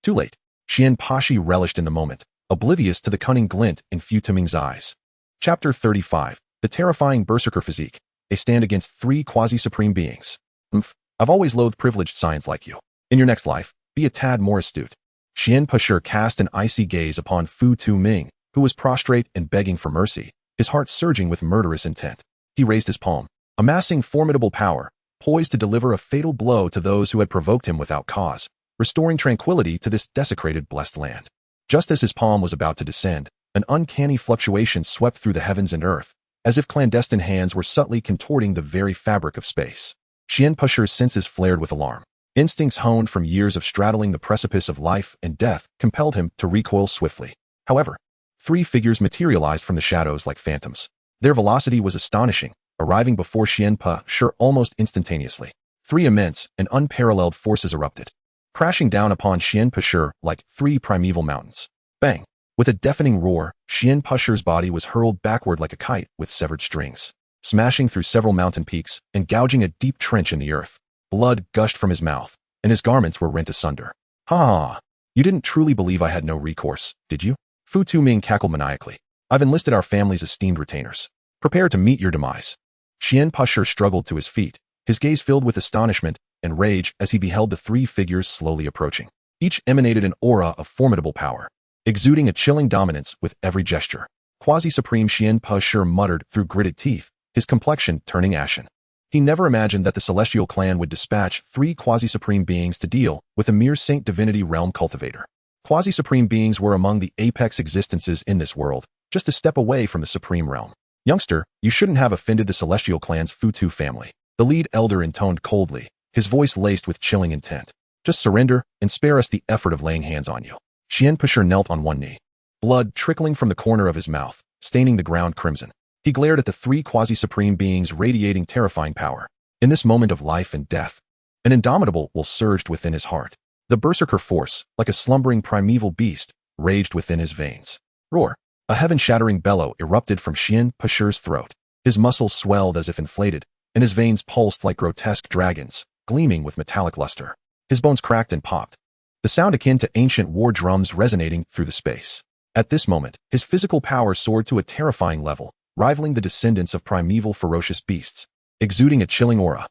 Too late. Xian Pashi relished in the moment, oblivious to the cunning glint in Fu Tuming's eyes. Chapter 35. The Terrifying Berserker Physique. A stand against three quasi-supreme beings. I've always loathed privileged science like you. In your next life, be a tad more astute. Xian Pashur cast an icy gaze upon Fu Tuming, who was prostrate and begging for mercy, his heart surging with murderous intent. He raised his palm, amassing formidable power, poised to deliver a fatal blow to those who had provoked him without cause, restoring tranquility to this desecrated blessed land. Just as his palm was about to descend, an uncanny fluctuation swept through the heavens and earth, as if clandestine hands were subtly contorting the very fabric of space. Xian Pashur's senses flared with alarm. Instincts honed from years of straddling the precipice of life and death compelled him to recoil swiftly. However, three figures materialized from the shadows like phantoms. Their velocity was astonishing, arriving before Xian Pashur almost instantaneously. Three immense and unparalleled forces erupted, crashing down upon Xian Pashur like three primeval mountains. Bang! With a deafening roar, Xian Pashur's body was hurled backward like a kite with severed strings, smashing through several mountain peaks and gouging a deep trench in the earth. Blood gushed from his mouth, and his garments were rent asunder. Ha! You didn't truly believe I had no recourse, did you? Fu Tuming cackled maniacally. I've enlisted our family's esteemed retainers. Prepare to meet your demise. Xian Pashur struggled to his feet, his gaze filled with astonishment and rage as he beheld the three figures slowly approaching. Each emanated an aura of formidable power, exuding a chilling dominance with every gesture. Quasi-supreme Xian Pashur muttered through gritted teeth, his complexion turning ashen. He never imagined that the celestial clan would dispatch three quasi-supreme beings to deal with a mere Saint Divinity realm cultivator. Quasi-supreme beings were among the apex existences in this world, just a step away from the supreme realm. Youngster, you shouldn't have offended the celestial clan's Futu family. The lead elder intoned coldly, his voice laced with chilling intent. Just surrender and spare us the effort of laying hands on you. Xian Pashur knelt on one knee, blood trickling from the corner of his mouth, staining the ground crimson. He glared at the three quasi-supreme beings radiating terrifying power. In this moment of life and death, an indomitable will surged within his heart. The berserker force, like a slumbering primeval beast, raged within his veins. Roar! A heaven-shattering bellow erupted from Xian Pashur's throat. His muscles swelled as if inflated, and his veins pulsed like grotesque dragons, gleaming with metallic luster. His bones cracked and popped, the sound akin to ancient war drums resonating through the space. At this moment, his physical power soared to a terrifying level, rivaling the descendants of primeval ferocious beasts, exuding a chilling aura.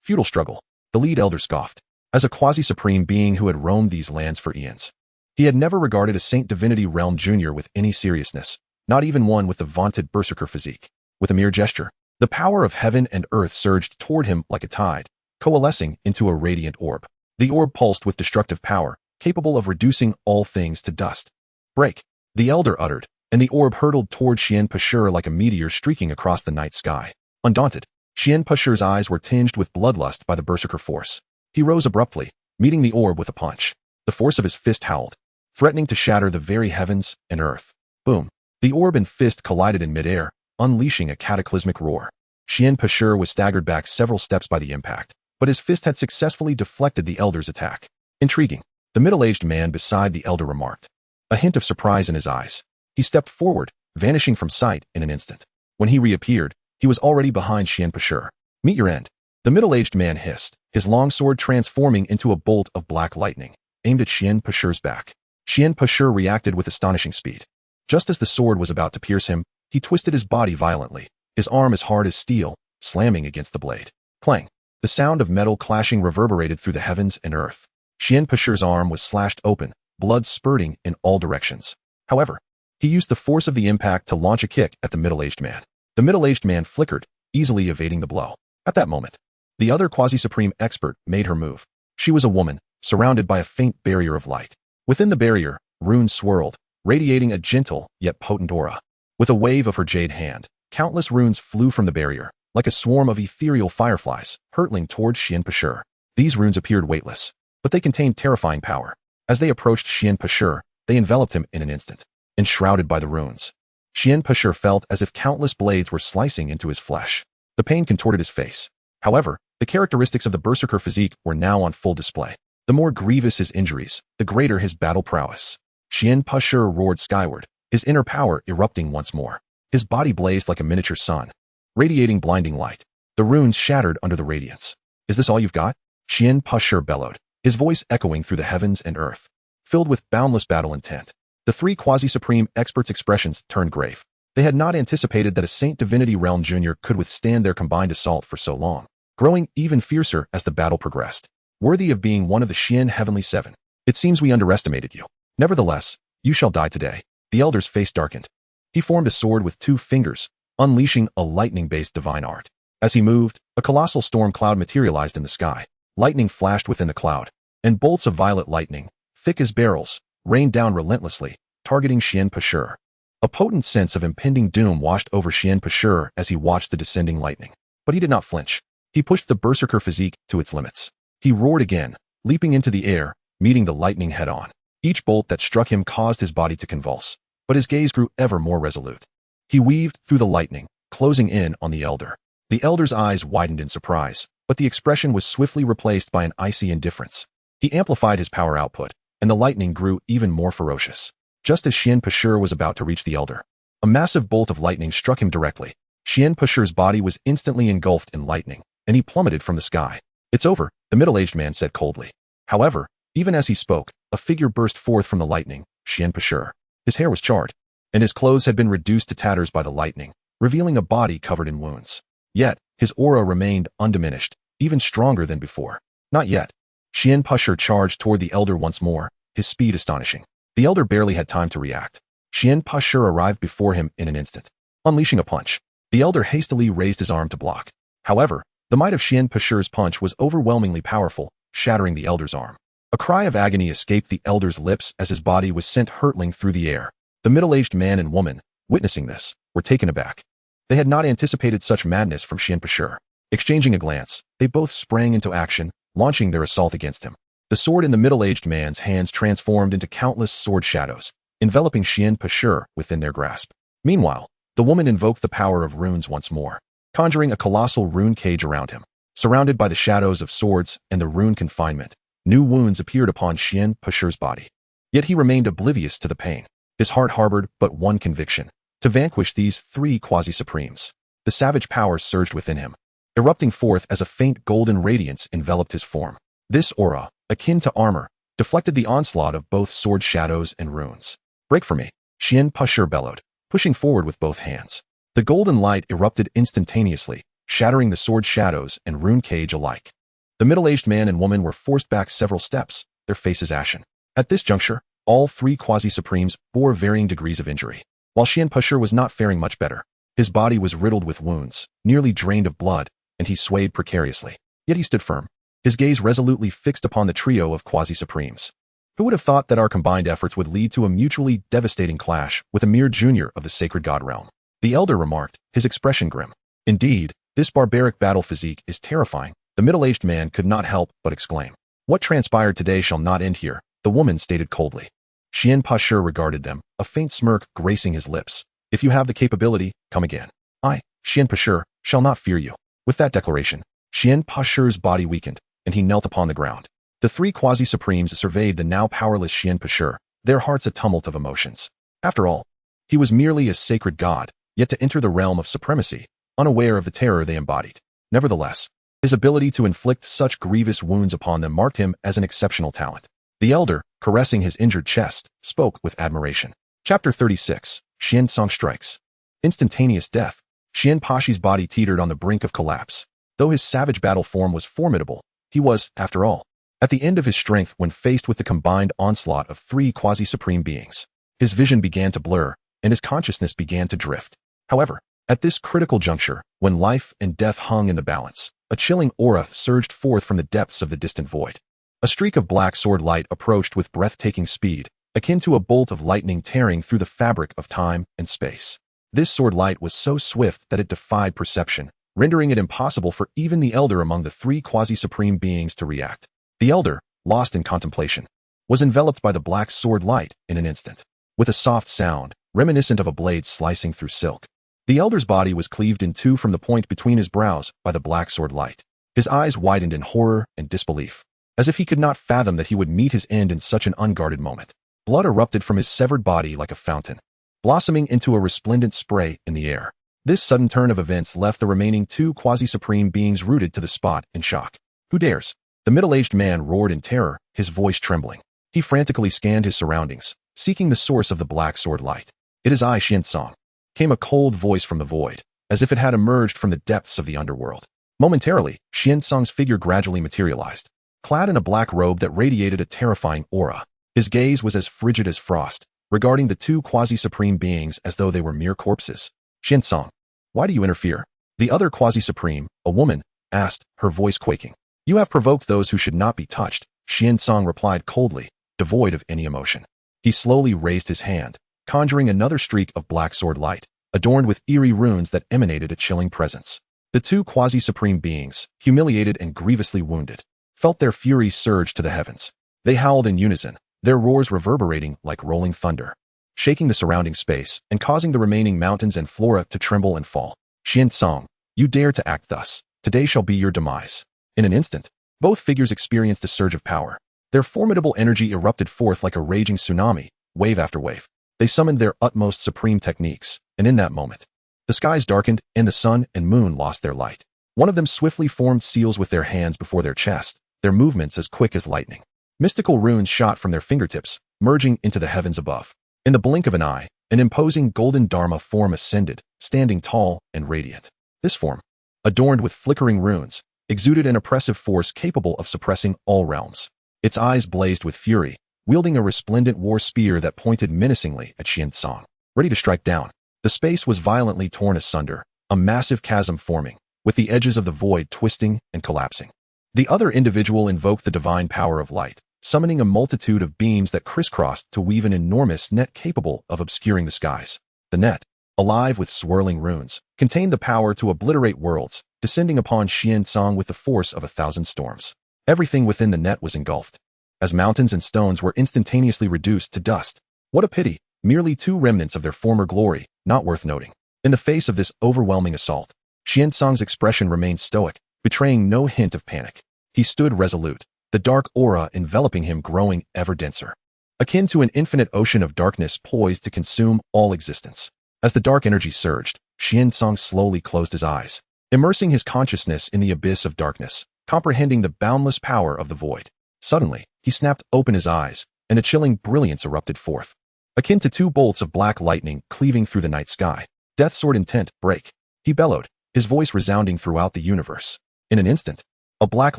Feudal struggle. The lead elder scoffed. As a quasi-supreme being who had roamed these lands for eons, he had never regarded a Saint Divinity Realm Junior with any seriousness, not even one with the vaunted berserker physique. With a mere gesture, the power of heaven and earth surged toward him like a tide, coalescing into a radiant orb. The orb pulsed with destructive power, capable of reducing all things to dust. Break! The elder uttered, and the orb hurtled toward Xian Pashur like a meteor streaking across the night sky. Undaunted, Xian Pashur's eyes were tinged with bloodlust by the berserker force. He rose abruptly, meeting the orb with a punch. The force of his fist howled, threatening to shatter the very heavens and earth. Boom! The orb and fist collided in midair, unleashing a cataclysmic roar. Xian Pashur was staggered back several steps by the impact, but his fist had successfully deflected the elder's attack. Intriguing, the middle-aged man beside the elder remarked, a hint of surprise in his eyes. He stepped forward, vanishing from sight in an instant. When he reappeared, he was already behind Xian Pashur. Meet your end. The middle-aged man hissed, his long sword transforming into a bolt of black lightning, aimed at Xian Pashur's back. Xian Pashur reacted with astonishing speed. Just as the sword was about to pierce him, he twisted his body violently, his arm as hard as steel, slamming against the blade. Clang! The sound of metal clashing reverberated through the heavens and earth. Xian Pashur's arm was slashed open, blood spurting in all directions. However, he used the force of the impact to launch a kick at the middle-aged man. The middle-aged man flickered, easily evading the blow. At that moment, the other quasi-supreme expert made her move. She was a woman, surrounded by a faint barrier of light. Within the barrier, runes swirled, radiating a gentle yet potent aura. With a wave of her jade hand, countless runes flew from the barrier, like a swarm of ethereal fireflies, hurtling towards Xian Pashur. These runes appeared weightless, but they contained terrifying power. As they approached Xian Pashur, they enveloped him in an instant, enshrouded by the runes. Xian Pashur felt as if countless blades were slicing into his flesh. The pain contorted his face. However, the characteristics of the berserker physique were now on full display. The more grievous his injuries, the greater his battle prowess. Xian Pushur roared skyward, his inner power erupting once more. His body blazed like a miniature sun, radiating blinding light. The runes shattered under the radiance. Is this all you've got? Xian Pushur bellowed, his voice echoing through the heavens and earth, filled with boundless battle intent. The three quasi-supreme experts' expressions turned grave. They had not anticipated that a Saint Divinity Realm Junior could withstand their combined assault for so long, growing even fiercer as the battle progressed. Worthy of being one of the Xian Heavenly Seven. It seems we underestimated you. Nevertheless, you shall die today. The elder's face darkened. He formed a sword with 2 fingers, unleashing a lightning-based divine art. As he moved, a colossal storm cloud materialized in the sky. Lightning flashed within the cloud, and bolts of violet lightning, thick as barrels, rained down relentlessly, targeting Xian Pushur. A potent sense of impending doom washed over Xian Pushur as he watched the descending lightning. But he did not flinch. He pushed the berserker physique to its limits. He roared again, leaping into the air, meeting the lightning head-on. Each bolt that struck him caused his body to convulse, but his gaze grew ever more resolute. He weaved through the lightning, closing in on the elder. The elder's eyes widened in surprise, but the expression was swiftly replaced by an icy indifference. He amplified his power output, and the lightning grew even more ferocious. Just as Xian Pushur was about to reach the elder, a massive bolt of lightning struck him directly. Xian Pushur's body was instantly engulfed in lightning, and he plummeted from the sky. It's over, the middle-aged man said coldly. However, even as he spoke, a figure burst forth from the lightning, Xian Pushur. His hair was charred, and his clothes had been reduced to tatters by the lightning, revealing a body covered in wounds. Yet, his aura remained undiminished, even stronger than before. Not yet. Xian Pushur charged toward the elder once more, his speed astonishing. The elder barely had time to react. Xian Pushur arrived before him in an instant. Unleashing a punch, the elder hastily raised his arm to block. However, the might of Xian Pushur's punch was overwhelmingly powerful, shattering the elder's arm. A cry of agony escaped the elder's lips as his body was sent hurtling through the air. The middle-aged man and woman, witnessing this, were taken aback. They had not anticipated such madness from Xian Pushur. Exchanging a glance, they both sprang into action, launching their assault against him. The sword in the middle-aged man's hands transformed into countless sword shadows, enveloping Xian Pushur within their grasp. Meanwhile, the woman invoked the power of runes once more, conjuring a colossal rune cage around him. Surrounded by the shadows of swords and the rune confinement, new wounds appeared upon Xian Pushur's body. Yet he remained oblivious to the pain. His heart harbored but one conviction: to vanquish these 3 quasi-supremes. The savage power surged within him, erupting forth as a faint golden radiance enveloped his form. This aura, akin to armor, deflected the onslaught of both sword shadows and runes. Break for me, Xian Pushur bellowed, pushing forward with both hands. The golden light erupted instantaneously, shattering the sword shadows and rune cage alike. The middle-aged man and woman were forced back several steps, their faces ashen. At this juncture, all 3 quasi-supremes bore varying degrees of injury. While Xian Pushur was not faring much better, his body was riddled with wounds, nearly drained of blood, and he swayed precariously. Yet he stood firm, his gaze resolutely fixed upon the trio of quasi-supremes. Who would have thought that our combined efforts would lead to a mutually devastating clash with a mere junior of the sacred god realm? The elder remarked, his expression grim. Indeed, this barbaric battle physique is terrifying, the middle-aged man could not help but exclaim. What transpired today shall not end here, the woman stated coldly. Xian Pushur regarded them, a faint smirk gracing his lips. If you have the capability, come again. I, Xian Pushur, shall not fear you. With that declaration, Xian Pushur's body weakened, and he knelt upon the ground. The 3 quasi-supremes surveyed the now powerless Xian Pushur, their hearts a tumult of emotions. After all, he was merely a sacred god, yet to enter the realm of supremacy, unaware of the terror they embodied. Nevertheless, his ability to inflict such grievous wounds upon them marked him as an exceptional talent. The elder, caressing his injured chest, spoke with admiration. Chapter 36, Xian Song Strikes. Instantaneous death. Xian Pashi's body teetered on the brink of collapse. Though his savage battle form was formidable, he was, after all, at the end of his strength when faced with the combined onslaught of 3 quasi-supreme beings. His vision began to blur, and his consciousness began to drift. However, at this critical juncture, when life and death hung in the balance, a chilling aura surged forth from the depths of the distant void. A streak of black sword light approached with breathtaking speed, akin to a bolt of lightning tearing through the fabric of time and space. This sword light was so swift that it defied perception, rendering it impossible for even the elder among the 3 quasi-supreme beings to react. The elder, lost in contemplation, was enveloped by the black sword light in an instant. With a soft sound, reminiscent of a blade slicing through silk, the elder's body was cleaved in 2 from the point between his brows by the black sword light. His eyes widened in horror and disbelief, as if he could not fathom that he would meet his end in such an unguarded moment. Blood erupted from his severed body like a fountain, blossoming into a resplendent spray in the air. This sudden turn of events left the remaining two quasi-supreme beings rooted to the spot in shock. Who dares? The middle-aged man roared in terror, his voice trembling. He frantically scanned his surroundings, seeking the source of the black sword light. "It is I, Xiansong," came a cold voice from the void, as if it had emerged from the depths of the underworld. Momentarily, Xiansong's figure gradually materialized, clad in a black robe that radiated a terrifying aura. His gaze was as frigid as frost, regarding the two quasi-supreme beings as though they were mere corpses. "Xiansong, why do you interfere?" The other quasi-supreme, a woman, asked, her voice quaking. "You have provoked those who should not be touched," Xiansong replied coldly, devoid of any emotion. He slowly raised his hand, conjuring another streak of black sword light, adorned with eerie runes that emanated a chilling presence. The two quasi-supreme beings, humiliated and grievously wounded, felt their fury surge to the heavens. They howled in unison, their roars reverberating like rolling thunder, shaking the surrounding space and causing the remaining mountains and flora to tremble and fall. "Xiansong, you dare to act thus. Today shall be your demise." In an instant, both figures experienced a surge of power. Their formidable energy erupted forth like a raging tsunami, wave after wave. They summoned their utmost supreme techniques, and in that moment, the skies darkened and the sun and moon lost their light. One of them swiftly formed seals with their hands before their chest, their movements as quick as lightning. Mystical runes shot from their fingertips, merging into the heavens above. In the blink of an eye, an imposing golden Dharma form ascended, standing tall and radiant. This form, adorned with flickering runes, exuded an oppressive force capable of suppressing all realms. Its eyes blazed with fury, wielding a resplendent war spear that pointed menacingly at Xiansong, ready to strike down. The space was violently torn asunder, a massive chasm forming, with the edges of the void twisting and collapsing. The other individual invoked the divine power of light, summoning a multitude of beams that crisscrossed to weave an enormous net capable of obscuring the skies. The net, alive with swirling runes, contained the power to obliterate worlds, descending upon Xiansong with the force of 1,000 storms. Everything within the net was engulfed, as mountains and stones were instantaneously reduced to dust. What a pity, merely two remnants of their former glory, not worth noting. In the face of this overwhelming assault, Xiansong's expression remained stoic, betraying no hint of panic. He stood resolute, the dark aura enveloping him growing ever denser, akin to an infinite ocean of darkness poised to consume all existence. As the dark energy surged, Xiansong slowly closed his eyes, immersing his consciousness in the abyss of darkness, comprehending the boundless power of the void. Suddenly, he snapped open his eyes, and a chilling brilliance erupted forth, akin to two bolts of black lightning cleaving through the night sky. "Death sword intent, break!" he bellowed, his voice resounding throughout the universe. In an instant, a black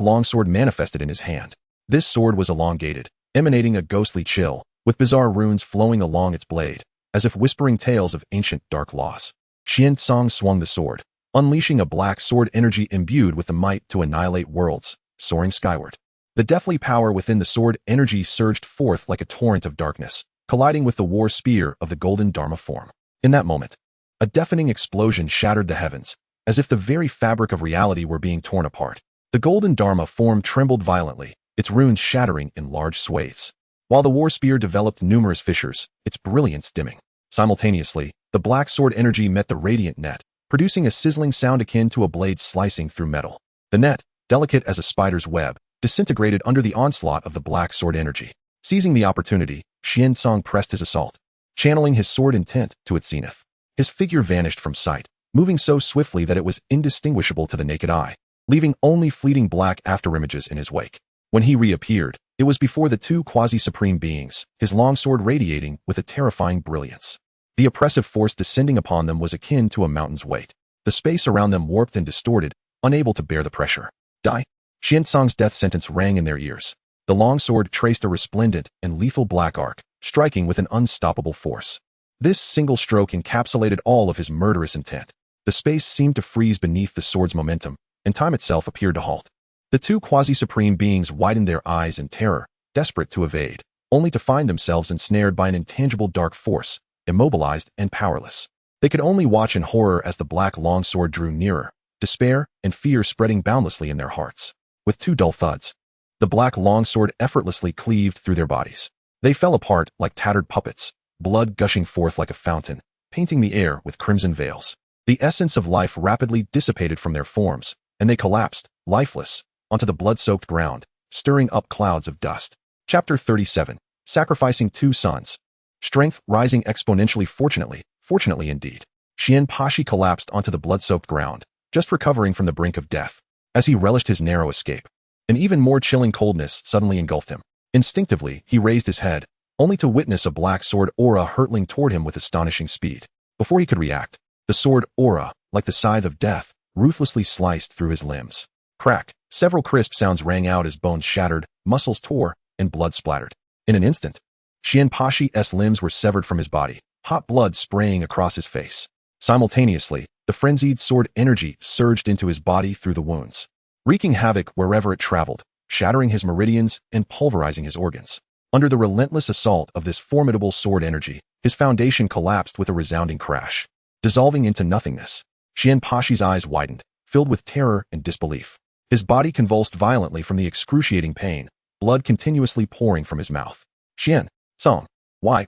longsword manifested in his hand. This sword was elongated, emanating a ghostly chill, with bizarre runes flowing along its blade, as if whispering tales of ancient dark laws. Xiansong swung the sword, unleashing a black sword energy imbued with the might to annihilate worlds, soaring skyward. The deathly power within the sword energy surged forth like a torrent of darkness, colliding with the war spear of the golden Dharma form. In that moment, a deafening explosion shattered the heavens, as if the very fabric of reality were being torn apart. The golden Dharma form trembled violently, its runes shattering in large swathes, while the war spear developed numerous fissures, its brilliance dimming. Simultaneously, the black sword energy met the radiant net, producing a sizzling sound akin to a blade slicing through metal. The net, delicate as a spider's web, disintegrated under the onslaught of the black sword energy. Seizing the opportunity, Xiansong pressed his assault, channeling his sword intent to its zenith. His figure vanished from sight, moving so swiftly that it was indistinguishable to the naked eye, leaving only fleeting black afterimages in his wake. When he reappeared, it was before the two quasi-supreme beings, his longsword radiating with a terrifying brilliance. The oppressive force descending upon them was akin to a mountain's weight. The space around them warped and distorted, unable to bear the pressure. "Die!" Xiansong's death sentence rang in their ears. The longsword traced a resplendent and lethal black arc, striking with an unstoppable force. This single stroke encapsulated all of his murderous intent. The space seemed to freeze beneath the sword's momentum, and time itself appeared to halt. The two quasi-supreme beings widened their eyes in terror, desperate to evade, only to find themselves ensnared by an intangible dark force, immobilized and powerless. They could only watch in horror as the black longsword drew nearer, despair and fear spreading boundlessly in their hearts. With two dull thuds, the black longsword effortlessly cleaved through their bodies. They fell apart like tattered puppets, blood gushing forth like a fountain, painting the air with crimson veils. The essence of life rapidly dissipated from their forms, and they collapsed, lifeless, onto the blood-soaked ground, stirring up clouds of dust. Chapter 37. sacrificing 2 sons. Strength rising exponentially fortunately indeed. Xian Pashi collapsed onto the blood-soaked ground, just recovering from the brink of death. As he relished his narrow escape, an even more chilling coldness suddenly engulfed him. Instinctively, he raised his head, only to witness a black sword aura hurtling toward him with astonishing speed. Before he could react, the sword aura, like the scythe of death, ruthlessly sliced through his limbs. Crack! Several crisp sounds rang out as bones shattered, muscles tore, and blood splattered. In an instant, Xian Pashi's limbs were severed from his body, hot blood spraying across his face. Simultaneously, the frenzied sword energy surged into his body through the wounds, wreaking havoc wherever it traveled, shattering his meridians and pulverizing his organs. Under the relentless assault of this formidable sword energy, his foundation collapsed with a resounding crash. Dissolving into nothingness, Xian Pashi's eyes widened, filled with terror and disbelief. His body convulsed violently from the excruciating pain, blood continuously pouring from his mouth. Xian Song. Why?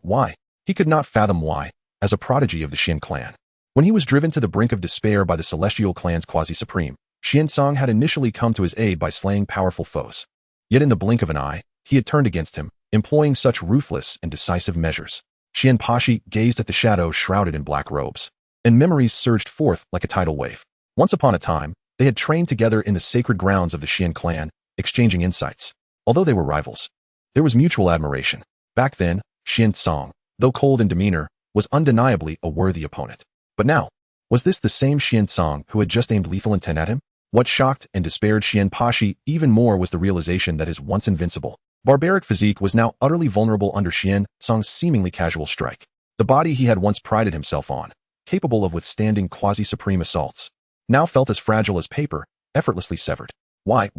He could not fathom why, as a prodigy of the Xian clan. When he was driven to the brink of despair by the Celestial clan's quasi-supreme, Xian Song had initially come to his aid by slaying powerful foes. Yet in the blink of an eye, he had turned against him, employing such ruthless and decisive measures. Xian Pashi gazed at the shadow shrouded in black robes, and memories surged forth like a tidal wave. Once upon a time, they had trained together in the sacred grounds of the Xian clan, exchanging insights. Although they were rivals, there was mutual admiration. Back then, Xian Song, though cold in demeanor, was undeniably a worthy opponent. But now, was this the same Xian Song who had just aimed lethal intent at him? What shocked and despaired Xian Pashi even more was the realization that his once invincible, barbaric physique was now utterly vulnerable under Xian Song's seemingly casual strike. The body he had once prided himself on, capable of withstanding quasi-supreme assaults, now felt as fragile as paper, effortlessly severed. Why?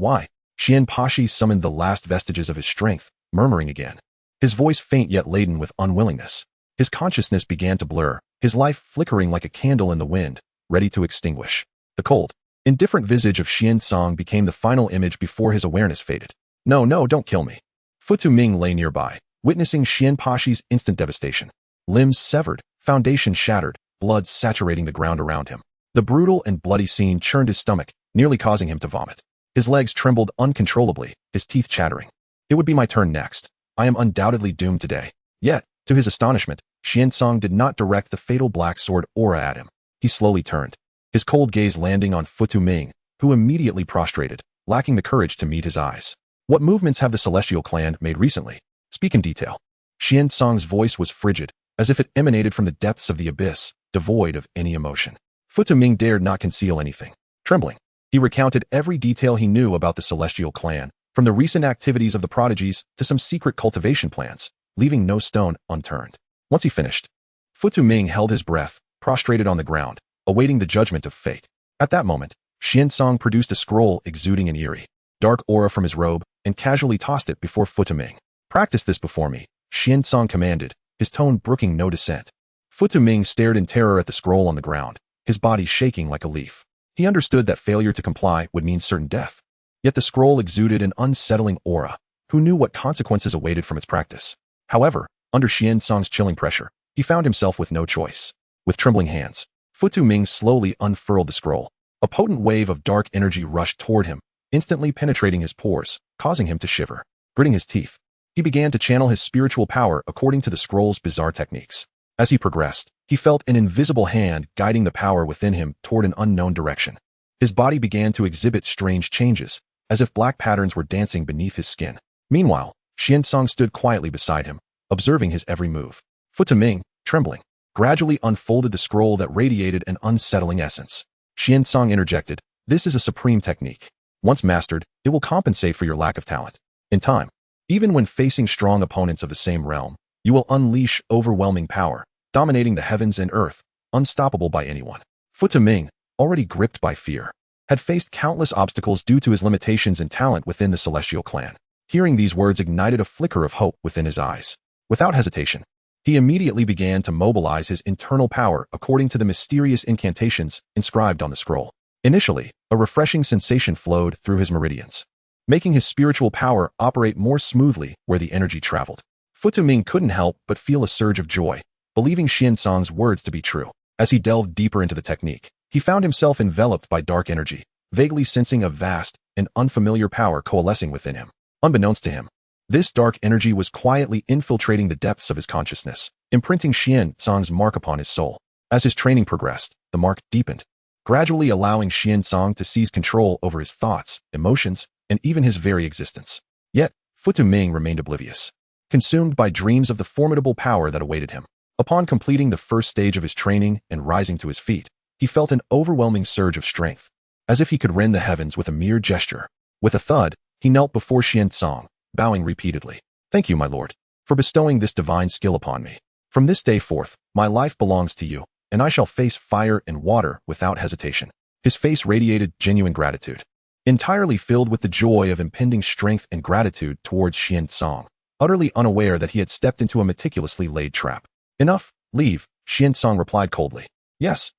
Xian Pashi summoned the last vestiges of his strength, murmuring again, his voice faint yet laden with unwillingness. His consciousness began to blur, his life flickering like a candle in the wind, ready to extinguish. The cold, indifferent visage of Xian Song became the final image before his awareness faded. No, don't kill me. Fu Tuming lay nearby, witnessing Xian Pashi's instant devastation. Limbs severed, foundation shattered, blood saturating the ground around him. The brutal and bloody scene churned his stomach, nearly causing him to vomit. His legs trembled uncontrollably, his teeth chattering. It would be my turn next. I am undoubtedly doomed today. Yet, to his astonishment, Xian Song did not direct the fatal black sword aura at him. He slowly turned, his cold gaze landing on Fu Tuming, who immediately prostrated, lacking the courage to meet his eyes. What movements have the Celestial clan made recently? Speak in detail. Xian Song's voice was frigid, as if it emanated from the depths of the abyss, devoid of any emotion. Fu Tuming dared not conceal anything. Trembling, he recounted every detail he knew about the Celestial clan, from the recent activities of the prodigies to some secret cultivation plans, leaving no stone unturned. Once he finished, Fu Tuming held his breath, prostrated on the ground, awaiting the judgment of fate. At that moment, Xian Song produced a scroll exuding an eerie, dark aura from his robe and casually tossed it before Fu Tuming. Practice this before me, Xian Song commanded, his tone brooking no dissent. Fu Tuming stared in terror at the scroll on the ground, his body shaking like a leaf. He understood that failure to comply would mean certain death. Yet the scroll exuded an unsettling aura. Who knew what consequences awaited from its practice? However, under Xian Song's chilling pressure, he found himself with no choice. With trembling hands, Fu Tuming slowly unfurled the scroll. A potent wave of dark energy rushed toward him, instantly penetrating his pores, causing him to shiver. Gritting his teeth, he began to channel his spiritual power according to the scroll's bizarre techniques. As he progressed, he felt an invisible hand guiding the power within him toward an unknown direction. His body began to exhibit strange changes, as if black patterns were dancing beneath his skin. Meanwhile, Xian Song stood quietly beside him, observing his every move. Fu Tuming, trembling, gradually unfolded the scroll that radiated an unsettling essence. Xian Song interjected, "This is a supreme technique. Once mastered, it will compensate for your lack of talent. In time, even when facing strong opponents of the same realm, you will unleash overwhelming power, dominating the heavens and earth, unstoppable by anyone." Fu Tuming, already gripped by fear, had faced countless obstacles due to his limitations in talent within the Celestial clan. Hearing these words ignited a flicker of hope within his eyes. Without hesitation, he immediately began to mobilize his internal power according to the mysterious incantations inscribed on the scroll. Initially, a refreshing sensation flowed through his meridians, making his spiritual power operate more smoothly where the energy traveled. Fu Tuming couldn't help but feel a surge of joy, believing Xian Song's words to be true. As he delved deeper into the technique, he found himself enveloped by dark energy, vaguely sensing a vast and unfamiliar power coalescing within him. Unbeknownst to him, This dark energy was quietly infiltrating the depths of his consciousness, imprinting Xian Song's mark upon his soul. As his training progressed, the mark deepened, gradually allowing Xian Song to seize control over his thoughts, emotions, and even his very existence. Yet, Fu Ming remained oblivious, consumed by dreams of the formidable power that awaited him. Upon completing the first stage of his training and rising to his feet, he felt an overwhelming surge of strength, as if he could rend the heavens with a mere gesture. With a thud, he knelt before Xian Song, bowing repeatedly. "Thank you, my lord, for bestowing this divine skill upon me. From this day forth, my life belongs to you, and I shall face fire and water without hesitation." His face radiated genuine gratitude, entirely filled with the joy of impending strength and gratitude towards Xian Song, utterly unaware that he had stepped into a meticulously laid trap. "Enough, leave," Xian Song replied coldly. Yes,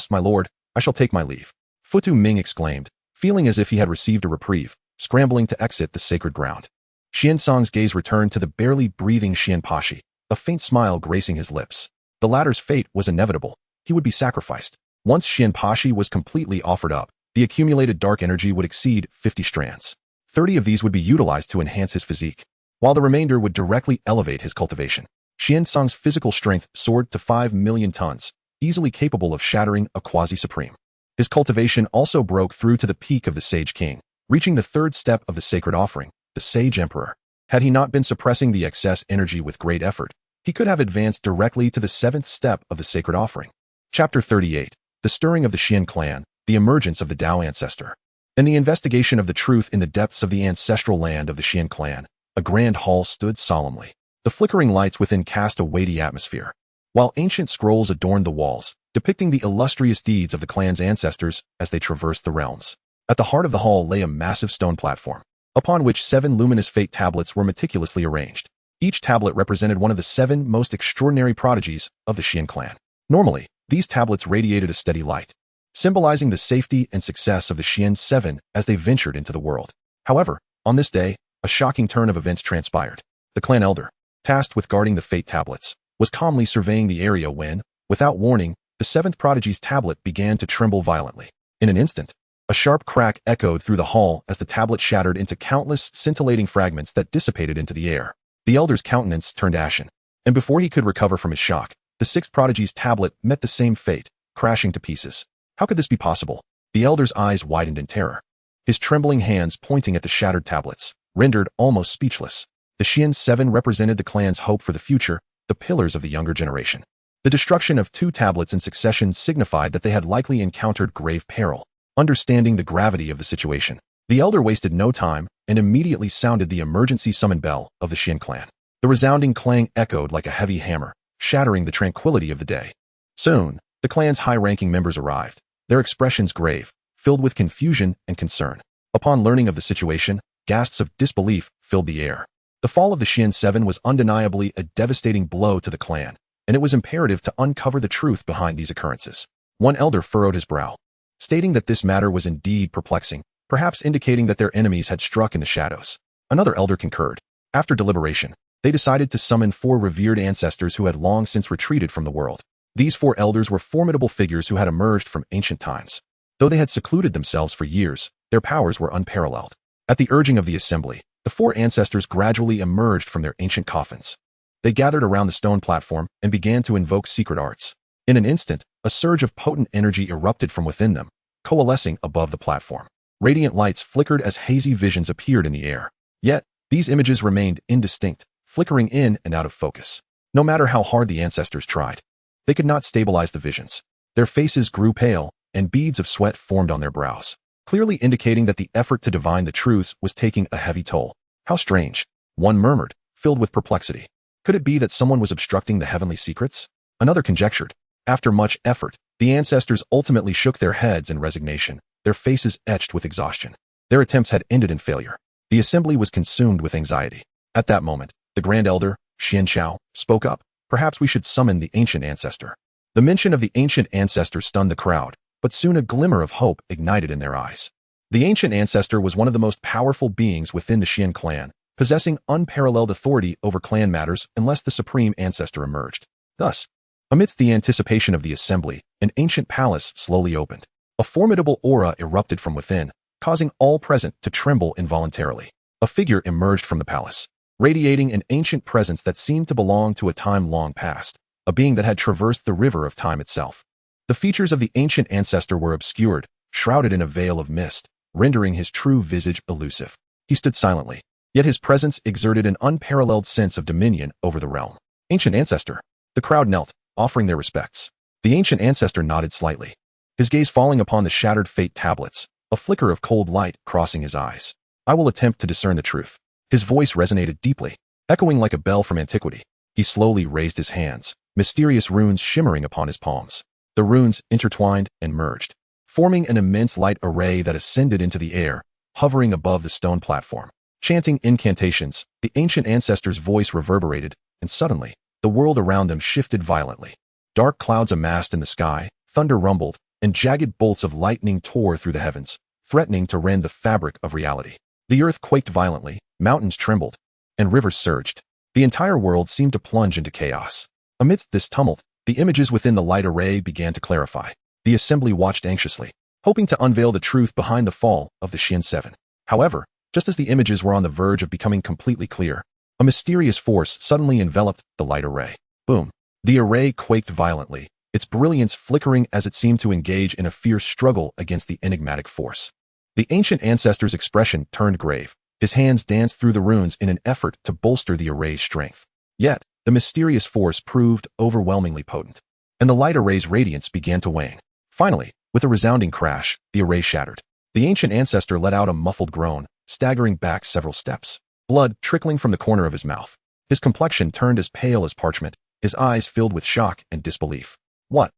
my lord, I shall take my leave," Fu Ming exclaimed, feeling as if he had received a reprieve, scrambling to exit the sacred ground. Xian Song's gaze returned to the barely breathing Xian Pashi, a faint smile gracing his lips. The latter's fate was inevitable. He would be sacrificed. Once Xian Pashi was completely offered up, the accumulated dark energy would exceed 50 strands. 30 of these would be utilized to enhance his physique, while the remainder would directly elevate his cultivation. Xian Song's physical strength soared to 5 million tons, easily capable of shattering a quasi-supreme. His cultivation also broke through to the peak of the Sage King, reaching the third step of the sacred offering, the Sage Emperor. Had he not been suppressing the excess energy with great effort, he could have advanced directly to the seventh step of the sacred offering. Chapter 38. The Stirring of the Xian Clan, the Emergence of the Tao Ancestor. In the investigation of the truth in the depths of the ancestral land of the Xian clan, a grand hall stood solemnly. The flickering lights within cast a weighty atmosphere, while ancient scrolls adorned the walls, depicting the illustrious deeds of the clan's ancestors as they traversed the realms. At the heart of the hall lay a massive stone platform, upon which 7 luminous fate tablets were meticulously arranged. Each tablet represented one of the 7 most extraordinary prodigies of the Xian clan. Normally, these tablets radiated a steady light, symbolizing the safety and success of the Xian 7 as they ventured into the world. However, on this day, a shocking turn of events transpired. The clan elder, tasked with guarding the fate tablets, was calmly surveying the area when, without warning, the 7th prodigy's tablet began to tremble violently. In an instant, a sharp crack echoed through the hall as the tablet shattered into countless scintillating fragments that dissipated into the air. The elder's countenance turned ashen, and before he could recover from his shock, the 6th prodigy's tablet met the same fate, crashing to pieces. How could this be possible? The elder's eyes widened in terror, his trembling hands pointing at the shattered tablets, rendered almost speechless. The Xian 7 represented the clan's hope for the future, the pillars of the younger generation. The destruction of 2 tablets in succession signified that they had likely encountered grave peril. Understanding the gravity of the situation, the elder wasted no time and immediately sounded the emergency summon bell of the Xian clan. The resounding clang echoed like a heavy hammer, shattering the tranquility of the day. Soon, the clan's high-ranking members arrived, their expressions grave, filled with confusion and concern. Upon learning of the situation, gasps of disbelief filled the air. The fall of the Xian 7 was undeniably a devastating blow to the clan, and it was imperative to uncover the truth behind these occurrences. One elder furrowed his brow, stating that this matter was indeed perplexing, perhaps indicating that their enemies had struck in the shadows. Another elder concurred. After deliberation, they decided to summon 4 revered ancestors who had long since retreated from the world. These 4 elders were formidable figures who had emerged from ancient times. Though they had secluded themselves for years, their powers were unparalleled. At the urging of the assembly, the 4 ancestors gradually emerged from their ancient coffins. They gathered around the stone platform and began to invoke secret arts. In an instant, a surge of potent energy erupted from within them, coalescing above the platform. Radiant lights flickered as hazy visions appeared in the air. Yet, these images remained indistinct, flickering in and out of focus. No matter how hard the ancestors tried, they could not stabilize the visions. Their faces grew pale, and beads of sweat formed on their brows, clearly indicating that the effort to divine the truths was taking a heavy toll. How strange, one murmured, filled with perplexity. Could it be that someone was obstructing the heavenly secrets? Another conjectured. After much effort, the ancestors ultimately shook their heads in resignation, their faces etched with exhaustion. Their attempts had ended in failure. The assembly was consumed with anxiety. At that moment, the Grand Elder, Xian Chao, spoke up. Perhaps we should summon the ancient ancestor. The mention of the ancient ancestor stunned the crowd, but soon a glimmer of hope ignited in their eyes. The ancient ancestor was one of the most powerful beings within the Xian clan, possessing unparalleled authority over clan matters unless the supreme ancestor emerged. Thus, amidst the anticipation of the assembly, an ancient palace slowly opened. A formidable aura erupted from within, causing all present to tremble involuntarily. A figure emerged from the palace. radiating an ancient presence that seemed to belong to a time long past, a being that had traversed the river of time itself. The features of the ancient ancestor were obscured, shrouded in a veil of mist, rendering his true visage elusive. He stood silently, yet his presence exerted an unparalleled sense of dominion over the realm. Ancient ancestor. The crowd knelt, offering their respects. The ancient ancestor nodded slightly, his gaze falling upon the shattered fate tablets, a flicker of cold light crossing his eyes. I will attempt to discern the truth. His voice resonated deeply, echoing like a bell from antiquity. He slowly raised his hands, mysterious runes shimmering upon his palms. The runes intertwined and merged, forming an immense light array that ascended into the air, hovering above the stone platform. Chanting incantations, the ancient ancestor's voice reverberated, and suddenly, the world around them shifted violently. Dark clouds amassed in the sky, thunder rumbled, and jagged bolts of lightning tore through the heavens, threatening to rend the fabric of reality. The earth quaked violently, mountains trembled, and rivers surged. The entire world seemed to plunge into chaos. Amidst this tumult, the images within the light array began to clarify. The assembly watched anxiously, hoping to unveil the truth behind the fall of the Xian Seven. However, just as the images were on the verge of becoming completely clear, a mysterious force suddenly enveloped the light array. Boom! The array quaked violently, its brilliance flickering as it seemed to engage in a fierce struggle against the enigmatic force. The ancient ancestor's expression turned grave. His hands danced through the runes in an effort to bolster the array's strength. Yet, the mysterious force proved overwhelmingly potent, and the light array's radiance began to wane. Finally, with a resounding crash, the array shattered. The ancient ancestor let out a muffled groan, staggering back several steps, blood trickling from the corner of his mouth. His complexion turned as pale as parchment, his eyes filled with shock and disbelief. What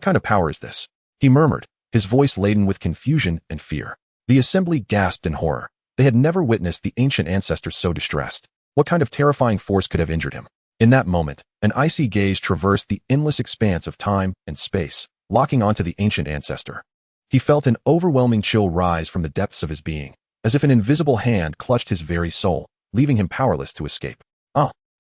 kind of power is this? He murmured, his voice laden with confusion and fear. The assembly gasped in horror. They had never witnessed the ancient ancestor so distressed. What kind of terrifying force could have injured him? In that moment, an icy gaze traversed the endless expanse of time and space, locking onto the ancient ancestor. He felt an overwhelming chill rise from the depths of his being, as if an invisible hand clutched his very soul, leaving him powerless to escape.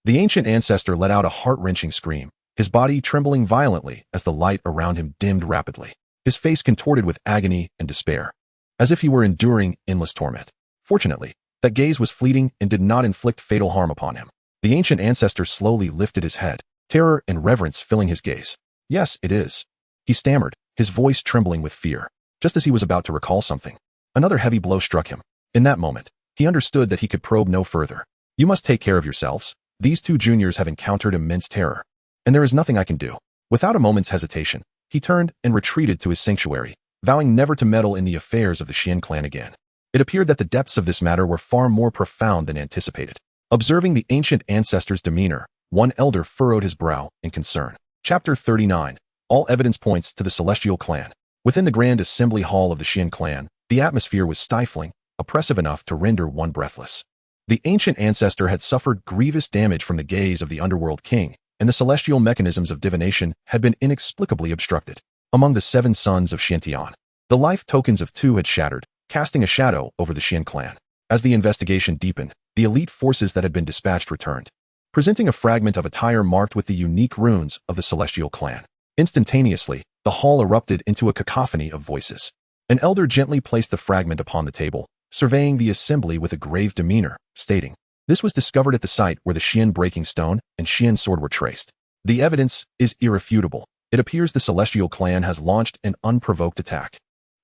The ancient ancestor let out a heart-wrenching scream, his body trembling violently as the light around him dimmed rapidly, his face contorted with agony and despair, as if he were enduring endless torment. Fortunately, that gaze was fleeting and did not inflict fatal harm upon him. The ancient ancestor slowly lifted his head, terror and reverence filling his gaze. Yes, it is. He stammered, his voice trembling with fear. Just as he was about to recall something, another heavy blow struck him. In that moment, he understood that he could probe no further. You must take care of yourselves. These two juniors have encountered immense terror, and there is nothing I can do. Without a moment's hesitation, he turned and retreated to his sanctuary, vowing never to meddle in the affairs of the Xian clan again. It appeared that the depths of this matter were far more profound than anticipated. Observing the ancient ancestor's demeanor, one elder furrowed his brow in concern. Chapter 39. All evidence points to the Celestial Clan. Within the grand assembly hall of the Xian clan, the atmosphere was stifling, oppressive enough to render one breathless. The ancient ancestor had suffered grievous damage from the gaze of the underworld king, and the celestial mechanisms of divination had been inexplicably obstructed. Among the 7 sons of Xiantian, the life tokens of 2 had shattered, casting a shadow over the Xian clan. As the investigation deepened, the elite forces that had been dispatched returned, presenting a fragment of attire marked with the unique runes of the Celestial Clan. Instantaneously, the hall erupted into a cacophony of voices. An elder gently placed the fragment upon the table, surveying the assembly with a grave demeanor, stating, "This was discovered at the site where the Xian breaking stone and Xian sword were traced. The evidence is irrefutable. It appears the Celestial Clan has launched an unprovoked attack."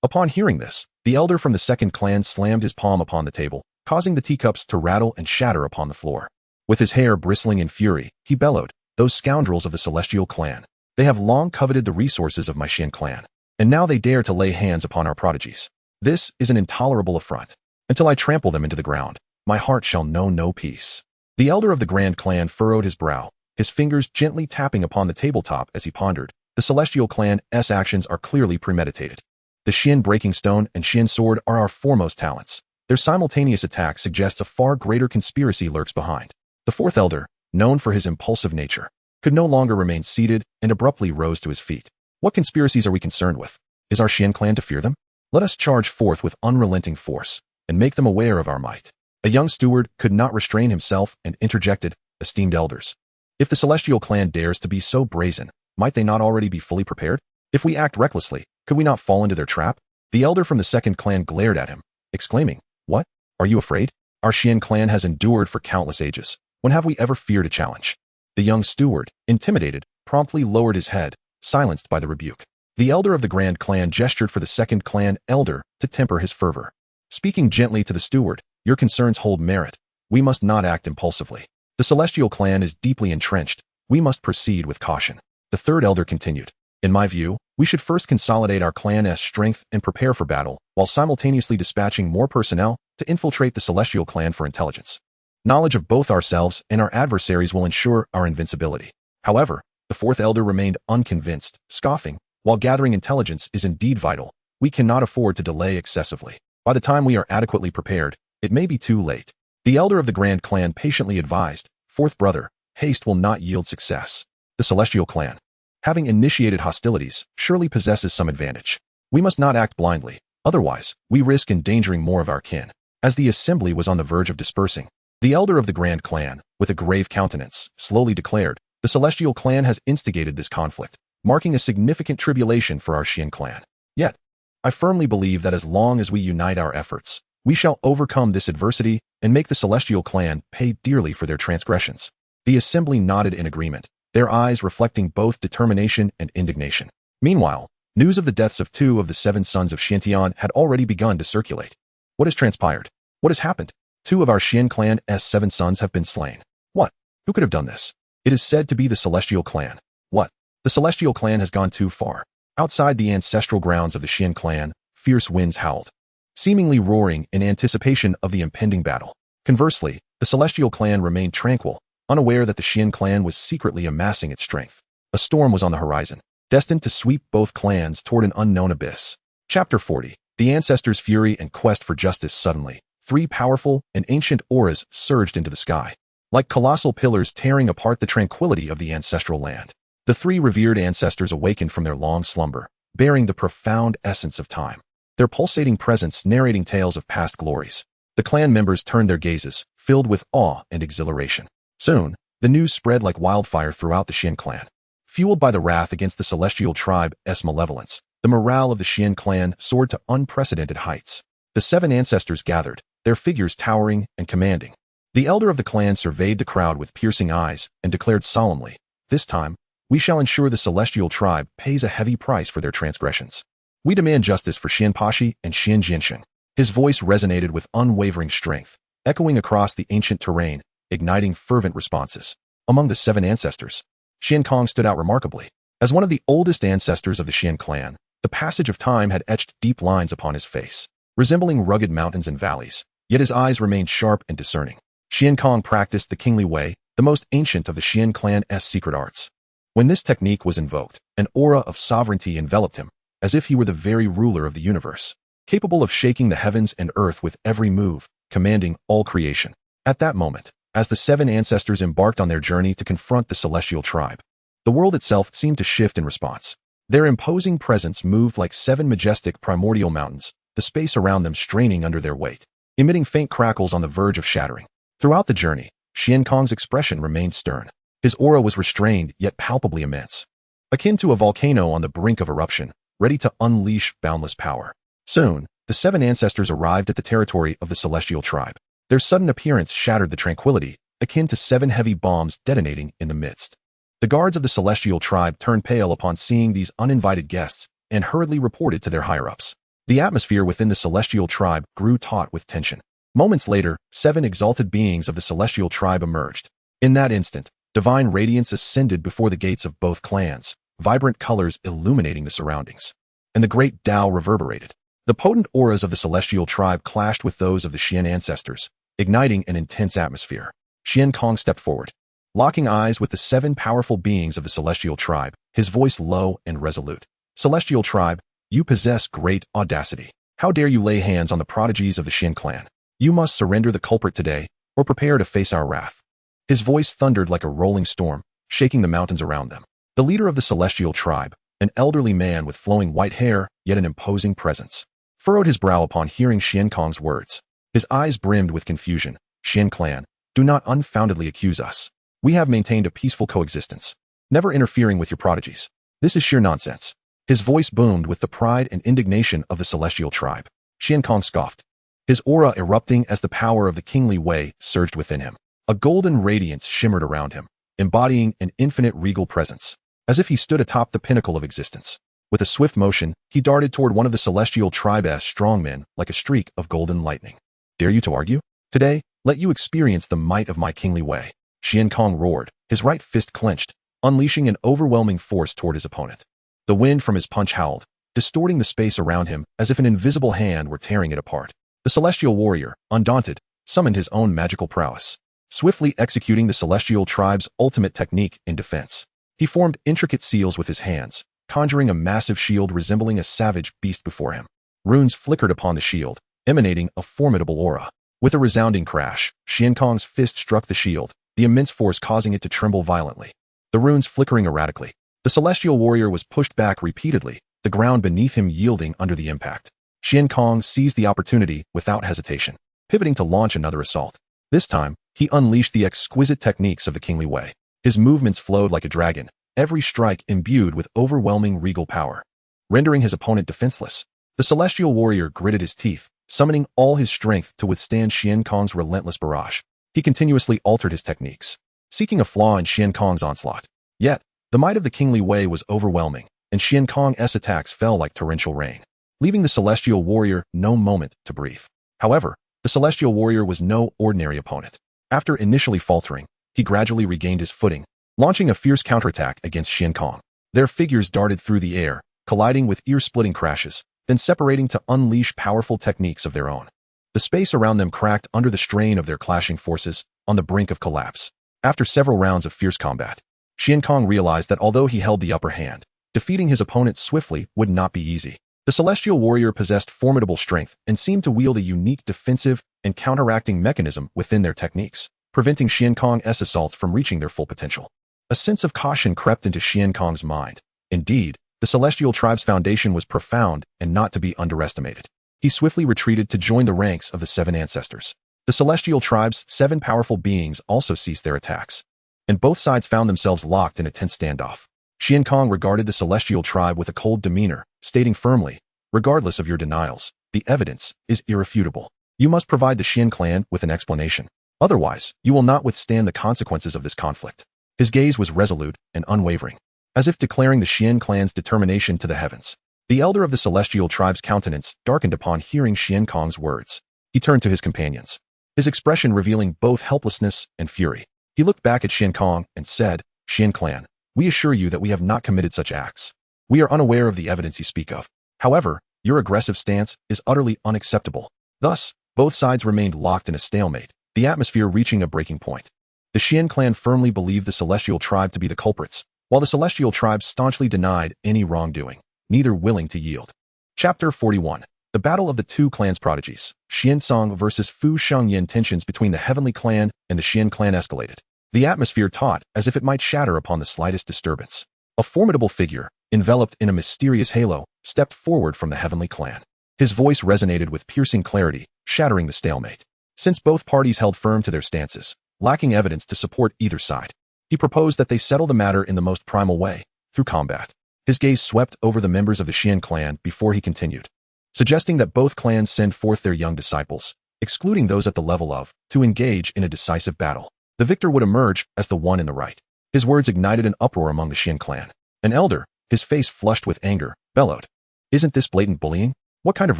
Upon hearing this, the elder from the second clan slammed his palm upon the table, causing the teacups to rattle and shatter upon the floor. With his hair bristling in fury, he bellowed, "Those scoundrels of the Celestial Clan. They have long coveted the resources of my Xian clan, and now they dare to lay hands upon our prodigies. This is an intolerable affront. Until I trample them into the ground, my heart shall know no peace." The elder of the Grand Clan furrowed his brow, his fingers gently tapping upon the tabletop as he pondered. The Celestial Clan's actions are clearly premeditated. The Xian breaking stone and Xian sword are our foremost talents. Their simultaneous attack suggests a far greater conspiracy lurks behind. The fourth elder, known for his impulsive nature, could no longer remain seated and abruptly rose to his feet. What conspiracies are we concerned with? Is our Xian clan to fear them? Let us charge forth with unrelenting force and make them aware of our might. A young steward could not restrain himself and interjected, "Esteemed elders, if the Celestial Clan dares to be so brazen, might they not already be fully prepared? If we act recklessly, could we not fall into their trap?" The elder from the second clan glared at him, exclaiming, "What? Are you afraid? Our Xian clan has endured for countless ages. When have we ever feared a challenge? The young steward, intimidated, promptly lowered his head, silenced by the rebuke. The elder of the Grand Clan gestured for the second clan elder to temper his fervor. Speaking gently to the steward, your concerns hold merit. We must not act impulsively. The Celestial Clan is deeply entrenched. We must proceed with caution. The third elder continued. In my view, we should first consolidate our clan's strength and prepare for battle, while simultaneously dispatching more personnel to infiltrate the Celestial Clan for intelligence. Knowledge of both ourselves and our adversaries will ensure our invincibility. However, the fourth elder remained unconvinced, scoffing, while gathering intelligence is indeed vital, we cannot afford to delay excessively. By the time we are adequately prepared, it may be too late. The elder of the Grand Clan patiently advised, fourth brother, haste will not yield success. The Celestial Clan, having initiated hostilities, surely possesses some advantage. We must not act blindly, otherwise, we risk endangering more of our kin. As the assembly was on the verge of dispersing, the elder of the Grand Clan, with a grave countenance, slowly declared, the Celestial Clan has instigated this conflict, marking a significant tribulation for our Xian clan. Yet, I firmly believe that as long as we unite our efforts, we shall overcome this adversity and make the Celestial Clan pay dearly for their transgressions. The assembly nodded in agreement, their eyes reflecting both determination and indignation. Meanwhile, news of the deaths of 2 of the 7 sons of Xiantian had already begun to circulate. What has transpired? What has happened? 2 of our Xian clan's 7 sons have been slain. What? Who could have done this? It is said to be the Celestial Clan. What? The Celestial Clan has gone too far. Outside the ancestral grounds of the Xian clan, fierce winds howled, seemingly roaring in anticipation of the impending battle. Conversely, the Celestial Clan remained tranquil, unaware that the Xian clan was secretly amassing its strength. A storm was on the horizon, destined to sweep both clans toward an unknown abyss. Chapter 40. The Ancestors' Fury and Quest for Justice. Suddenly, 3 powerful and ancient auras surged into the sky, like colossal pillars tearing apart the tranquility of the ancestral land. The 3 revered ancestors awakened from their long slumber, bearing the profound essence of time, their pulsating presence narrating tales of past glories. The clan members turned their gazes, filled with awe and exhilaration. Soon, the news spread like wildfire throughout the Xian clan. Fueled by the wrath against the Celestial Tribe's malevolence, the morale of the Xian clan soared to unprecedented heights. The 7 ancestors gathered, their figures towering and commanding. The elder of the clan surveyed the crowd with piercing eyes and declared solemnly, this time, we shall ensure the Celestial Tribe pays a heavy price for their transgressions. We demand justice for Xian Pashi and Xian Jinshin. His voice resonated with unwavering strength, echoing across the ancient terrain, igniting fervent responses. Among the 7 ancestors, Xian Kong stood out remarkably. As one of the oldest ancestors of the Xian clan, the passage of time had etched deep lines upon his face, resembling rugged mountains and valleys, yet his eyes remained sharp and discerning. Xian Kong practiced the kingly way, the most ancient of the Xian clan's secret arts. When this technique was invoked, an aura of sovereignty enveloped him, as if he were the very ruler of the universe, capable of shaking the heavens and earth with every move, commanding all creation. At that moment, as the 7 ancestors embarked on their journey to confront the Celestial Tribe, the world itself seemed to shift in response. Their imposing presence moved like 7 majestic primordial mountains, the space around them straining under their weight, emitting faint crackles on the verge of shattering. Throughout the journey, Xian Kong's expression remained stern. His aura was restrained yet palpably immense, akin to a volcano on the brink of eruption, ready to unleash boundless power. Soon, the 7 ancestors arrived at the territory of the Celestial Tribe. Their sudden appearance shattered the tranquility, akin to 7 heavy bombs detonating in the midst. The guards of the Celestial Tribe turned pale upon seeing these uninvited guests and hurriedly reported to their higher-ups. The atmosphere within the Celestial Tribe grew taut with tension. Moments later, 7 exalted beings of the Celestial Tribe emerged. In that instant, divine radiance ascended before the gates of both clans, vibrant colors illuminating the surroundings. And the great Tao reverberated. The potent auras of the Celestial Tribe clashed with those of the Xian ancestors, igniting an intense atmosphere. Xian Kong stepped forward, locking eyes with the 7 powerful beings of the Celestial Tribe, his voice low and resolute. Celestial Tribe, you possess great audacity. How dare you lay hands on the prodigies of the Xian clan? You must surrender the culprit today, or prepare to face our wrath. His voice thundered like a rolling storm, shaking the mountains around them. The leader of the Celestial Tribe, an elderly man with flowing white hair, yet an imposing presence, furrowed his brow upon hearing Xian Kong's words. His eyes brimmed with confusion. Xian clan, do not unfoundedly accuse us. We have maintained a peaceful coexistence, never interfering with your prodigies. This is sheer nonsense. His voice boomed with the pride and indignation of the Celestial Tribe. Xian Kong scoffed, his aura erupting as the power of the kingly way surged within him. A golden radiance shimmered around him, embodying an infinite regal presence, as if he stood atop the pinnacle of existence. With a swift motion, he darted toward one of the celestial tribe's strongmen like a streak of golden lightning. Dare you to argue? Today, let you experience the might of my kingly way. Xian Kong roared, his right fist clenched, unleashing an overwhelming force toward his opponent. The wind from his punch howled, distorting the space around him as if an invisible hand were tearing it apart. The celestial warrior, undaunted, summoned his own magical prowess, swiftly executing the celestial tribe's ultimate technique in defense. He formed intricate seals with his hands, conjuring a massive shield resembling a savage beast before him. Runes flickered upon the shield, emanating a formidable aura. With a resounding crash, Xian Kong's fist struck the shield, the immense force causing it to tremble violently. The runes flickering erratically. The celestial warrior was pushed back repeatedly, the ground beneath him yielding under the impact. Xian Kong seized the opportunity without hesitation, pivoting to launch another assault. This time, he unleashed the exquisite techniques of the kingly way. His movements flowed like a dragon, every strike imbued with overwhelming regal power. Rendering his opponent defenseless, the celestial warrior gritted his teeth, summoning all his strength to withstand Xian Kong's relentless barrage. He continuously altered his techniques, seeking a flaw in Xian Kong's onslaught. Yet, the might of the kingly way was overwhelming, and Xian Kong's attacks fell like torrential rain, leaving the celestial warrior no moment to breathe. However, the celestial warrior was no ordinary opponent. After initially faltering, he gradually regained his footing, launching a fierce counterattack against Xian Kong. Their figures darted through the air, colliding with ear-splitting crashes, then separating to unleash powerful techniques of their own. The space around them cracked under the strain of their clashing forces, on the brink of collapse. After several rounds of fierce combat, Xian Kong realized that although he held the upper hand, defeating his opponent swiftly would not be easy. The celestial warrior possessed formidable strength and seemed to wield a unique defensive and counteracting mechanism within their techniques, preventing Xian Kong's assaults from reaching their full potential. A sense of caution crept into Xian Kong's mind. Indeed, the celestial tribe's foundation was profound and not to be underestimated. He swiftly retreated to join the ranks of the 7 ancestors. The celestial tribe's 7 powerful beings also ceased their attacks, and both sides found themselves locked in a tense standoff. Xian Kong regarded the celestial tribe with a cold demeanor, stating firmly, "Regardless of your denials, the evidence is irrefutable. You must provide the Xian clan with an explanation. Otherwise, you will not withstand the consequences of this conflict." His gaze was resolute and unwavering, as if declaring the Xian clan's determination to the heavens. The elder of the celestial tribe's countenance darkened upon hearing Xian Kong's words. He turned to his companions, his expression revealing both helplessness and fury. He looked back at Xian Kong and said, "Xian clan, we assure you that we have not committed such acts. We are unaware of the evidence you speak of. However, your aggressive stance is utterly unacceptable." Thus, both sides remained locked in a stalemate, the atmosphere reaching a breaking point. The Xian clan firmly believed the celestial tribe to be the culprits, while the celestial tribe staunchly denied any wrongdoing, neither willing to yield. Chapter 41. The Battle of the Two Clans Prodigies. Xian Song versus Fu Shangyan. Tensions between the Heavenly Clan and the Xian clan escalated. The atmosphere taut as if it might shatter upon the slightest disturbance. A formidable figure, enveloped in a mysterious halo, stepped forward from the Heavenly Clan. His voice resonated with piercing clarity, shattering the stalemate. Since both parties held firm to their stances, lacking evidence to support either side, he proposed that they settle the matter in the most primal way, through combat. His gaze swept over the members of the Xian clan before he continued, suggesting that both clans send forth their young disciples, excluding those at the level of, to engage in a decisive battle. The victor would emerge as the one in the right. His words ignited an uproar among the Xian clan. An elder, his face flushed with anger, bellowed, "Isn't this blatant bullying? What kind of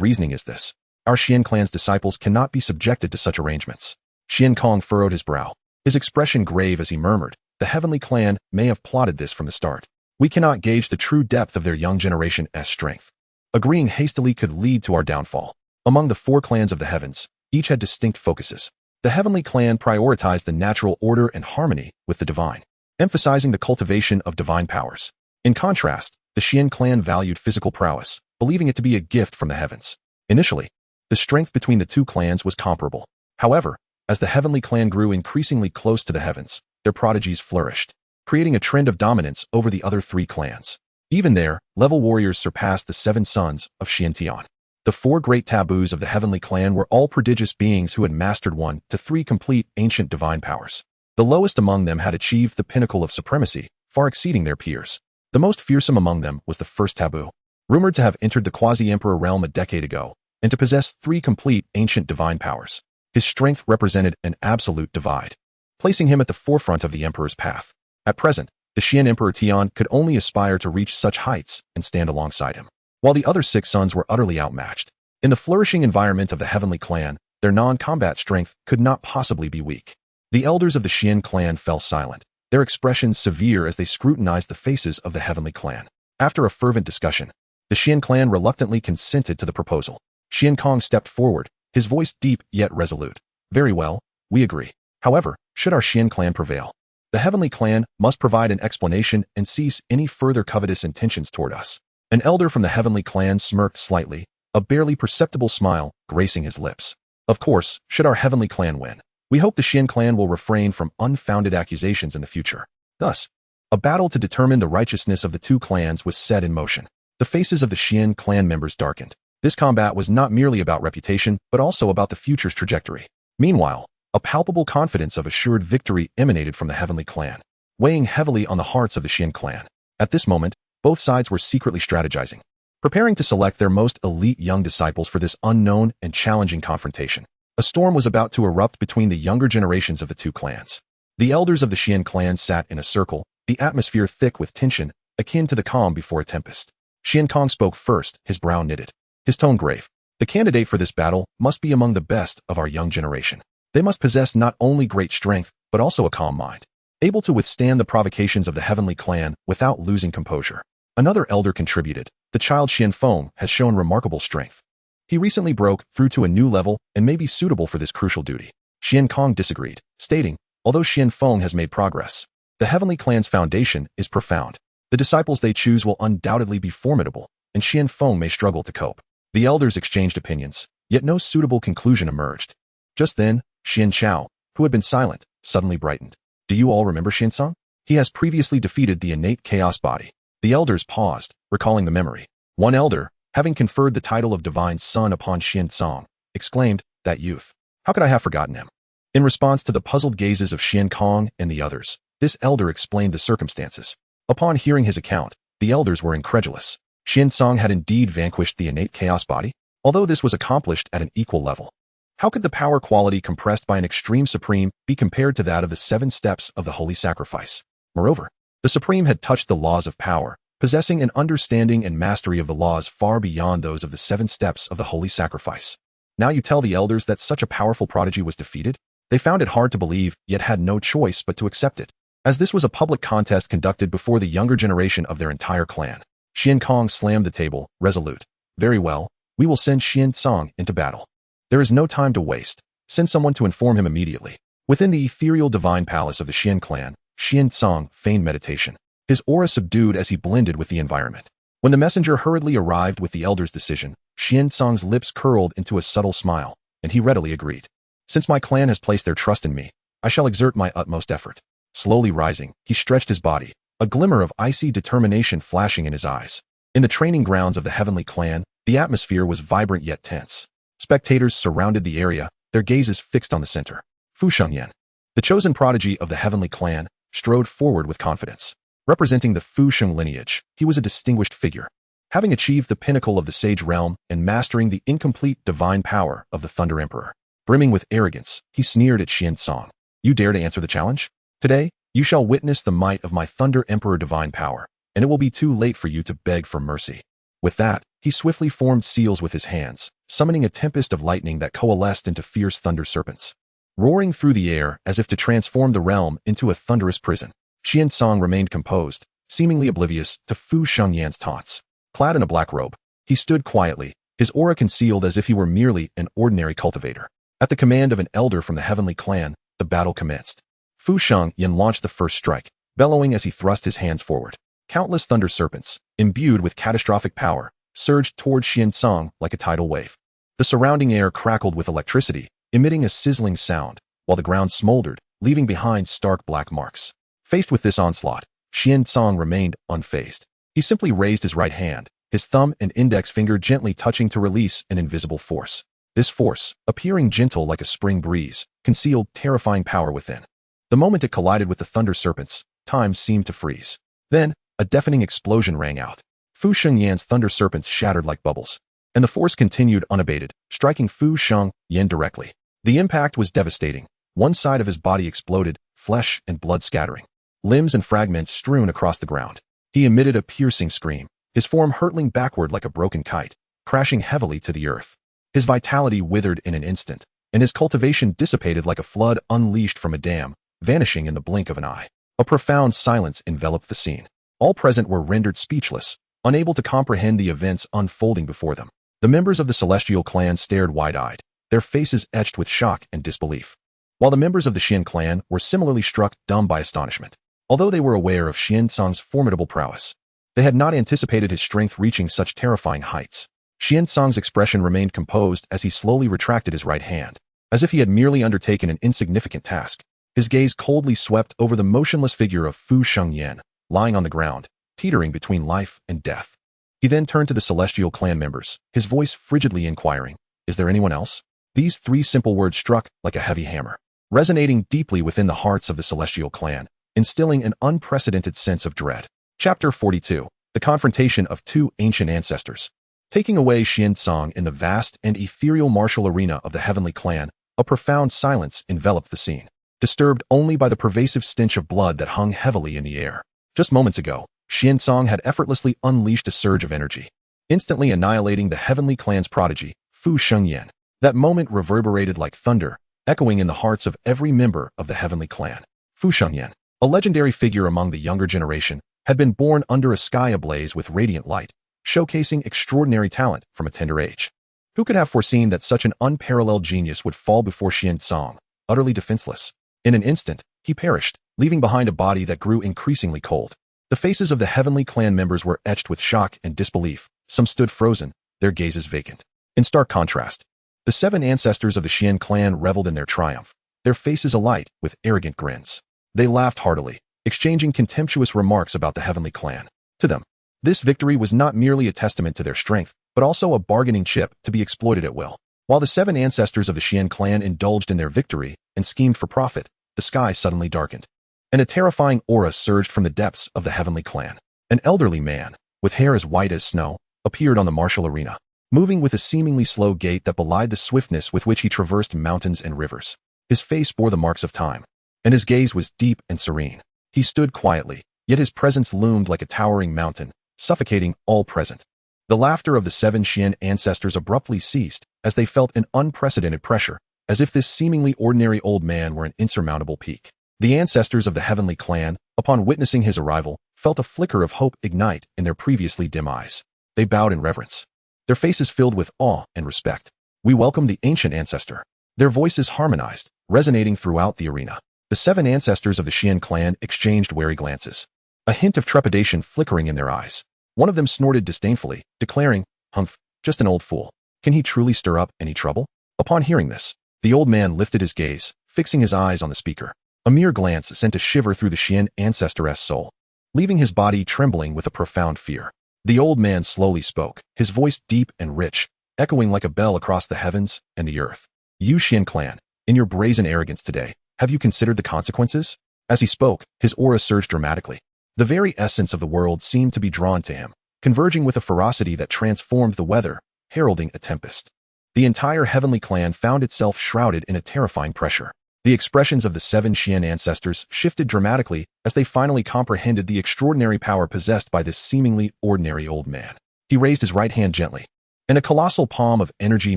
reasoning is this? Our Xian clan's disciples cannot be subjected to such arrangements." Xian Kong furrowed his brow, his expression grave as he murmured, "The Heavenly Clan may have plotted this from the start. We cannot gauge the true depth of their young generation's strength. Agreeing hastily could lead to our downfall." Among the 4 clans of the heavens, each had distinct focuses. The Heavenly Clan prioritized the natural order and harmony with the divine, emphasizing the cultivation of divine powers. In contrast, the Xian clan valued physical prowess, believing it to be a gift from the heavens. Initially, the strength between the 2 clans was comparable. However, as the Heavenly Clan grew increasingly close to the heavens, their prodigies flourished, creating a trend of dominance over the other 3 clans. Even there, level warriors surpassed the 7 sons of Xiantian. The 4 great taboos of the Heavenly Clan were all prodigious beings who had mastered 1 to 3 complete ancient divine powers. The lowest among them had achieved the pinnacle of supremacy, far exceeding their peers. The most fearsome among them was the first taboo, rumored to have entered the quasi-emperor realm a decade ago, and to possess 3 complete ancient divine powers. His strength represented an absolute divide. placing him at the forefront of the emperor's path. At present, the Xian Emperor Tian could only aspire to reach such heights and stand alongside him, while the other 6 sons were utterly outmatched. In the flourishing environment of the Heavenly Clan, their non-combat strength could not possibly be weak. The elders of the Xian clan fell silent, their expressions severe as they scrutinized the faces of the Heavenly Clan. After a fervent discussion, the Xian clan reluctantly consented to the proposal. Xian Kong stepped forward, his voice deep yet resolute. Very well, we agree. However, should our Xian clan prevail, the Heavenly Clan must provide an explanation and cease any further covetous intentions toward us. An elder from the Heavenly Clan smirked slightly, a barely perceptible smile gracing his lips. Of course, should our Heavenly Clan win, we hope the Xian clan will refrain from unfounded accusations in the future. Thus, a battle to determine the righteousness of the 2 clans was set in motion. The faces of the Xian clan members darkened. This combat was not merely about reputation, but also about the future's trajectory. Meanwhile, a palpable confidence of assured victory emanated from the Heavenly Clan, weighing heavily on the hearts of the Xian clan. At this moment, both sides were secretly strategizing, preparing to select their most elite young disciples for this unknown and challenging confrontation. A storm was about to erupt between the younger generations of the 2 clans. The elders of the Xian clan sat in a circle, the atmosphere thick with tension, akin to the calm before a tempest. Xian Kong spoke first, his brow knitted, his tone grave. The candidate for this battle must be among the best of our young generation. They must possess not only great strength, but also a calm mind, able to withstand the provocations of the Heavenly Clan without losing composure. Another elder contributed, the child Xian Feng has shown remarkable strength. He recently broke through to a new level and may be suitable for this crucial duty. Xian Kong disagreed, stating, although Xian Feng has made progress, the Heavenly Clan's foundation is profound. The disciples they choose will undoubtedly be formidable, and Xian Feng may struggle to cope. The elders exchanged opinions, yet no suitable conclusion emerged. Just then, Xian Chao, who had been silent, suddenly brightened. Do you all remember Xian Song? He has previously defeated the innate chaos body. The elders paused, recalling the memory. One elder, having conferred the title of Divine Son upon Xian Song, exclaimed, that youth. How could I have forgotten him? In response to the puzzled gazes of Xian Kong and the others, this elder explained the circumstances. Upon hearing his account, the elders were incredulous. Xian Song had indeed vanquished the innate chaos body, although this was accomplished at an equal level. How could the power quality compressed by an extreme supreme be compared to that of the 7 steps of the holy sacrifice? Moreover, the supreme had touched the laws of power, possessing an understanding and mastery of the laws far beyond those of the 7 steps of the holy sacrifice. Now you tell the elders that such a powerful prodigy was defeated? They found it hard to believe, yet had no choice but to accept it, as this was a public contest conducted before the younger generation of their entire clan. Xian Kong slammed the table, resolute. Very well, we will send Xian Song into battle. There is no time to waste. Send someone to inform him immediately. Within the ethereal divine palace of the Xian clan, Xian Song feigned meditation, his aura subdued as he blended with the environment. When the messenger hurriedly arrived with the elder's decision, Xian Song's lips curled into a subtle smile, and he readily agreed. Since my clan has placed their trust in me, I shall exert my utmost effort. Slowly rising, he stretched his body, a glimmer of icy determination flashing in his eyes. In the training grounds of the Heavenly Clan, the atmosphere was vibrant yet tense. Spectators surrounded the area, their gazes fixed on the center. Fu Shengyan, the chosen prodigy of the Heavenly Clan, strode forward with confidence. Representing the Fu Sheng lineage, he was a distinguished figure, having achieved the pinnacle of the Sage Realm and mastering the incomplete divine power of the Thunder Emperor. Brimming with arrogance, he sneered at Xian Song. You dare to answer the challenge? Today, you shall witness the might of my Thunder Emperor divine power, and it will be too late for you to beg for mercy. With that, he swiftly formed seals with his hands, summoning a tempest of lightning that coalesced into fierce thunder serpents. Roaring through the air as if to transform the realm into a thunderous prison, Xian Song remained composed, seemingly oblivious to Fu Shengyan's taunts. Clad in a black robe, he stood quietly, his aura concealed as if he were merely an ordinary cultivator. At the command of an elder from the Heavenly Clan, the battle commenced. Fu Shengyan launched the first strike, bellowing as he thrust his hands forward. Countless thunder serpents, imbued with catastrophic power, surged toward Xian Song like a tidal wave. The surrounding air crackled with electricity, emitting a sizzling sound, while the ground smoldered, leaving behind stark black marks. Faced with this onslaught, Xian Song remained unfazed. He simply raised his right hand, his thumb and index finger gently touching to release an invisible force. This force, appearing gentle like a spring breeze, concealed terrifying power within. The moment it collided with the thunder serpents, time seemed to freeze. Then, a deafening explosion rang out. Fu Shengyan's thunder serpents shattered like bubbles, and the force continued unabated, striking Fu Shengyan directly. The impact was devastating. One side of his body exploded, flesh and blood scattering, limbs and fragments strewn across the ground. He emitted a piercing scream, his form hurtling backward like a broken kite, crashing heavily to the earth. His vitality withered in an instant, and his cultivation dissipated like a flood unleashed from a dam, vanishing in the blink of an eye. A profound silence enveloped the scene. All present were rendered speechless, unable to comprehend the events unfolding before them. The members of the Celestial clan stared wide-eyed, their faces etched with shock and disbelief, while the members of the Xian clan were similarly struck dumb by astonishment. Although they were aware of Xiansong's formidable prowess, they had not anticipated his strength reaching such terrifying heights. Xiansong's expression remained composed as he slowly retracted his right hand, as if he had merely undertaken an insignificant task. His gaze coldly swept over the motionless figure of Fu Shengyan, lying on the ground, teetering between life and death. He then turned to the Celestial clan members, his voice frigidly inquiring, "Is there anyone else?" These three simple words struck like a heavy hammer, resonating deeply within the hearts of the Celestial clan, instilling an unprecedented sense of dread. Chapter 42. The Confrontation of Two Ancient Ancestors. Taking away Xiansong in the vast and ethereal martial arena of the Heavenly Clan, a profound silence enveloped the scene, disturbed only by the pervasive stench of blood that hung heavily in the air. Just moments ago, Xiansong had effortlessly unleashed a surge of energy, instantly annihilating the Heavenly Clan's prodigy, Fu Shengyan. That moment reverberated like thunder, echoing in the hearts of every member of the Heavenly Clan. Fu Shengyan, a legendary figure among the younger generation, had been born under a sky ablaze with radiant light, showcasing extraordinary talent from a tender age. Who could have foreseen that such an unparalleled genius would fall before Xiansong, utterly defenseless? In an instant, he perished, leaving behind a body that grew increasingly cold. The faces of the Heavenly Clan members were etched with shock and disbelief. Some stood frozen, their gazes vacant. In stark contrast, the 7 ancestors of the Xian clan reveled in their triumph, their faces alight with arrogant grins. They laughed heartily, exchanging contemptuous remarks about the Heavenly Clan. To them, this victory was not merely a testament to their strength, but also a bargaining chip to be exploited at will. While the 7 ancestors of the Xian clan indulged in their victory and schemed for profit, the sky suddenly darkened, and a terrifying aura surged from the depths of the Heavenly Clan. An elderly man, with hair as white as snow, appeared on the martial arena, moving with a seemingly slow gait that belied the swiftness with which he traversed mountains and rivers. His face bore the marks of time, and his gaze was deep and serene. He stood quietly, yet his presence loomed like a towering mountain, suffocating all present. The laughter of the 7 Xian ancestors abruptly ceased as they felt an unprecedented pressure, as if this seemingly ordinary old man were an insurmountable peak. The ancestors of the Heavenly Clan, upon witnessing his arrival, felt a flicker of hope ignite in their previously dim eyes. They bowed in reverence, their faces filled with awe and respect. "We welcome the ancient ancestor." Their voices harmonized, resonating throughout the arena. The 7 ancestors of the Xian clan exchanged wary glances, a hint of trepidation flickering in their eyes. One of them snorted disdainfully, declaring, "Humph, just an old fool. Can he truly stir up any trouble?" Upon hearing this, the old man lifted his gaze, fixing his eyes on the speaker. A mere glance sent a shiver through the Xian ancestor's soul, leaving his body trembling with a profound fear. The old man slowly spoke, his voice deep and rich, echoing like a bell across the heavens and the earth. "You Xian clan, in your brazen arrogance today, have you considered the consequences?" As he spoke, his aura surged dramatically. The very essence of the world seemed to be drawn to him, converging with a ferocity that transformed the weather, heralding a tempest. The entire Heavenly Clan found itself shrouded in a terrifying pressure. The expressions of the 7 Xian ancestors shifted dramatically as they finally comprehended the extraordinary power possessed by this seemingly ordinary old man. He raised his right hand gently, and a colossal palm of energy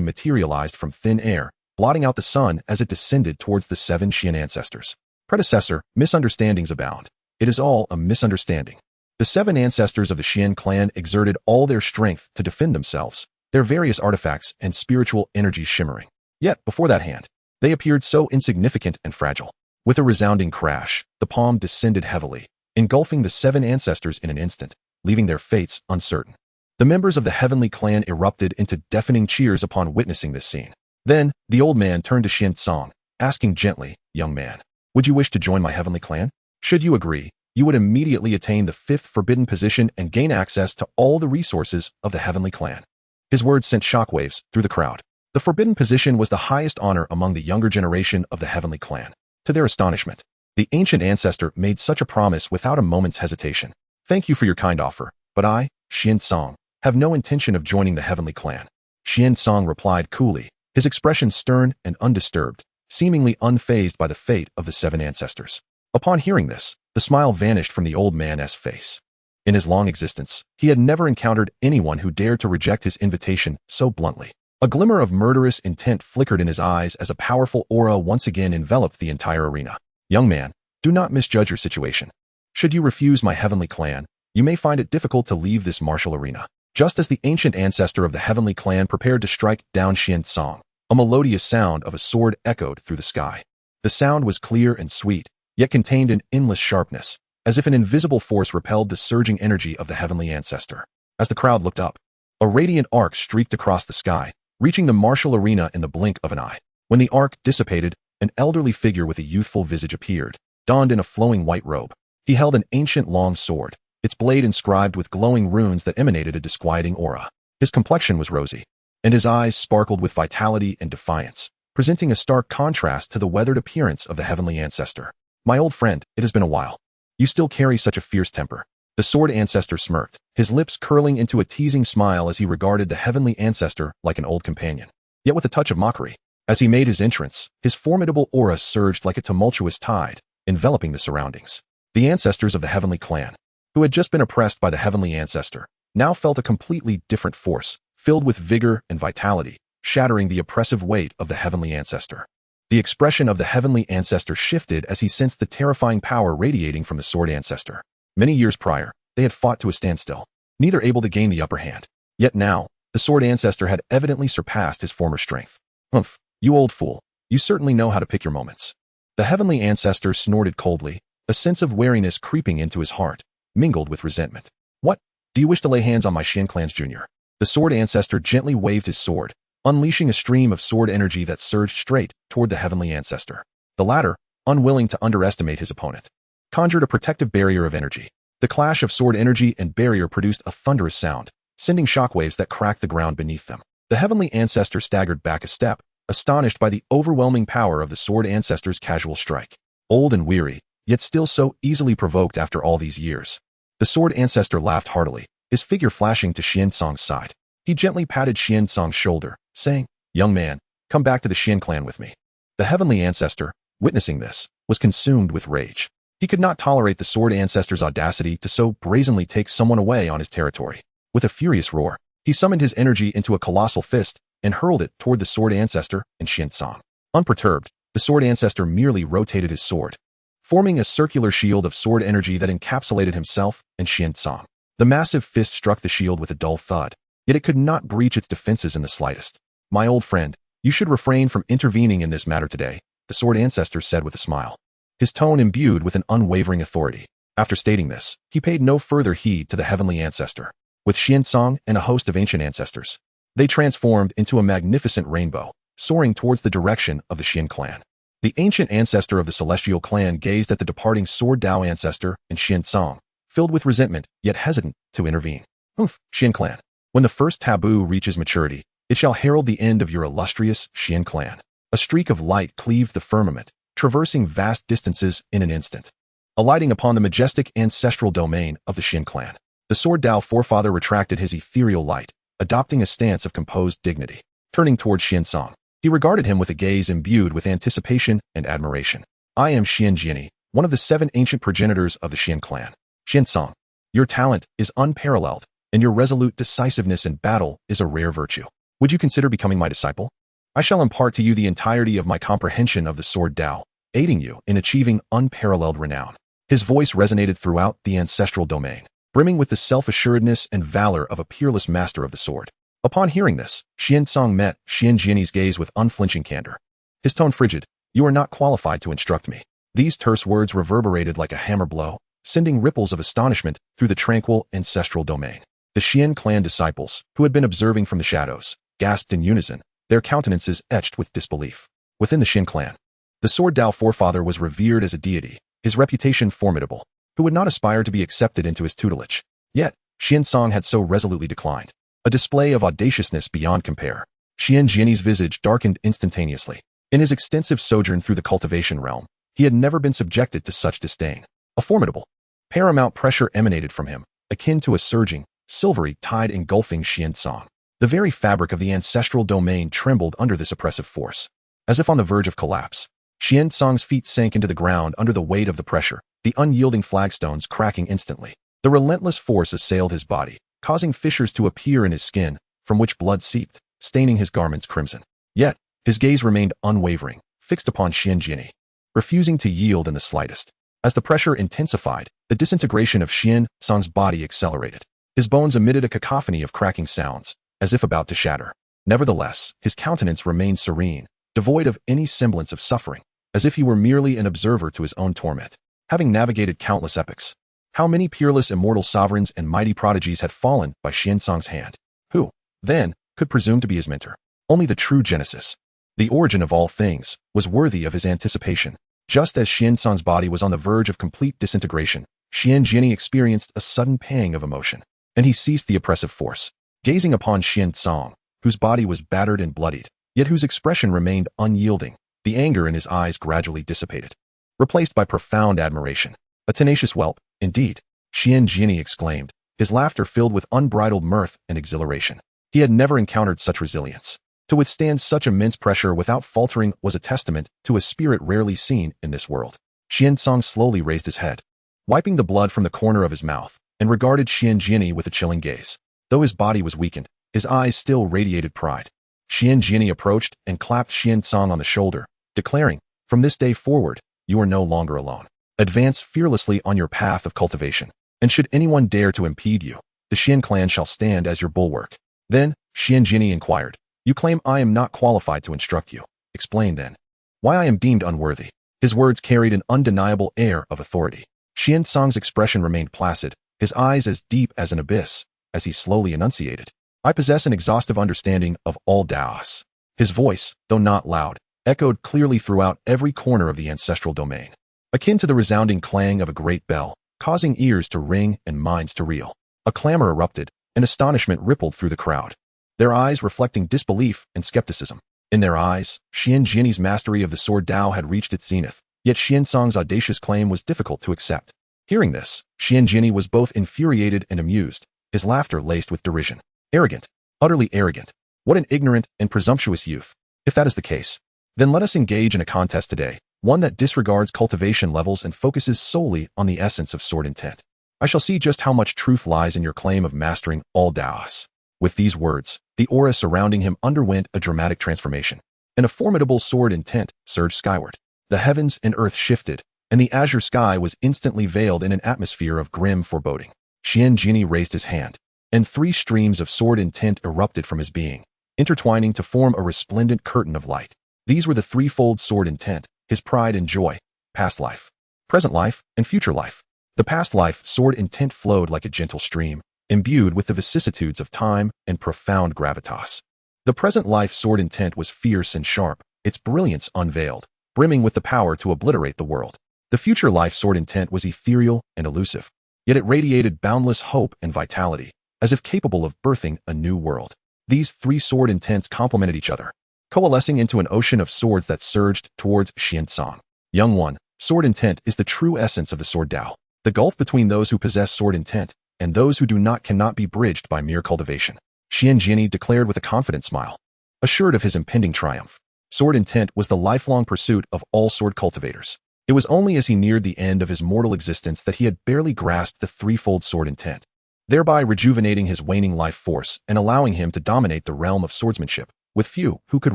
materialized from thin air, blotting out the sun as it descended towards the 7 Xian ancestors. Predecessor, misunderstandings abound. It is all a misunderstanding. The 7 ancestors of the Xian clan exerted all their strength to defend themselves, their various artifacts and spiritual energies shimmering. Yet, before that hand, they appeared so insignificant and fragile. With a resounding crash, the palm descended heavily, engulfing the 7 ancestors in an instant, leaving their fates uncertain. The members of the Heavenly Clan erupted into deafening cheers upon witnessing this scene. Then, the old man turned to Xiansong, asking gently, "Young man, would you wish to join my Heavenly Clan? Should you agree, you would immediately attain the 5th forbidden position and gain access to all the resources of the Heavenly Clan." His words sent shockwaves through the crowd. The forbidden position was the highest honor among the younger generation of the Heavenly Clan. To their astonishment, the ancient ancestor made such a promise without a moment's hesitation. "Thank you for your kind offer, but I, Xiansong, have no intention of joining the Heavenly Clan." Xiansong replied coolly, his expression stern and undisturbed, seemingly unfazed by the fate of the 7 ancestors. Upon hearing this, the smile vanished from the old man's face. In his long existence, he had never encountered anyone who dared to reject his invitation so bluntly. A glimmer of murderous intent flickered in his eyes as a powerful aura once again enveloped the entire arena. Young man, do not misjudge your situation. Should you refuse my heavenly clan, you may find it difficult to leave this martial arena. Just as the ancient ancestor of the heavenly clan prepared to strike down Xian Song, a melodious sound of a sword echoed through the sky. The sound was clear and sweet, yet contained an endless sharpness, as if an invisible force repelled the surging energy of the heavenly ancestor. As the crowd looked up, a radiant arc streaked across the sky, reaching the martial arena in the blink of an eye. When the arc dissipated, an elderly figure with a youthful visage appeared, donned in a flowing white robe. He held an ancient long sword, its blade inscribed with glowing runes that emanated a disquieting aura. His complexion was rosy, and his eyes sparkled with vitality and defiance, presenting a stark contrast to the weathered appearance of the heavenly ancestor. My old friend, it has been a while. You still carry such a fierce temper. The sword ancestor smirked, his lips curling into a teasing smile as he regarded the heavenly ancestor like an old companion, yet with a touch of mockery. As he made his entrance, his formidable aura surged like a tumultuous tide, enveloping the surroundings. The ancestors of the heavenly clan, who had just been oppressed by the heavenly ancestor, now felt a completely different force, filled with vigor and vitality, shattering the oppressive weight of the heavenly ancestor. The expression of the heavenly ancestor shifted as he sensed the terrifying power radiating from the sword ancestor. Many years prior, they had fought to a standstill, neither able to gain the upper hand. Yet now, the sword ancestor had evidently surpassed his former strength. Humph, you old fool, you certainly know how to pick your moments. The heavenly ancestor snorted coldly, a sense of wariness creeping into his heart, mingled with resentment. What? Do you wish to lay hands on my Xian clan's junior? The sword ancestor gently waved his sword, unleashing a stream of sword energy that surged straight toward the heavenly ancestor. The latter, unwilling to underestimate his opponent, conjured a protective barrier of energy. The clash of sword energy and barrier produced a thunderous sound, sending shockwaves that cracked the ground beneath them. The heavenly ancestor staggered back a step, astonished by the overwhelming power of the sword ancestor's casual strike. Old and weary, yet still so easily provoked after all these years, the sword ancestor laughed heartily, his figure flashing to Xian Song's side. He gently patted Xian Song's shoulder, saying, "Young man, come back to the Xian clan with me." The heavenly ancestor, witnessing this, was consumed with rage. He could not tolerate the sword ancestor's audacity to so brazenly take someone away on his territory. With a furious roar, he summoned his energy into a colossal fist and hurled it toward the sword ancestor and Xian Song. Unperturbed, the sword ancestor merely rotated his sword, forming a circular shield of sword energy that encapsulated himself and Xian Song. The massive fist struck the shield with a dull thud, yet it could not breach its defenses in the slightest. "My old friend, you should refrain from intervening in this matter today," the sword ancestor said with a smile, his tone imbued with an unwavering authority. After stating this, he paid no further heed to the heavenly ancestor. With Xian Song and a host of ancient ancestors, they transformed into a magnificent rainbow, soaring towards the direction of the Xian clan. The ancient ancestor of the celestial clan gazed at the departing sword Dao ancestor and Xian Song, filled with resentment, yet hesitant to intervene. "Humph, Xian clan. When the first taboo reaches maturity, it shall herald the end of your illustrious Xian clan." A streak of light cleaved the firmament, traversing vast distances in an instant, alighting upon the majestic ancestral domain of the Xian clan. The sword Dao forefather retracted his ethereal light, adopting a stance of composed dignity. Turning toward Xian Song, he regarded him with a gaze imbued with anticipation and admiration. "I am Xian Jiani, one of the 7 ancient progenitors of the Xian clan. Xian Song, your talent is unparalleled, and your resolute decisiveness in battle is a rare virtue. Would you consider becoming my disciple? I shall impart to you the entirety of my comprehension of the sword Dao, aiding you in achieving unparalleled renown." His voice resonated throughout the ancestral domain, brimming with the self-assuredness and valor of a peerless master of the sword. Upon hearing this, Xian Song met Xian Jiani's gaze with unflinching candor, his tone frigid. "You are not qualified to instruct me." These terse words reverberated like a hammer blow, sending ripples of astonishment through the tranquil ancestral domain. The Xian clan disciples, who had been observing from the shadows, gasped in unison, their countenances etched with disbelief. Within the Xian clan, the sword Dao forefather was revered as a deity, his reputation formidable. Who would not aspire to be accepted into his tutelage? Yet, Xian Song had so resolutely declined. A display of audaciousness beyond compare. Xian Jiani's visage darkened instantaneously. In his extensive sojourn through the cultivation realm, he had never been subjected to such disdain. A formidable, paramount pressure emanated from him, akin to a surging, silvery tide engulfing Xian Song. The very fabric of the ancestral domain trembled under this oppressive force. As if on the verge of collapse, Xian Song's feet sank into the ground under the weight of the pressure, the unyielding flagstones cracking instantly. The relentless force assailed his body, causing fissures to appear in his skin, from which blood seeped, staining his garments crimson. Yet, his gaze remained unwavering, fixed upon Xian Jinyi, refusing to yield in the slightest. As the pressure intensified, the disintegration of Xian Song's body accelerated. His bones emitted a cacophony of cracking sounds, as if about to shatter. Nevertheless, his countenance remained serene, devoid of any semblance of suffering, as if he were merely an observer to his own torment. Having navigated countless epochs, how many peerless immortal sovereigns and mighty prodigies had fallen by Xian Song's hand? Who, then, could presume to be his mentor? Only the true Genesis, the origin of all things, was worthy of his anticipation. Just as Xian Song's body was on the verge of complete disintegration, Xian Jinyi experienced a sudden pang of emotion, and he ceased the oppressive force. Gazing upon Xian Song, whose body was battered and bloodied, yet whose expression remained unyielding, the anger in his eyes gradually dissipated, replaced by profound admiration. A tenacious whelp, indeed, Xian Jinyi exclaimed, his laughter filled with unbridled mirth and exhilaration. He had never encountered such resilience. To withstand such immense pressure without faltering was a testament to a spirit rarely seen in this world. Xian Song slowly raised his head, wiping the blood from the corner of his mouth, and regarded Xian Jinyi with a chilling gaze. Though his body was weakened, his eyes still radiated pride. Xian Jinyi approached and clapped Xian Song on the shoulder, declaring, "From this day forward, you are no longer alone. Advance fearlessly on your path of cultivation, and should anyone dare to impede you, the Xian clan shall stand as your bulwark." Then, Xian Jinyi inquired, "You claim I am not qualified to instruct you. Explain then why I am deemed unworthy." His words carried an undeniable air of authority. Xian Song's expression remained placid, his eyes as deep as an abyss, as he slowly enunciated, "I possess an exhaustive understanding of all Taoists." His voice, though not loud, echoed clearly throughout every corner of the ancestral domain, akin to the resounding clang of a great bell, causing ears to ring and minds to reel. A clamor erupted, and astonishment rippled through the crowd, their eyes reflecting disbelief and skepticism. In their eyes, Xian Jinyi's mastery of the sword Dao had reached its zenith, yet Xian Song's audacious claim was difficult to accept. Hearing this, Xian Jinyi was both infuriated and amused, his laughter laced with derision. Arrogant, utterly arrogant. What an ignorant and presumptuous youth. If that is the case, then let us engage in a contest today, one that disregards cultivation levels and focuses solely on the essence of sword intent. I shall see just how much truth lies in your claim of mastering all Taoists. With these words, the aura surrounding him underwent a dramatic transformation, and a formidable sword intent surged skyward. The heavens and earth shifted, and the azure sky was instantly veiled in an atmosphere of grim foreboding. Xian Jinyi raised his hand, and 3 streams of sword intent erupted from his being, intertwining to form a resplendent curtain of light. These were the threefold sword intent, his pride and joy, past life, present life, and future life. The past life sword intent flowed like a gentle stream, imbued with the vicissitudes of time and profound gravitas. The present life sword intent was fierce and sharp, its brilliance unveiled, brimming with the power to obliterate the world. The future life sword intent was ethereal and elusive, yet it radiated boundless hope and vitality, as if capable of birthing a new world. These 3 sword intents complemented each other, coalescing into an ocean of swords that surged towards Xian Song. Young one, sword intent is the true essence of the sword Dao. The gulf between those who possess sword intent and those who do not cannot be bridged by mere cultivation. Xian Jinyi declared with a confident smile, assured of his impending triumph. Sword intent was the lifelong pursuit of all sword cultivators. It was only as he neared the end of his mortal existence that he had barely grasped the threefold sword intent, thereby rejuvenating his waning life force and allowing him to dominate the realm of swordsmanship, with few who could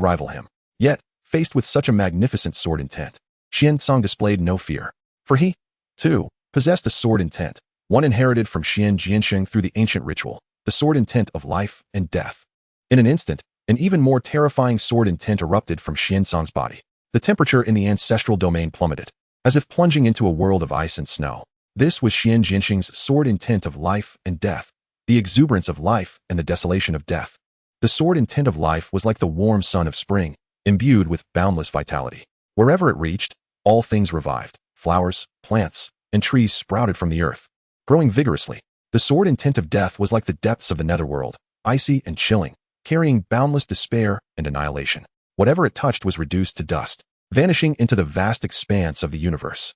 rival him. Yet, faced with such a magnificent sword intent, Xian Song displayed no fear, for he, too, possessed a sword intent, one inherited from Xian Jiansheng through the ancient ritual, the sword intent of life and death. In an instant, an even more terrifying sword intent erupted from Xian Song's body. The temperature in the ancestral domain plummeted, as if plunging into a world of ice and snow. This was Xian Jiansheng's sword intent of life and death, the exuberance of life and the desolation of death. The sword intent of life was like the warm sun of spring, imbued with boundless vitality. Wherever it reached, all things revived. Flowers, plants, and trees sprouted from the earth, growing vigorously. The sword intent of death was like the depths of the netherworld, icy and chilling, carrying boundless despair and annihilation. Whatever it touched was reduced to dust, vanishing into the vast expanse of the universe.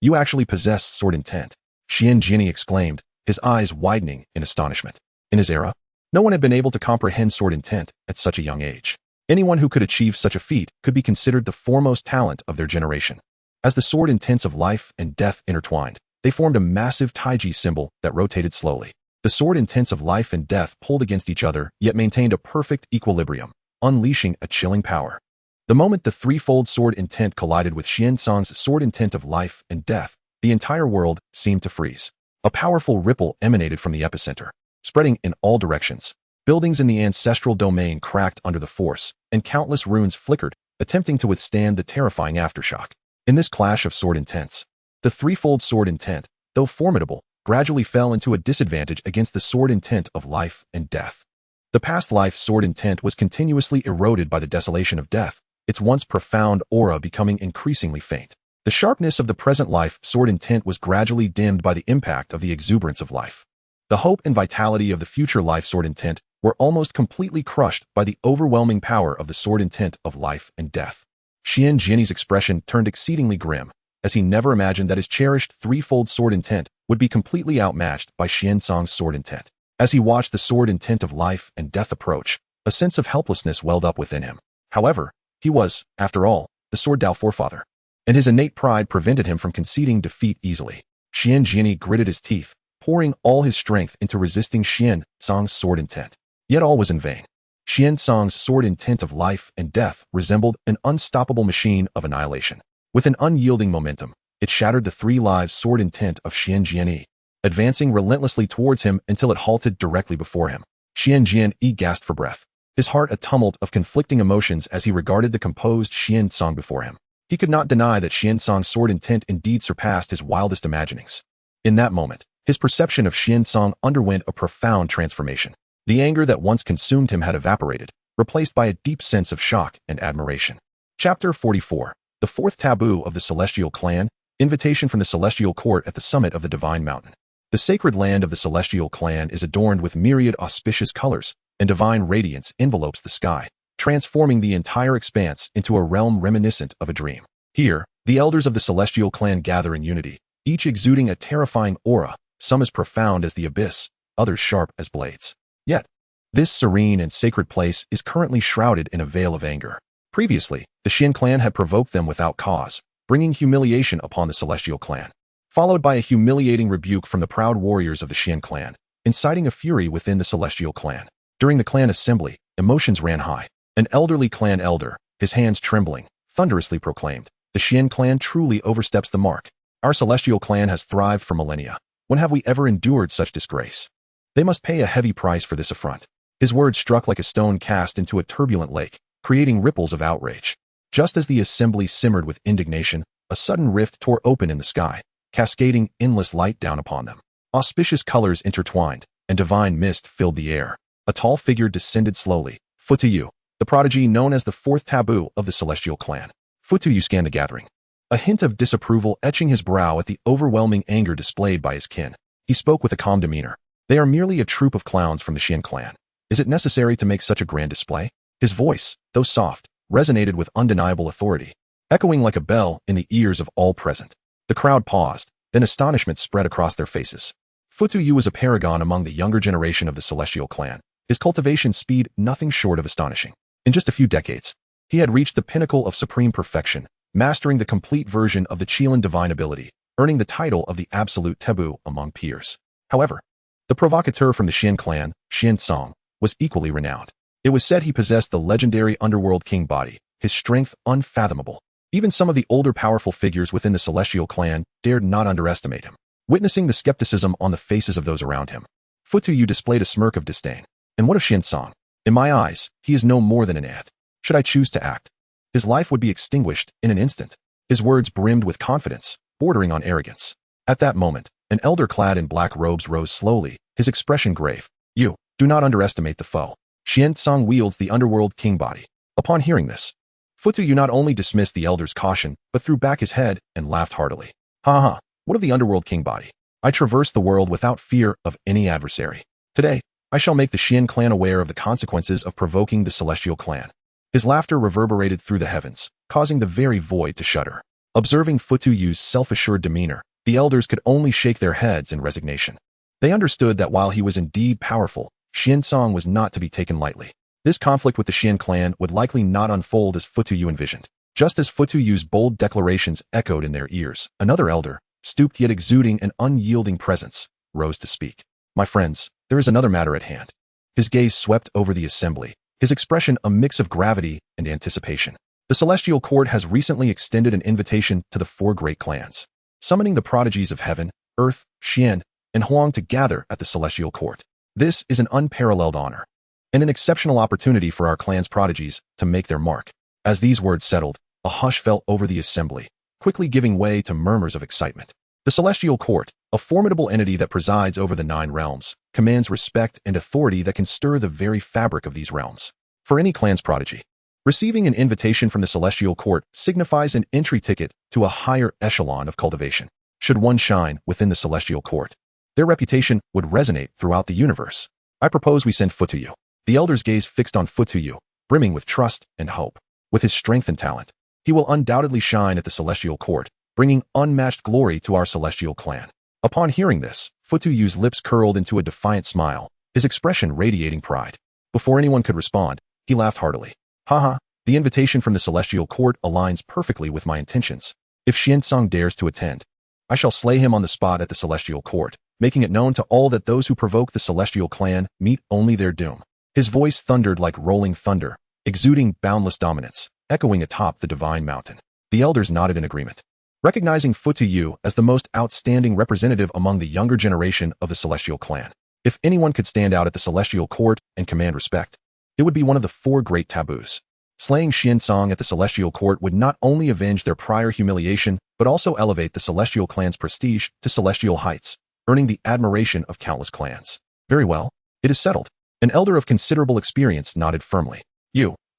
You actually possess sword intent," Xian Jinyi exclaimed, his eyes widening in astonishment. In his era, no one had been able to comprehend sword intent at such a young age. Anyone who could achieve such a feat could be considered the foremost talent of their generation. As the sword intents of life and death intertwined, they formed a massive taiji symbol that rotated slowly. The sword intents of life and death pulled against each other, yet maintained a perfect equilibrium, unleashing a chilling power. The moment the threefold sword intent collided with Xiansong's sword intent of life and death, the entire world seemed to freeze. A powerful ripple emanated from the epicenter, spreading in all directions. Buildings in the ancestral domain cracked under the force, and countless runes flickered, attempting to withstand the terrifying aftershock. In this clash of sword intents, the threefold sword intent, though formidable, gradually fell into a disadvantage against the sword intent of life and death. The past life sword intent was continuously eroded by the desolation of death, its once profound aura becoming increasingly faint. The sharpness of the present life sword intent was gradually dimmed by the impact of the exuberance of life. The hope and vitality of the future life sword intent were almost completely crushed by the overwhelming power of the sword intent of life and death. Xian Jinni's expression turned exceedingly grim, as he never imagined that his cherished threefold sword intent would be completely outmatched by Xiansong's sword intent. As he watched the sword intent of life and death approach, a sense of helplessness welled up within him. However, he was, after all, the sword Dao forefather, and his innate pride prevented him from conceding defeat easily. Xian Jinni gritted his teeth, pouring all his strength into resisting Xiansong's sword intent. Yet all was in vain. Xiansong's sword intent of life and death resembled an unstoppable machine of annihilation. With an unyielding momentum, it shattered the three lives sword intent of Xian Jinni, advancing relentlessly towards him until it halted directly before him. Xian Jinni gasped for breath, his heart a tumult of conflicting emotions as he regarded the composed Xiansong before him. He could not deny that Xiansong's sword intent indeed surpassed his wildest imaginings. In that moment, his perception of Xiansong underwent a profound transformation. The anger that once consumed him had evaporated, replaced by a deep sense of shock and admiration. Chapter 44. The Fourth Taboo of the Celestial Clan, Invitation from the Celestial Court at the summit of the Divine Mountain. The sacred land of the Celestial Clan is adorned with myriad auspicious colors, and divine radiance envelopes the sky, transforming the entire expanse into a realm reminiscent of a dream. Here, the elders of the Celestial Clan gather in unity, each exuding a terrifying aura, some as profound as the abyss, others sharp as blades. Yet, this serene and sacred place is currently shrouded in a veil of anger. Previously, the Xin clan had provoked them without cause, bringing humiliation upon the Celestial Clan, followed by a humiliating rebuke from the proud warriors of the Xin clan, inciting a fury within the Celestial Clan. During the clan assembly, emotions ran high. An elderly clan elder, his hands trembling, thunderously proclaimed, "The Xin clan truly oversteps the mark. Our Celestial Clan has thrived for millennia. When have we ever endured such disgrace? They must pay a heavy price for this affront." His words struck like a stone cast into a turbulent lake, creating ripples of outrage. Just as the assembly simmered with indignation, a sudden rift tore open in the sky, cascading endless light down upon them. Auspicious colors intertwined, and divine mist filled the air. A tall figure descended slowly, Futuyu, the prodigy known as the Fourth Taboo of the Celestial Clan. Futuyu scanned the gathering, a hint of disapproval etching his brow at the overwhelming anger displayed by his kin. He spoke with a calm demeanor. "They are merely a troop of clowns from the Xin clan. Is it necessary to make such a grand display?" His voice, though soft, resonated with undeniable authority, echoing like a bell in the ears of all present. The crowd paused, then astonishment spread across their faces. Futuyu was a paragon among the younger generation of the Celestial Clan, his cultivation speed nothing short of astonishing. In just a few decades, he had reached the pinnacle of supreme perfection, mastering the complete version of the Qilin divine ability, earning the title of the absolute taboo among peers. However, the provocateur from the Xin clan, Xiansong, was equally renowned. It was said he possessed the legendary underworld king body, his strength unfathomable. Even some of the older powerful figures within the Celestial Clan dared not underestimate him. Witnessing the skepticism on the faces of those around him, Futuyu displayed a smirk of disdain. And what of Xiansong? In my eyes, he is no more than an ant. Should I choose to act, his life would be extinguished in an instant. His words brimmed with confidence, bordering on arrogance. At that moment, an elder clad in black robes rose slowly, his expression grave. "You, do not underestimate the foe. Xiansong wields the underworld king body." Upon hearing this, Futuyu not only dismissed the elder's caution, but threw back his head and laughed heartily. "Ha ha, what of the underworld king body? I traverse the world without fear of any adversary. Today, I shall make the Xin clan aware of the consequences of provoking the Celestial Clan." His laughter reverberated through the heavens, causing the very void to shudder. Observing Futuyu's self-assured demeanor, the elders could only shake their heads in resignation. They understood that while he was indeed powerful, Xiansong was not to be taken lightly. This conflict with the Xian clan would likely not unfold as Futuyu envisioned. Just as Futuyu's bold declarations echoed in their ears, another elder, stooped yet exuding an unyielding presence, rose to speak. My friends, there is another matter at hand. His gaze swept over the assembly, his expression a mix of gravity and anticipation. The Celestial Court has recently extended an invitation to the four great clans, summoning the prodigies of heaven, earth, Xian, and Huang to gather at the Celestial Court. This is an unparalleled honor, and an exceptional opportunity for our clan's prodigies to make their mark. As these words settled, a hush fell over the assembly, quickly giving way to murmurs of excitement. The Celestial Court, a formidable entity that presides over the 9 realms, commands respect and authority that can stir the very fabric of these realms. For any clan's prodigy, receiving an invitation from the Celestial Court signifies an entry ticket to a higher echelon of cultivation. Should one shine within the Celestial Court, their reputation would resonate throughout the universe. I propose we send Futuyu. The elder's gaze fixed on Futuyu, brimming with trust and hope. With his strength and talent, he will undoubtedly shine at the Celestial Court, bringing unmatched glory to our Celestial clan. Upon hearing this, Futuyu's lips curled into a defiant smile, his expression radiating pride. Before anyone could respond, he laughed heartily. Haha, the invitation from the Celestial Court aligns perfectly with my intentions. If Xiansong dares to attend, I shall slay him on the spot at the Celestial Court, making it known to all that those who provoke the Celestial clan meet only their doom. His voice thundered like rolling thunder, exuding boundless dominance, echoing atop the divine mountain. The elders nodded in agreement, recognizing Futuyu as the most outstanding representative among the younger generation of the Celestial clan. If anyone could stand out at the Celestial Court and command respect, it would be one of the 4 great taboos. Slaying Xiansong at the Celestial Court would not only avenge their prior humiliation, but also elevate the Celestial clan's prestige to celestial heights, earning the admiration of countless clans. Very well, it is settled. An elder of considerable experience nodded firmly.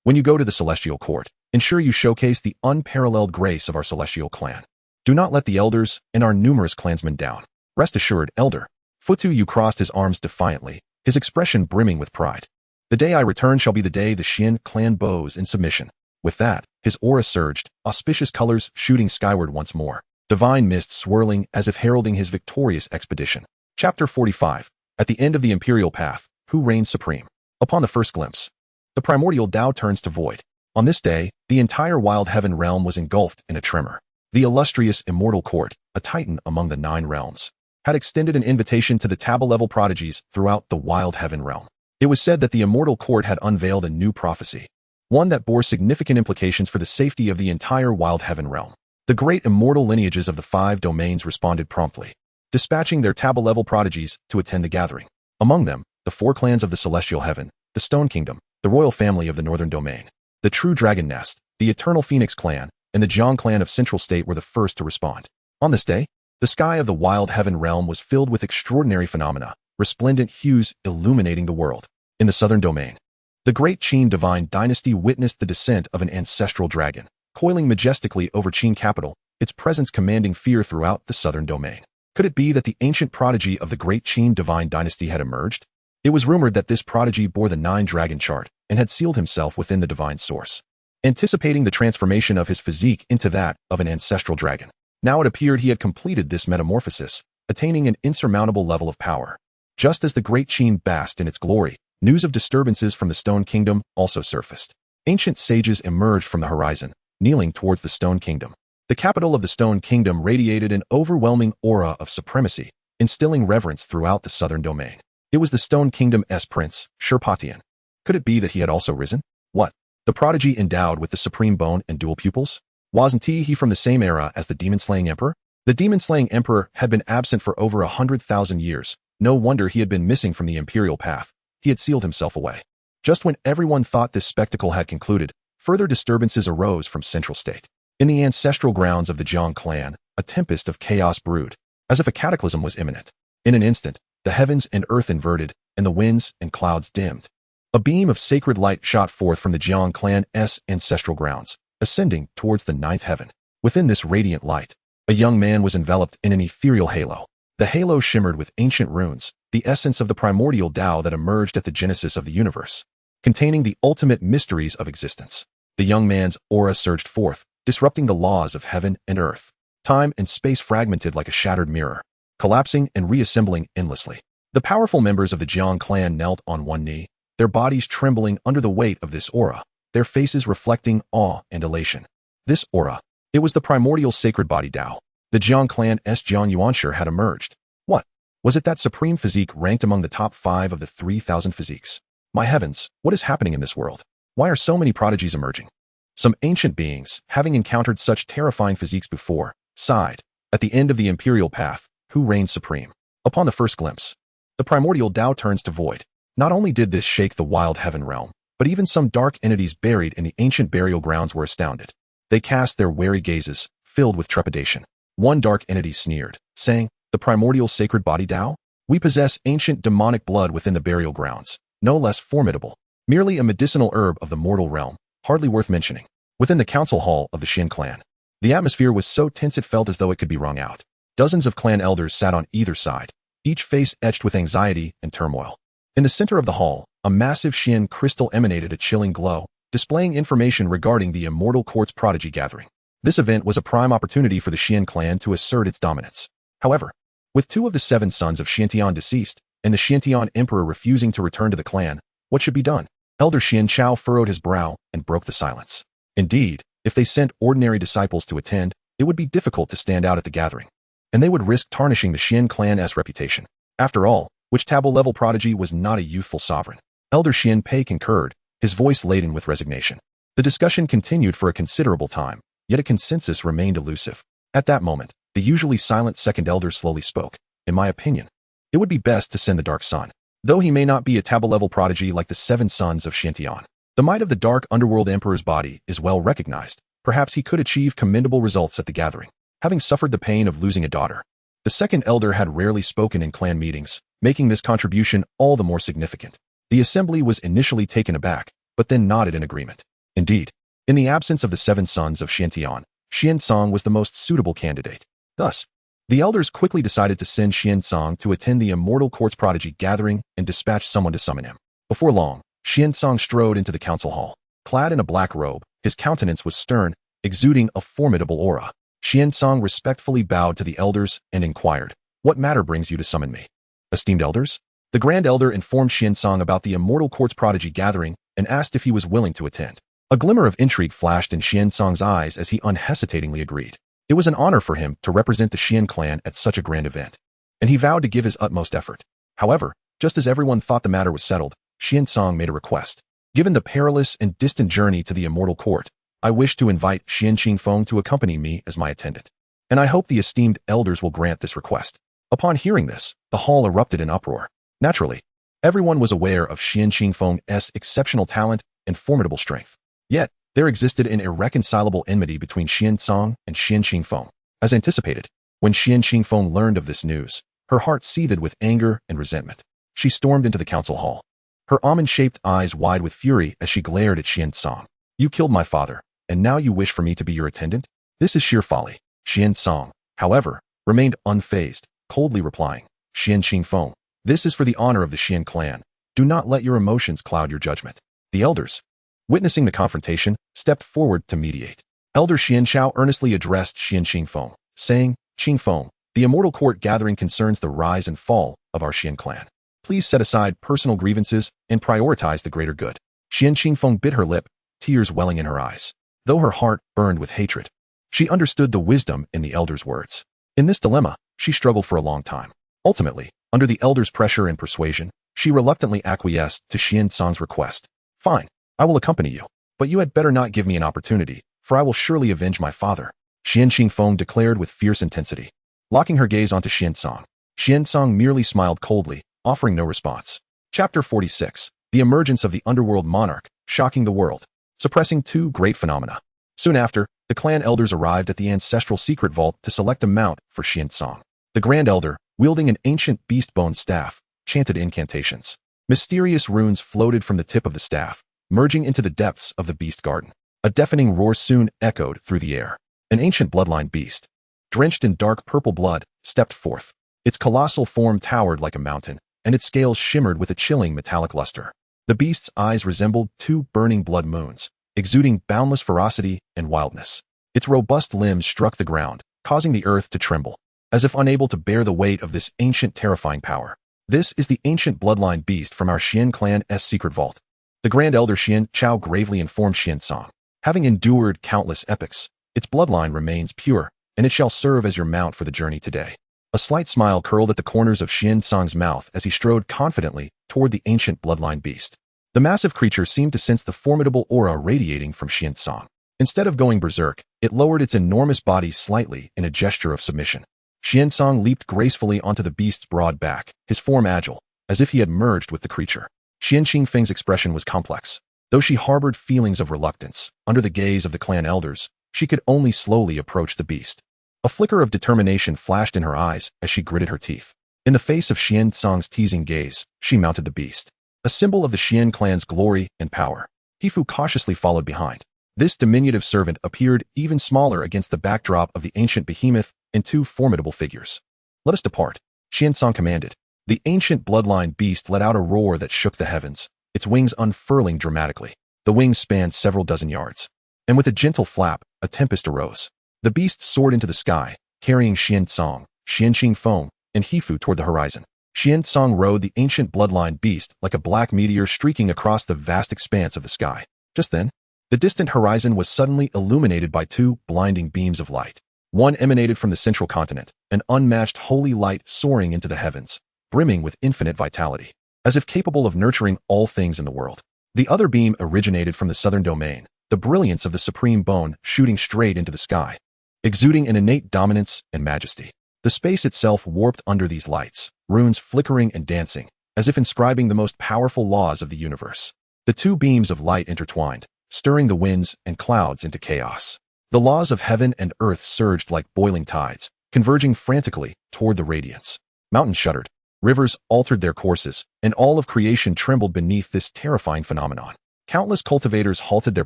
When you go to the Celestial Court, ensure you showcase the unparalleled grace of our Celestial clan. Do not let the elders and our numerous clansmen down. Rest assured, elder. Futuyu crossed his arms defiantly, his expression brimming with pride. The day I return shall be the day the Xian clan bows in submission. With that, his aura surged, auspicious colors shooting skyward once more, divine mist swirling as if heralding his victorious expedition. Chapter 45. At the end of the Imperial Path, who reigns supreme? Upon the first glimpse, the primordial Tao turns to void. On this day, the entire Wild Heaven realm was engulfed in a tremor. The illustrious Immortal Court, a titan among the 9 realms, had extended an invitation to the Taba-level prodigies throughout the Wild Heaven realm. It was said that the Immortal Court had unveiled a new prophecy, one that bore significant implications for the safety of the entire Wild Heaven realm. The great immortal lineages of the 5 domains responded promptly, dispatching their Taba-level prodigies to attend the gathering. Among them, the 4 clans of the Celestial Heaven, the Stone Kingdom, the royal family of the Northern Domain, the True Dragon Nest, the Eternal Phoenix clan, and the Jiang clan of Central State were the first to respond. On this day, the sky of the Wild Heaven realm was filled with extraordinary phenomena, resplendent hues illuminating the world. In the Southern Domain, the Great Qin Divine Dynasty witnessed the descent of an ancestral dragon, coiling majestically over Qin capital, its presence commanding fear throughout the Southern Domain. Could it be that the ancient prodigy of the Great Qin Divine Dynasty had emerged? It was rumored that this prodigy bore the 9-dragon chart and had sealed himself within the divine source, anticipating the transformation of his physique into that of an ancestral dragon. Now it appeared he had completed this metamorphosis, attaining an insurmountable level of power. Just as the Great Qin basked in its glory, news of disturbances from the Stone Kingdom also surfaced. Ancient sages emerged from the horizon, kneeling towards the Stone Kingdom. The capital of the Stone Kingdom radiated an overwhelming aura of supremacy, instilling reverence throughout the Southern Domain. It was the Stone Kingdom's prince, Shurpatian. Could it be that he had also risen? What? The prodigy endowed with the supreme bone and dual pupils? Wasn't he from the same era as the demon-slaying emperor? The demon-slaying emperor had been absent for over 100,000 years. No wonder he had been missing from the imperial path. He had sealed himself away. Just when everyone thought this spectacle had concluded, further disturbances arose from Central State. In the ancestral grounds of the Jiang clan, a tempest of chaos brewed, as if a cataclysm was imminent. In an instant, the heavens and earth inverted, and the winds and clouds dimmed. A beam of sacred light shot forth from the Jiang clan's ancestral grounds, ascending towards the 9th heaven. Within this radiant light, a young man was enveloped in an ethereal halo. The halo shimmered with ancient runes, the essence of the primordial Tao that emerged at the genesis of the universe, containing the ultimate mysteries of existence. The young man's aura surged forth, disrupting the laws of heaven and earth. Time and space fragmented like a shattered mirror, collapsing and reassembling endlessly. The powerful members of the Jiang clan knelt on one knee, their bodies trembling under the weight of this aura, their faces reflecting awe and elation. This aura, it was the primordial sacred body Tao. The Jiang clan's Jiang Yuanshi had emerged. What? Was it that supreme physique ranked among the top 5 of the 3,000 physiques? My heavens, what is happening in this world? Why are so many prodigies emerging? Some ancient beings, having encountered such terrifying physiques before, sighed. At the end of the imperial path, who reigns supreme? Upon the first glimpse, the primordial Tao turns to void. Not only did this shake the wild heaven realm, but even some dark entities buried in the ancient burial grounds were astounded. They cast their wary gazes, filled with trepidation. One dark entity sneered, saying, "The primordial sacred body Tao? We possess ancient demonic blood within the burial grounds, no less formidable. Merely a medicinal herb of the mortal realm, hardly worth mentioning." Within the council hall of the Xin clan, the atmosphere was so tense it felt as though it could be wrung out. Dozens of clan elders sat on either side, each face etched with anxiety and turmoil. In the center of the hall, a massive Xin crystal emanated a chilling glow, displaying information regarding the Immortal Court's prodigy gathering. This event was a prime opportunity for the Xin clan to assert its dominance. However, with 2 of the 7 sons of Xiantian deceased, and the Xiantian emperor refusing to return to the clan, what should be done? Elder Xian Chao furrowed his brow and broke the silence. Indeed, if they sent ordinary disciples to attend, it would be difficult to stand out at the gathering, and they would risk tarnishing the Xin clan's reputation. After all, which tablet-level prodigy was not a youthful sovereign? Elder Xian Pei concurred, his voice laden with resignation. The discussion continued for a considerable time, yet a consensus remained elusive. At that moment, the usually silent second elder slowly spoke. "In my opinion, it would be best to send the Dark Sun. Though he may not be a tablet-level prodigy like the 7 sons of Xiantian, the might of the Dark Underworld Emperor's body is well recognized. Perhaps he could achieve commendable results at the gathering." Having suffered the pain of losing a daughter, the second elder had rarely spoken in clan meetings, making this contribution all the more significant. The assembly was initially taken aback, but then nodded in agreement. Indeed, in the absence of the 7 sons of Xiantian, Xiansong was the most suitable candidate. Thus, the elders quickly decided to send Xiansong to attend the Immortal Court's prodigy gathering and dispatch someone to summon him. Before long, Xiansong strode into the council hall. Clad in a black robe, his countenance was stern, exuding a formidable aura. Xiansong respectfully bowed to the elders and inquired, "What matter brings you to summon me?" "Esteemed elders?" The Grand Elder informed Xiansong about the Immortal Court's prodigy gathering and asked if he was willing to attend. A glimmer of intrigue flashed in Xiansong's eyes as he unhesitatingly agreed. It was an honor for him to represent the Xian clan at such a grand event, and he vowed to give his utmost effort. However, just as everyone thought the matter was settled, Xiansong made a request. "Given the perilous and distant journey to the Immortal Court, I wish to invite Xian Qingfeng to accompany me as my attendant, and I hope the esteemed elders will grant this request." Upon hearing this, the hall erupted in uproar. Naturally, everyone was aware of Xian Qingfeng's exceptional talent and formidable strength. Yet, there existed an irreconcilable enmity between Xiansong and Xian Qingfeng. As anticipated, when Xian Qingfeng learned of this news, her heart seethed with anger and resentment. She stormed into the council hall, her almond-shaped eyes wide with fury as she glared at Xiansong. "You killed my father, and now you wish for me to be your attendant? This is sheer folly." Xiansong, however, remained unfazed, coldly replying, "Xian Qingfeng, this is for the honor of the Xian clan. Do not let your emotions cloud your judgment." The elders, witnessing the confrontation, stepped forward to mediate. Elder Xian Chao earnestly addressed Xian Qingfeng, saying, "Qingfeng, the Immortal Court gathering concerns the rise and fall of our Xian clan. Please set aside personal grievances and prioritize the greater good." Xian Qingfeng bit her lip, tears welling in her eyes. Though her heart burned with hatred, she understood the wisdom in the elder's words. In this dilemma, she struggled for a long time. Ultimately, under the elder's pressure and persuasion, she reluctantly acquiesced to Xiansong's request. "Fine, I will accompany you, but you had better not give me an opportunity, for I will surely avenge my father," Xian Qingfeng declared with fierce intensity. Locking her gaze onto Xiansong merely smiled coldly, offering no response. Chapter 46. The emergence of the underworld monarch, shocking the world. Suppressing 2 great phenomena. Soon after, the clan elders arrived at the ancestral secret vault to select a mount for Xiansong. The Grand Elder, wielding an ancient beast-bone staff, chanted incantations. Mysterious runes floated from the tip of the staff, merging into the depths of the beast garden. A deafening roar soon echoed through the air. An ancient bloodline beast, drenched in dark purple blood, stepped forth. Its colossal form towered like a mountain, and its scales shimmered with a chilling metallic luster. The beast's eyes resembled 2 burning blood moons, exuding boundless ferocity and wildness. Its robust limbs struck the ground, causing the earth to tremble. As if unable to bear the weight of this ancient terrifying power, This is the ancient bloodline beast from our Xian clan's secret vault. The Grand Elder Xian Chao gravely informed Xiansong. Having endured countless epochs, its bloodline remains pure, and it shall serve as your mount for the journey today. A slight smile curled at the corners of Xiansong's mouth as he strode confidently toward the ancient bloodline beast. The massive creature seemed to sense the formidable aura radiating from Xiansong. Instead of going berserk, it lowered its enormous body slightly in a gesture of submission. Xiansong leaped gracefully onto the beast's broad back, his form agile, as if he had merged with the creature. Xian Qingfeng's expression was complex. Though she harbored feelings of reluctance, under the gaze of the clan elders, she could only slowly approach the beast. A flicker of determination flashed in her eyes as she gritted her teeth. In the face of Xiansong's teasing gaze, she mounted the beast, a symbol of the Xian clan's glory and power. Hifu cautiously followed behind. This diminutive servant appeared even smaller against the backdrop of the ancient behemoth and two formidable figures. "Let us depart," Xiansong commanded. The ancient bloodline beast let out a roar that shook the heavens, its wings unfurling dramatically. The wings spanned several dozen yards, and with a gentle flap, a tempest arose. The beast soared into the sky, carrying Xiansong, Xian Qingfeng, and Hifu toward the horizon. Xiansong rode the ancient bloodline beast like a black meteor streaking across the vast expanse of the sky. Just then, the distant horizon was suddenly illuminated by two blinding beams of light. One emanated from the central continent, an unmatched holy light soaring into the heavens, brimming with infinite vitality, as if capable of nurturing all things in the world. The other beam originated from the southern domain, the brilliance of the supreme bone shooting straight into the sky, exuding an innate dominance and majesty. The space itself warped under these lights, runes flickering and dancing, as if inscribing the most powerful laws of the universe. The two beams of light intertwined, stirring the winds and clouds into chaos. The laws of heaven and earth surged like boiling tides, converging frantically toward the radiance. Mountains shuddered, rivers altered their courses, and all of creation trembled beneath this terrifying phenomenon. Countless cultivators halted their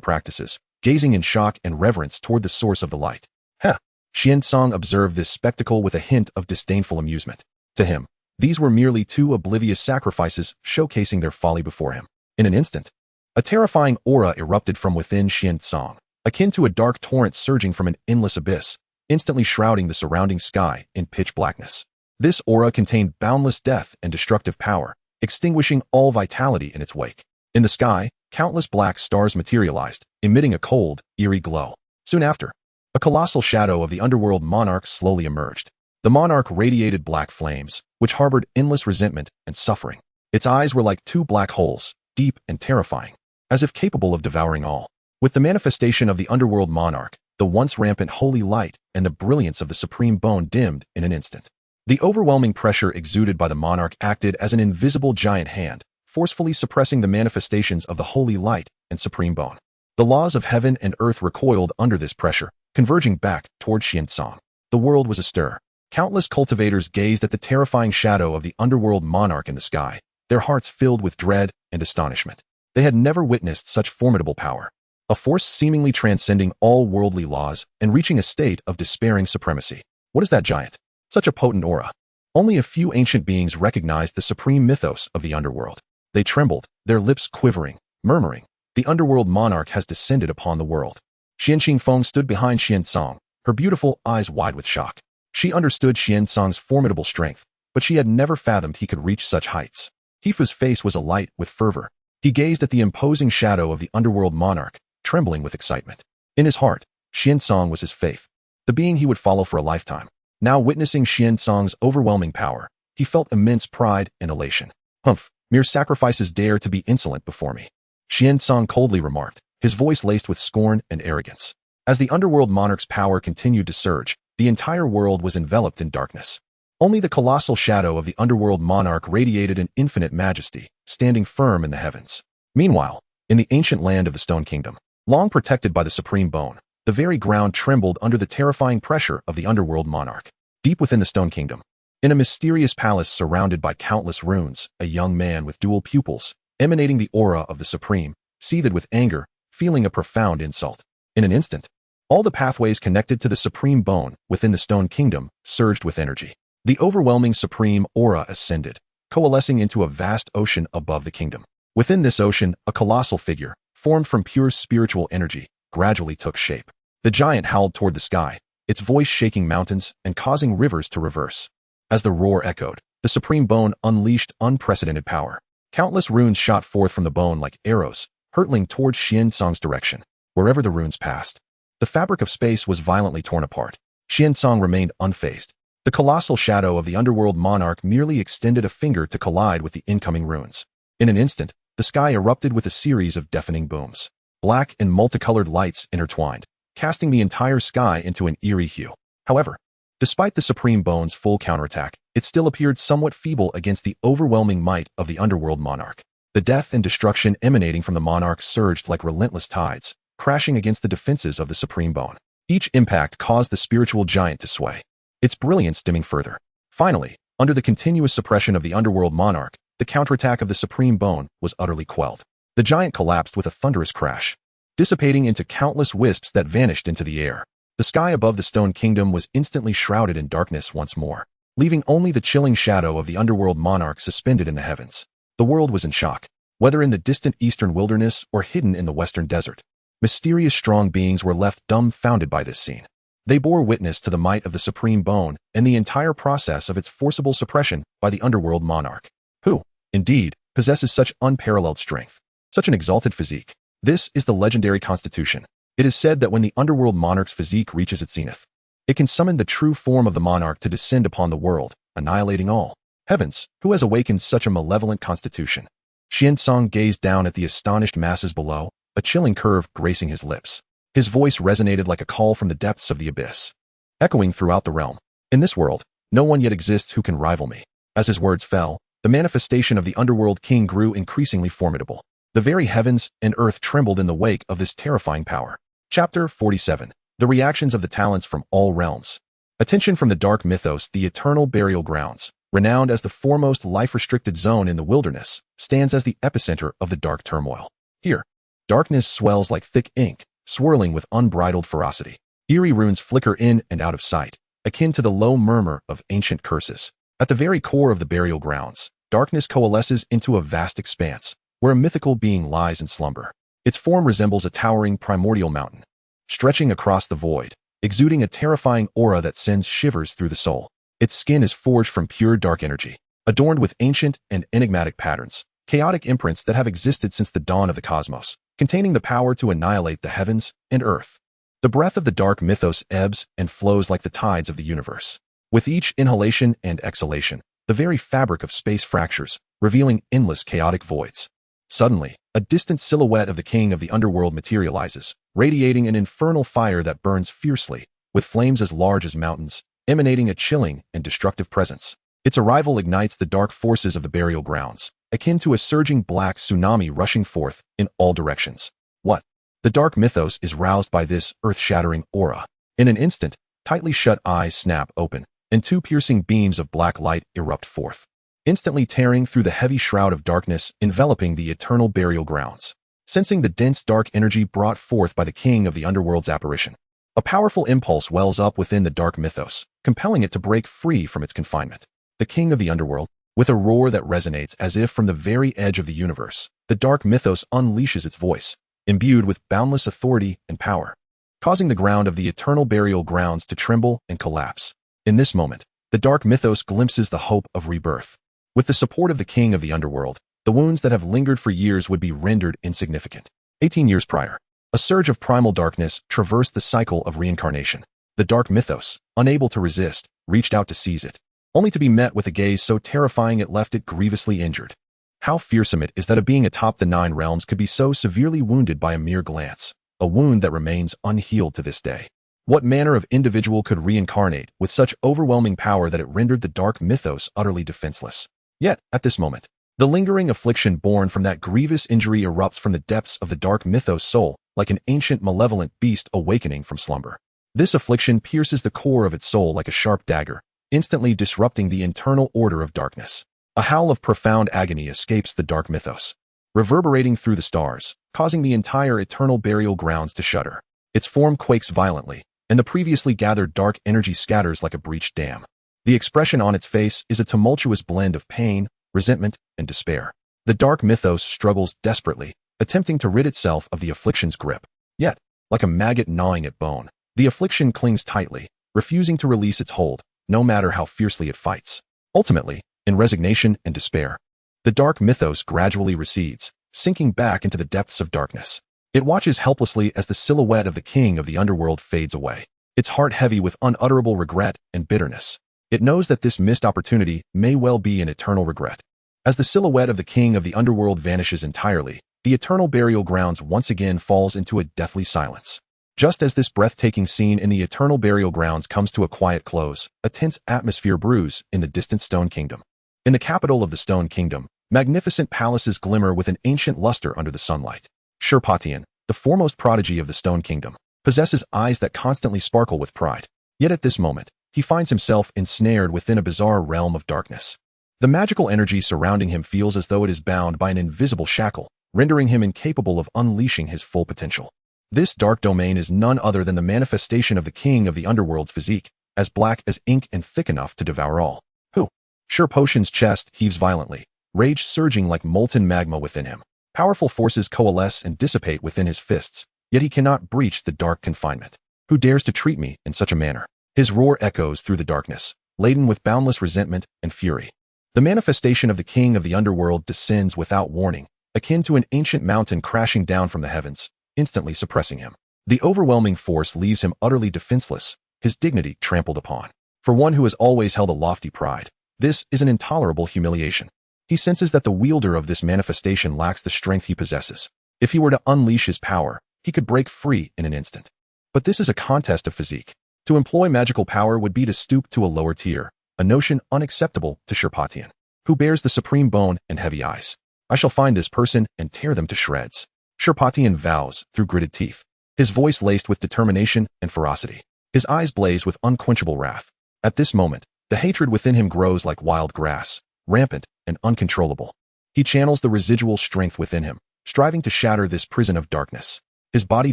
practices, gazing in shock and reverence toward the source of the light. "Heh!" Xiansong observed this spectacle with a hint of disdainful amusement. To him, these were merely two oblivious sacrifices showcasing their folly before him. In an instant, a terrifying aura erupted from within Xiansong, akin to a dark torrent surging from an endless abyss, instantly shrouding the surrounding sky in pitch blackness. This aura contained boundless death and destructive power, extinguishing all vitality in its wake. In the sky, countless black stars materialized, emitting a cold, eerie glow. Soon after, a colossal shadow of the underworld monarch slowly emerged. The monarch radiated black flames, which harbored endless resentment and suffering. Its eyes were like two black holes, deep and terrifying, as if capable of devouring all. With the manifestation of the underworld monarch, the once rampant holy light and the brilliance of the supreme bone dimmed in an instant. The overwhelming pressure exuded by the monarch acted as an invisible giant hand, forcefully suppressing the manifestations of the holy light and supreme bone. The laws of heaven and earth recoiled under this pressure, converging back toward Xiansong. The world was astir. Countless cultivators gazed at the terrifying shadow of the underworld monarch in the sky, their hearts filled with dread and astonishment. They had never witnessed such formidable power, a force seemingly transcending all worldly laws and reaching a state of despairing supremacy. What is that giant? Such a potent aura. Only a few ancient beings recognized the supreme mythos of the underworld. They trembled, their lips quivering, murmuring, "The underworld monarch has descended upon the world." Xian Qingfeng stood behind Xiansong, her beautiful eyes wide with shock. She understood Xiansong's formidable strength, but she had never fathomed he could reach such heights. Hifu's face was alight with fervor. He gazed at the imposing shadow of the underworld monarch, trembling with excitement. In his heart, Xiansong was his faith, the being he would follow for a lifetime. Now witnessing Xiansong's overwhelming power, he felt immense pride and elation. "Humph, mere sacrifices dare to be insolent before me," Xiansong coldly remarked, his voice laced with scorn and arrogance. As the underworld monarch's power continued to surge, the entire world was enveloped in darkness. Only the colossal shadow of the underworld monarch radiated an infinite majesty, standing firm in the heavens. Meanwhile, in the ancient land of the Stone Kingdom, long protected by the supreme bone, the very ground trembled under the terrifying pressure of the underworld monarch. Deep within the Stone Kingdom, in a mysterious palace surrounded by countless runes, a young man with dual pupils, emanating the aura of the supreme, seethed with anger, feeling a profound insult. In an instant, all the pathways connected to the supreme bone within the Stone Kingdom surged with energy. The overwhelming supreme aura ascended, coalescing into a vast ocean above the kingdom. Within this ocean, a colossal figure, formed from pure spiritual energy, gradually took shape. The giant howled toward the sky, its voice shaking mountains and causing rivers to reverse. As the roar echoed, The supreme bone unleashed unprecedented power. Countless runes shot forth from the bone like arrows, hurtling towards Xiansong's direction. Wherever the runes passed, the fabric of space was violently torn apart. Xiansong remained unfazed. The colossal shadow of the underworld monarch merely extended a finger to collide with the incoming runes. In an instant, the sky erupted with a series of deafening booms. Black and multicolored lights intertwined, casting the entire sky into an eerie hue. However, despite the Supreme Bone's full counterattack, it still appeared somewhat feeble against the overwhelming might of the underworld monarch. The death and destruction emanating from the monarch surged like relentless tides, crashing against the defenses of the Supreme Bone. Each impact caused the spiritual giant to sway, its brilliance dimming further. Finally, under the continuous suppression of the underworld monarch, the counterattack of the Supreme Bone was utterly quelled. The giant collapsed with a thunderous crash, dissipating into countless wisps that vanished into the air. The sky above the Stone Kingdom was instantly shrouded in darkness once more, leaving only the chilling shadow of the underworld monarch suspended in the heavens. The world was in shock, whether in the distant eastern wilderness or hidden in the western desert. Mysterious strong beings were left dumbfounded by this scene. They bore witness to the might of the Supreme Bone and the entire process of its forcible suppression by the underworld monarch, who, indeed, possesses such unparalleled strength, such an exalted physique. This is the legendary Constitution. It is said that when the underworld monarch's physique reaches its zenith, it can summon the true form of the monarch to descend upon the world, annihilating all. Heavens, who has awakened such a malevolent constitution? Xiansong gazed down at the astonished masses below, a chilling curve gracing his lips. His voice resonated like a call from the depths of the abyss, echoing throughout the realm. In this world, no one yet exists who can rival me. As his words fell, the manifestation of the underworld king grew increasingly formidable. The very heavens and earth trembled in the wake of this terrifying power. Chapter 47. The reactions of the talents from all realms. Attention from the dark mythos. The eternal burial grounds, renowned as the foremost life-restricted zone in the wilderness, stands as the epicenter of the dark turmoil. Here, darkness swells like thick ink, swirling with unbridled ferocity. Eerie runes flicker in and out of sight, akin to the low murmur of ancient curses. At the very core of the burial grounds, darkness coalesces into a vast expanse, where a mythical being lies in slumber. Its form resembles a towering primordial mountain, stretching across the void, exuding a terrifying aura that sends shivers through the soul. Its skin is forged from pure dark energy, adorned with ancient and enigmatic patterns, chaotic imprints that have existed since the dawn of the cosmos, containing the power to annihilate the heavens and earth. The breath of the dark mythos ebbs and flows like the tides of the universe. With each inhalation and exhalation, the very fabric of space fractures, revealing endless chaotic voids. Suddenly, a distant silhouette of the king of the underworld materializes, radiating an infernal fire that burns fiercely, with flames as large as mountains, emanating a chilling and destructive presence. Its arrival ignites the dark forces of the burial grounds, akin to a surging black tsunami rushing forth in all directions. What? The dark mythos is roused by this earth-shattering aura. In an instant, tightly shut eyes snap open, and two piercing beams of black light erupt forth, instantly tearing through the heavy shroud of darkness enveloping the eternal burial grounds. Sensing the dense dark energy brought forth by the king of the underworld's apparition, a powerful impulse wells up within the dark mythos, compelling it to break free from its confinement. The king of the underworld, with a roar that resonates as if from the very edge of the universe, the dark mythos unleashes its voice, imbued with boundless authority and power, causing the ground of the eternal burial grounds to tremble and collapse. In this moment, the dark mythos glimpses the hope of rebirth. With the support of the king of the underworld, the wounds that have lingered for years would be rendered insignificant. 18 years prior, a surge of primal darkness traversed the cycle of reincarnation. The dark mythos, unable to resist, reached out to seize it, only to be met with a gaze so terrifying it left it grievously injured. How fearsome it is that a being atop the 9 realms could be so severely wounded by a mere glance, a wound that remains unhealed to this day. What manner of individual could reincarnate with such overwhelming power that it rendered the dark mythos utterly defenseless? Yet, at this moment, the lingering affliction born from that grievous injury erupts from the depths of the dark mythos soul, like an ancient malevolent beast awakening from slumber. This affliction pierces the core of its soul like a sharp dagger, instantly disrupting the internal order of darkness. A howl of profound agony escapes the dark mythos, reverberating through the stars, causing the entire eternal burial grounds to shudder. Its form quakes violently, and the previously gathered dark energy scatters like a breached dam. The expression on its face is a tumultuous blend of pain, resentment, and despair. The dark mythos struggles desperately, attempting to rid itself of the affliction's grip. Yet, like a maggot gnawing at bone, the affliction clings tightly, refusing to release its hold, no matter how fiercely it fights. Ultimately, in resignation and despair. The dark mythos gradually recedes, sinking back into the depths of darkness. It watches helplessly as the silhouette of the king of the underworld fades away, its heart heavy with unutterable regret and bitterness. It knows that this missed opportunity may well be an eternal regret. As the silhouette of the king of the underworld vanishes entirely, the eternal burial grounds once again falls into a deathly silence. Just as this breathtaking scene in the eternal burial grounds comes to a quiet close, a tense atmosphere brews in the distant Stone Kingdom. In the capital of the Stone Kingdom, magnificent palaces glimmer with an ancient luster under the sunlight. Sherpatian, the foremost prodigy of the Stone Kingdom, possesses eyes that constantly sparkle with pride. Yet at this moment, he finds himself ensnared within a bizarre realm of darkness. The magical energy surrounding him feels as though it is bound by an invisible shackle, rendering him incapable of unleashing his full potential. This dark domain is none other than the manifestation of the king of the underworld's physique, as black as ink and thick enough to devour all. Who? Sherpotian's chest heaves violently, rage surging like molten magma within him. Powerful forces coalesce and dissipate within his fists, yet he cannot breach the dark confinement. Who dares to treat me in such a manner? His roar echoes through the darkness, laden with boundless resentment and fury. The manifestation of the king of the underworld descends without warning, akin to an ancient mountain crashing down from the heavens, instantly suppressing him. The overwhelming force leaves him utterly defenseless, his dignity trampled upon. For one who has always held a lofty pride, this is an intolerable humiliation. He senses that the wielder of this manifestation lacks the strength he possesses. If he were to unleash his power, he could break free in an instant. But this is a contest of physique. To employ magical power would be to stoop to a lower tier, a notion unacceptable to Sherpatian, who bears the supreme bone and heavy eyes. I shall find this person and tear them to shreds. Sherpatian vows through gritted teeth, his voice laced with determination and ferocity. His eyes blaze with unquenchable wrath. At this moment, the hatred within him grows like wild grass, rampant and uncontrollable. He channels the residual strength within him, striving to shatter this prison of darkness. His body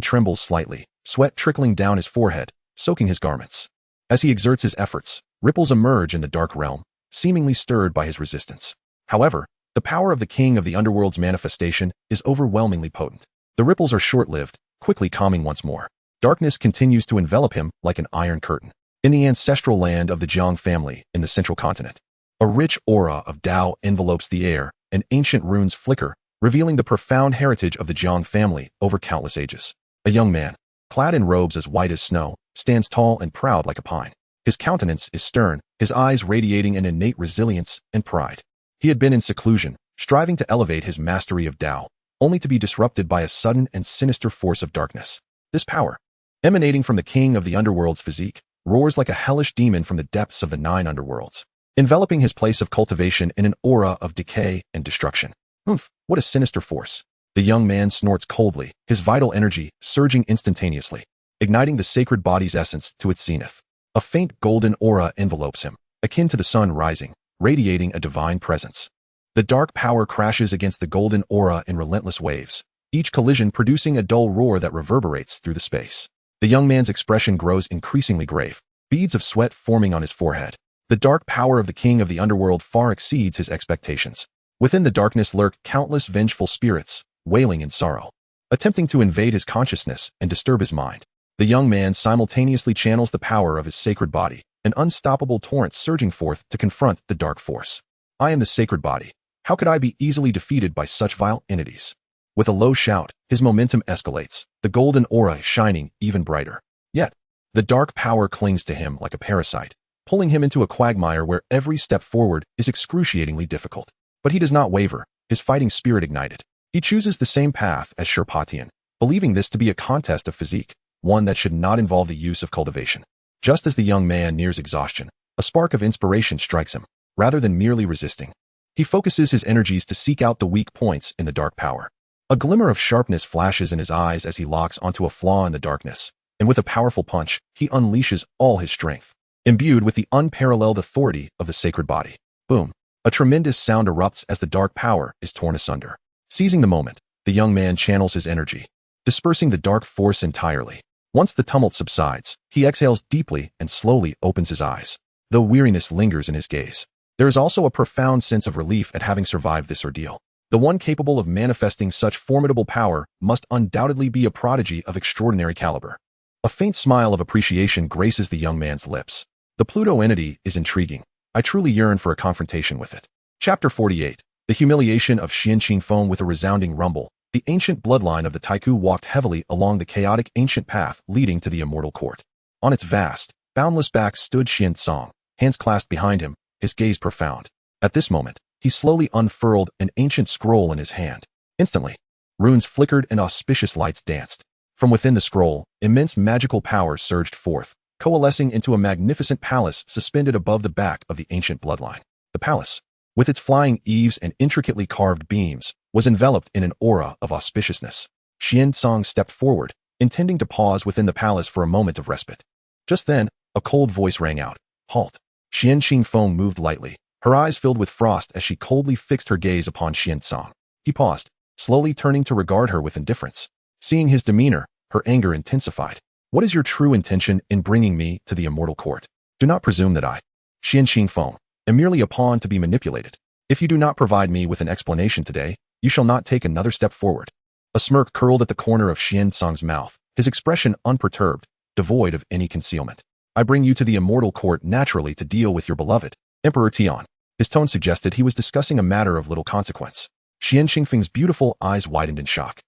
trembles slightly, sweat trickling down his forehead, soaking his garments. As he exerts his efforts, ripples emerge in the dark realm, seemingly stirred by his resistance. However, the power of the king of the underworld's manifestation is overwhelmingly potent. The ripples are short-lived, quickly calming once more. Darkness continues to envelop him like an iron curtain. In the ancestral land of the Jiang family in the central continent, a rich aura of Tao envelopes the air, and ancient runes flicker, revealing the profound heritage of the Jiang family over countless ages. A young man, clad in robes as white as snow, stands tall and proud like a pine. His countenance is stern, his eyes radiating an innate resilience and pride. He had been in seclusion, striving to elevate his mastery of Tao, only to be disrupted by a sudden and sinister force of darkness. This power, emanating from the king of the underworld's physique, roars like a hellish demon from the depths of the 9 underworlds, enveloping his place of cultivation in an aura of decay and destruction. What a sinister force. The young man snorts coldly, his vital energy surging instantaneously, igniting the sacred body's essence to its zenith. A faint golden aura envelopes him, akin to the sun rising, radiating a divine presence. The dark power crashes against the golden aura in relentless waves, each collision producing a dull roar that reverberates through the space. The young man's expression grows increasingly grave, beads of sweat forming on his forehead. The dark power of the king of the underworld far exceeds his expectations. Within the darkness lurk countless vengeful spirits, wailing in sorrow, attempting to invade his consciousness and disturb his mind. The young man simultaneously channels the power of his sacred body, an unstoppable torrent surging forth to confront the dark force. I am the sacred body. How could I be easily defeated by such vile entities? With a low shout, his momentum escalates, the golden aura shining even brighter. Yet, the dark power clings to him like a parasite, pulling him into a quagmire where every step forward is excruciatingly difficult. But he does not waver, his fighting spirit ignited. He chooses the same path as Sherpatian, believing this to be a contest of physique, one that should not involve the use of cultivation. Just as the young man nears exhaustion, a spark of inspiration strikes him. Rather than merely resisting, he focuses his energies to seek out the weak points in the dark power. A glimmer of sharpness flashes in his eyes as he locks onto a flaw in the darkness, and with a powerful punch, he unleashes all his strength. Imbued with the unparalleled authority of the sacred body. Boom! A tremendous sound erupts as the dark power is torn asunder. Seizing the moment, the young man channels his energy, dispersing the dark force entirely. Once the tumult subsides, he exhales deeply and slowly opens his eyes. Though weariness lingers in his gaze, there is also a profound sense of relief at having survived this ordeal. The one capable of manifesting such formidable power must undoubtedly be a prodigy of extraordinary caliber. A faint smile of appreciation graces the young man's lips. The Pluto entity is intriguing, I truly yearn for a confrontation with it. Chapter 48. The humiliation of Xian Qingfeng. With a resounding rumble, the ancient bloodline of the Taiku walked heavily along the chaotic ancient path leading to the immortal court. On its vast, boundless back stood Xian Song, hands clasped behind him, his gaze profound. At this moment, he slowly unfurled an ancient scroll in his hand. Instantly, runes flickered and auspicious lights danced. From within the scroll, immense magical power surged forth, coalescing into a magnificent palace suspended above the back of the ancient bloodline. The palace, with its flying eaves and intricately carved beams, was enveloped in an aura of auspiciousness. Xian Song stepped forward, intending to pause within the palace for a moment of respite. Just then, a cold voice rang out. Halt. Xian Qingfeng moved lightly, her eyes filled with frost as she coldly fixed her gaze upon Xian Song. He paused, slowly turning to regard her with indifference. Seeing his demeanor, her anger intensified. What is your true intention in bringing me to the immortal court? Do not presume that I, Xian Qingfeng, am merely a pawn to be manipulated. If you do not provide me with an explanation today, you shall not take another step forward. A smirk curled at the corner of Xian Song's mouth, his expression unperturbed, devoid of any concealment. I bring you to the immortal court naturally to deal with your beloved, Emperor Tian. His tone suggested he was discussing a matter of little consequence. Xian Qingfeng's beautiful eyes widened in shock.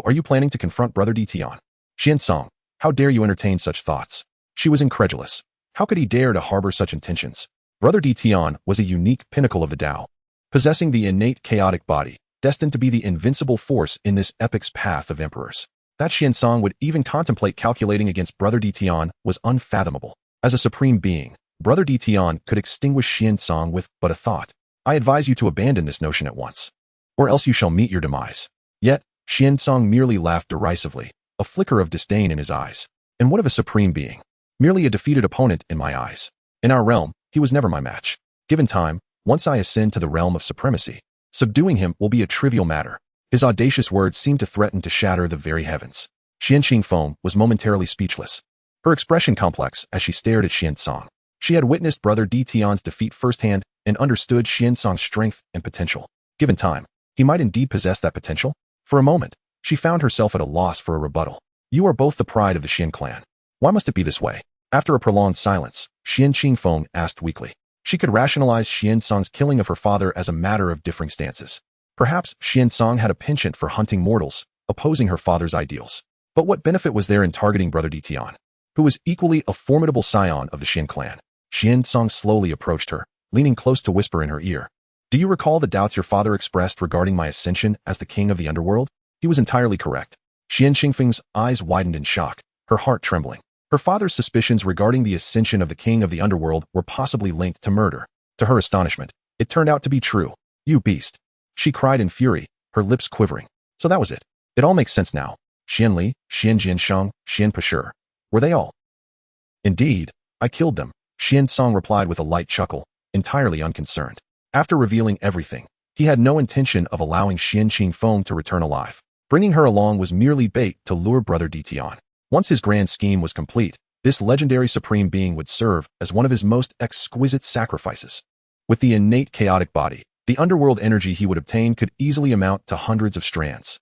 Are you planning to confront Brother Di Tian? Xian Song, how dare you entertain such thoughts? She was incredulous. How could he dare to harbor such intentions? Brother Di Tian was a unique pinnacle of the Tao, possessing the innate chaotic body, destined to be the invincible force in this epic's path of emperors. That Xian Song would even contemplate calculating against Brother Di Tian was unfathomable. As a supreme being, Brother Di Tian could extinguish Xian Song with but a thought. I advise you to abandon this notion at once, or else you shall meet your demise. Yet, Xian Song merely laughed derisively, a flicker of disdain in his eyes. And what of a supreme being? Merely a defeated opponent in my eyes. In our realm, he was never my match. Given time, once I ascend to the realm of supremacy, subduing him will be a trivial matter. His audacious words seemed to threaten to shatter the very heavens. Xian Qingfeng was momentarily speechless, her expression complex as she stared at Xian Song. She had witnessed Brother Di Tian's defeat firsthand and understood Xian Song's strength and potential. Given time, he might indeed possess that potential. For a moment, she found herself at a loss for a rebuttal. You are both the pride of the Xian clan. Why must it be this way? After a prolonged silence, Xian Qingfeng asked weakly. She could rationalize Xian Song's killing of her father as a matter of differing stances. Perhaps Xian Song had a penchant for hunting mortals, opposing her father's ideals. But what benefit was there in targeting Brother Di Tian, who was equally a formidable scion of the Xian clan? Xian Song slowly approached her, leaning close to whisper in her ear. Do you recall the doubts your father expressed regarding my ascension as the king of the underworld? He was entirely correct. Xian Qingfeng's eyes widened in shock, her heart trembling. Her father's suspicions regarding the ascension of the king of the underworld were possibly linked to murder. To her astonishment, it turned out to be true. You beast! She cried in fury, her lips quivering. So that was it. It all makes sense now. Xian Li, Xian Jiansheng, Xian Pashur. Were they all? Indeed, I killed them, Xian Song replied with a light chuckle, entirely unconcerned. After revealing everything, he had no intention of allowing Xian Qingfeng to return alive. Bringing her along was merely bait to lure Brother Di Tian. Once his grand scheme was complete, this legendary supreme being would serve as one of his most exquisite sacrifices. With the innate chaotic body, the underworld energy he would obtain could easily amount to hundreds of strands.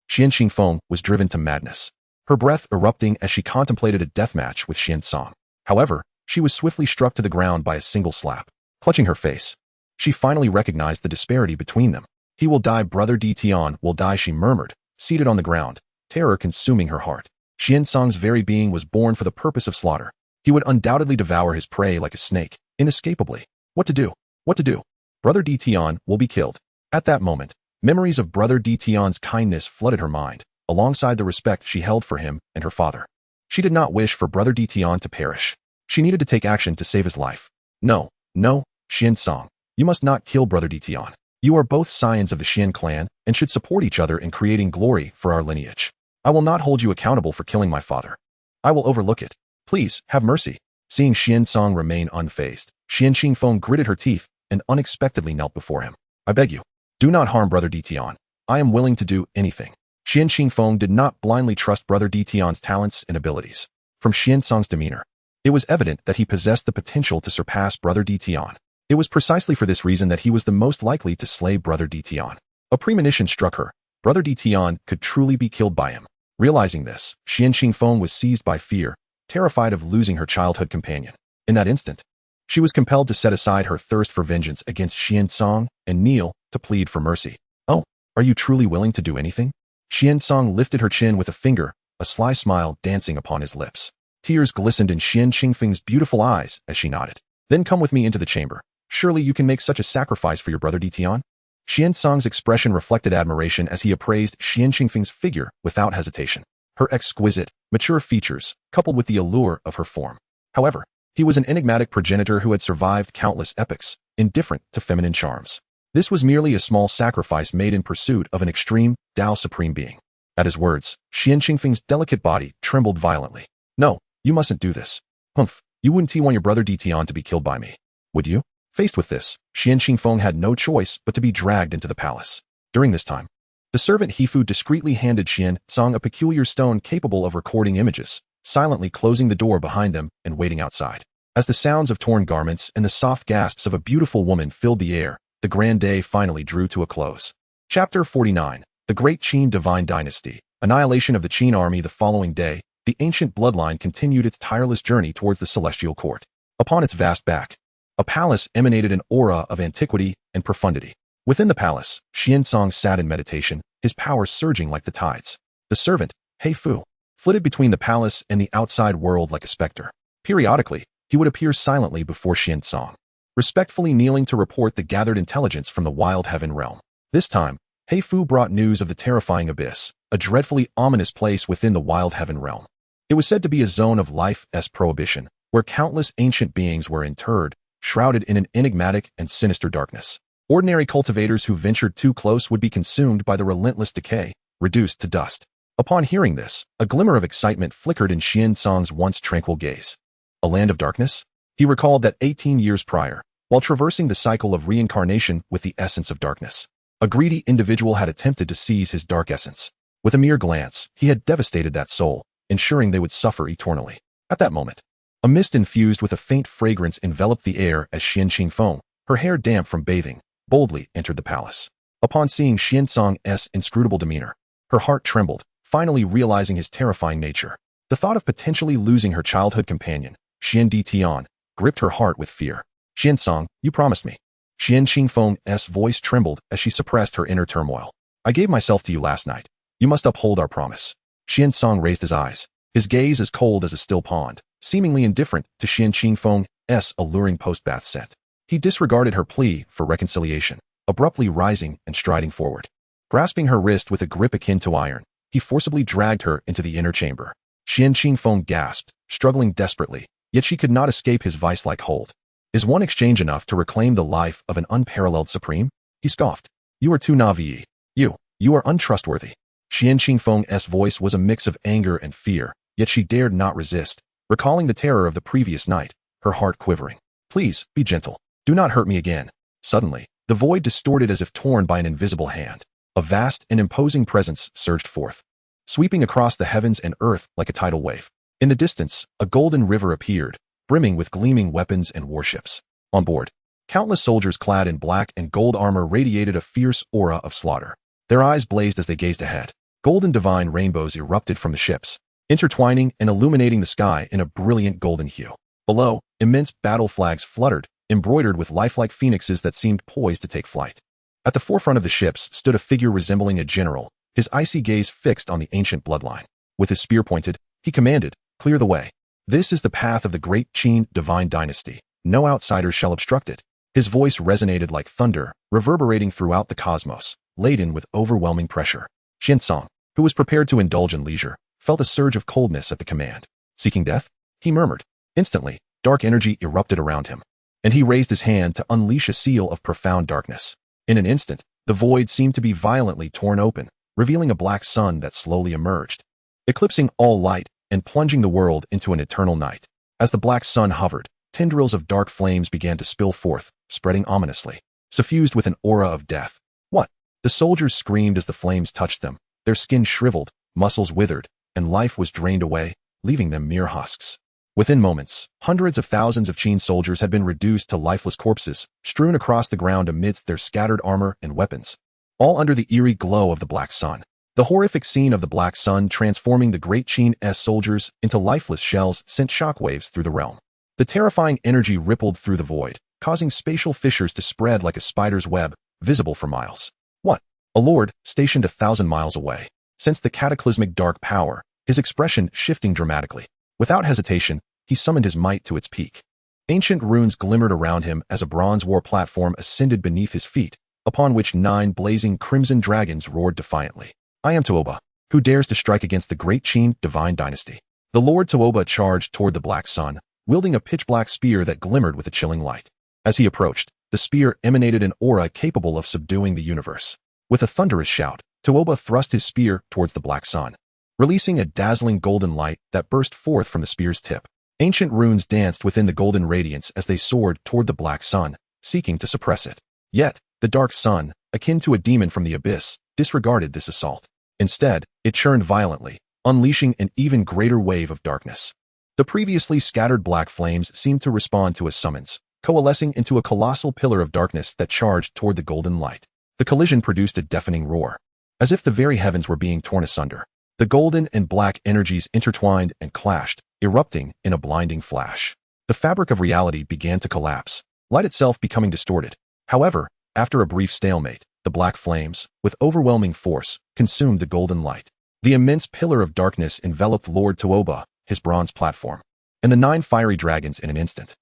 Xian Qingfeng was driven to madness, her breath erupting as she contemplated a deathmatch with Xian Song. However, she was swiftly struck to the ground by a single slap. Clutching her face, she finally recognized the disparity between them. He will die, Brother Di Tian will die, she murmured, seated on the ground, terror consuming her heart. Xian Song's very being was born for the purpose of slaughter. He would undoubtedly devour his prey like a snake, inescapably. What to do? What to do? Brother Di Tian will be killed. At that moment, memories of Brother Di Tian's kindness flooded her mind, alongside the respect she held for him and her father. She did not wish for Brother Di Tian to perish. She needed to take action to save his life. No, Xian Song, you must not kill Brother Di Tian. You are both scions of the Xian clan and should support each other in creating glory for our lineage. I will not hold you accountable for killing my father. I will overlook it. Please, have mercy. Seeing Xian Song remain unfazed, Xian Qingfeng gritted her teeth and unexpectedly knelt before him. I beg you, do not harm Brother Di Tian. I am willing to do anything. Xian Qingfeng did not blindly trust Brother Di Tian's talents and abilities. From Xian Song's demeanor, it was evident that he possessed the potential to surpass Brother Di Tian. It was precisely for this reason that he was the most likely to slay Brother Di Tian. A premonition struck her. Brother Di Tian could truly be killed by him. Realizing this, Xian Qingfeng was seized by fear, terrified of losing her childhood companion. In that instant, She was compelled to set aside her thirst for vengeance against Xian and kneel to plead for mercy. "Oh, are you truly willing to do anything?" Xian lifted her chin with a finger, a sly smile dancing upon his lips. Tears glistened in Xian Qingfeng's beautiful eyes as she nodded. "Then come with me into the chamber. Surely you can make such a sacrifice for your brother Ditian?" Xian expression reflected admiration as he appraised Xian Qingfeng's figure without hesitation. Her exquisite, mature features, coupled with the allure of her form. However, he was an enigmatic progenitor who had survived countless epochs, indifferent to feminine charms. This was merely a small sacrifice made in pursuit of an extreme, Tao supreme being. At his words, Xian Qingfeng's delicate body trembled violently. "No, you mustn't do this. Humph, you wouldn't want your brother Ditian to be killed by me, would you?" Faced with this, Xian Qingfeng had no choice but to be dragged into the palace. During this time, the servant Hifu discreetly handed Xian a peculiar stone capable of recording images, silently closing the door behind them and waiting outside. As the sounds of torn garments and the soft gasps of a beautiful woman filled the air, the grand day finally drew to a close. Chapter 49. The Great Qin Divine Dynasty. Annihilation of the Qin army. The following day, the ancient bloodline continued its tireless journey towards the celestial court. Upon its vast back, a palace emanated an aura of antiquity and profundity. Within the palace, Xian sat in meditation, his powers surging like the tides. The servant, He Fu, flitted between the palace and the outside world like a specter. Periodically, he would appear silently before Xian, respectfully kneeling to report the gathered intelligence from the wild heaven realm. This time, He Fu brought news of the terrifying abyss, a dreadfully ominous place within the wild heaven realm. It was said to be a zone of life's prohibition, where countless ancient beings were interred, shrouded in an enigmatic and sinister darkness. Ordinary cultivators who ventured too close would be consumed by the relentless decay, reduced to dust. Upon hearing this, a glimmer of excitement flickered in Xian once tranquil gaze. A land of darkness? He recalled that 18 years prior, while traversing the cycle of reincarnation with the essence of darkness, a greedy individual had attempted to seize his dark essence. With a mere glance, he had devastated that soul, ensuring they would suffer eternally. At that moment, a mist infused with a faint fragrance enveloped the air as Xian Qingfeng, her hair damp from bathing, boldly entered the palace. Upon seeing Xian inscrutable demeanor, her heart trembled, finally realizing his terrifying nature. The thought of potentially losing her childhood companion, Xian Ditian, gripped her heart with fear. "Xian, you promised me." Xian Qingfeng's voice trembled as she suppressed her inner turmoil. "I gave myself to you last night. You must uphold our promise." Xian raised his eyes, his gaze as cold as a still pond, seemingly indifferent to Xian Qingfeng's alluring post-bath scent. He disregarded her plea for reconciliation, abruptly rising and striding forward. Grasping her wrist with a grip akin to iron, he forcibly dragged her into the inner chamber. Xian Qingfeng gasped, struggling desperately, yet she could not escape his vice-like hold. "Is one exchange enough to reclaim the life of an unparalleled supreme?" He scoffed. "You are too naive. You are untrustworthy." Xian Qingfeng's voice was a mix of anger and fear, yet she dared not resist, recalling the terror of the previous night, her heart quivering. "Please, be gentle. Do not hurt me again." Suddenly, the void distorted as if torn by an invisible hand. A vast and imposing presence surged forth, sweeping across the heavens and earth like a tidal wave. In the distance, a golden river appeared, brimming with gleaming weapons and warships. On board, countless soldiers clad in black and gold armor radiated a fierce aura of slaughter. Their eyes blazed as they gazed ahead. Golden divine rainbows erupted from the ships, intertwining and illuminating the sky in a brilliant golden hue. Below, immense battle flags fluttered, embroidered with lifelike phoenixes that seemed poised to take flight. At the forefront of the ships stood a figure resembling a general, his icy gaze fixed on the ancient bloodline. With his spear pointed, he commanded, "Clear the way. This is the path of the Great Qin Divine Dynasty. No outsiders shall obstruct it." His voice resonated like thunder, reverberating throughout the cosmos, laden with overwhelming pressure. Xian, who was prepared to indulge in leisure, felt a surge of coldness at the command. "Seeking death?" he murmured. Instantly, dark energy erupted around him, and he raised his hand to unleash a seal of profound darkness. In an instant, the void seemed to be violently torn open, revealing a black sun that slowly emerged, eclipsing all light and plunging the world into an eternal night. As the black sun hovered, tendrils of dark flames began to spill forth, spreading ominously, suffused with an aura of death. "What?" The soldiers screamed as the flames touched them. Their skin shriveled, muscles withered, and life was drained away, leaving them mere husks. Within moments, hundreds of thousands of Qin soldiers had been reduced to lifeless corpses, strewn across the ground amidst their scattered armor and weapons, all under the eerie glow of the black sun. The horrific scene of the black sun transforming the great Qin's soldiers into lifeless shells sent shockwaves through the realm. The terrifying energy rippled through the void, causing spatial fissures to spread like a spider's web, visible for miles. What? A lord, stationed 1,000 miles away, sensed the cataclysmic dark power, his expression shifting dramatically. Without hesitation, he summoned his might to its peak. Ancient runes glimmered around him as a bronze war platform ascended beneath his feet, upon which 9 blazing crimson dragons roared defiantly. I am Tuoba, who dares to strike against the great Qin divine dynasty. The Lord Tuoba charged toward the black sun, wielding a pitch-black spear that glimmered with a chilling light. As he approached, the spear emanated an aura capable of subduing the universe. With a thunderous shout, Tuoba thrust his spear towards the black sun, releasing a dazzling golden light that burst forth from the spear's tip. Ancient runes danced within the golden radiance as they soared toward the black sun, seeking to suppress it. Yet, the dark sun, akin to a demon from the abyss, disregarded this assault. Instead, it churned violently, unleashing an even greater wave of darkness. The previously scattered black flames seemed to respond to his summons, coalescing into a colossal pillar of darkness that charged toward the golden light. The collision produced a deafening roar, as if the very heavens were being torn asunder. The golden and black energies intertwined and clashed, erupting in a blinding flash. The fabric of reality began to collapse, light itself becoming distorted. However, after a brief stalemate, the black flames, with overwhelming force, consumed the golden light. The immense pillar of darkness enveloped Lord Tuoba, his bronze platform, and the 9 fiery dragons in an instant.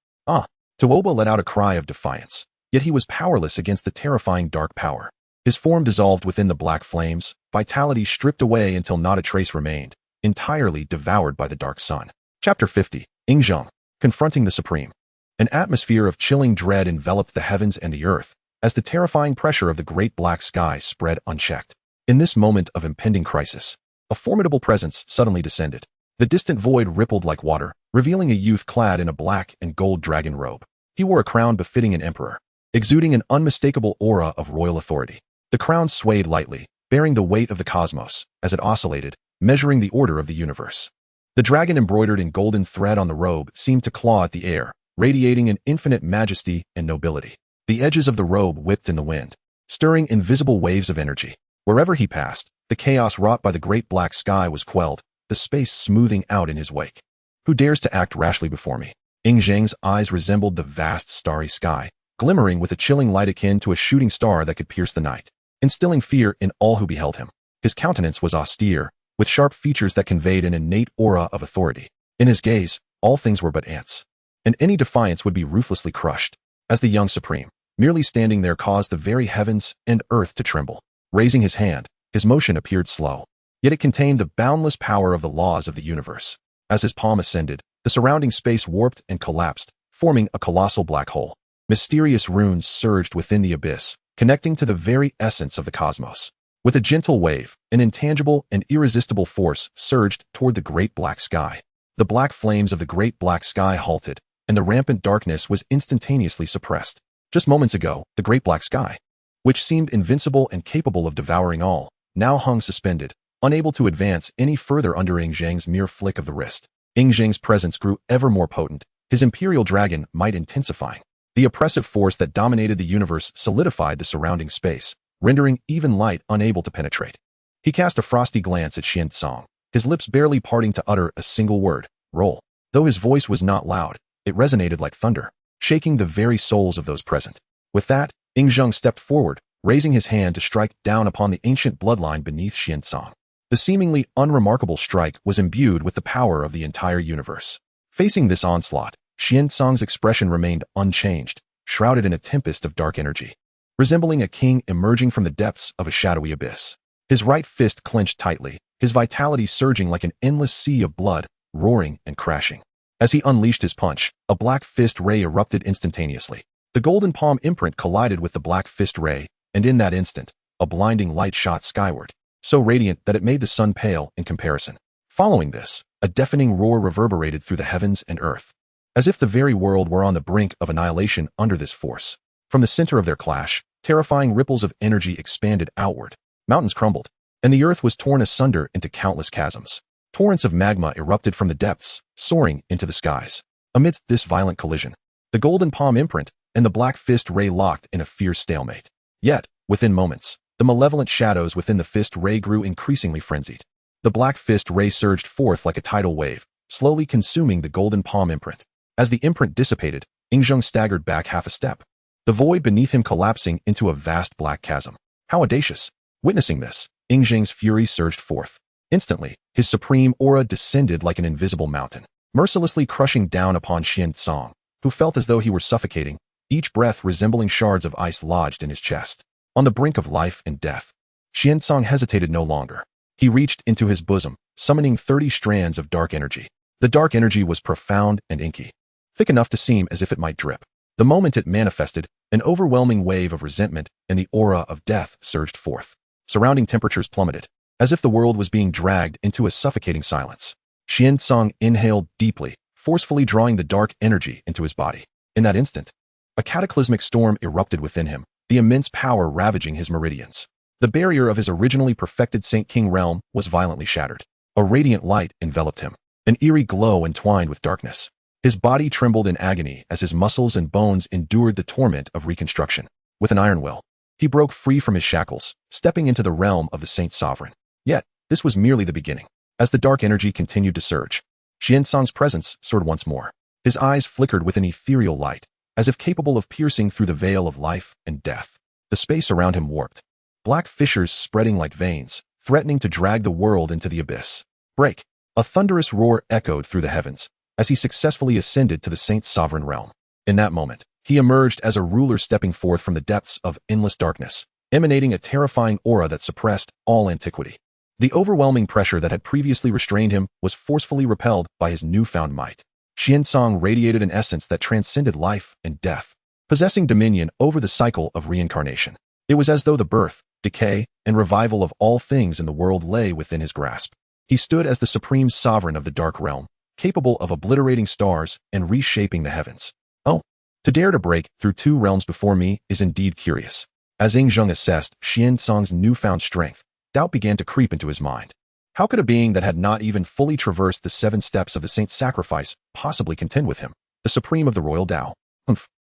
Tuoba let out a cry of defiance, yet he was powerless against the terrifying dark power. His form dissolved within the black flames, vitality stripped away until not a trace remained, entirely devoured by the dark sun. Chapter 50. Ingzheng, confronting the Supreme. An atmosphere of chilling dread enveloped the heavens and the earth, as the terrifying pressure of the great black sky spread unchecked. In this moment of impending crisis, a formidable presence suddenly descended. The distant void rippled like water, revealing a youth clad in a black and gold dragon robe. He wore a crown befitting an emperor, exuding an unmistakable aura of royal authority. The crown swayed lightly, bearing the weight of the cosmos, as it oscillated, measuring the order of the universe. The dragon embroidered in golden thread on the robe seemed to claw at the air, radiating an infinite majesty and nobility. The edges of the robe whipped in the wind, stirring invisible waves of energy. Wherever he passed, the chaos wrought by the great black sky was quelled, the space smoothing out in his wake. Who dares to act rashly before me? Ingzheng's eyes resembled the vast starry sky, glimmering with a chilling light akin to a shooting star that could pierce the night, instilling fear in all who beheld him. His countenance was austere, with sharp features that conveyed an innate aura of authority. In his gaze, all things were but ants, and any defiance would be ruthlessly crushed. As the young Supreme, merely standing there caused the very heavens and earth to tremble. Raising his hand, his motion appeared slow, yet it contained the boundless power of the laws of the universe. As his palm ascended, the surrounding space warped and collapsed, forming a colossal black hole. Mysterious runes surged within the abyss, connecting to the very essence of the cosmos. With a gentle wave, an intangible and irresistible force surged toward the great black sky. The black flames of the great black sky halted, and the rampant darkness was instantaneously suppressed. Just moments ago, the great black sky, which seemed invincible and capable of devouring all, now hung suspended, unable to advance any further under Ingzheng's mere flick of the wrist. Ingzheng's presence grew ever more potent, his imperial dragon might intensifying. The oppressive force that dominated the universe solidified the surrounding space, rendering even light unable to penetrate. He cast a frosty glance at Xiantsong, his lips barely parting to utter a single word, roll. Though his voice was not loud, it resonated like thunder, shaking the very souls of those present. With that, Ingzheng stepped forward, raising his hand to strike down upon the ancient bloodline beneath Xiantsong. The seemingly unremarkable strike was imbued with the power of the entire universe. Facing this onslaught, Xiantsong's expression remained unchanged, shrouded in a tempest of dark energy, resembling a king emerging from the depths of a shadowy abyss. His right fist clenched tightly, his vitality surging like an endless sea of blood, roaring and crashing. As he unleashed his punch, a black fist ray erupted instantaneously. The golden palm imprint collided with the black fist ray, and in that instant, a blinding light shot skyward, so radiant that it made the sun pale in comparison. Following this, a deafening roar reverberated through the heavens and earth, as if the very world were on the brink of annihilation under this force. From the center of their clash, terrifying ripples of energy expanded outward. Mountains crumbled, and the earth was torn asunder into countless chasms. Torrents of magma erupted from the depths, soaring into the skies. Amidst this violent collision, the golden palm imprint and the black fist ray locked in a fierce stalemate. Yet, within moments, the malevolent shadows within the fist ray grew increasingly frenzied. The black fist ray surged forth like a tidal wave, slowly consuming the golden palm imprint. As the imprint dissipated, Ingzheng staggered back half a step, the void beneath him collapsing into a vast black chasm. How audacious! Witnessing this, Ingzheng's fury surged forth. Instantly, his supreme aura descended like an invisible mountain, mercilessly crushing down upon Xianzong, who felt as though he were suffocating, each breath resembling shards of ice lodged in his chest. On the brink of life and death, Xianzong hesitated no longer. He reached into his bosom, summoning 30 strands of dark energy. The dark energy was profound and inky, thick enough to seem as if it might drip. The moment it manifested, an overwhelming wave of resentment and the aura of death surged forth. Surrounding temperatures plummeted, as if the world was being dragged into a suffocating silence. Xianzong inhaled deeply, forcefully drawing the dark energy into his body. In that instant, a cataclysmic storm erupted within him, the immense power ravaging his meridians. The barrier of his originally perfected Saint King realm was violently shattered. A radiant light enveloped him, an eerie glow entwined with darkness. His body trembled in agony as his muscles and bones endured the torment of reconstruction. With an iron will, he broke free from his shackles, stepping into the realm of the Saint Sovereign. Yet, this was merely the beginning. As the dark energy continued to surge, Xianzong's presence soared once more. His eyes flickered with an ethereal light, as if capable of piercing through the veil of life and death. The space around him warped, black fissures spreading like veins, threatening to drag the world into the abyss. Break! A thunderous roar echoed through the heavens, as he successfully ascended to the Saint's sovereign realm. In that moment, he emerged as a ruler stepping forth from the depths of endless darkness, emanating a terrifying aura that suppressed all antiquity. The overwhelming pressure that had previously restrained him was forcefully repelled by his newfound might. Xianzong radiated an essence that transcended life and death, possessing dominion over the cycle of reincarnation. It was as though the birth, decay, and revival of all things in the world lay within his grasp. He stood as the supreme sovereign of the dark realm, capable of obliterating stars and reshaping the heavens. Oh, to dare to break through 2 realms before me is indeed curious. As Ingzheng assessed Xianzong's newfound strength, doubt began to creep into his mind. How could a being that had not even fully traversed the 7 steps of the Saint's sacrifice possibly contend with him, the supreme of the royal Tao?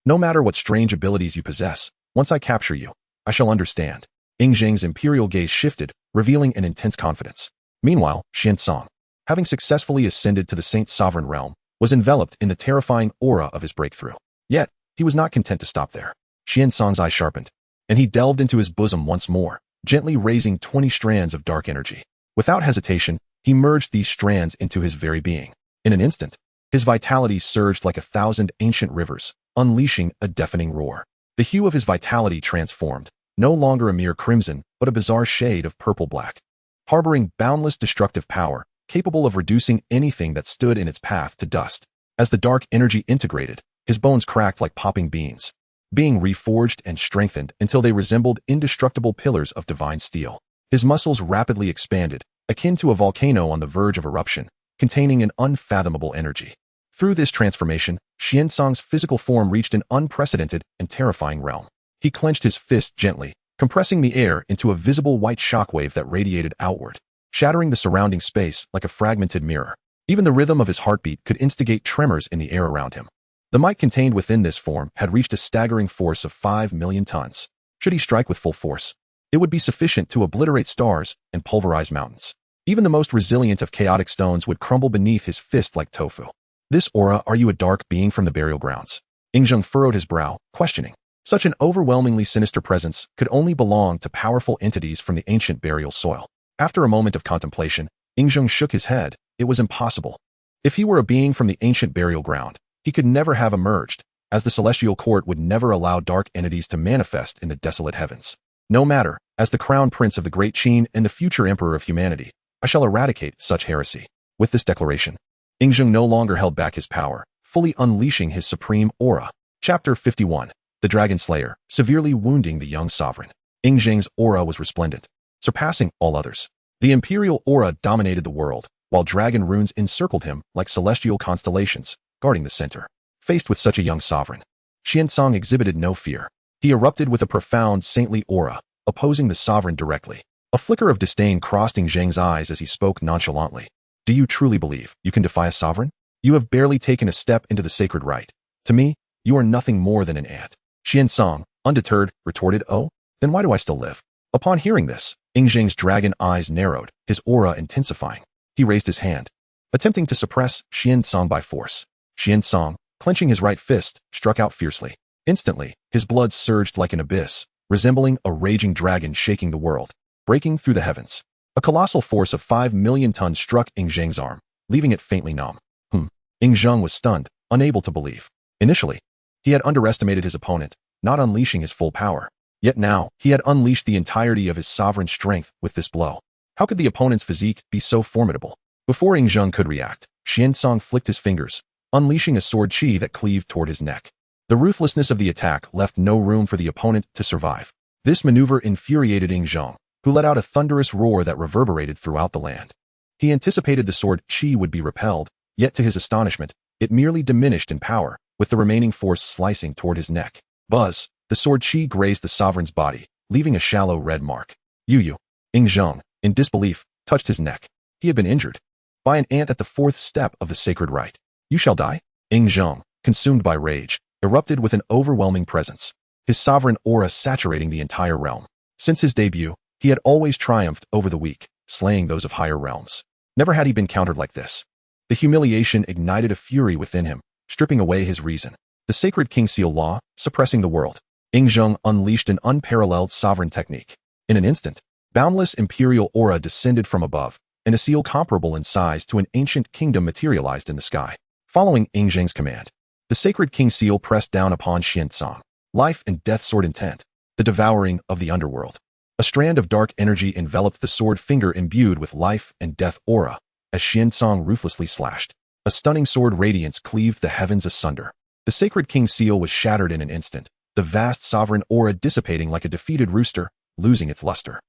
No matter what strange abilities you possess, once I capture you, I shall understand. Ingzheng's imperial gaze shifted, revealing an intense confidence. Meanwhile, Xianzong, having successfully ascended to the Saint's sovereign realm, was enveloped in the terrifying aura of his breakthrough. Yet, he was not content to stop there. Xianzong's eye sharpened, and he delved into his bosom once more, gently raising 20 strands of dark energy. Without hesitation, he merged these strands into his very being. In an instant, his vitality surged like 1,000 ancient rivers, unleashing a deafening roar. The hue of his vitality transformed, no longer a mere crimson, but a bizarre shade of purple-black. Harboring boundless destructive power, capable of reducing anything that stood in its path to dust. As the dark energy integrated, his bones cracked like popping beans, being reforged and strengthened until they resembled indestructible pillars of divine steel. His muscles rapidly expanded, akin to a volcano on the verge of eruption, containing an unfathomable energy. Through this transformation, Xianzong's physical form reached an unprecedented and terrifying realm. He clenched his fist gently, compressing the air into a visible white shockwave that radiated outward, shattering the surrounding space like a fragmented mirror. Even the rhythm of his heartbeat could instigate tremors in the air around him. The might contained within this form had reached a staggering force of 5 million tons. Should he strike with full force, it would be sufficient to obliterate stars and pulverize mountains. Even the most resilient of chaotic stones would crumble beneath his fist like tofu. This aura, are you a dark being from the burial grounds? Ingzheng furrowed his brow, questioning. Such an overwhelmingly sinister presence could only belong to powerful entities from the ancient burial soil. After a moment of contemplation, Ingzheng shook his head. It was impossible. If he were a being from the ancient burial ground, he could never have emerged, as the celestial court would never allow dark entities to manifest in the desolate heavens. No matter, as the crown prince of the great Qin and the future emperor of humanity, I shall eradicate such heresy. With this declaration, Ingzheng no longer held back his power, fully unleashing his supreme aura. Chapter 51. The Dragon Slayer, severely wounding the young sovereign. Ingzheng's aura was resplendent, surpassing all others. The imperial aura dominated the world, while dragon runes encircled him like celestial constellations, guarding the center. Faced with such a young sovereign, Xianzong exhibited no fear. He erupted with a profound saintly aura, opposing the sovereign directly. A flicker of disdain crossed Ingzheng's eyes as he spoke nonchalantly. Do you truly believe you can defy a sovereign? You have barely taken a step into the sacred rite. To me, you are nothing more than an ant. Xianzong, undeterred, retorted, Oh, then why do I still live? Upon hearing this, Ingzheng's dragon eyes narrowed, his aura intensifying. He raised his hand, attempting to suppress Xianzong by force. Xianzong, Clenching his right fist, struck out fiercely. Instantly, his blood surged like an abyss, resembling a raging dragon shaking the world, breaking through the heavens. A colossal force of 5 million tons struck Ing Zhang's arm, leaving it faintly numb. Ing Zhang was stunned, unable to believe. Initially, he had underestimated his opponent, not unleashing his full power. Yet now, he had unleashed the entirety of his sovereign strength with this blow. How could the opponent's physique be so formidable? Before Ing Zhang could react, Xiansong flicked his fingers, unleashing a sword chi that cleaved toward his neck. The ruthlessness of the attack left no room for the opponent to survive. This maneuver infuriated Ing Zhang, who let out a thunderous roar that reverberated throughout the land. He anticipated the sword chi would be repelled, yet to his astonishment, it merely diminished in power, with the remaining force slicing toward his neck. Buzz! The sword chi grazed the sovereign's body, leaving a shallow red mark. Yu. Ing Zhang, in disbelief, touched his neck. He had been injured by an ant at the 4th step of the sacred rite. You shall die? Ing Zhang, consumed by rage, erupted with an overwhelming presence, his sovereign aura saturating the entire realm. Since his debut, he had always triumphed over the weak, slaying those of higher realms. Never had he been countered like this. The humiliation ignited a fury within him, stripping away his reason. The sacred King Seal law, suppressing the world. Ing Zhang unleashed an unparalleled sovereign technique. In an instant, boundless imperial aura descended from above, and a seal comparable in size to an ancient kingdom materialized in the sky. Following Ing Zhang's command, the sacred King Seal pressed down upon Xiansong. Life and death sword intent, the devouring of the underworld. A strand of dark energy enveloped the sword finger imbued with life and death aura, as Xiansong ruthlessly slashed. A stunning sword radiance cleaved the heavens asunder. The sacred King Seal was shattered in an instant, the vast sovereign aura dissipating like a defeated rooster, losing its luster.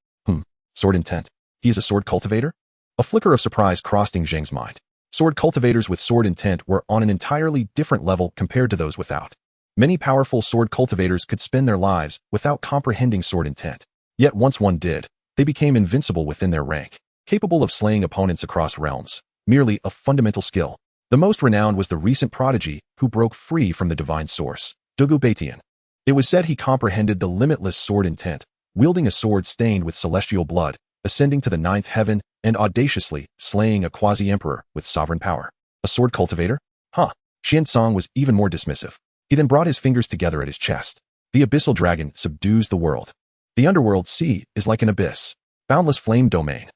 Sword intent. He is a sword cultivator? A flicker of surprise crossed Ing Zhang's mind. Sword cultivators with sword intent were on an entirely different level compared to those without. Many powerful sword cultivators could spend their lives without comprehending sword intent. Yet once one did, they became invincible within their rank, capable of slaying opponents across realms, merely a fundamental skill. The most renowned was the recent prodigy who broke free from the divine source, cultivating. It was said he comprehended the limitless sword intent, wielding a sword stained with celestial blood, ascending to the 9th heaven, and audaciously slaying a quasi-emperor with sovereign power. A sword cultivator? Xiansong was even more dismissive. He then brought his fingers together at his chest. The abyssal dragon subdues the world. The underworld sea is like an abyss. Boundless flame domain.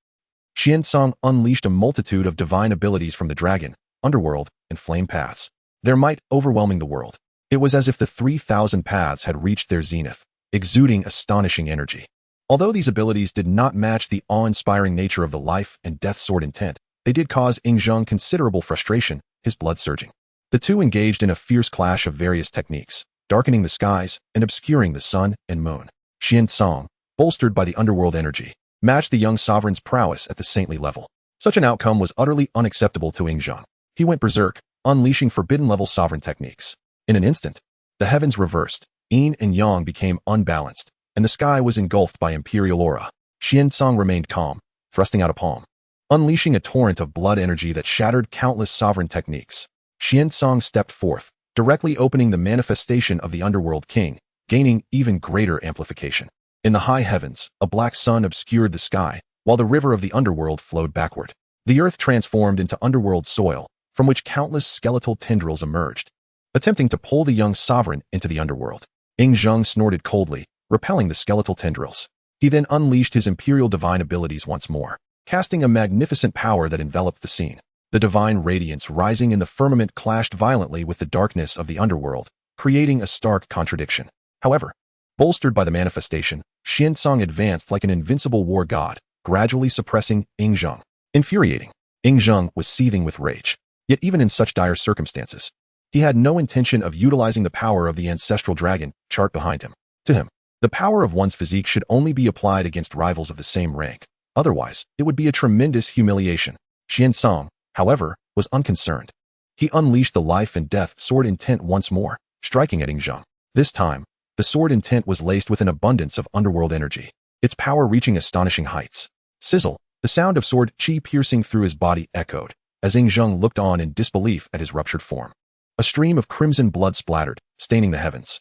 Xiansong unleashed a multitude of divine abilities from the dragon, underworld, and flame paths, their might overwhelming the world. It was as if the 3,000 paths had reached their zenith, exuding astonishing energy. Although these abilities did not match the awe-inspiring nature of the life and death sword intent, they did cause Ing Zhang considerable frustration, his blood surging. The two engaged in a fierce clash of various techniques, darkening the skies and obscuring the sun and moon. Xiansong, bolstered by the underworld energy, matched the young sovereign's prowess at the saintly level. Such an outcome was utterly unacceptable to Ing Zhang. He went berserk, unleashing forbidden-level sovereign techniques. In an instant, the heavens reversed, yin and yang became unbalanced, and the sky was engulfed by imperial aura. Xiansong remained calm, thrusting out a palm, unleashing a torrent of blood energy that shattered countless sovereign techniques. Xiansong stepped forth, directly opening the manifestation of the underworld king, gaining even greater amplification. In the high heavens, a black sun obscured the sky, while the river of the underworld flowed backward. The earth transformed into underworld soil, from which countless skeletal tendrils emerged, attempting to pull the young sovereign into the underworld. Ing Zhang snorted coldly, repelling the skeletal tendrils. He then unleashed his imperial divine abilities once more, casting a magnificent power that enveloped the scene. The divine radiance rising in the firmament clashed violently with the darkness of the underworld, creating a stark contradiction. However, bolstered by the manifestation, Xiansong advanced like an invincible war god, gradually suppressing Ing Zhang. Infuriating. Ing Zhang was seething with rage. Yet even in such dire circumstances, he had no intention of utilizing the power of the ancestral dragon chart behind him. To him, the power of one's physique should only be applied against rivals of the same rank. Otherwise, it would be a tremendous humiliation. Xiansong, however, was unconcerned. He unleashed the life and death sword intent once more, striking at Ing Zhang. This time, the sword intent was laced with an abundance of underworld energy, its power reaching astonishing heights. Sizzle, the sound of sword chi piercing through his body echoed, as Ing Zhang looked on in disbelief at his ruptured form. A stream of crimson blood splattered, staining the heavens.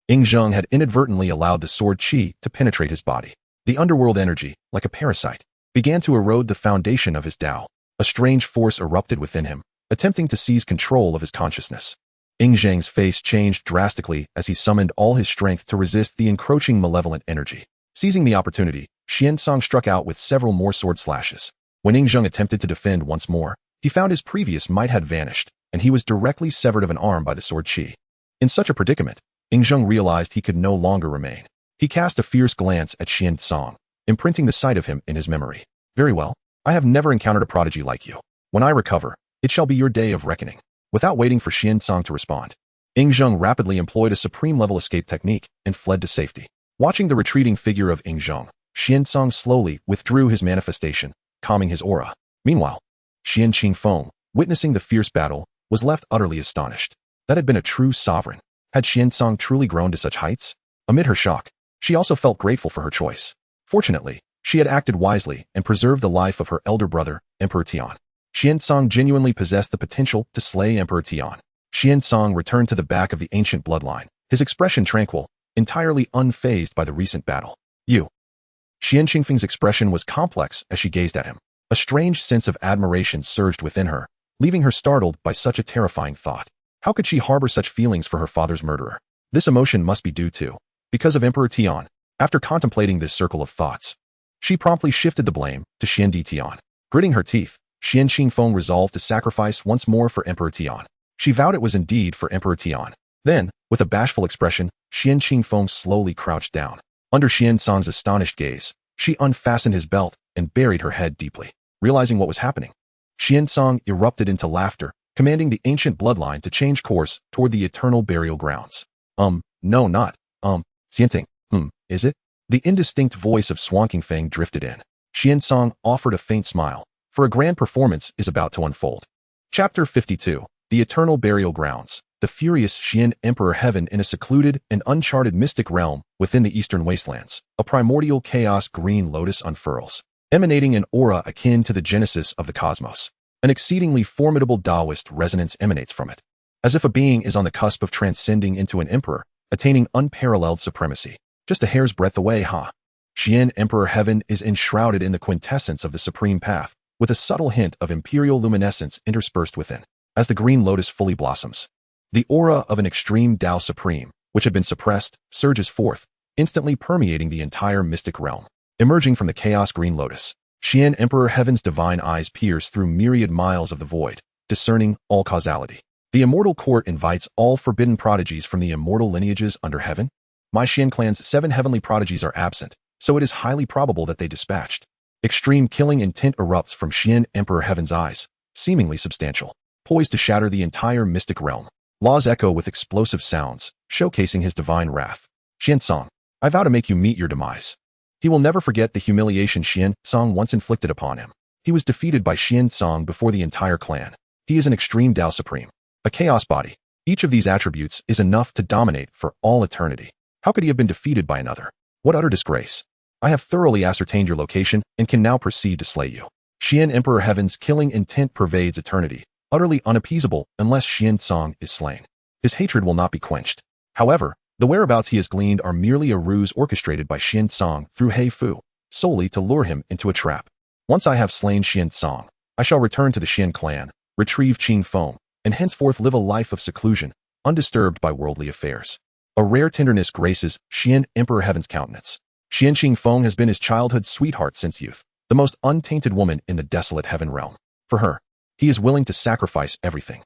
Ing Zhang had inadvertently allowed the sword chi to penetrate his body. The underworld energy, like a parasite, began to erode the foundation of his Tao. A strange force erupted within him, attempting to seize control of his consciousness. Ing Zhang's face changed drastically as he summoned all his strength to resist the encroaching malevolent energy. Seizing the opportunity, Xiansong struck out with several more sword slashes. When Ing Zhang attempted to defend once more, he found his previous might had vanished, and he was directly severed of an arm by the sword chi. In such a predicament, Ing Zhang realized he could no longer remain. He cast a fierce glance at Xiansong, imprinting the sight of him in his memory. Very well. I have never encountered a prodigy like you. When I recover, it shall be your day of reckoning. Without waiting for Xiansong to respond, Ing Zhang rapidly employed a supreme-level escape technique and fled to safety. Watching the retreating figure of Ing Zhang, Xiansong slowly withdrew his manifestation, calming his aura. Meanwhile, Xian Qingfeng, witnessing the fierce battle, was left utterly astonished. That had been a true sovereign. Had Xiansong truly grown to such heights? Amid her shock, she also felt grateful for her choice. Fortunately, she had acted wisely and preserved the life of her elder brother, Emperor Tian. Xiansong genuinely possessed the potential to slay Emperor Tian. Xiansong returned to the back of the ancient bloodline, his expression tranquil, entirely unfazed by the recent battle. You. Xian Qingfeng's expression was complex as she gazed at him. A strange sense of admiration surged within her, leaving her startled by such a terrifying thought. How could she harbor such feelings for her father's murderer? This emotion must be due to, because of Emperor Tian. After contemplating this circle of thoughts, she promptly shifted the blame to Xian Di Tian. Gritting her teeth, Xian Qingfeng resolved to sacrifice once more for Emperor Tian. She vowed it was indeed for Emperor Tian. Then, with a bashful expression, Xian Qingfeng slowly crouched down. Under Xiansong's astonished gaze, she unfastened his belt and buried her head deeply. Realizing what was happening, Xiansong erupted into laughter, commanding the ancient bloodline to change course toward the eternal burial grounds. No not, Xianting, is it? The indistinct voice of Swankingfeng drifted in. Xiansong offered a faint smile, for a grand performance is about to unfold. Chapter 52, The Eternal Burial Grounds. The furious Xian Emperor Heaven in a secluded and uncharted mystic realm within the eastern wastelands. A primordial chaos green lotus unfurls, emanating an aura akin to the genesis of the cosmos. An exceedingly formidable Taoist resonance emanates from it, as if a being is on the cusp of transcending into an emperor, attaining unparalleled supremacy. Just a hair's breadth away, huh? Xian Emperor Heaven is enshrouded in the quintessence of the supreme path, with a subtle hint of imperial luminescence interspersed within. As the green lotus fully blossoms, the aura of an extreme Tao Supreme, which had been suppressed, surges forth, instantly permeating the entire mystic realm. Emerging from the chaos green lotus, Xian Emperor Heaven's divine eyes pierce through myriad miles of the void, discerning all causality. The immortal court invites all forbidden prodigies from the immortal lineages under heaven. My Xian clan's 7 heavenly prodigies are absent, so it is highly probable that they dispatched. Extreme killing intent erupts from Xian Emperor Heaven's eyes, seemingly substantial, poised to shatter the entire mystic realm. Laws echo with explosive sounds, showcasing his divine wrath. Xiansong, I vow to make you meet your demise. He will never forget the humiliation Xiansong once inflicted upon him. He was defeated by Xiansong before the entire clan. He is an extreme Tao Supreme, a chaos body. Each of these attributes is enough to dominate for all eternity. How could he have been defeated by another? What utter disgrace. I have thoroughly ascertained your location and can now proceed to slay you. Xian Emperor Heaven's killing intent pervades eternity, utterly unappeasable unless Xiansong is slain. His hatred will not be quenched. However, the whereabouts he has gleaned are merely a ruse orchestrated by Xiansong through He Fu, solely to lure him into a trap. Once I have slain Xiansong, I shall return to the Xian clan, retrieve Qingfeng, and henceforth live a life of seclusion, undisturbed by worldly affairs. A rare tenderness graces Xian Emperor Heaven's countenance. Xian Qingfeng has been his childhood's sweetheart since youth, the most untainted woman in the desolate heaven realm. For her, he is willing to sacrifice everything.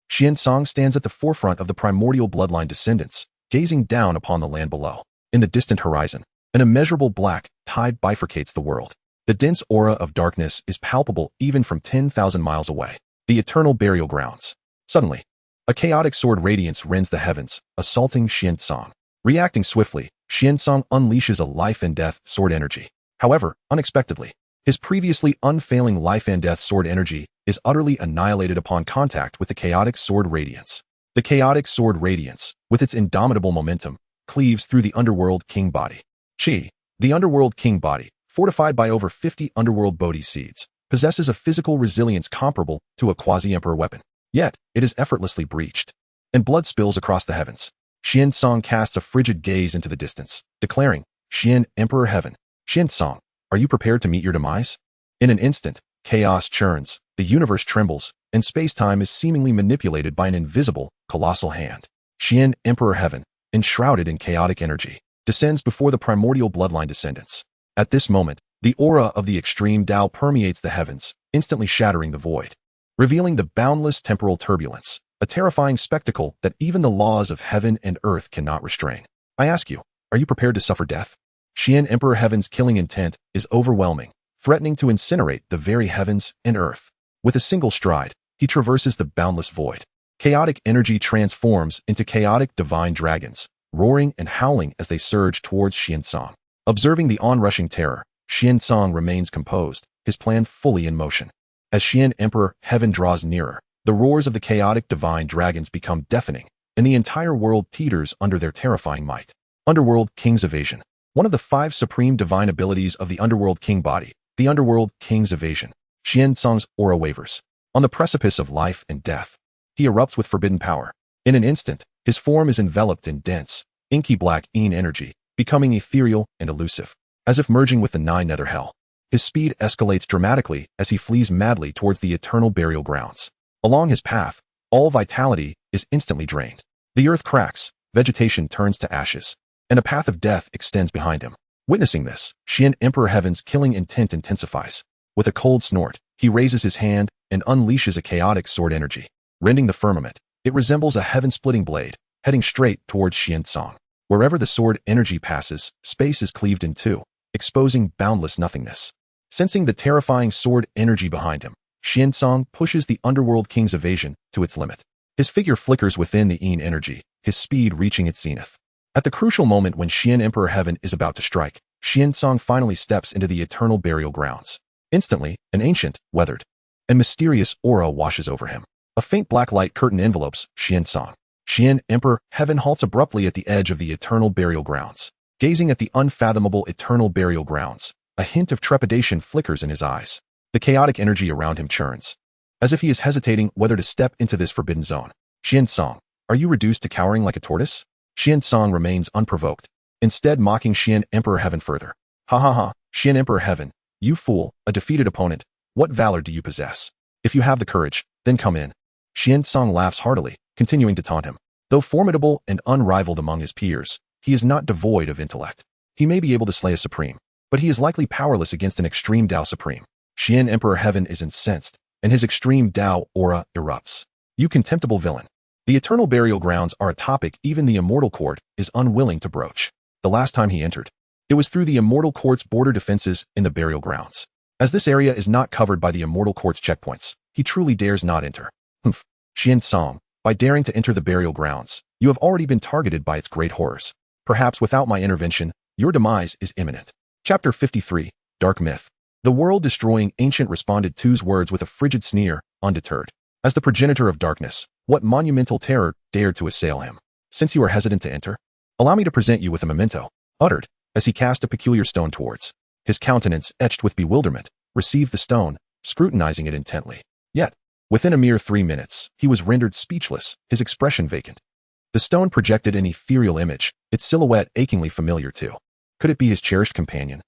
Xiansong stands at the forefront of the primordial bloodline descendants, gazing down upon the land below. In the distant horizon, an immeasurable black tide bifurcates the world. The dense aura of darkness is palpable even from 10,000 miles away. The eternal burial grounds. Suddenly, a chaotic sword radiance rends the heavens, assaulting Xiansong. Reacting swiftly, Xiansong unleashes a life and death sword energy. However, unexpectedly, his previously unfailing life and death sword energy is utterly annihilated upon contact with the chaotic sword radiance. The chaotic sword radiance, with its indomitable momentum, cleaves through the underworld king body. Qi, the underworld king body, fortified by over 50 underworld Bodhi seeds, possesses a physical resilience comparable to a quasi-emperor weapon. Yet, it is effortlessly breached, and blood spills across the heavens. Xiansong casts a frigid gaze into the distance, declaring, Xian Emperor Heaven, Xiansong, are you prepared to meet your demise? In an instant, chaos churns, the universe trembles, and space-time is seemingly manipulated by an invisible, colossal hand. Xian, Emperor Heaven, enshrouded in chaotic energy, descends before the primordial bloodline descendants. At this moment, the aura of the extreme Tao permeates the heavens, instantly shattering the void, revealing the boundless temporal turbulence, a terrifying spectacle that even the laws of heaven and earth cannot restrain. I ask you, are you prepared to suffer death? Xian, Emperor Heaven's killing intent is overwhelming, threatening to incinerate the very heavens and earth. With a single stride, he traverses the boundless void. Chaotic energy transforms into chaotic divine dragons, roaring and howling as they surge towards Xiansong. Observing the onrushing terror, Xiansong remains composed, his plan fully in motion. As Xian, Emperor Heaven draws nearer, the roars of the chaotic divine dragons become deafening, and the entire world teeters under their terrifying might. Underworld King's Evasion. One of the 5 supreme divine abilities of the Underworld King body, the Underworld King's Evasion. Xiansong's aura wavers. On the precipice of life and death, he erupts with forbidden power. In an instant, his form is enveloped in dense, inky black Yin energy, becoming ethereal and elusive, as if merging with the 9 nether hell. His speed escalates dramatically as he flees madly towards the eternal burial grounds. Along his path, all vitality is instantly drained. The earth cracks, vegetation turns to ashes, and a path of death extends behind him. Witnessing this, Xian, Emperor Heaven's killing intent intensifies. With a cold snort, he raises his hand and unleashes a chaotic sword energy. Rending the firmament, it resembles a heaven-splitting blade, heading straight towards Xiansong. Wherever the sword energy passes, space is cleaved in two, exposing boundless nothingness. Sensing the terrifying sword energy behind him, Xiansong pushes the Underworld King's evasion to its limit. His figure flickers within the Yin energy, his speed reaching its zenith. At the crucial moment when Xian, Emperor Heaven is about to strike, Xiansong finally steps into the eternal burial grounds. Instantly, an ancient, weathered, and mysterious aura washes over him. A faint black light curtain envelopes Xiansong. Xian, Emperor Heaven halts abruptly at the edge of the eternal burial grounds. Gazing at the unfathomable eternal burial grounds, a hint of trepidation flickers in his eyes. The chaotic energy around him churns, as if he is hesitating whether to step into this forbidden zone. Xiansong, are you reduced to cowering like a tortoise? Xiansong remains unprovoked, instead mocking Xian, Emperor Heaven further. Ha ha ha, Xian, Emperor Heaven, you fool, a defeated opponent. What valor do you possess? If you have the courage, then come in. Xiansong laughs heartily, continuing to taunt him. Though formidable and unrivaled among his peers, he is not devoid of intellect. He may be able to slay a supreme, but he is likely powerless against an extreme Tao supreme. Xian, Emperor Heaven is incensed, and his extreme Tao aura erupts. You contemptible villain. The eternal burial grounds are a topic even the Immortal Court is unwilling to broach. The last time he entered, it was through the Immortal Court's border defenses in the burial grounds. As this area is not covered by the Immortal Court's checkpoints, he truly dares not enter. Humph. Xiansong, by daring to enter the burial grounds, you have already been targeted by its great horrors. Perhaps without my intervention, your demise is imminent. Chapter 53, Dark Myth. The world-destroying ancient responded to's words with a frigid sneer, undeterred. As the progenitor of darkness, what monumental terror dared to assail him? Since you are hesitant to enter, allow me to present you with a memento, uttered, as he cast a peculiar stone towards. His countenance, etched with bewilderment, received the stone, scrutinizing it intently. Yet, within a mere 3 minutes, he was rendered speechless, his expression vacant. The stone projected an ethereal image, its silhouette achingly familiar too. Could it be his cherished companion?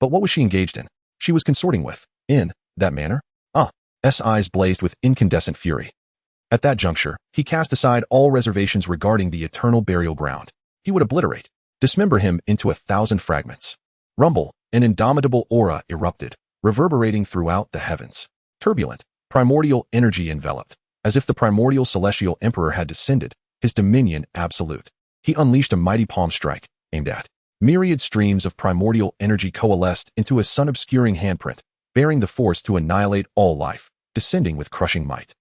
But what was she engaged in? She was consorting with, in that manner? S eyes blazed with incandescent fury. At that juncture, he cast aside all reservations regarding the eternal burial ground. He would obliterate, dismember him into 1,000 fragments. Rumble, an indomitable aura erupted, reverberating throughout the heavens. Turbulent, primordial energy enveloped, as if the primordial celestial emperor had descended, his dominion absolute. He unleashed a mighty palm strike, aimed at. Myriad streams of primordial energy coalesced into a sun-obscuring handprint, bearing the force to annihilate all life, descending with crushing might.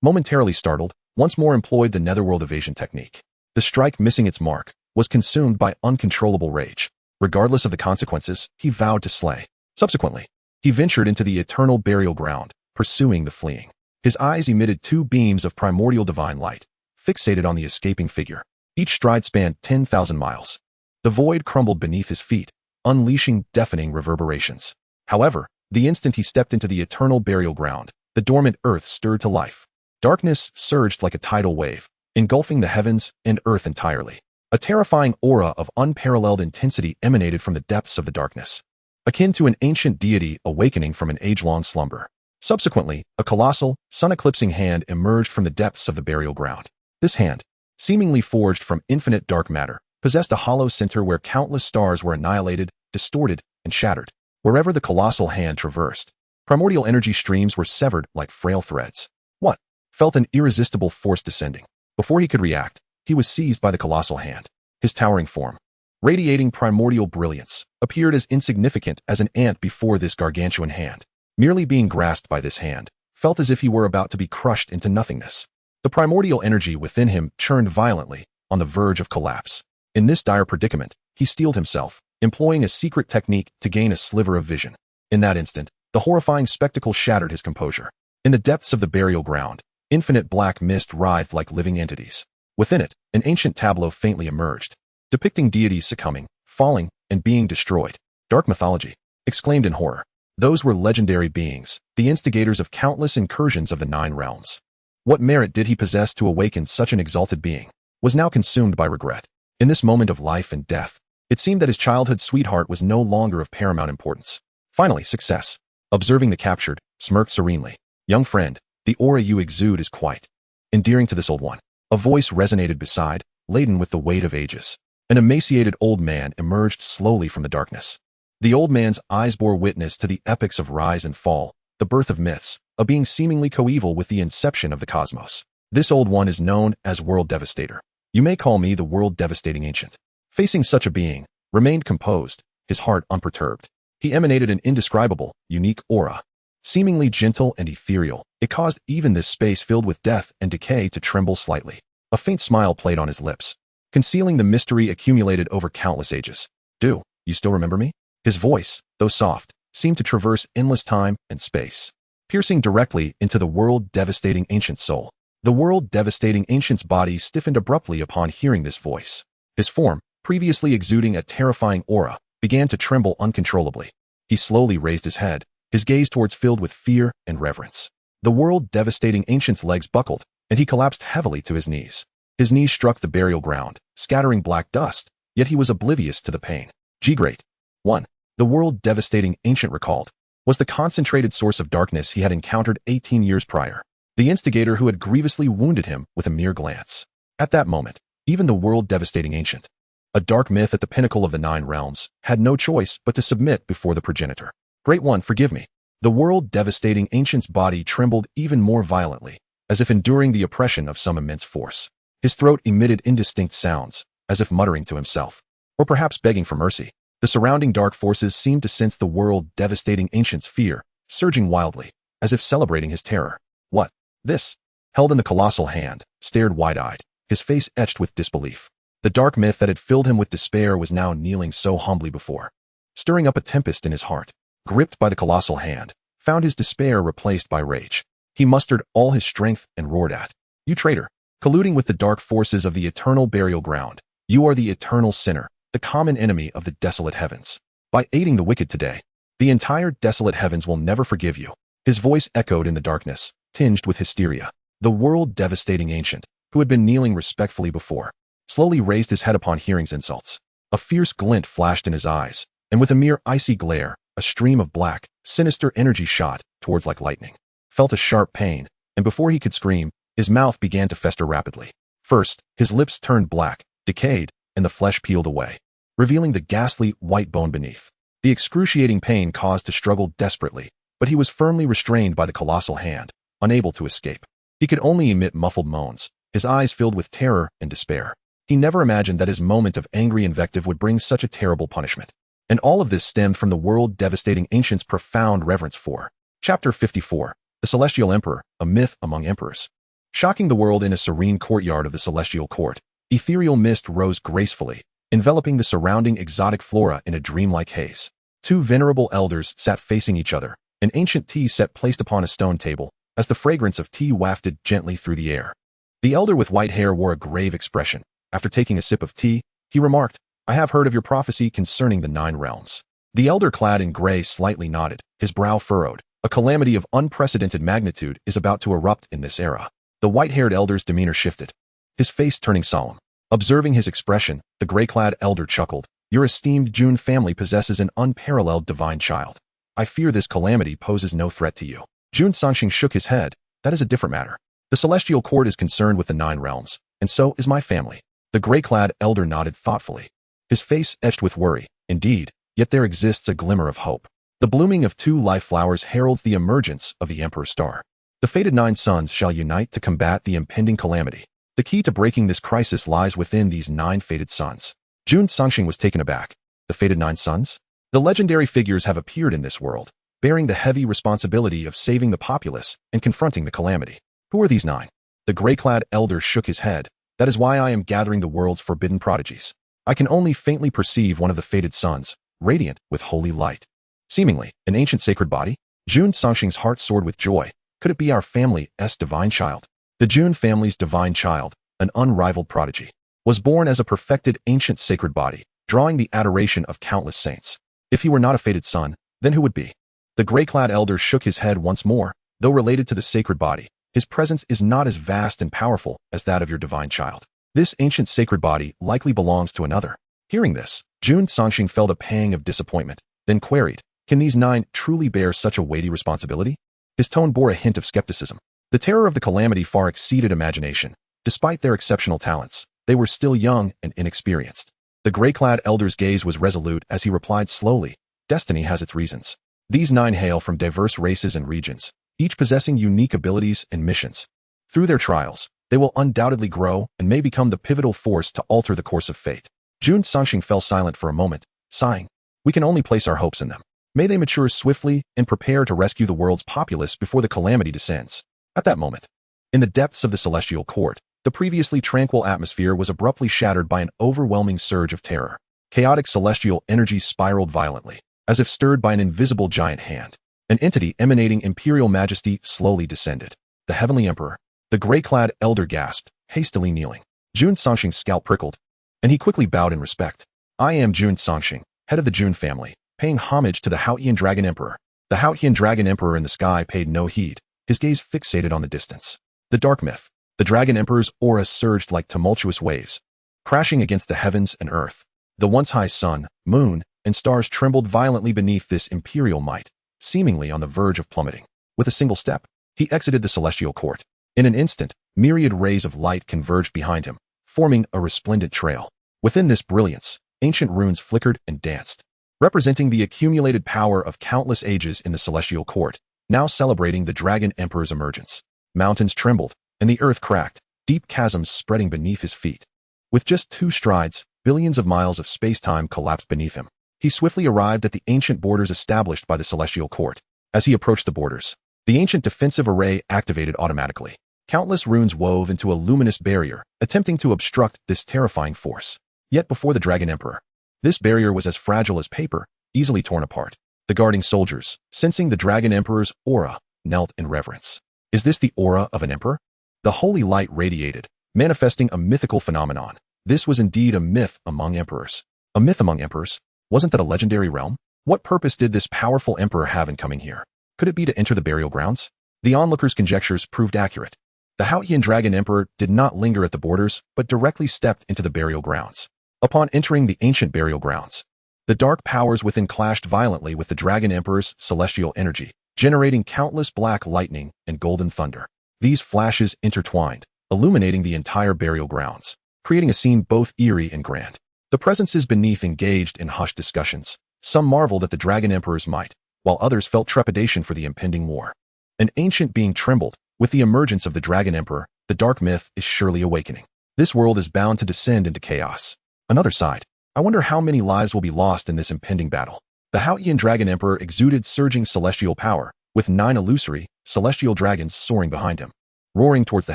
Momentarily startled, once more employed the netherworld evasion technique. The strike, missing its mark, was consumed by uncontrollable rage. Regardless of the consequences, he vowed to slay. Subsequently, he ventured into the eternal burial ground, pursuing the fleeing. His eyes emitted 2 beams of primordial divine light, fixated on the escaping figure. Each stride spanned 10,000 miles. The void crumbled beneath his feet, unleashing deafening reverberations. However, the instant he stepped into the eternal burial ground, the dormant earth stirred to life. Darkness surged like a tidal wave, engulfing the heavens and earth entirely. A terrifying aura of unparalleled intensity emanated from the depths of the darkness, akin to an ancient deity awakening from an age-long slumber. Subsequently, a colossal, sun-eclipsing hand emerged from the depths of the burial ground. This hand, seemingly forged from infinite dark matter, possessed a hollow center where countless stars were annihilated, distorted, and shattered. Wherever the colossal hand traversed, primordial energy streams were severed like frail threads. What? Felt an irresistible force descending. Before he could react, he was seized by the colossal hand. His towering form, radiating primordial brilliance, appeared as insignificant as an ant before this gargantuan hand. Merely being grasped by this hand felt as if he were about to be crushed into nothingness. The primordial energy within him churned violently, on the verge of collapse. In this dire predicament, he steeled himself, employing a secret technique to gain a sliver of vision. In that instant, the horrifying spectacle shattered his composure. In the depths of the burial ground, infinite black mist writhed like living entities. Within it, an ancient tableau faintly emerged, depicting deities succumbing, falling, and being destroyed. Dark mythology, exclaimed in horror. Those were legendary beings, the instigators of countless incursions of the 9 realms. What merit did he possess to awaken such an exalted being? Was now consumed by regret. In this moment of life and death, it seemed that his childhood sweetheart was no longer of paramount importance. Finally, success. Observing the captured, smirked serenely. Young friend, the aura you exude is quite endearing to this old one. A voice resonated beside, laden with the weight of ages. An emaciated old man emerged slowly from the darkness. The old man's eyes bore witness to the epics of rise and fall, the birth of myths, a being seemingly coeval with the inception of the cosmos. This old one is known as World Devastator. You may call me the World Devastating Ancient. Facing such a being, remained composed, his heart unperturbed. He emanated an indescribable, unique aura. Seemingly gentle and ethereal, it caused even this space filled with death and decay to tremble slightly. A faint smile played on his lips, concealing the mystery accumulated over countless ages. Do you still remember me? His voice, though soft, seemed to traverse endless time and space, piercing directly into the world-devastating ancient soul. The world-devastating ancient's body stiffened abruptly upon hearing this voice. His form, previously exuding a terrifying aura, began to tremble uncontrollably. He slowly raised his head, his gaze towards filled with fear and reverence. The world-devastating ancient's legs buckled, and he collapsed heavily to his knees. His knees struck the burial ground, scattering black dust, yet he was oblivious to the pain. Great One. The world-devastating ancient recalled, was the concentrated source of darkness he had encountered 18 years prior. The instigator who had grievously wounded him with a mere glance. At that moment, even the world-devastating ancient, a dark myth at the pinnacle of the 9 realms, had no choice but to submit before the progenitor. Great One, forgive me. The world-devastating ancient's body trembled even more violently, as if enduring the oppression of some immense force. His throat emitted indistinct sounds, as if muttering to himself, or perhaps begging for mercy. The surrounding dark forces seemed to sense the world-devastating ancient's fear, surging wildly, as if celebrating his terror. What? This? Held in the colossal hand, stared wide-eyed, his face etched with disbelief. The dark myth that had filled him with despair was now kneeling so humbly before, stirring up a tempest in his heart. Gripped by the colossal hand, found his despair replaced by rage. He mustered all his strength and roared at, "You traitor! Colluding with the dark forces of the eternal burial ground, you are the eternal sinner, the common enemy of the desolate heavens. By aiding the wicked today, the entire desolate heavens will never forgive you." His voice echoed in the darkness, tinged with hysteria. The world-devastating ancient, who had been kneeling respectfully before, slowly raised his head upon hearing insults. A fierce glint flashed in his eyes, and with a mere icy glare, a stream of black, sinister energy shot towards like lightning. Felt a sharp pain, and before he could scream, his mouth began to fester rapidly. First, his lips turned black, decayed, and the flesh peeled away, revealing the ghastly white bone beneath. The excruciating pain caused to struggle desperately, but he was firmly restrained by the colossal hand, unable to escape. He could only emit muffled moans, his eyes filled with terror and despair. He never imagined that his moment of angry invective would bring such a terrible punishment. And all of this stemmed from the world-devastating ancient's profound reverence for. Chapter 54. The Celestial Emperor, a Myth Among Emperors. Shocking the world in a serene courtyard of the celestial court, ethereal mist rose gracefully, enveloping the surrounding exotic flora in a dreamlike haze. 2 venerable elders sat facing each other, an ancient tea set placed upon a stone table, as the fragrance of tea wafted gently through the air. The elder with white hair wore a grave expression. After taking a sip of tea, he remarked, "I have heard of your prophecy concerning the 9 realms." The elder clad in gray slightly nodded, his brow furrowed. A calamity of unprecedented magnitude is about to erupt in this era. The white-haired elder's demeanor shifted, his face turning solemn. Observing his expression, the gray-clad elder chuckled, "Your esteemed June family possesses an unparalleled divine child. I fear this calamity poses no threat to you." Jun Sanxing shook his head. That is a different matter. The celestial court is concerned with the 9 realms, and so is my family. The gray-clad elder nodded thoughtfully, his face etched with worry. Indeed, yet there exists a glimmer of hope. The blooming of 2 life flowers heralds the emergence of the Emperor's star. The fated 9 suns shall unite to combat the impending calamity. The key to breaking this crisis lies within these 9 fated suns. Jun Sanxing was taken aback. The fated 9 suns? The legendary figures have appeared in this world, bearing the heavy responsibility of saving the populace and confronting the calamity. Who are these 9? The gray-clad elder shook his head. That is why I am gathering the world's forbidden prodigies. I can only faintly perceive one of the fated suns, radiant with holy light. Seemingly, an ancient sacred body? Jun Sanxing's heart soared with joy. Could it be our family's divine child? The Jun family's divine child, an unrivaled prodigy, was born as a perfected ancient sacred body, drawing the adoration of countless saints. If he were not a fated son, then who would be? The gray-clad elder shook his head once more. Though related to the sacred body, his presence is not as vast and powerful as that of your divine child. This ancient sacred body likely belongs to another. Hearing this, Jun Sanxing felt a pang of disappointment, then queried, can these 9 truly bear such a weighty responsibility? His tone bore a hint of skepticism. The terror of the calamity far exceeded imagination. Despite their exceptional talents, they were still young and inexperienced. The gray-clad elder's gaze was resolute as he replied slowly, destiny has its reasons. These 9 hail from diverse races and regions, each possessing unique abilities and missions. Through their trials, they will undoubtedly grow and may become the pivotal force to alter the course of fate. Jun Sanxing fell silent for a moment, sighing. We can only place our hopes in them. May they mature swiftly and prepare to rescue the world's populace before the calamity descends. At that moment, in the depths of the celestial court, the previously tranquil atmosphere was abruptly shattered by an overwhelming surge of terror. Chaotic celestial energy spiraled violently, as if stirred by an invisible giant hand. An entity emanating imperial majesty slowly descended. The heavenly emperor. The gray-clad elder gasped, hastily kneeling. Jun Sanxing's scalp prickled, and he quickly bowed in respect. I am Jun Sanxing, head of the Jun family, paying homage to the Haotian Dragon Emperor. The Haotian Dragon Emperor in the sky paid no heed, his gaze fixated on the distance. The dark myth. The Dragon Emperor's aura surged like tumultuous waves, crashing against the heavens and earth. The once high sun, moon, and stars trembled violently beneath this imperial might, seemingly on the verge of plummeting. With a single step, he exited the celestial court. In an instant, myriad rays of light converged behind him, forming a resplendent trail. Within this brilliance, ancient runes flickered and danced, representing the accumulated power of countless ages in the celestial court, now celebrating the Dragon Emperor's emergence. Mountains trembled, and the earth cracked, deep chasms spreading beneath his feet. With just 2 strides, billions of miles of space-time collapsed beneath him. He swiftly arrived at the ancient borders established by the celestial court. As he approached the borders, the ancient defensive array activated automatically. Countless runes wove into a luminous barrier, attempting to obstruct this terrifying force. Yet before the Dragon Emperor, this barrier was as fragile as paper, easily torn apart. The guarding soldiers, sensing the Dragon Emperor's aura, knelt in reverence. Is this the aura of an emperor? The holy light radiated, manifesting a mythical phenomenon. This was indeed a myth among emperors. A myth among emperors? Wasn't that a legendary realm? What purpose did this powerful emperor have in coming here? Could it be to enter the burial grounds? The onlookers' conjectures proved accurate. The Haotian Dragon Emperor did not linger at the borders, but directly stepped into the burial grounds. Upon entering the ancient burial grounds, the dark powers within clashed violently with the Dragon Emperor's celestial energy, generating countless black lightning and golden thunder. These flashes intertwined, illuminating the entire burial grounds, creating a scene both eerie and grand. The presences beneath engaged in hushed discussions. Some marveled at the Dragon Emperor's might, while others felt trepidation for the impending war. An ancient being trembled. With the emergence of the Dragon Emperor, the dark myth is surely awakening. This world is bound to descend into chaos. Another side. I wonder how many lives will be lost in this impending battle. The Haotian Dragon Emperor exuded surging celestial power, with 9 illusory, celestial dragons soaring behind him, roaring towards the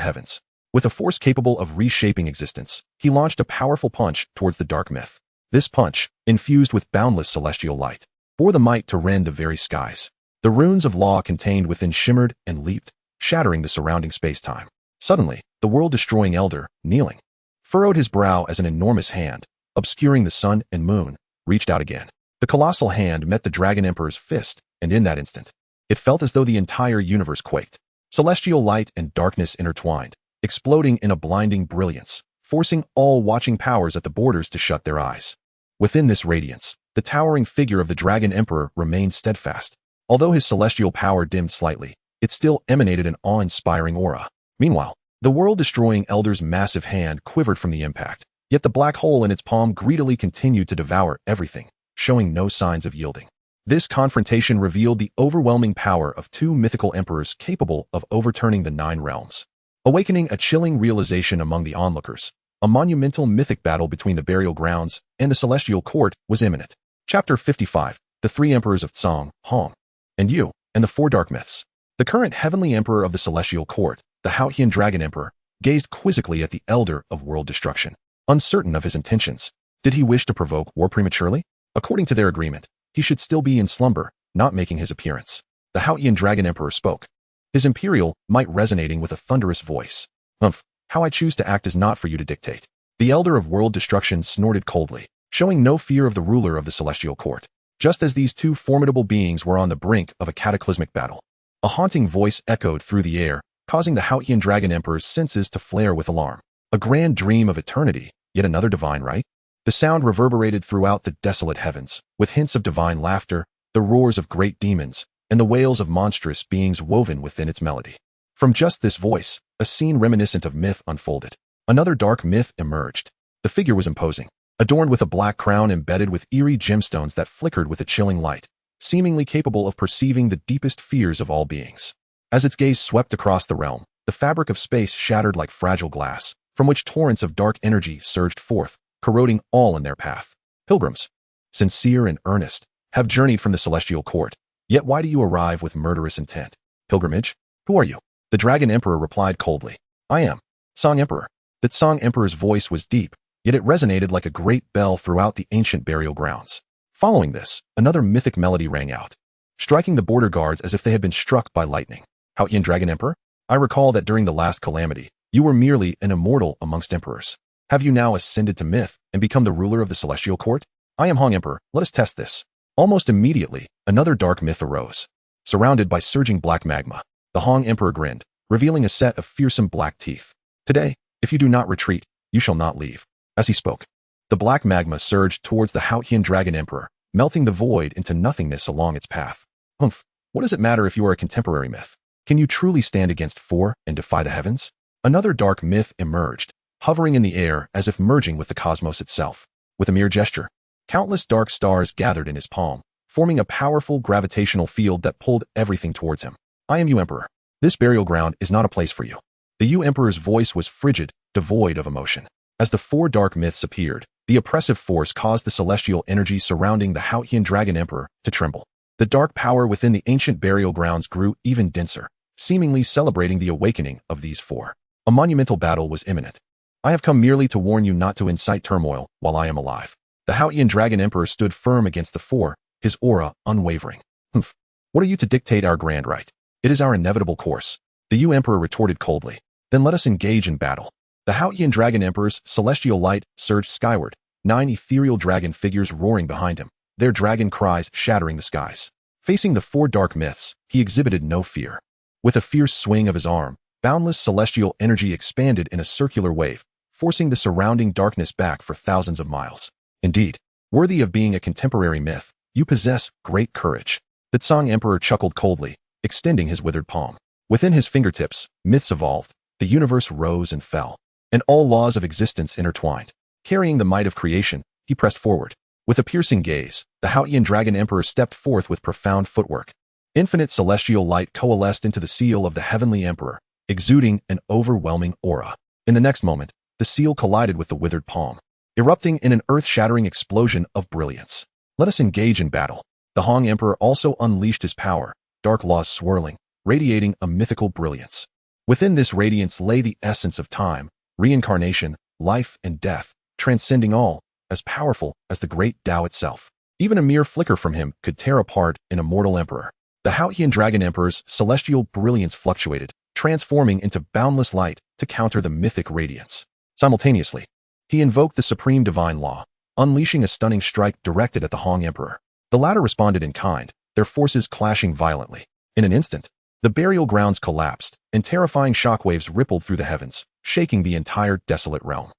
heavens. With a force capable of reshaping existence, he launched a powerful punch towards the dark myth. This punch, infused with boundless celestial light, bore the might to rend the very skies. The runes of law contained within shimmered and leaped, shattering the surrounding space-time. Suddenly, the world-destroying elder, kneeling, furrowed his brow as an enormous hand, obscuring the sun and moon, reached out again. The colossal hand met the Dragon Emperor's fist, and in that instant, it felt as though the entire universe quaked. Celestial light and darkness intertwined, exploding in a blinding brilliance, forcing all watching powers at the borders to shut their eyes. Within this radiance, the towering figure of the Dragon Emperor remained steadfast. Although his celestial power dimmed slightly, it still emanated an awe-inspiring aura. Meanwhile, the world-destroying elder's massive hand quivered from the impact, yet the black hole in its palm greedily continued to devour everything, showing no signs of yielding. This confrontation revealed the overwhelming power of two mythical emperors capable of overturning the 9 realms, awakening a chilling realization among the onlookers. A monumental mythic battle between the burial grounds and the celestial court was imminent. Chapter 55. The 3 Emperors of Tsang, Hong, and Yu, and the 4 Dark Myths. The current heavenly emperor of the celestial court, the Haotian Dragon Emperor, gazed quizzically at the elder of world destruction, uncertain of his intentions. Did he wish to provoke war prematurely? According to their agreement, he should still be in slumber, not making his appearance. The Haotian Dragon Emperor spoke, his imperial might resonating with a thunderous voice. How I choose to act is not for you to dictate. The elder of world destruction snorted coldly, showing no fear of the ruler of the celestial court. Just as these 2 formidable beings were on the brink of a cataclysmic battle, a haunting voice echoed through the air, causing the Haotian Dragon Emperor's senses to flare with alarm. A grand dream of eternity, yet another divine right? The sound reverberated throughout the desolate heavens, with hints of divine laughter, the roars of great demons, and the wails of monstrous beings woven within its melody. From just this voice, a scene reminiscent of myth unfolded. Another dark myth emerged. The figure was imposing, adorned with a black crown embedded with eerie gemstones that flickered with a chilling light, seemingly capable of perceiving the deepest fears of all beings. As its gaze swept across the realm, the fabric of space shattered like fragile glass, from which torrents of dark energy surged forth, corroding all in their path. Pilgrims, sincere and earnest, have journeyed from the celestial court, yet why do you arrive with murderous intent? Pilgrimage? Who are you? The Dragon Emperor replied coldly. I am Song Emperor. The Tsang Emperor's voice was deep, yet it resonated like a great bell throughout the ancient burial grounds. Following this, another mythic melody rang out, striking the border guards as if they had been struck by lightning. Haotian Dragon Emperor? I recall that during the last calamity, you were merely an immortal amongst emperors. Have you now ascended to myth and become the ruler of the celestial court? I am Hong Emperor. Let us test this. Almost immediately, another dark myth arose. Surrounded by surging black magma, the Hong Emperor grinned, revealing a set of fearsome black teeth. Today, if you do not retreat, you shall not leave. As he spoke, the black magma surged towards the Haotian Dragon Emperor, melting the void into nothingness along its path. What does it matter if you are a contemporary myth? Can you truly stand against 4 and defy the heavens? Another dark myth emerged, hovering in the air as if merging with the cosmos itself. With a mere gesture, countless dark stars gathered in his palm, forming a powerful gravitational field that pulled everything towards him. I am Yu Emperor. This burial ground is not a place for you. The Yu Emperor's voice was frigid, devoid of emotion. As the 4 dark myths appeared, the oppressive force caused the celestial energy surrounding the Haotian Dragon Emperor to tremble. The dark power within the ancient burial grounds grew even denser, seemingly celebrating the awakening of these 4. A monumental battle was imminent. I have come merely to warn you not to incite turmoil while I am alive. The Haotian Dragon Emperor stood firm against the 4, his aura unwavering. What are you to dictate our grand right? It is our inevitable course. The Yu Emperor retorted coldly. Then let us engage in battle. The Haotian Dragon Emperor's celestial light surged skyward, 9 ethereal dragon figures roaring behind him, their dragon cries shattering the skies. Facing the 4 dark myths, he exhibited no fear. With a fierce swing of his arm, boundless celestial energy expanded in a circular wave, forcing the surrounding darkness back for thousands of miles. Indeed, worthy of being a contemporary myth, you possess great courage. The Tsang Emperor chuckled coldly, extending his withered palm. Within his fingertips, myths evolved, the universe rose and fell, and all laws of existence intertwined. Carrying the might of creation, he pressed forward. With a piercing gaze, the Haotian Dragon Emperor stepped forth with profound footwork. Infinite celestial light coalesced into the seal of the Heavenly Emperor, exuding an overwhelming aura. In the next moment, the seal collided with the withered palm, erupting in an earth-shattering explosion of brilliance. Let us engage in battle. The Hong Emperor also unleashed his power, dark laws swirling, radiating a mythical brilliance. Within this radiance lay the essence of time, reincarnation, life and death, transcending all, as powerful as the great Tao itself. Even a mere flicker from him could tear apart an immortal emperor. The Haotian Dragon Emperor's celestial brilliance fluctuated, transforming into boundless light to counter the mythic radiance. Simultaneously, he invoked the supreme divine law, unleashing a stunning strike directed at the Hong Emperor. The latter responded in kind, their forces clashing violently. In an instant, the burial grounds collapsed, and terrifying shockwaves rippled through the heavens, shaking the entire desolate realm.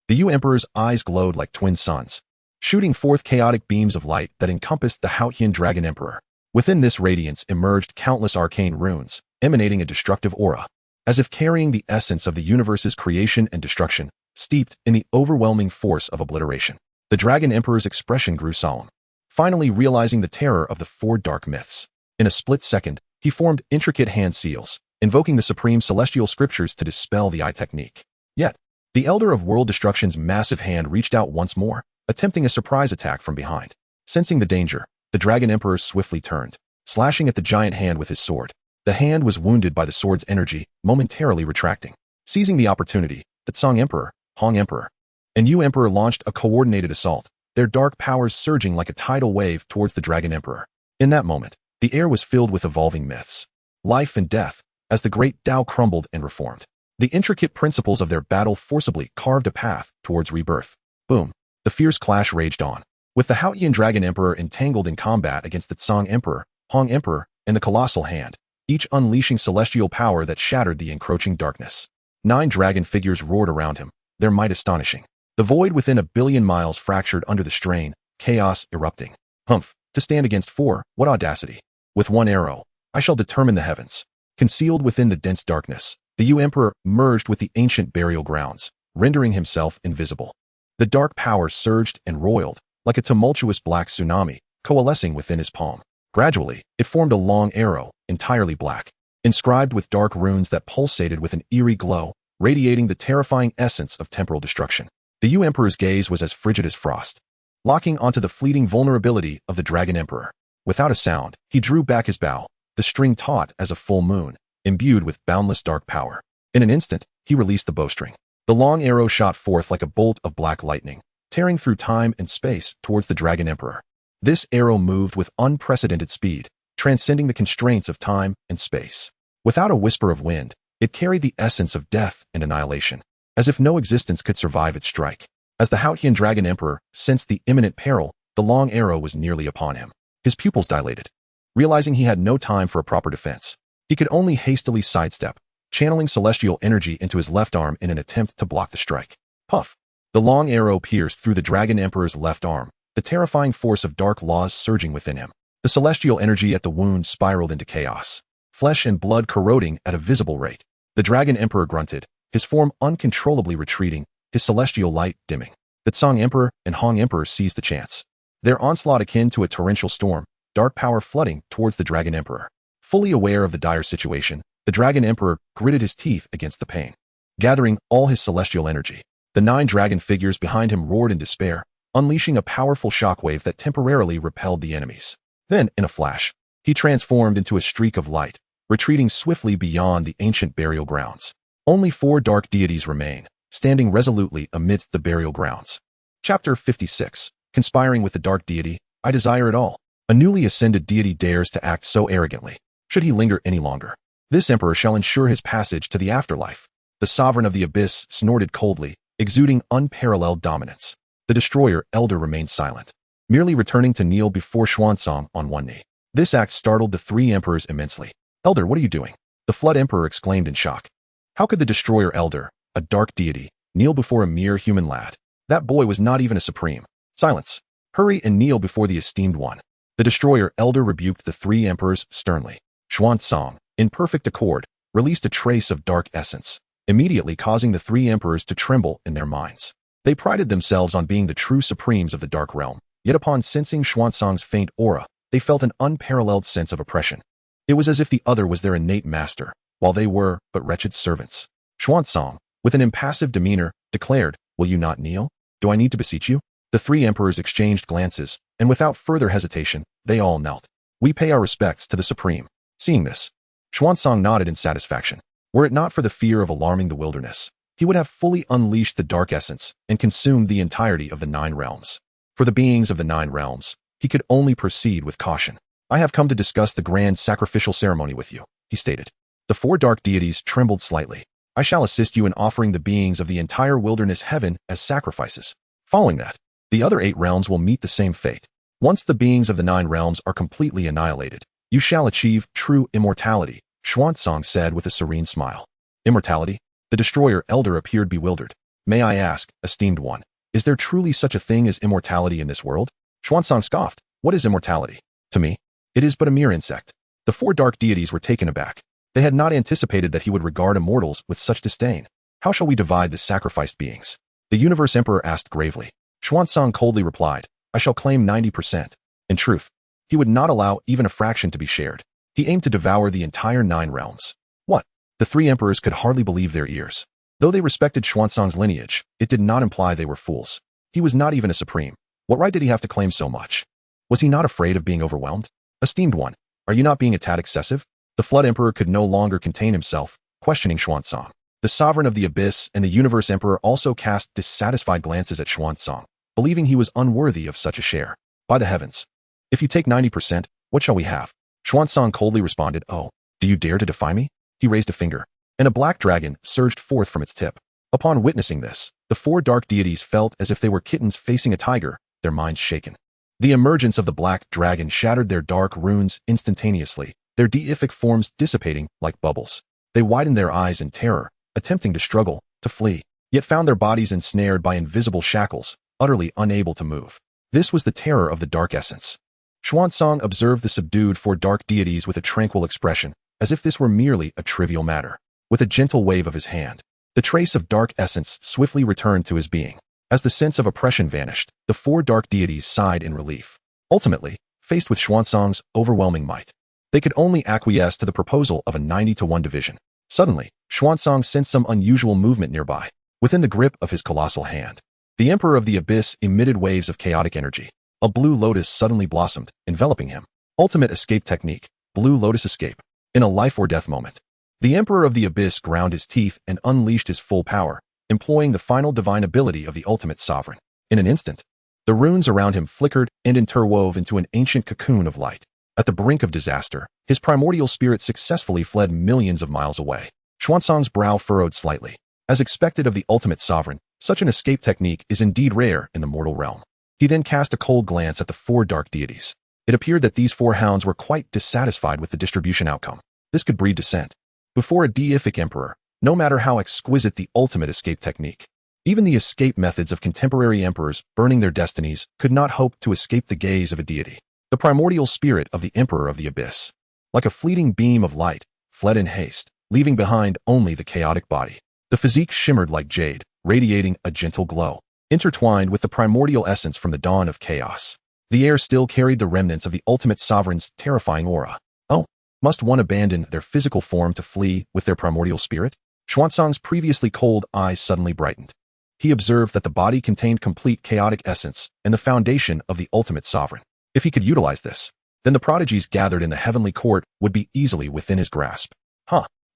The Yu Emperor's eyes glowed like twin suns, shooting forth chaotic beams of light that encompassed the Haotian Dragon Emperor. Within this radiance emerged countless arcane runes, emanating a destructive aura, as if carrying the essence of the universe's creation and destruction, steeped in the overwhelming force of obliteration. The Dragon Emperor's expression grew solemn, finally realizing the terror of the four dark myths. In a split second, he formed intricate hand seals, invoking the supreme celestial scriptures to dispel the eye technique. Yet, the Elder of World Destruction's massive hand reached out once more, attempting a surprise attack from behind. Sensing the danger, the Dragon Emperor swiftly turned, slashing at the giant hand with his sword. The hand was wounded by the sword's energy, momentarily retracting. Seizing the opportunity, the Tsang Emperor, Hong Emperor, and Yu Emperor launched a coordinated assault, their dark powers surging like a tidal wave towards the Dragon Emperor. In that moment, the air was filled with evolving myths, life and death, as the great Tao crumbled and reformed. The intricate principles of their battle forcibly carved a path towards rebirth. Boom! The fierce clash raged on, with the Haotian Dragon Emperor entangled in combat against the Tsang Emperor, Hong Emperor, and the Colossal Hand, each unleashing celestial power that shattered the encroaching darkness. 9 dragon figures roared around him, their might astonishing. The void within a billion miles fractured under the strain, chaos erupting. Humph! To stand against 4, what audacity! With one arrow, I shall determine the heavens. Concealed within the dense darkness, the Yu Emperor merged with the ancient burial grounds, rendering himself invisible. The dark power surged and roiled, like a tumultuous black tsunami, coalescing within his palm. Gradually, it formed a long arrow, entirely black, inscribed with dark runes that pulsated with an eerie glow, radiating the terrifying essence of temporal destruction. The Yu Emperor's gaze was as frigid as frost, locking onto the fleeting vulnerability of the Dragon Emperor. Without a sound, he drew back his bow, the string taut as a full moon, imbued with boundless dark power. In an instant, he released the bowstring. The long arrow shot forth like a bolt of black lightning, tearing through time and space towards the Dragon Emperor. This arrow moved with unprecedented speed, transcending the constraints of time and space. Without a whisper of wind, it carried the essence of death and annihilation, as if no existence could survive its strike. As the Haotian Dragon Emperor sensed the imminent peril, the long arrow was nearly upon him. His pupils dilated. Realizing he had no time for a proper defense, he could only hastily sidestep, channeling celestial energy into his left arm in an attempt to block the strike. Puff! The long arrow pierced through the Dragon Emperor's left arm, the terrifying force of dark laws surging within him. The celestial energy at the wound spiraled into chaos, flesh and blood corroding at a visible rate. The Dragon Emperor grunted, his form uncontrollably retreating, his celestial light dimming. The Tsang Emperor and Hong Emperor seized the chance. Their onslaught akin to a torrential storm, dark power flooding towards the Dragon Emperor. Fully aware of the dire situation, the Dragon Emperor gritted his teeth against the pain. Gathering all his celestial energy, the 9 dragon figures behind him roared in despair, unleashing a powerful shockwave that temporarily repelled the enemies. Then, in a flash, he transformed into a streak of light, retreating swiftly beyond the ancient burial grounds. Only 4 dark deities remain, standing resolutely amidst the burial grounds. Chapter 56. Conspiring with the dark deity, I desire it all. A newly ascended deity dares to act so arrogantly. Should he linger any longer, this emperor shall ensure his passage to the afterlife. The sovereign of the abyss snorted coldly, exuding unparalleled dominance. The destroyer elder remained silent, merely returning to kneel before Xuanzang on one knee. This act startled the 3 emperors immensely. Elder, what are you doing? The Flood Emperor exclaimed in shock. How could the destroyer elder, a dark deity, kneel before a mere human lad? That boy was not even a supreme. Silence. Hurry and kneel before the esteemed one. The destroyer elder rebuked the 3 emperors sternly. Xuanzang, in perfect accord, released a trace of dark essence, immediately causing the 3 emperors to tremble in their minds. They prided themselves on being the true supremes of the dark realm, yet upon sensing Xuanzang's faint aura, they felt an unparalleled sense of oppression. It was as if the other was their innate master, while they were but wretched servants. Xuanzang, with an impassive demeanor, declared, "Will you not kneel? Do I need to beseech you?" The 3 emperors exchanged glances, and without further hesitation, they all knelt. "We pay our respects to the supreme." Seeing this, Xuanzang nodded in satisfaction. Were it not for the fear of alarming the wilderness, he would have fully unleashed the dark essence and consumed the entirety of the 9 realms. For the beings of the 9 realms, he could only proceed with caution. "I have come to discuss the grand sacrificial ceremony with you," he stated. The 4 dark deities trembled slightly. "I shall assist you in offering the beings of the entire wilderness heaven as sacrifices. Following that, the other 8 realms will meet the same fate. Once the beings of the 9 realms are completely annihilated, you shall achieve true immortality," Xuanzang said with a serene smile. Immortality? The destroyer elder appeared bewildered. "May I ask, esteemed one, is there truly such a thing as immortality in this world?" Xuanzang scoffed. "What is immortality? To me, It is but a mere insect. The four dark deities were taken aback. They had not anticipated that he would regard immortals with such disdain. How shall we divide the sacrificed beings? The Universe Emperor asked gravely. Xuanzang coldly replied, I shall claim 90%. In truth, he would not allow even a fraction to be shared. He aimed to devour the entire 9 realms. What? The 3 emperors could hardly believe their ears. Though they respected Xuanzang's lineage, it did not imply they were fools. He was not even a supreme. What right did he have to claim so much? Was he not afraid of being overwhelmed? Esteemed one, are you not being a tad excessive? The Flood Emperor could no longer contain himself, questioning Xuanzang. The Sovereign of the Abyss and the Universe Emperor also cast dissatisfied glances at Xuanzang, believing he was unworthy of such a share. By the heavens! If you take 90%, what shall we have? Xuanzang coldly responded, Oh, do you dare to defy me? He raised a finger, and a black dragon surged forth from its tip. Upon witnessing this, the 4 dark deities felt as if they were kittens facing a tiger, their minds shaken. The emergence of the black dragon shattered their dark runes instantaneously, their deific forms dissipating like bubbles. They widened their eyes in terror, attempting to struggle, to flee, yet found their bodies ensnared by invisible shackles, utterly unable to move. This was the terror of the dark essence. Xuanzang observed the subdued 4 dark deities with a tranquil expression, as if this were merely a trivial matter. With a gentle wave of his hand, the trace of dark essence swiftly returned to his being. As the sense of oppression vanished, the 4 dark deities sighed in relief. Ultimately, faced with Xuanzang's overwhelming might, they could only acquiesce to the proposal of a 90-to-1 division. Suddenly, Xuanzang sensed some unusual movement nearby, within the grip of his colossal hand. The Emperor of the Abyss emitted waves of chaotic energy. A blue lotus suddenly blossomed, enveloping him. Ultimate escape technique, Blue Lotus Escape. In a life-or-death moment, the Emperor of the Abyss ground his teeth and unleashed his full power, employing the final divine ability of the ultimate sovereign. In an instant, the runes around him flickered and interwove into an ancient cocoon of light. At the brink of disaster, his primordial spirit successfully fled millions of miles away. Xuanzang's brow furrowed slightly. As expected of the ultimate sovereign, such an escape technique is indeed rare in the mortal realm. He then cast a cold glance at the 4 dark deities. It appeared that these 4 hounds were quite dissatisfied with the distribution outcome. This could breed dissent. Before a deific emperor, no matter how exquisite the ultimate escape technique, even the escape methods of contemporary emperors burning their destinies could not hope to escape the gaze of a deity. The primordial spirit of the Emperor of the Abyss, like a fleeting beam of light, fled in haste, leaving behind only the chaotic body. The physique shimmered like jade, radiating a gentle glow, intertwined with the primordial essence from the dawn of chaos. The air still carried the remnants of the ultimate sovereign's terrifying aura. Oh, must one abandon their physical form to flee with their primordial spirit? Xuanzang's previously cold eyes suddenly brightened. He observed that the body contained complete chaotic essence and the foundation of the ultimate sovereign. If he could utilize this, then the prodigies gathered in the heavenly court would be easily within his grasp.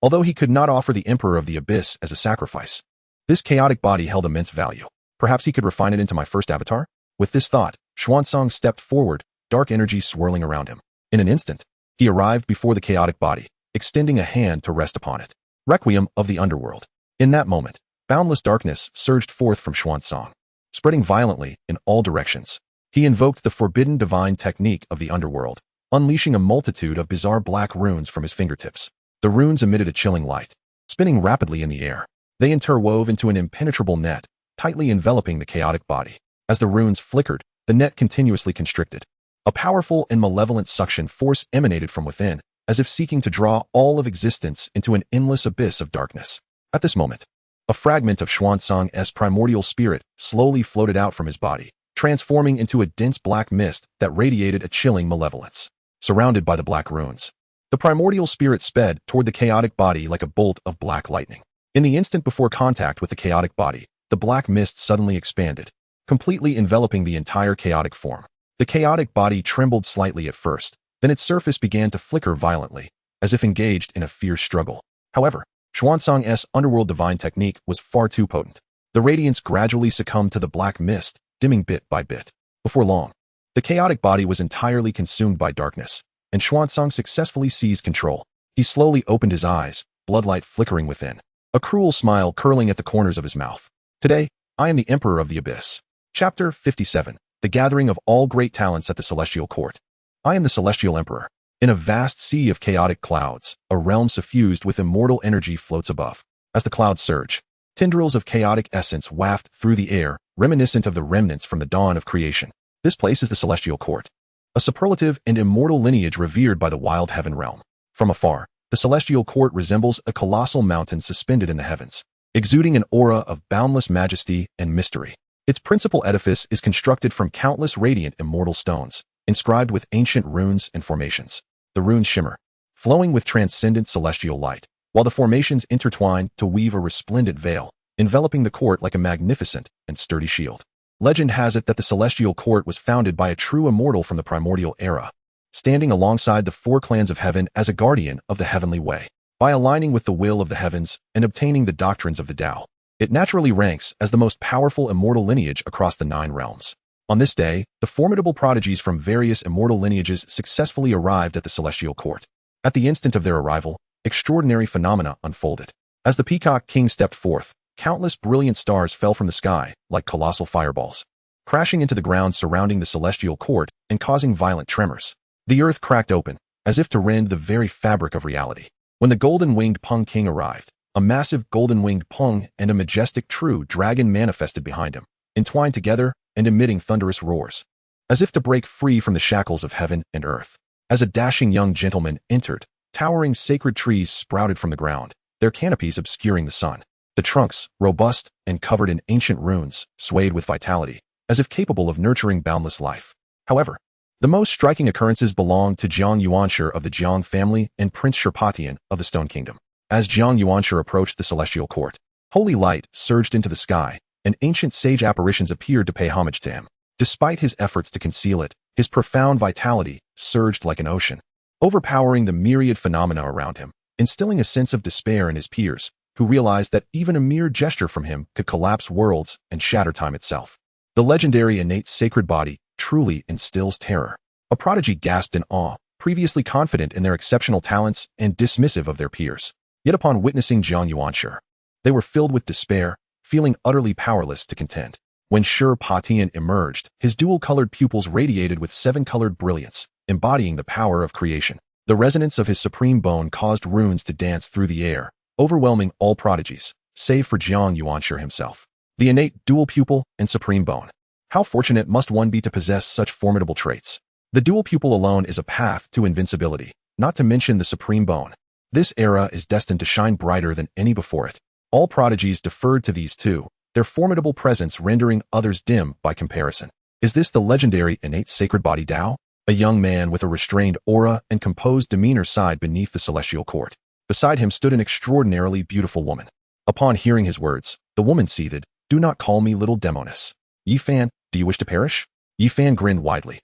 Although he could not offer the Emperor of the Abyss as a sacrifice, this chaotic body held immense value. Perhaps he could refine it into my first avatar? With this thought, Xuanzang stepped forward, dark energy swirling around him. In an instant, he arrived before the chaotic body, extending a hand to rest upon it. Requiem of the Underworld. In that moment, boundless darkness surged forth from Xuanzang, spreading violently in all directions. He invoked the forbidden divine technique of the underworld, unleashing a multitude of bizarre black runes from his fingertips. The runes emitted a chilling light, spinning rapidly in the air. They interwove into an impenetrable net, tightly enveloping the chaotic body. As the runes flickered, the net continuously constricted. A powerful and malevolent suction force emanated from within, as if seeking to draw all of existence into an endless abyss of darkness. At this moment, a fragment of Xuanzang's primordial spirit slowly floated out from his body, transforming into a dense black mist that radiated a chilling malevolence. Surrounded by the black runes, the primordial spirit sped toward the chaotic body like a bolt of black lightning. In the instant before contact with the chaotic body, the black mist suddenly expanded, completely enveloping the entire chaotic form. The chaotic body trembled slightly at first, then its surface began to flicker violently, as if engaged in a fierce struggle. However, Xuanzang's underworld divine technique was far too potent. The radiance gradually succumbed to the black mist, dimming bit by bit. Before long, the chaotic body was entirely consumed by darkness, and Xuanzang successfully seized control. He slowly opened his eyes, bloodlight flickering within, a cruel smile curling at the corners of his mouth. Today, I am the Emperor of the Abyss. Chapter 57. The Gathering of All Great Talents at the Celestial Court. I am the Celestial Emperor. In a vast sea of chaotic clouds, a realm suffused with immortal energy floats above. As the clouds surge, tendrils of chaotic essence waft through the air, reminiscent of the remnants from the dawn of creation. This place is the Celestial Court, a superlative and immortal lineage revered by the wild heaven realm. From afar, the celestial court resembles a colossal mountain suspended in the heavens, exuding an aura of boundless majesty and mystery. Its principal edifice is constructed from countless radiant immortal stones, inscribed with ancient runes and formations. The runes shimmer, flowing with transcendent celestial light, while the formations intertwine to weave a resplendent veil, enveloping the court like a magnificent and sturdy shield. Legend has it that the celestial court was founded by a true immortal from the primordial era, standing alongside the four clans of heaven as a guardian of the heavenly way. By aligning with the will of the heavens and obtaining the doctrines of the Tao, it naturally ranks as the most powerful immortal lineage across the 9 realms. On this day, the formidable prodigies from various immortal lineages successfully arrived at the celestial court. At the instant of their arrival, extraordinary phenomena unfolded. As the Peacock King stepped forth, countless brilliant stars fell from the sky like colossal fireballs, crashing into the ground surrounding the celestial court and causing violent tremors. The earth cracked open, as if to rend the very fabric of reality. When the golden-winged Peng King arrived, a massive golden-winged Peng and a majestic true dragon manifested behind him, entwined together and emitting thunderous roars, as if to break free from the shackles of heaven and earth. As a dashing young gentleman entered, towering sacred trees sprouted from the ground, their canopies obscuring the sun. The trunks, robust and covered in ancient runes, swayed with vitality, as if capable of nurturing boundless life. However, the most striking occurrences belonged to Jiang Yuanshi of the Jiang family and Prince Sherpatian of the Stone Kingdom. As Jiang Yuanshi approached the celestial court, holy light surged into the sky, and ancient sage apparitions appeared to pay homage to him. Despite his efforts to conceal it, his profound vitality surged like an ocean, overpowering the myriad phenomena around him, instilling a sense of despair in his peers, who realized that even a mere gesture from him could collapse worlds and shatter time itself. The legendary innate sacred body truly instills terror. A prodigy gasped in awe, previously confident in their exceptional talents and dismissive of their peers. Yet upon witnessing Jiang Yuanshi, they were filled with despair, feeling utterly powerless to contend. When Sherpatian emerged, his dual-colored pupils radiated with 7-colored brilliance, embodying the power of creation. The resonance of his supreme bone caused runes to dance through the air, overwhelming all prodigies, save for Jiang Yuanshi himself. The innate dual pupil and supreme bone. How fortunate must one be to possess such formidable traits? The dual pupil alone is a path to invincibility, not to mention the supreme bone. This era is destined to shine brighter than any before it. All prodigies deferred to these two, their formidable presence rendering others dim by comparison. Is this the legendary innate sacred body Tao? A young man with a restrained aura and composed demeanor sighed beneath the celestial court. Beside him stood an extraordinarily beautiful woman. Upon hearing his words, the woman seethed, "Do not call me little Demoness. Yi Fan, do you wish to perish?" Yi Fan grinned widely.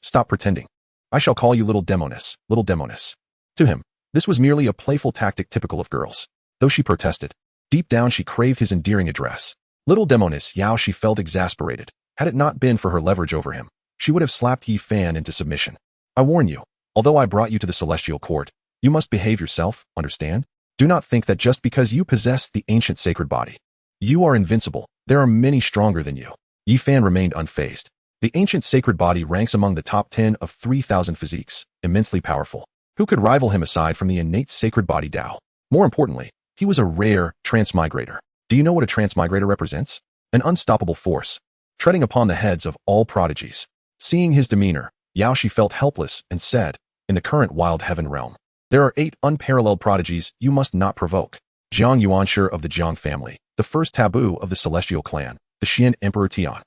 Stop pretending. I shall call you little Demoness, little Demoness. To him, this was merely a playful tactic typical of girls. Though she protested, deep down she craved his endearing address. Little Demoness Yao she felt exasperated. Had it not been for her leverage over him, she would have slapped Yi Fan into submission. I warn you, although I brought you to the celestial court, you must behave yourself, understand? Do not think that just because you possess the ancient sacred body, you are invincible. There are many stronger than you. Yi Fan remained unfazed. The ancient sacred body ranks among the top 10 of 3,000 physiques, immensely powerful. Who could rival him aside from the innate sacred body Tao? More importantly, he was a rare transmigrator. Do you know what a transmigrator represents? An unstoppable force, treading upon the heads of all prodigies. Seeing his demeanor, Yaoshi felt helpless and said, in the current wild heaven realm, there are 8 unparalleled prodigies you must not provoke. Jiang Yuanshi of the Jiang family, the first taboo of the celestial clan, the Xian Emperor Tian,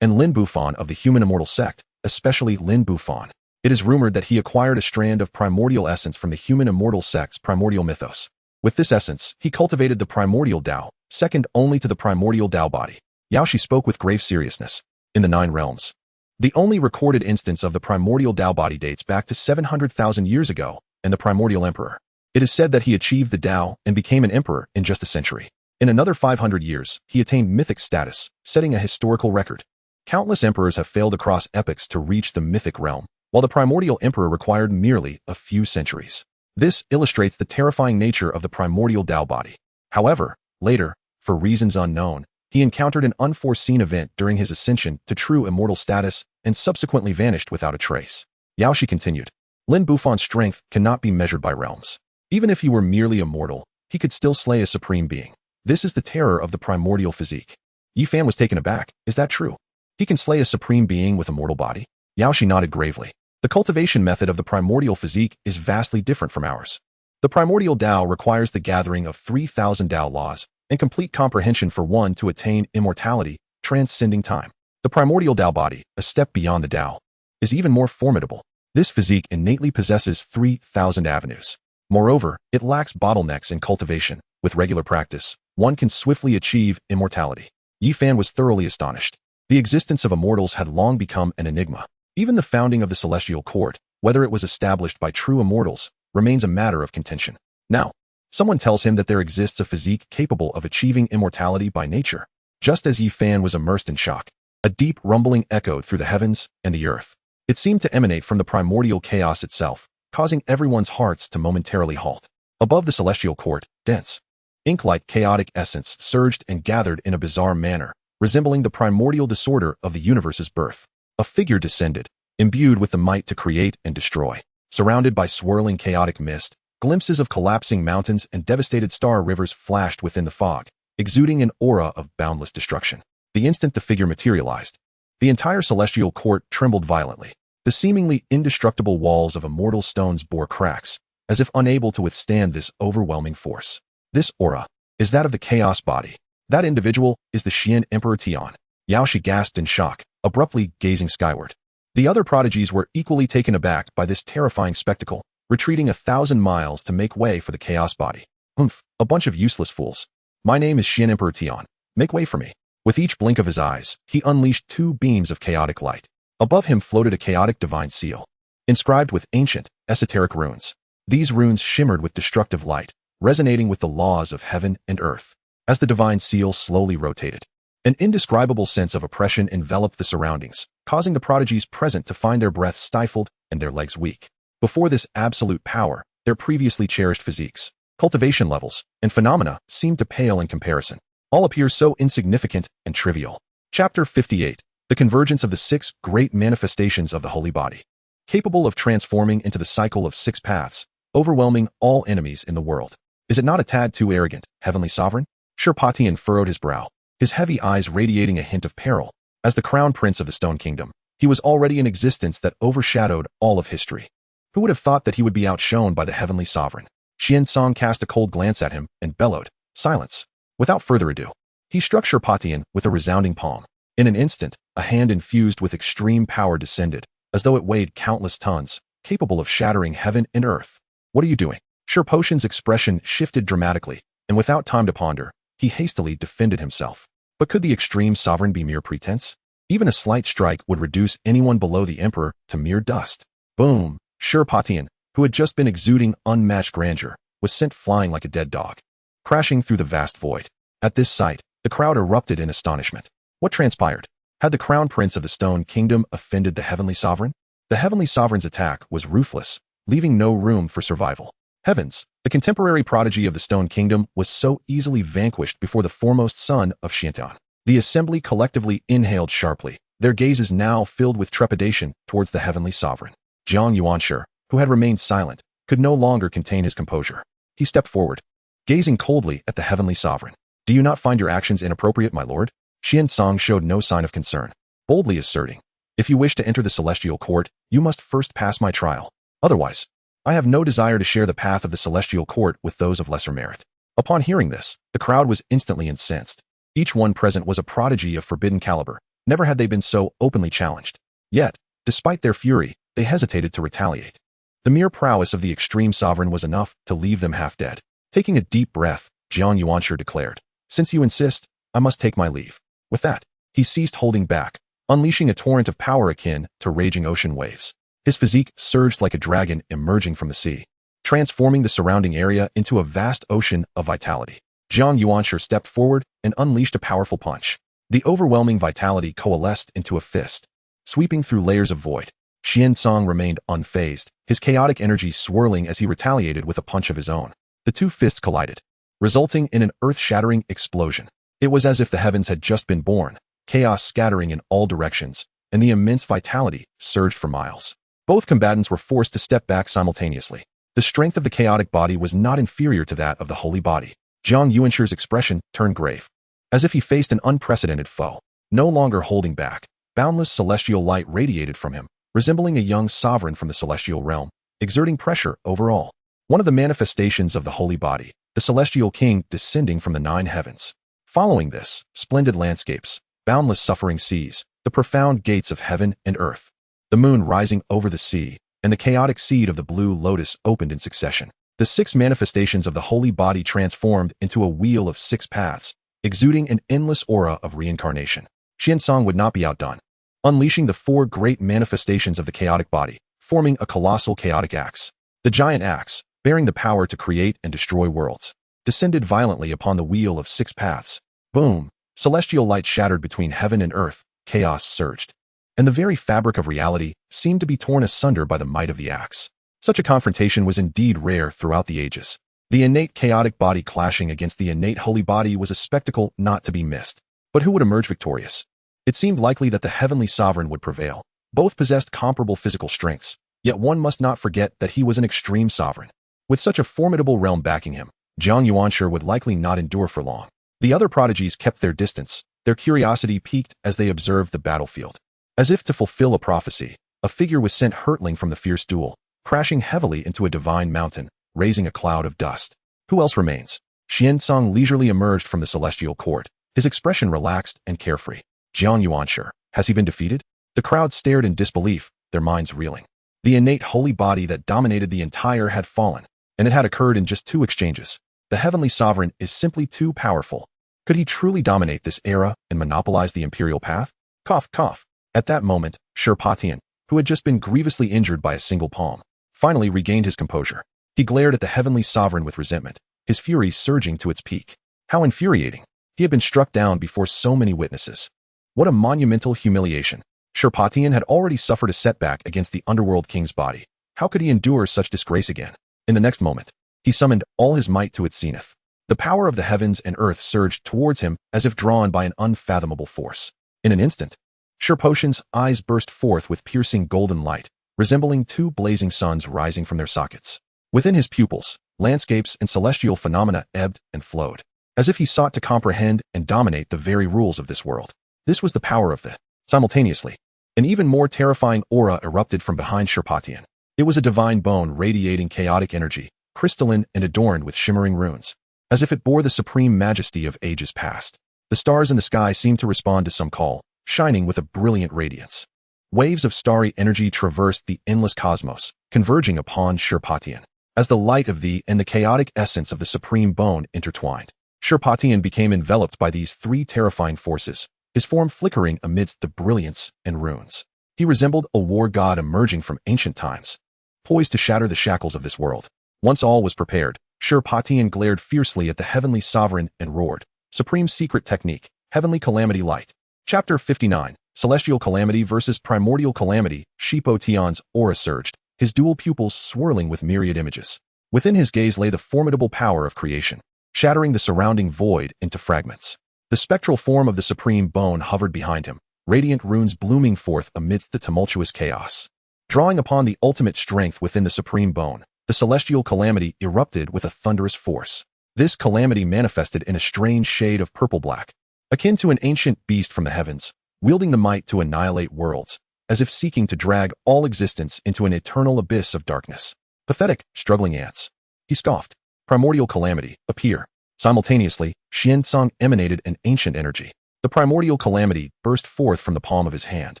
and Lin Bufan of the human immortal sect, especially Lin Bufan. It is rumored that he acquired a strand of primordial essence from the human immortal sect's primordial mythos. With this essence, he cultivated the primordial Tao, second only to the primordial Tao body. Yaoshi spoke with grave seriousness. In the 9 realms, the only recorded instance of the primordial Tao body dates back to 700,000 years ago, and the primordial emperor. It is said that he achieved the Tao and became an emperor in just a century. In another 500 years, he attained mythic status, setting a historical record. Countless emperors have failed across epochs to reach the mythic realm, while the primordial emperor required merely a few centuries. This illustrates the terrifying nature of the primordial Tao body. However, later, for reasons unknown, he encountered an unforeseen event during his ascension to true immortal status and subsequently vanished without a trace. Yaoshi continued, Lin Bufan's strength cannot be measured by realms. Even if he were merely immortal, he could still slay a supreme being. This is the terror of the primordial physique. Yi Fan was taken aback. Is that true? He can slay a supreme being with a mortal body? Yaoshi nodded gravely. The cultivation method of the primordial physique is vastly different from ours. The primordial Tao requires the gathering of 3,000 Tao laws and complete comprehension for one to attain immortality, transcending time. The primordial Tao body, a step beyond the Tao, is even more formidable. This physique innately possesses 3,000 avenues. Moreover, it lacks bottlenecks in cultivation. With regular practice, one can swiftly achieve immortality. Yi Fan was thoroughly astonished. The existence of immortals had long become an enigma. Even the founding of the celestial court, whether it was established by true immortals, remains a matter of contention. Now, someone tells him that there exists a physique capable of achieving immortality by nature. Just as Yi Fan was immersed in shock, a deep rumbling echoed through the heavens and the earth. It seemed to emanate from the primordial chaos itself, causing everyone's hearts to momentarily halt. Above the celestial court, dense, ink-like chaotic essence surged and gathered in a bizarre manner, resembling the primordial disorder of the universe's birth. A figure descended, imbued with the might to create and destroy. Surrounded by swirling chaotic mist, glimpses of collapsing mountains and devastated star rivers flashed within the fog, exuding an aura of boundless destruction. The instant the figure materialized, the entire celestial court trembled violently. The seemingly indestructible walls of immortal stones bore cracks, as if unable to withstand this overwhelming force. This aura is that of the chaos body. That individual is the Xian Emperor Tian. Yaoshi gasped in shock, abruptly gazing skyward. The other prodigies were equally taken aback by this terrifying spectacle, retreating 1,000 miles to make way for the chaos body. Humph, a bunch of useless fools. My name is Xian Emperor Tian. Make way for me. With each blink of his eyes, he unleashed 2 beams of chaotic light. Above him floated a chaotic divine seal, inscribed with ancient, esoteric runes. These runes shimmered with destructive light, resonating with the laws of heaven and earth. As the divine seal slowly rotated, an indescribable sense of oppression enveloped the surroundings, causing the prodigies present to find their breath stifled and their legs weak. Before this absolute power, their previously cherished physiques, cultivation levels, and phenomena seemed to pale in comparison. All appear so insignificant and trivial. Chapter 58. The convergence of the 6 great manifestations of the holy body. Capable of transforming into the cycle of 6 paths, overwhelming all enemies in the world. Is it not a tad too arrogant, heavenly sovereign? Shirpatian furrowed his brow, his heavy eyes radiating a hint of peril. As the crown prince of the Stone Kingdom, he was already an existence that overshadowed all of history. Who would have thought that he would be outshone by the heavenly sovereign? Xian Song cast a cold glance at him and bellowed, "Silence." Without further ado, he struck Shirpatian with a resounding palm. In an instant, a hand infused with extreme power descended, as though it weighed countless tons, capable of shattering heaven and earth. "What are you doing?" Shirpotian's expression shifted dramatically, and without time to ponder, he hastily defended himself. But could the extreme sovereign be mere pretense? Even a slight strike would reduce anyone below the emperor to mere dust. Boom! Shirpatian, who had just been exuding unmatched grandeur, was sent flying like a dead dog, crashing through the vast void. At this sight, the crowd erupted in astonishment. What transpired? Had the crown prince of the Stone Kingdom offended the heavenly sovereign? The heavenly sovereign's attack was ruthless, leaving no room for survival. Heavens, the contemporary prodigy of the Stone Kingdom was so easily vanquished before the foremost son of Xiantian. The assembly collectively inhaled sharply, their gazes now filled with trepidation towards the heavenly sovereign. Jiang Yuanshi, who had remained silent, could no longer contain his composure. He stepped forward, gazing coldly at the heavenly sovereign. "Do you not find your actions inappropriate, my lord?" Xian Song showed no sign of concern, boldly asserting, "If you wish to enter the celestial court, you must first pass my trial. Otherwise, I have no desire to share the path of the celestial court with those of lesser merit." Upon hearing this, the crowd was instantly incensed. Each one present was a prodigy of forbidden caliber. Never had they been so openly challenged. Yet, despite their fury, they hesitated to retaliate. The mere prowess of the extreme sovereign was enough to leave them half dead. Taking a deep breath, Jiang Yuanshi declared, "Since you insist, I must take my leave." With that, he ceased holding back, unleashing a torrent of power akin to raging ocean waves. His physique surged like a dragon emerging from the sea, transforming the surrounding area into a vast ocean of vitality. Jiang Yuanshi stepped forward and unleashed a powerful punch. The overwhelming vitality coalesced into a fist, sweeping through layers of void. Xian Song remained unfazed, his chaotic energy swirling as he retaliated with a punch of his own. The 2 fists collided, resulting in an earth-shattering explosion. It was as if the heavens had just been born, chaos scattering in all directions, and the immense vitality surged for miles. Both combatants were forced to step back simultaneously. The strength of the chaotic body was not inferior to that of the holy body. Jiang Yuanshi's expression turned grave, as if he faced an unprecedented foe. No longer holding back, boundless celestial light radiated from him, resembling a young sovereign from the celestial realm, exerting pressure over all. One of the manifestations of the holy body, the celestial king descending from the 9 heavens. Following this, splendid landscapes, boundless suffering seas, the profound gates of heaven and earth, the moon rising over the sea, and the chaotic seed of the blue lotus opened in succession. The 6 manifestations of the holy body transformed into a wheel of 6 paths, exuding an endless aura of reincarnation. Xiansong would not be outdone, unleashing the 4 great manifestations of the chaotic body, forming a colossal chaotic axe. The giant axe, bearing the power to create and destroy worlds, descended violently upon the wheel of 6 paths. Boom! Celestial light shattered between heaven and earth, chaos surged, and the very fabric of reality seemed to be torn asunder by the might of the axe. Such a confrontation was indeed rare throughout the ages. The innate chaotic body clashing against the innate holy body was a spectacle not to be missed. But who would emerge victorious? It seemed likely that the heavenly sovereign would prevail. Both possessed comparable physical strengths, yet one must not forget that he was an extreme sovereign. With such a formidable realm backing him, Jiang Yuanshi would likely not endure for long. The other prodigies kept their distance, their curiosity piqued as they observed the battlefield. As if to fulfill a prophecy, a figure was sent hurtling from the fierce duel, crashing heavily into a divine mountain, raising a cloud of dust. Who else remains? Xiansong leisurely emerged from the celestial court, his expression relaxed and carefree. Jiang Yuanshi, has he been defeated? The crowd stared in disbelief, their minds reeling. The innate holy body that dominated the entire had fallen, and it had occurred in just 2 exchanges. The heavenly sovereign is simply too powerful. Could he truly dominate this era and monopolize the imperial path? Cough, cough. At that moment, Shirpatian, who had just been grievously injured by a single palm, finally regained his composure. He glared at the heavenly sovereign with resentment, his fury surging to its peak. How infuriating. He had been struck down before so many witnesses. What a monumental humiliation. Shirpatian had already suffered a setback against the underworld king's body. How could he endure such disgrace again? In the next moment, he summoned all his might to its zenith. The power of the heavens and earth surged towards him as if drawn by an unfathomable force. In an instant, Shirpotian's eyes burst forth with piercing golden light, resembling 2 blazing suns rising from their sockets. Within his pupils, landscapes and celestial phenomena ebbed and flowed, as if he sought to comprehend and dominate the very rules of this world. This was the power of the. Simultaneously, an even more terrifying aura erupted from behind Shirpatian. It was a divine bone radiating chaotic energy, crystalline and adorned with shimmering runes, as if it bore the supreme majesty of ages past. The stars in the sky seemed to respond to some call, shining with a brilliant radiance. Waves of starry energy traversed the endless cosmos, converging upon Shirpatian. As the light of the and the chaotic essence of the supreme bone intertwined, Shirpatian became enveloped by these 3 terrifying forces, his form flickering amidst the brilliance and runes. He resembled a war god emerging from ancient times, poised to shatter the shackles of this world. Once all was prepared, Shirpatian glared fiercely at the heavenly sovereign and roared, "Supreme secret technique, heavenly calamity light." Chapter 59, Celestial Calamity versus Primordial Calamity. Shirpatian's aura surged, his dual pupils swirling with myriad images. Within his gaze lay the formidable power of creation, shattering the surrounding void into fragments. The spectral form of the supreme bone hovered behind him, radiant runes blooming forth amidst the tumultuous chaos. Drawing upon the ultimate strength within the supreme bone, the celestial calamity erupted with a thunderous force. This calamity manifested in a strange shade of purple-black, akin to an ancient beast from the heavens, wielding the might to annihilate worlds, as if seeking to drag all existence into an eternal abyss of darkness. Pathetic, struggling ants. He scoffed. Primordial calamity, appear. Simultaneously, Xiansong emanated an ancient energy. The primordial calamity burst forth from the palm of his hand,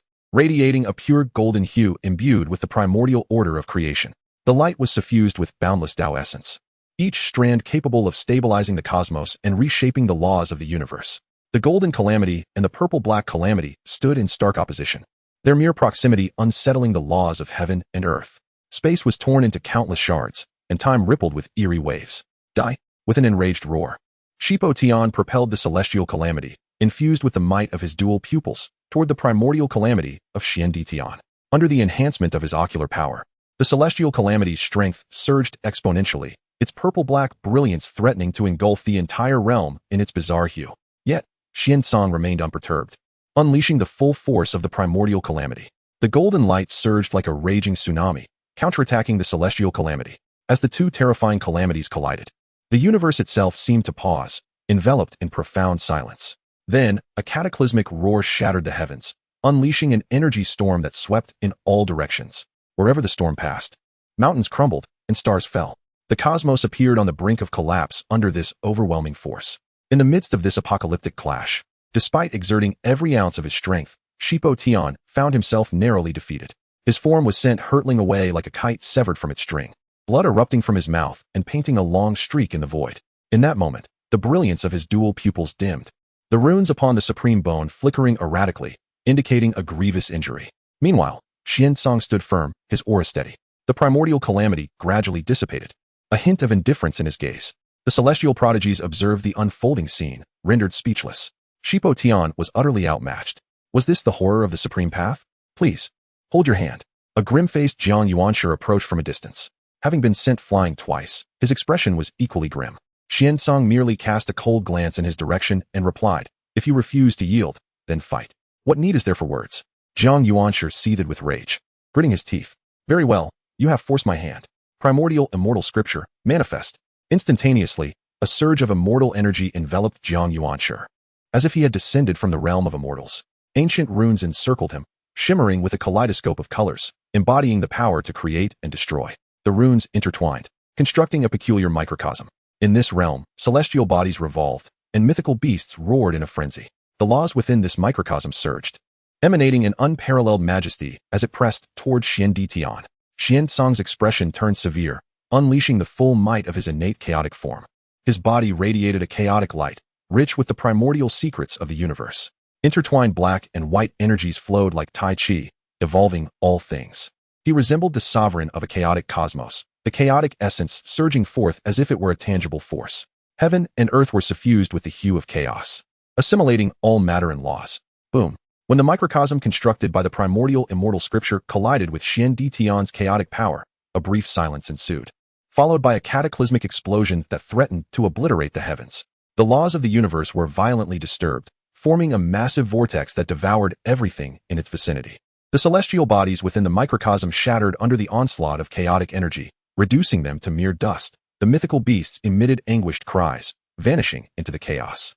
radiating a pure golden hue imbued with the primordial order of creation. The light was suffused with boundless Tao essence, each strand capable of stabilizing the cosmos and reshaping the laws of the universe. The golden calamity and the purple-black calamity stood in stark opposition, their mere proximity unsettling the laws of heaven and earth. Space was torn into countless shards, and time rippled with eerie waves. Die! With an enraged roar, Shirpatian propelled the celestial calamity, infused with the might of his dual pupils, toward the primordial calamity of Xianditian. Under the enhancement of his ocular power, the celestial calamity's strength surged exponentially, its purple-black brilliance threatening to engulf the entire realm in its bizarre hue. Yet, Xiansong remained unperturbed, unleashing the full force of the primordial calamity. The golden light surged like a raging tsunami, counterattacking the celestial calamity. As the 2 terrifying calamities collided, the universe itself seemed to pause, enveloped in profound silence. Then, a cataclysmic roar shattered the heavens, unleashing an energy storm that swept in all directions. Wherever the storm passed, mountains crumbled and stars fell. The cosmos appeared on the brink of collapse under this overwhelming force. In the midst of this apocalyptic clash, despite exerting every ounce of his strength, Shipo Tian found himself narrowly defeated. His form was sent hurtling away like a kite severed from its string, blood erupting from his mouth and painting a long streak in the void. In that moment, the brilliance of his dual pupils dimmed, the runes upon the supreme bone flickering erratically, indicating a grievous injury. Meanwhile, Xiansong stood firm, his aura steady. The primordial calamity gradually dissipated. A hint of indifference in his gaze. The celestial prodigies observed the unfolding scene, rendered speechless. Shipo Tian was utterly outmatched. Was this the horror of the supreme path? Please, hold your hand. A grim-faced Jiang Yuanshi approached from a distance. Having been sent flying twice, his expression was equally grim. Xiansong merely cast a cold glance in his direction and replied, "If you refuse to yield, then fight. What need is there for words?" Jiang Yuanshi seethed with rage, gritting his teeth. "Very well, you have forced my hand. Primordial immortal scripture, manifest." Instantaneously, a surge of immortal energy enveloped Jiang Yuanshi. As if he had descended from the realm of immortals, ancient runes encircled him, shimmering with a kaleidoscope of colors, embodying the power to create and destroy. The runes intertwined, constructing a peculiar microcosm. In this realm, celestial bodies revolved, and mythical beasts roared in a frenzy. The laws within this microcosm surged, emanating an unparalleled majesty as it pressed toward Tian. Xiansong's expression turned severe, unleashing the full might of his innate chaotic form. His body radiated a chaotic light, rich with the primordial secrets of the universe. Intertwined black and white energies flowed like Tai Chi, evolving all things. He resembled the sovereign of a chaotic cosmos, the chaotic essence surging forth as if it were a tangible force. Heaven and earth were suffused with the hue of chaos, assimilating all matter and laws. Boom. When the microcosm constructed by the primordial immortal scripture collided with Tian's chaotic power, a brief silence ensued, followed by a cataclysmic explosion that threatened to obliterate the heavens. The laws of the universe were violently disturbed, forming a massive vortex that devoured everything in its vicinity. The celestial bodies within the microcosm shattered under the onslaught of chaotic energy, reducing them to mere dust. The mythical beasts emitted anguished cries, vanishing into the chaos.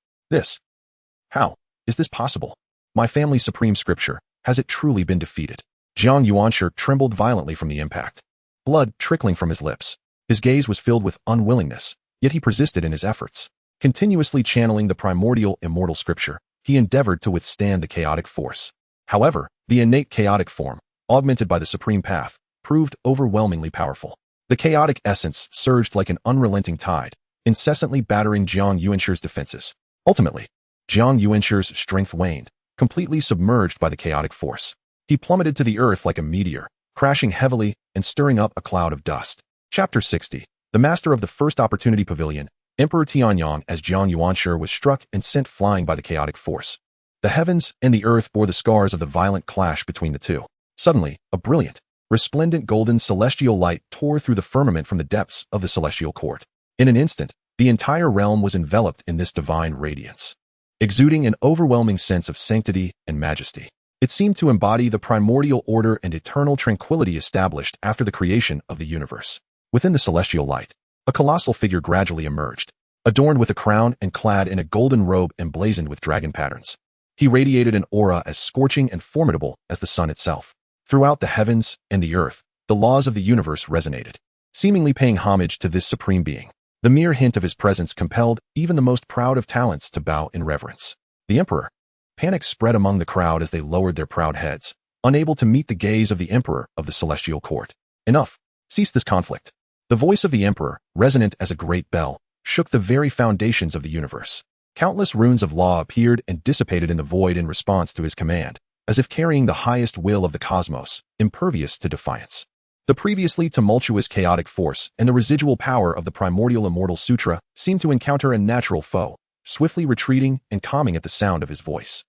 How is this possible? My family's supreme scripture, has it truly been defeated? Jiang Yuanshi trembled violently from the impact, blood trickling from his lips. His gaze was filled with unwillingness, yet he persisted in his efforts. Continuously channeling the primordial immortal scripture, he endeavored to withstand the chaotic force. However, the innate chaotic form, augmented by the supreme path, proved overwhelmingly powerful. The chaotic essence surged like an unrelenting tide, incessantly battering Jiang Yuanshi's defenses. Ultimately, Jiang Yuanshi's strength waned, completely submerged by the chaotic force. He plummeted to the earth like a meteor, crashing heavily and stirring up a cloud of dust. Chapter 60. The master of the first opportunity pavilion, Emperor Tianyang, as Jiang Yuanshi was struck and sent flying by the chaotic force. The heavens and the earth bore the scars of the violent clash between the two. Suddenly, a brilliant, resplendent golden celestial light tore through the firmament from the depths of the celestial court. In an instant, the entire realm was enveloped in this divine radiance, exuding an overwhelming sense of sanctity and majesty. It seemed to embody the primordial order and eternal tranquility established after the creation of the universe. Within the celestial light, a colossal figure gradually emerged, adorned with a crown and clad in a golden robe emblazoned with dragon patterns. He radiated an aura as scorching and formidable as the sun itself. Throughout the heavens and the earth, the laws of the universe resonated, seemingly paying homage to this supreme being. The mere hint of his presence compelled even the most proud of talents to bow in reverence. The emperor. Panic spread among the crowd as they lowered their proud heads, unable to meet the gaze of the emperor of the celestial court. Enough. Cease this conflict. The voice of the emperor, resonant as a great bell, shook the very foundations of the universe. Countless runes of law appeared and dissipated in the void in response to his command, as if carrying the highest will of the cosmos, impervious to defiance. The previously tumultuous chaotic force and the residual power of the primordial immortal sutra seemed to encounter a natural foe, swiftly retreating and calming at the sound of his voice.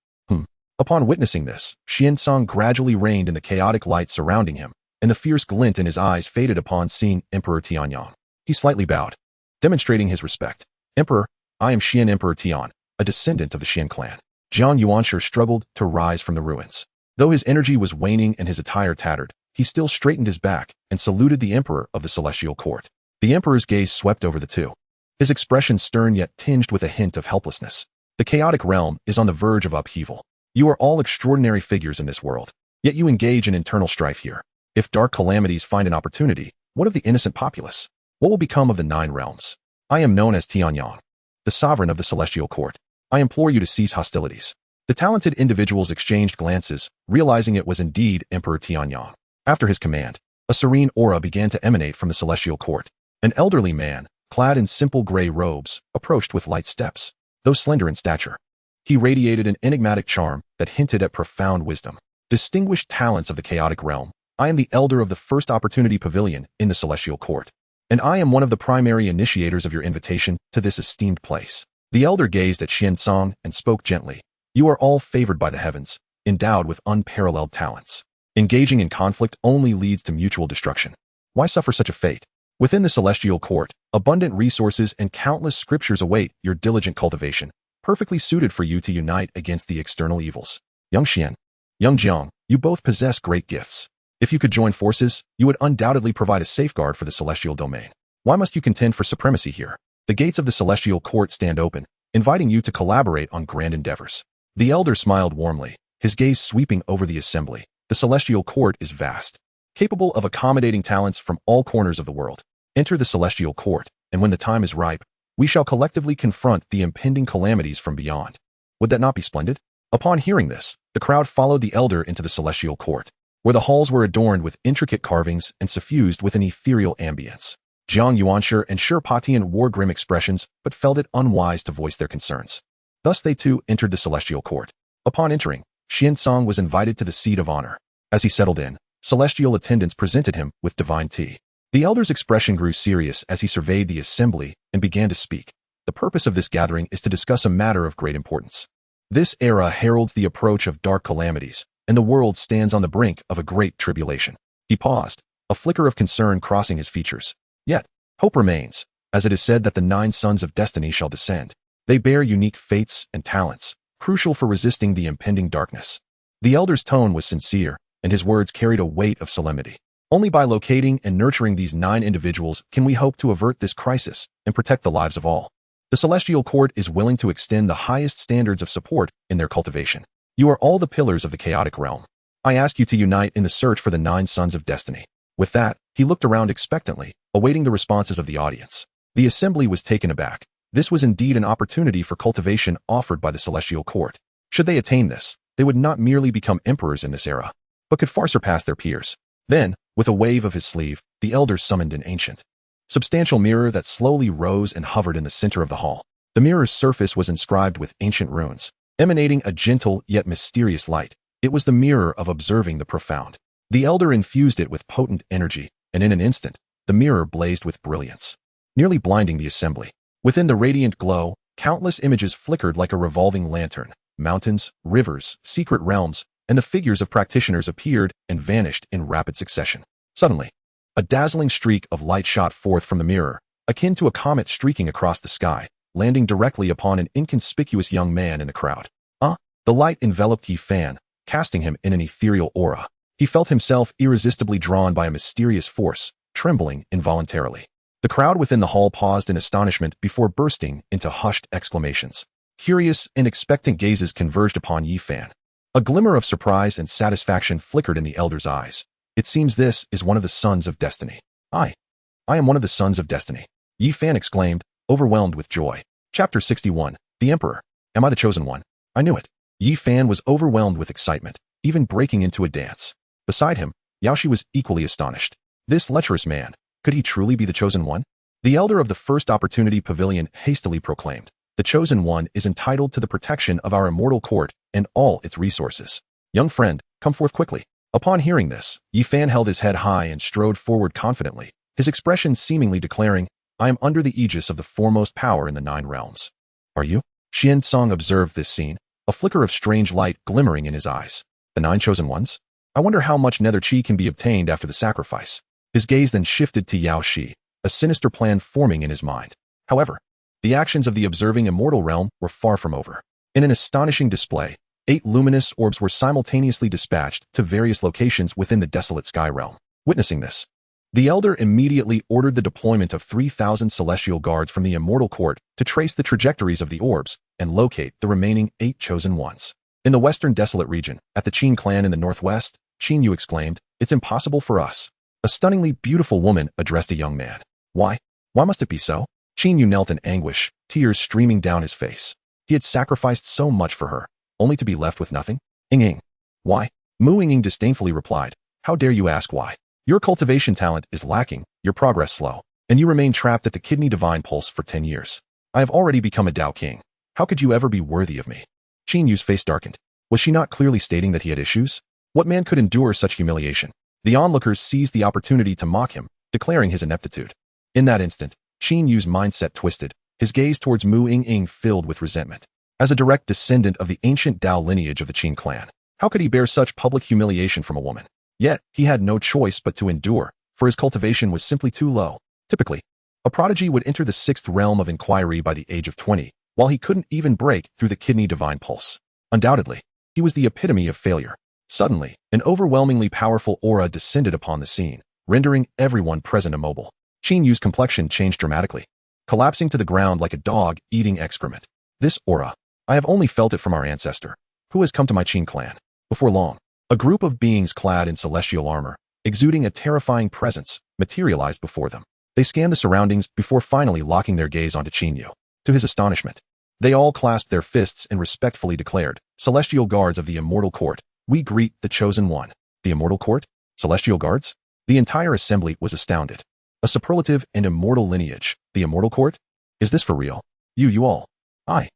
Upon witnessing this, Xiansong gradually reigned in the chaotic light surrounding him, and the fierce glint in his eyes faded upon seeing Emperor Tianyang. He slightly bowed, demonstrating his respect. "Emperor, I am Xian Emperor Tian, a descendant of the Xian clan." Jiang Yuanshi struggled to rise from the ruins. Though his energy was waning and his attire tattered, he still straightened his back and saluted the emperor of the celestial court. The emperor's gaze swept over the two, his expression stern yet tinged with a hint of helplessness. The chaotic realm is on the verge of upheaval. You are all extraordinary figures in this world, yet you engage in internal strife here. If dark calamities find an opportunity, what of the innocent populace? What will become of the 9 realms? I am known as Tianyang, the sovereign of the celestial court. I implore you to cease hostilities. The talented individuals exchanged glances, realizing it was indeed Emperor Tianyang. After his command, a serene aura began to emanate from the celestial court. An elderly man, clad in simple gray robes, approached with light steps. Though slender in stature, he radiated an enigmatic charm that hinted at profound wisdom. Distinguished talents of the chaotic realm, I am the elder of the First Opportunity Pavilion in the celestial court, and I am one of the primary initiators of your invitation to this esteemed place. The elder gazed at Xian and spoke gently. You are all favored by the heavens, endowed with unparalleled talents. Engaging in conflict only leads to mutual destruction. Why suffer such a fate? Within the celestial court, abundant resources and countless scriptures await your diligent cultivation, perfectly suited for you to unite against the external evils. Young Xian, young Jiang, you both possess great gifts. If you could join forces, you would undoubtedly provide a safeguard for the celestial domain. Why must you contend for supremacy here? The gates of the celestial court stand open, inviting you to collaborate on grand endeavors. The elder smiled warmly, his gaze sweeping over the assembly. The celestial court is vast, capable of accommodating talents from all corners of the world. Enter the celestial court, and when the time is ripe, we shall collectively confront the impending calamities from beyond. Would that not be splendid? Upon hearing this, the crowd followed the elder into the celestial court, where the halls were adorned with intricate carvings and suffused with an ethereal ambience. Jiang Yuanshi and Shi Patian wore grim expressions, but felt it unwise to voice their concerns. Thus they too entered the celestial court. Upon entering, Xian was invited to the seat of honor. As he settled in, celestial attendants presented him with divine tea. The elder's expression grew serious as he surveyed the assembly and began to speak. The purpose of this gathering is to discuss a matter of great importance. This era heralds the approach of dark calamities, and the world stands on the brink of a great tribulation. He paused, a flicker of concern crossing his features. Yet, hope remains, as it is said that the 9 sons of destiny shall descend. They bear unique fates and talents, crucial for resisting the impending darkness. The elder's tone was sincere, and his words carried a weight of solemnity. Only by locating and nurturing these 9 individuals can we hope to avert this crisis and protect the lives of all. The celestial court is willing to extend the highest standards of support in their cultivation. You are all the pillars of the chaotic realm. I ask you to unite in the search for the 9 sons of destiny. With that, he looked around expectantly, awaiting the responses of the audience. The assembly was taken aback. This was indeed an opportunity for cultivation offered by the celestial court. Should they attain this, they would not merely become emperors in this era, but could far surpass their peers. Then, with a wave of his sleeve, the elder summoned an ancient, substantial mirror that slowly rose and hovered in the center of the hall. The mirror's surface was inscribed with ancient runes, emanating a gentle yet mysterious light. It was the mirror of observing the profound. The elder infused it with potent energy, and in an instant, the mirror blazed with brilliance, nearly blinding the assembly. Within the radiant glow, countless images flickered like a revolving lantern. Mountains, rivers, secret realms, and the figures of practitioners appeared and vanished in rapid succession. Suddenly, a dazzling streak of light shot forth from the mirror, akin to a comet streaking across the sky, landing directly upon an inconspicuous young man in the crowd. The light enveloped Yi Fan, casting him in an ethereal aura. He felt himself irresistibly drawn by a mysterious force, trembling involuntarily. The crowd within the hall paused in astonishment before bursting into hushed exclamations. Curious and expectant gazes converged upon Yi Fan. A glimmer of surprise and satisfaction flickered in the elder's eyes. It seems this is one of the sons of destiny. I am one of the sons of destiny. Yi Fan exclaimed, overwhelmed with joy. Chapter 61. The Emperor. Am I the chosen one? I knew it. Yi Fan was overwhelmed with excitement, even breaking into a dance. Beside him, Yaoshi was equally astonished. This lecherous man, could he truly be the chosen one? The elder of the First Opportunity Pavilion hastily proclaimed, the chosen one is entitled to the protection of our immortal court and all its resources. Young friend, come forth quickly. Upon hearing this, Yi Fan held his head high and strode forward confidently, his expression seemingly declaring, I am under the aegis of the foremost power in the 9 realms. Are you? Xian observed this scene, a flicker of strange light glimmering in his eyes. The 9 chosen ones? I wonder how much nether chi can be obtained after the sacrifice. His gaze then shifted to Yao Shi, a sinister plan forming in his mind. However, the actions of the observing immortal realm were far from over. In an astonishing display, 8 luminous orbs were simultaneously dispatched to various locations within the desolate sky realm. Witnessing this, the elder immediately ordered the deployment of 3,000 celestial guards from the immortal court to trace the trajectories of the orbs and locate the remaining 8 chosen ones. In the western desolate region, at the Qin clan in the northwest, Qin Yu exclaimed, "It's impossible for us." A stunningly beautiful woman addressed a young man. Why? Why must it be so? Qin Yu knelt in anguish, tears streaming down his face. He had sacrificed so much for her, only to be left with nothing? Ing. Why? Mu Ing disdainfully replied, "How dare you ask why? Your cultivation talent is lacking, your progress slow, and you remain trapped at the kidney divine pulse for 10 years. I have already become a Tao king. How could you ever be worthy of me?" Qin Yu's face darkened. Was she not clearly stating that he had issues? What man could endure such humiliation? The onlookers seized the opportunity to mock him, declaring his ineptitude. In that instant, Qin Yu's mindset twisted, his gaze towards Mu Ing filled with resentment. As a direct descendant of the ancient Tao lineage of the Qin clan, how could he bear such public humiliation from a woman? Yet, he had no choice but to endure, for his cultivation was simply too low. Typically, a prodigy would enter the sixth realm of inquiry by the age of 20, while he couldn't even break through the kidney divine pulse. Undoubtedly, he was the epitome of failure. Suddenly, an overwhelmingly powerful aura descended upon the scene, rendering everyone present immobile. Qin Yu's complexion changed dramatically, collapsing to the ground like a dog eating excrement. This aura, I have only felt it from our ancestor, who has come to my Qin clan. Before long, a group of beings clad in celestial armor, exuding a terrifying presence, materialized before them. They scanned the surroundings before finally locking their gaze onto Qin Yu. To his astonishment, they all clasped their fists and respectfully declared, "Celestial guards of the immortal court, we greet the chosen one." The immortal court? Celestial guards? The entire assembly was astounded. A superlative and immortal lineage, the immortal court? Is this for real? You all. I.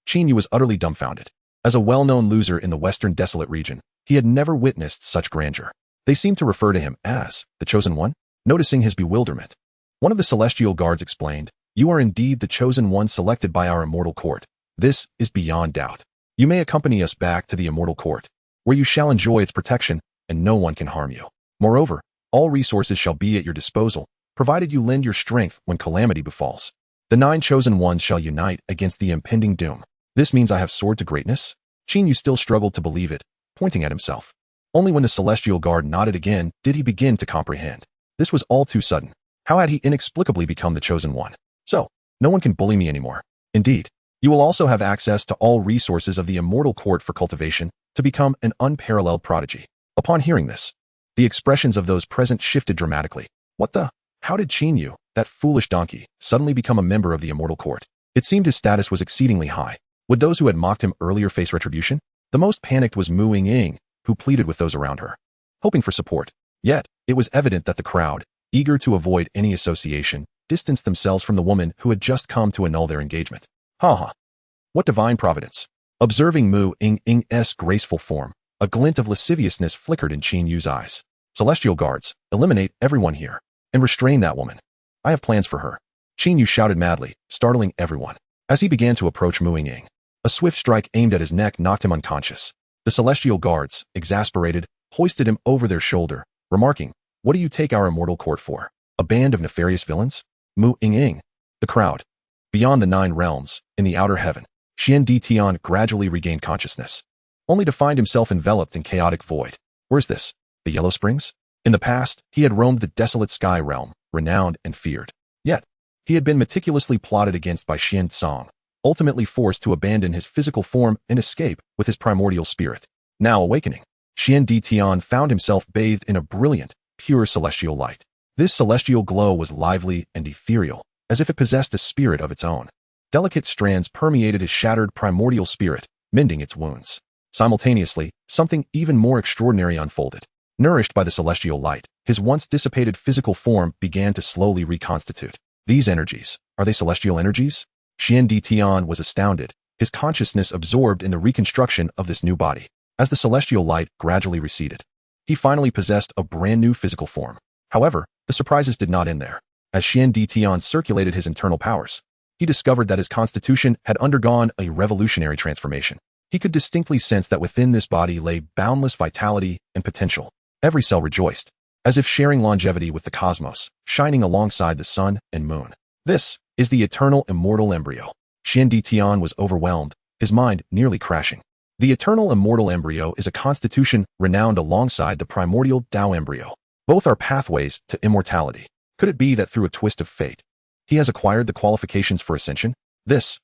Qin Yu was utterly dumbfounded. As a well-known loser in the western desolate region, he had never witnessed such grandeur. They seemed to refer to him as the chosen one. Noticing his bewilderment, one of the celestial guards explained, "You are indeed the chosen one selected by our immortal court. This is beyond doubt. You may accompany us back to the immortal court, where you shall enjoy its protection, and no one can harm you. Moreover, all resources shall be at your disposal, provided you lend your strength when calamity befalls. The 9 chosen ones shall unite against the impending doom. This means I have soared to greatness?" Qin Yu still struggled to believe it, pointing at himself. Only when the celestial guard nodded again did he begin to comprehend. This was all too sudden. How had he inexplicably become the chosen one? So, no one can bully me anymore. Indeed, you will also have access to all resources of the immortal court for cultivation to become an unparalleled prodigy. Upon hearing this, the expressions of those present shifted dramatically. What the? How did Qin Yu, that foolish donkey, suddenly become a member of the immortal court? It seemed his status was exceedingly high. Would those who had mocked him earlier face retribution? The most panicked was Mu Ing, who pleaded with those around her, hoping for support. Yet, it was evident that the crowd, eager to avoid any association, distanced themselves from the woman who had just come to annul their engagement. Ha! What divine providence! Observing Mu Ing's graceful form, a glint of lasciviousness flickered in Qin Yu's eyes. "Celestial guards, eliminate everyone here, and restrain that woman. I have plans for her." Qin Yu shouted madly, startling everyone. As he began to approach Mu Ing, a swift strike aimed at his neck knocked him unconscious. The celestial guards, exasperated, hoisted him over their shoulder, remarking, "What do you take our immortal court for? A band of nefarious villains?" Mu Ing. The crowd. Beyond the 9 realms, in the outer heaven, Xian Di Tian gradually regained consciousness, only to find himself enveloped in chaotic void. Where's this? The Yellow Springs? In the past, he had roamed the desolate sky realm, renowned and feared. Yet, he had been meticulously plotted against by Xian Tsang, ultimately forced to abandon his physical form and escape with his primordial spirit. Now awakening, Xian Di Tian found himself bathed in a brilliant, pure celestial light. This celestial glow was lively and ethereal, as if it possessed a spirit of its own. Delicate strands permeated his shattered primordial spirit, mending its wounds. Simultaneously, something even more extraordinary unfolded. Nourished by the celestial light, his once dissipated physical form began to slowly reconstitute. These energies, are they celestial energies? Xian Di Tian was astounded, his consciousness absorbed in the reconstruction of this new body. As the celestial light gradually receded, he finally possessed a brand new physical form. However, the surprises did not end there. As Xian Di Tian circulated his internal powers, he discovered that his constitution had undergone a revolutionary transformation. He could distinctly sense that within this body lay boundless vitality and potential. Every cell rejoiced, as if sharing longevity with the cosmos, shining alongside the sun and moon. This is the eternal immortal embryo. Xian Di Tian was overwhelmed, his mind nearly crashing. The eternal immortal embryo is a constitution renowned alongside the primordial Tao embryo. Both are pathways to immortality. Could it be that through a twist of fate, he has acquired the qualifications for ascension? This,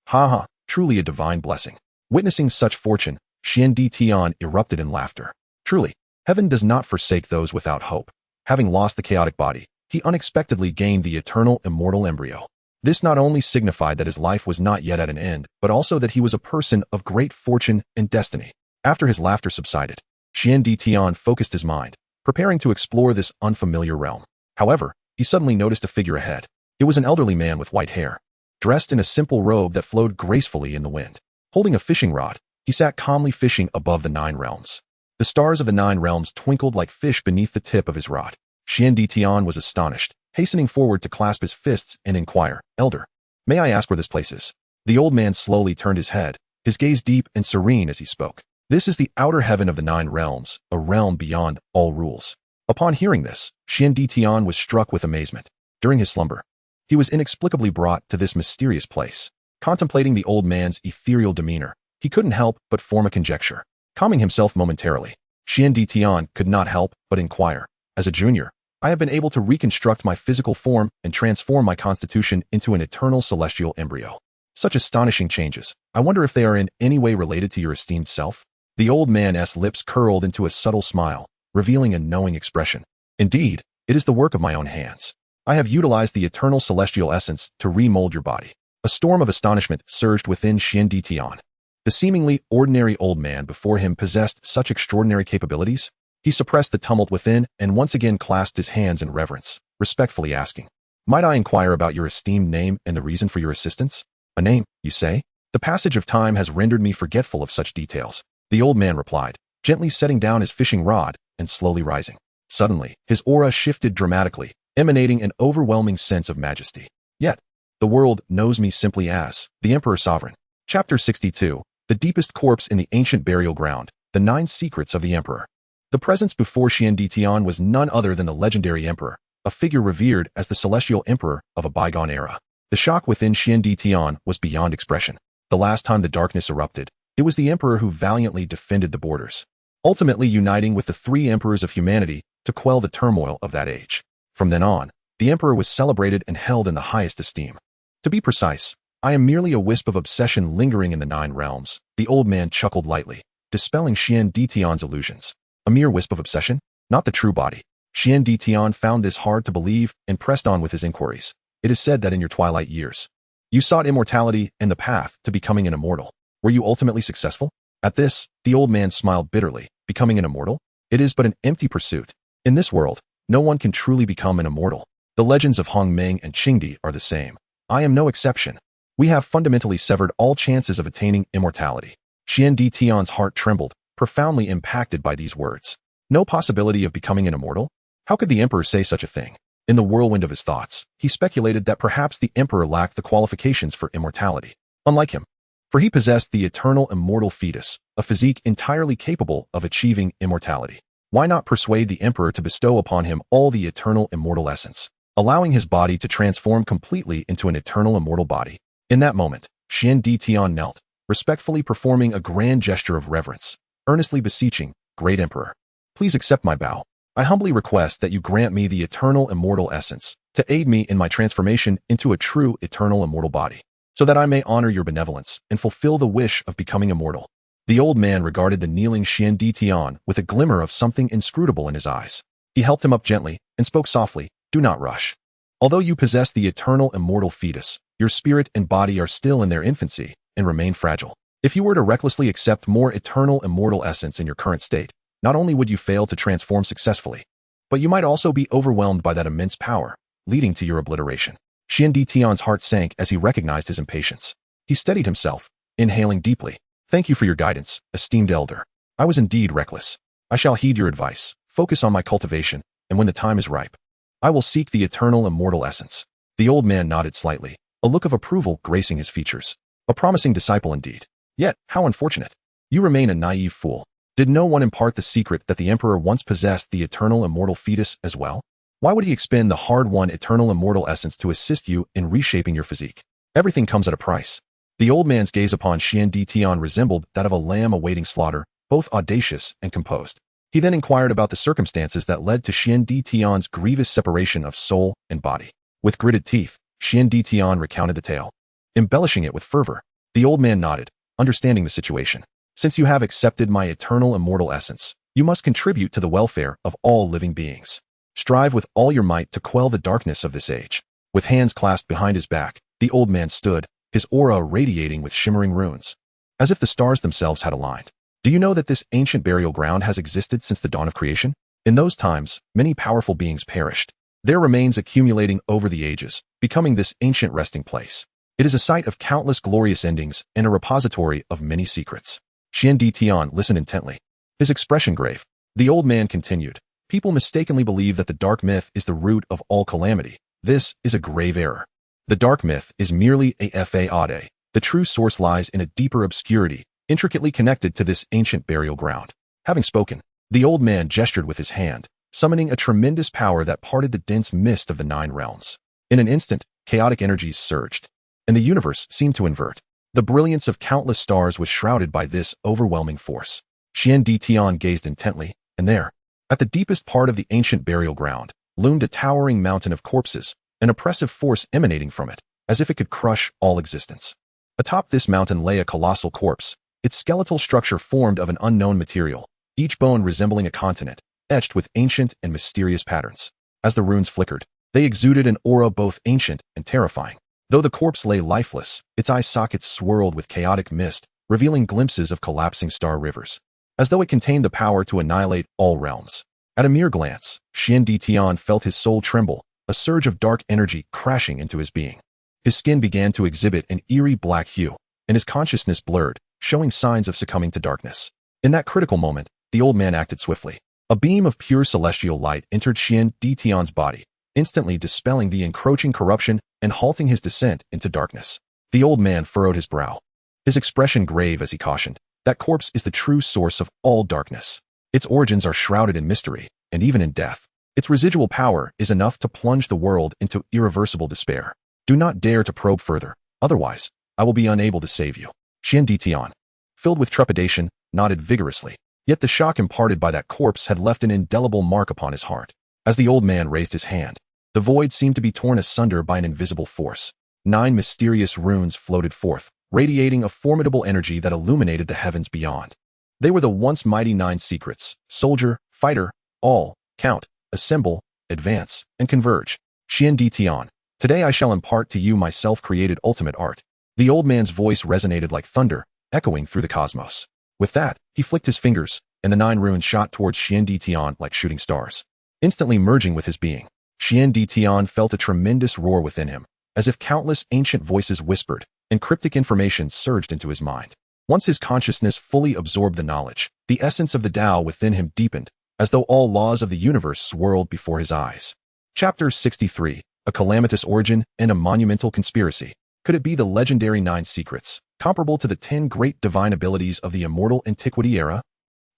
truly a divine blessing. Witnessing such fortune, Xian Di Tian erupted in laughter. Truly, heaven does not forsake those without hope. Having lost the chaotic body, he unexpectedly gained the eternal immortal embryo. This not only signified that his life was not yet at an end, but also that he was a person of great fortune and destiny. After his laughter subsided, Xian Di Tian focused his mind, preparing to explore this unfamiliar realm. However, he suddenly noticed a figure ahead. It was an elderly man with white hair, dressed in a simple robe that flowed gracefully in the wind. Holding a fishing rod, he sat calmly fishing above the 9 realms. The stars of the 9 realms twinkled like fish beneath the tip of his rod. Xian Di Tian was astonished, hastening forward to clasp his fists and inquire, "Elder, may I ask where this place is?" The old man slowly turned his head, his gaze deep and serene as he spoke. "This is the outer heaven of the 9 realms, a realm beyond all rules." Upon hearing this, Xian Di Tian was struck with amazement. During his slumber, he was inexplicably brought to this mysterious place. Contemplating the old man's ethereal demeanor, he couldn't help but form a conjecture. Calming himself momentarily, Xian Di Tian could not help but inquire, "As a junior, I have been able to reconstruct my physical form and transform my constitution into an eternal celestial embryo. Such astonishing changes. I wonder if they are in any way related to your esteemed self?" The old man's lips curled into a subtle smile, revealing a knowing expression. "Indeed, it is the work of my own hands. I have utilized the eternal celestial essence to remold your body." A storm of astonishment surged within Xian Di Tian. The seemingly ordinary old man before him possessed such extraordinary capabilities. He suppressed the tumult within and once again clasped his hands in reverence, respectfully asking, "Might I inquire about your esteemed name and the reason for your assistance?" "A name, you say? The passage of time has rendered me forgetful of such details," the old man replied, gently setting down his fishing rod and slowly rising. Suddenly, his aura shifted dramatically, emanating an overwhelming sense of majesty. "Yet, the world knows me simply as the Emperor Sovereign." Chapter 62. The deepest corpse in the ancient burial ground, the 9 secrets of the Emperor. The presence before Xian Di Tian was none other than the legendary Emperor, a figure revered as the celestial emperor of a bygone era. The shock within Xian Di Tian was beyond expression. The last time the darkness erupted, it was the emperor who valiantly defended the borders, ultimately uniting with the 3 emperors of humanity to quell the turmoil of that age. From then on, the emperor was celebrated and held in the highest esteem. "To be precise, I am merely a wisp of obsession lingering in the 9 realms," the old man chuckled lightly, dispelling Xian Di Tian's illusions. "A mere wisp of obsession? Not the true body." Xian Di Tian found this hard to believe and pressed on with his inquiries. "It is said that in your twilight years, you sought immortality and the path to becoming an immortal. Were you ultimately successful?" At this, the old man smiled bitterly. "Becoming an immortal? It is but an empty pursuit. In this world, no one can truly become an immortal. The legends of Hong Meng and Qingdi are the same. I am no exception. We have fundamentally severed all chances of attaining immortality." Xian Di Tian's heart trembled, profoundly impacted by these words. No possibility of becoming an immortal? How could the emperor say such a thing? In the whirlwind of his thoughts, he speculated that perhaps the emperor lacked the qualifications for immortality. Unlike him, for he possessed the eternal immortal fetus, a physique entirely capable of achieving immortality. Why not persuade the emperor to bestow upon him all the eternal immortal essence, allowing his body to transform completely into an eternal immortal body? In that moment, Xian Di Tian knelt, respectfully performing a grand gesture of reverence, earnestly beseeching, "Great Emperor, please accept my bow. I humbly request that you grant me the eternal immortal essence to aid me in my transformation into a true eternal immortal body, so that I may honor your benevolence and fulfill the wish of becoming immortal." The old man regarded the kneeling Xian Di Tian with a glimmer of something inscrutable in his eyes. He helped him up gently and spoke softly, "Do not rush. Although you possess the eternal immortal fetus, your spirit and body are still in their infancy and remain fragile. If you were to recklessly accept more eternal immortal essence in your current state, not only would you fail to transform successfully, but you might also be overwhelmed by that immense power, leading to your obliteration." Xian Di Tian's heart sank as he recognized his impatience. He steadied himself, inhaling deeply. "Thank you for your guidance, esteemed elder. I was indeed reckless. I shall heed your advice, focus on my cultivation, and when the time is ripe, I will seek the eternal immortal essence." The old man nodded slightly, a look of approval gracing his features. "A promising disciple indeed. Yet, how unfortunate. You remain a naive fool. Did no one impart the secret that the emperor once possessed the eternal immortal fetus as well? Why would he expend the hard-won eternal immortal essence to assist you in reshaping your physique? Everything comes at a price." The old man's gaze upon Xian Di Tian resembled that of a lamb awaiting slaughter, both audacious and composed. He then inquired about the circumstances that led to Xian Di Tian's grievous separation of soul and body. With gritted teeth, Xian Di Tian recounted the tale, embellishing it with fervor. The old man nodded, understanding the situation. Since you have accepted my eternal immortal essence, you must contribute to the welfare of all living beings. Strive with all your might to quell the darkness of this age. With hands clasped behind his back, the old man stood, his aura radiating with shimmering runes, as if the stars themselves had aligned. Do you know that this ancient burial ground has existed since the dawn of creation? In those times, many powerful beings perished, their remains accumulating over the ages, becoming this ancient resting place. It is a site of countless glorious endings and a repository of many secrets. Xian Di Tian listened intently, his expression grave. The old man continued, people mistakenly believe that the dark myth is the root of all calamity. This is a grave error. The dark myth is merely a fade. The true source lies in a deeper obscurity, intricately connected to this ancient burial ground. Having spoken, the old man gestured with his hand, summoning a tremendous power that parted the dense mist of the 9 realms. In an instant, chaotic energies surged, and the universe seemed to invert. The brilliance of countless stars was shrouded by this overwhelming force. Xian Di Tian gazed intently, and there, at the deepest part of the ancient burial ground, loomed a towering mountain of corpses, an oppressive force emanating from it, as if it could crush all existence. Atop this mountain lay a colossal corpse, its skeletal structure formed of an unknown material, each bone resembling a continent, etched with ancient and mysterious patterns. As the runes flickered, they exuded an aura both ancient and terrifying. Though the corpse lay lifeless, its eye sockets swirled with chaotic mist, revealing glimpses of collapsing star rivers, as though it contained the power to annihilate all realms. At a mere glance, Xian Di Tian felt his soul tremble, a surge of dark energy crashing into his being. His skin began to exhibit an eerie black hue, and his consciousness blurred, showing signs of succumbing to darkness. In that critical moment, the old man acted swiftly. A beam of pure celestial light entered Xian Di Tian's body, instantly dispelling the encroaching corruption and halting his descent into darkness. The old man furrowed his brow, his expression grave as he cautioned, that corpse is the true source of all darkness. Its origins are shrouded in mystery, and even in death. Its residual power is enough to plunge the world into irreversible despair. Do not dare to probe further, otherwise, I will be unable to save you. Xian Di Tian, filled with trepidation, nodded vigorously. Yet the shock imparted by that corpse had left an indelible mark upon his heart. As the old man raised his hand, the void seemed to be torn asunder by an invisible force. 9 mysterious runes floated forth, radiating a formidable energy that illuminated the heavens beyond. They were the once mighty 9 secrets: soldier, fighter, all, count, assemble, advance, and converge. Xian Di Tian, today I shall impart to you my self-created ultimate art. The old man's voice resonated like thunder, echoing through the cosmos. With that, he flicked his fingers, and the 9 runes shot towards Xian Di Tian like shooting stars, instantly merging with his being. Xian Di Tian felt a tremendous roar within him, as if countless ancient voices whispered, and cryptic information surged into his mind. Once his consciousness fully absorbed the knowledge, the essence of the Tao within him deepened, as though all laws of the universe swirled before his eyes. Chapter 63, A Calamitous Origin and a Monumental Conspiracy. Could it be the legendary 9 secrets, comparable to the 10 great divine abilities of the immortal antiquity era?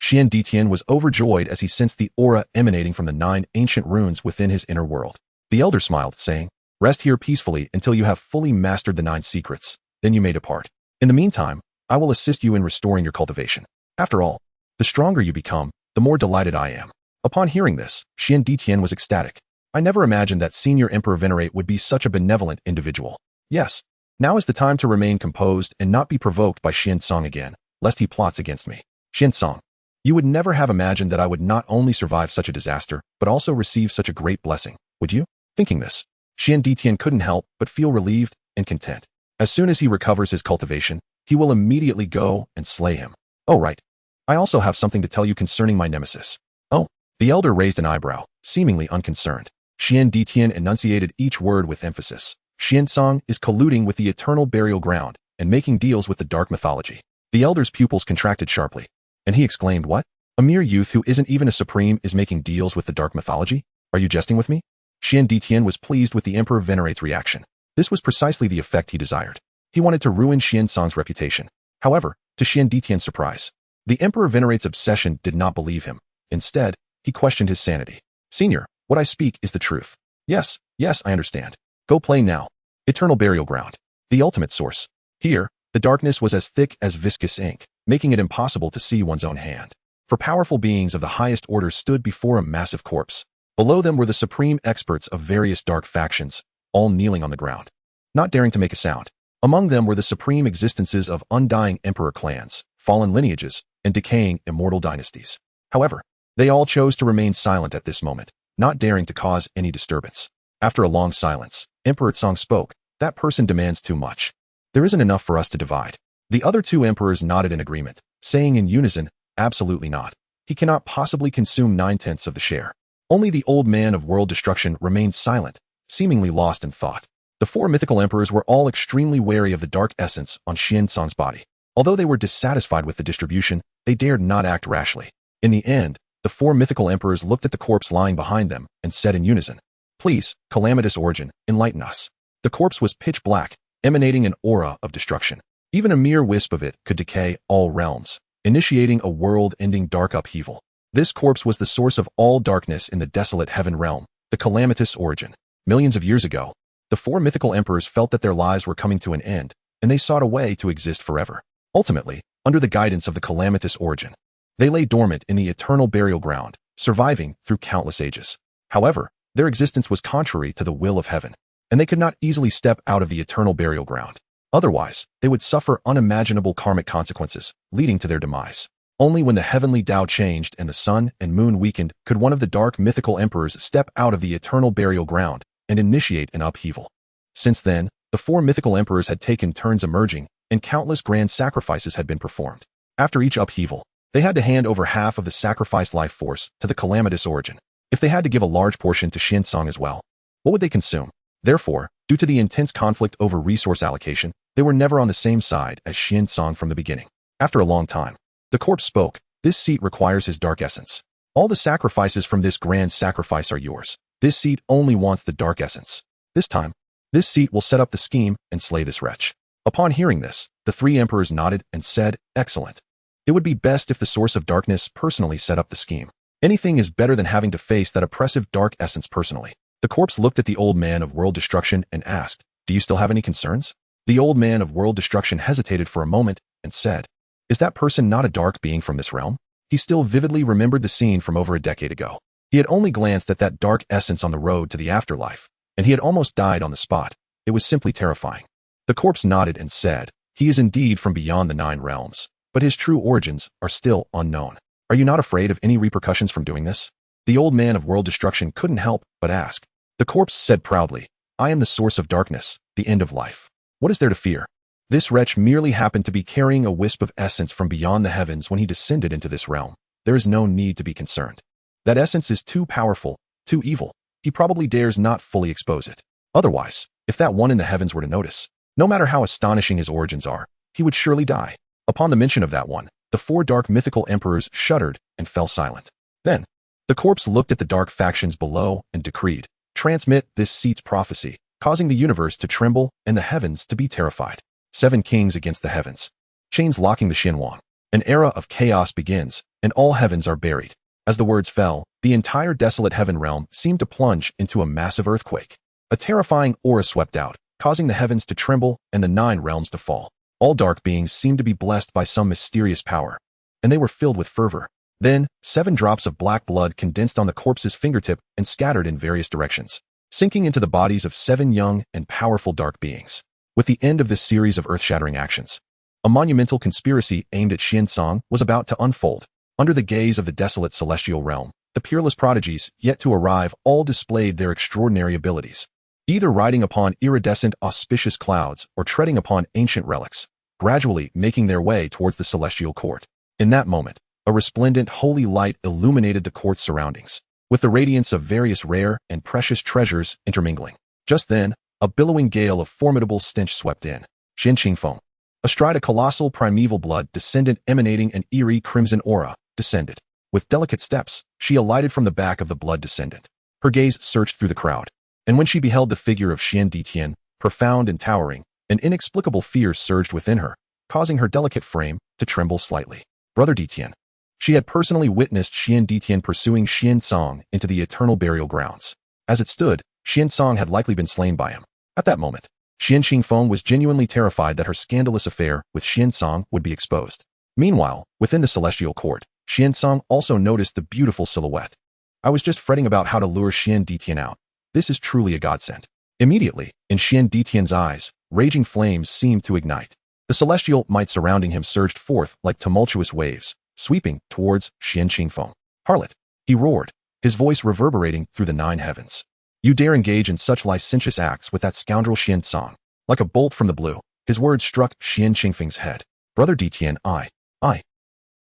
Xian Di Tian was overjoyed as he sensed the aura emanating from the 9 ancient runes within his inner world. The elder smiled, saying, "Rest here peacefully until you have fully mastered the 9 secrets, then you may depart. In the meantime, I will assist you in restoring your cultivation. After all, the stronger you become, the more delighted I am." Upon hearing this, Xian Di Tian was ecstatic. I never imagined that Senior Emperor Venerate would be such a benevolent individual. Yes, now is the time to remain composed and not be provoked by Xian Song again, lest he plots against me. Xian Song, you would never have imagined that I would not only survive such a disaster, but also receive such a great blessing, would you? Thinking this, Xian Di Tian couldn't help but feel relieved and content. As soon as he recovers his cultivation, he will immediately go and slay him. Oh right. I also have something to tell you concerning my nemesis. Oh, the elder raised an eyebrow, seemingly unconcerned. Xian Di Tian enunciated each word with emphasis. Xian Song is colluding with the eternal burial ground and making deals with the dark mythology. The elder's pupils contracted sharply, and he exclaimed, "What? A mere youth who isn't even a supreme is making deals with the dark mythology? Are you jesting with me?" Xian Di Tian was pleased with the Emperor Venerate's reaction. This was precisely the effect he desired. He wanted to ruin Xian Song's reputation. However, to Xian Di Tian's surprise, the Emperor Venerate's obsession did not believe him. Instead, he questioned his sanity. "Senior, what I speak is the truth." Yes, I understand. Go play now. Eternal burial ground. The ultimate source. Here, the darkness was as thick as viscous ink, making it impossible to see one's own hand. For powerful beings of the highest order stood before a massive corpse. Below them were the supreme experts of various dark factions, all kneeling on the ground, not daring to make a sound. Among them were the supreme existences of undying emperor clans, fallen lineages, and decaying immortal dynasties. However, they all chose to remain silent at this moment, not daring to cause any disturbance. After a long silence, Emperor Tsong spoke. That person demands too much. There isn't enough for us to divide. The other two emperors nodded in agreement, saying in unison, absolutely not. He cannot possibly consume 9/10 of the share. Only the old man of world destruction remained silent, seemingly lost in thought. The four mythical emperors were all extremely wary of the dark essence on Xian Tsong's body. Although they were dissatisfied with the distribution, they dared not act rashly. In the end, the four mythical emperors looked at the corpse lying behind them and said in unison, please, calamitous origin, enlighten us. The corpse was pitch black, emanating an aura of destruction. Even a mere wisp of it could decay all realms, initiating a world-ending dark upheaval. This corpse was the source of all darkness in the desolate heaven realm, the calamitous origin. Millions of years ago, the four mythical emperors felt that their lives were coming to an end, and they sought a way to exist forever. Ultimately, under the guidance of the calamitous origin, they lay dormant in the eternal burial ground, surviving through countless ages. However, their existence was contrary to the will of heaven, and they could not easily step out of the eternal burial ground. Otherwise, they would suffer unimaginable karmic consequences, leading to their demise. Only when the heavenly Tao changed and the sun and moon weakened could one of the dark mythical emperors step out of the eternal burial ground and initiate an upheaval. Since then, the four mythical emperors had taken turns emerging, and countless grand sacrifices had been performed. After each upheaval, they had to hand over half of the sacrificed life force to the calamitous origin. If they had to give a large portion to Xian Tsong as well, what would they consume? Therefore, due to the intense conflict over resource allocation, they were never on the same side as Xian Tsong from the beginning. After a long time, the corpse spoke. This seat requires his dark essence. All the sacrifices from this grand sacrifice are yours. This seat only wants the dark essence. This time, this seat will set up the scheme and slay this wretch. Upon hearing this, the three emperors nodded and said, excellent. It would be best if the source of darkness personally set up the scheme. Anything is better than having to face that oppressive dark essence personally. The corpse looked at the old man of world destruction and asked, do you still have any concerns? The old man of world destruction hesitated for a moment and said, is that person not a dark being from this realm? He still vividly remembered the scene from over a decade ago. He had only glanced at that dark essence on the road to the afterlife, and he had almost died on the spot. It was simply terrifying. The corpse nodded and said, he is indeed from beyond the 9 realms, but his true origins are still unknown. Are you not afraid of any repercussions from doing this? The old man of world destruction couldn't help but ask. The corpse said proudly, I am the source of darkness, the end of life. What is there to fear? This wretch merely happened to be carrying a wisp of essence from beyond the heavens when he descended into this realm. There is no need to be concerned. That essence is too powerful, too evil. He probably dares not fully expose it. Otherwise, if that one in the heavens were to notice, no matter how astonishing his origins are, he would surely die. Upon the mention of that one, the 4 dark mythical emperors shuddered and fell silent. Then, the corpse looked at the dark factions below and decreed, transmit this seat's prophecy, causing the universe to tremble and the heavens to be terrified. 7 kings against the heavens. Chains locking the Xinhuang. An era of chaos begins, and all heavens are buried. As the words fell, the entire desolate heaven realm seemed to plunge into a massive earthquake. A terrifying aura swept out, causing the heavens to tremble and the 9 realms to fall. All dark beings seemed to be blessed by some mysterious power, and they were filled with fervor. Then, 7 drops of black blood condensed on the corpse's fingertip and scattered in various directions, sinking into the bodies of 7 young and powerful dark beings. With the end of this series of earth-shattering actions, a monumental conspiracy aimed at Xian Tsong was about to unfold. Under the gaze of the desolate celestial realm, the peerless prodigies yet to arrive all displayed their extraordinary abilities, either riding upon iridescent auspicious clouds or treading upon ancient relics, gradually making their way towards the celestial court. In that moment, a resplendent holy light illuminated the court's surroundings, with the radiance of various rare and precious treasures intermingling. Just then, a billowing gale of formidable stench swept in. Shen Qingfeng, astride a colossal primeval blood descendant emanating an eerie crimson aura, descended. With delicate steps, she alighted from the back of the blood descendant. Her gaze searched through the crowd, and when she beheld the figure of Xian Ditian, profound and towering, an inexplicable fear surged within her, causing her delicate frame to tremble slightly. Brother Ditian. She had personally witnessed Xian Ditian pursuing Xian Tsong into the eternal burial grounds. As it stood, Xian Tsong had likely been slain by him. At that moment, Xian Qingfeng was genuinely terrified that her scandalous affair with Xian Tsong would be exposed. Meanwhile, within the celestial court, Xian Tsong also noticed the beautiful silhouette. I was just fretting about how to lure Xian Ditian out. This is truly a godsend. Immediately, in Xian Ditian's eyes, raging flames seemed to ignite. The celestial might surrounding him surged forth like tumultuous waves, sweeping towards Xian Qingfeng. Harlot! He roared, his voice reverberating through the 9 heavens. You dare engage in such licentious acts with that scoundrel Xian Tsang. Like a bolt from the blue, his words struck Xian Qingfeng's head. Brother Ditian, I.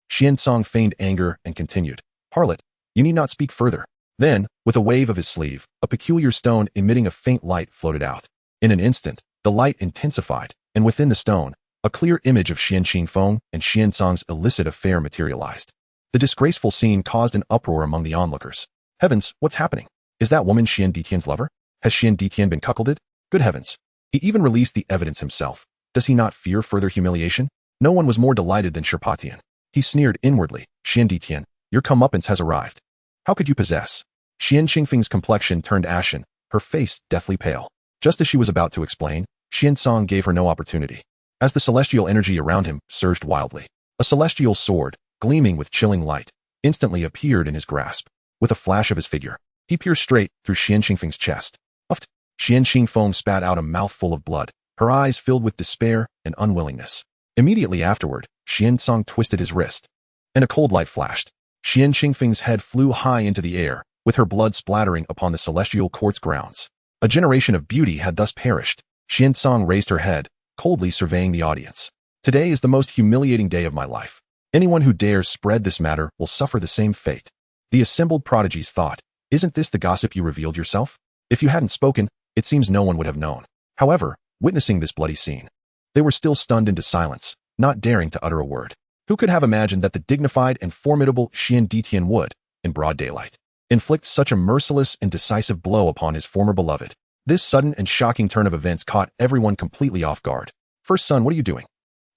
Xian Tsang feigned anger and continued. Harlot, you need not speak further. Then, with a wave of his sleeve, a peculiar stone emitting a faint light floated out. In an instant, the light intensified, and within the stone, a clear image of Xian Qingfeng and Xian Tsang's illicit affair materialized. The disgraceful scene caused an uproar among the onlookers. Heavens, what's happening? Is that woman Xian Ditian's lover? Has Xian Ditian been cuckolded? Good heavens. He even released the evidence himself. Does he not fear further humiliation? No one was more delighted than Sherpatian. He sneered inwardly. Xian Ditian, your comeuppance has arrived. How could you possess? Xian Qingfeng's complexion turned ashen, her face deathly pale. Just as she was about to explain, Xian Tsang gave her no opportunity. As the celestial energy around him surged wildly, a celestial sword, gleaming with chilling light, instantly appeared in his grasp. With a flash of his figure, he pierced straight through Xian Qingfeng's chest. Uft! Xian Qingfeng spat out a mouthful of blood, her eyes filled with despair and unwillingness. Immediately afterward, Xian Tsang twisted his wrist, and a cold light flashed. Xian Qingfeng's head flew high into the air, with her blood splattering upon the celestial court's grounds. A generation of beauty had thus perished. Xian Tsang raised her head, coldly surveying the audience. Today is the most humiliating day of my life. Anyone who dares spread this matter will suffer the same fate. The assembled prodigies thought, isn't this the gossip you revealed yourself? If you hadn't spoken, it seems no one would have known. However, witnessing this bloody scene, they were still stunned into silence, not daring to utter a word. Who could have imagined that the dignified and formidable Xian Ditian would, in broad daylight, inflict such a merciless and decisive blow upon his former beloved? This sudden and shocking turn of events caught everyone completely off guard. First son, what are you doing?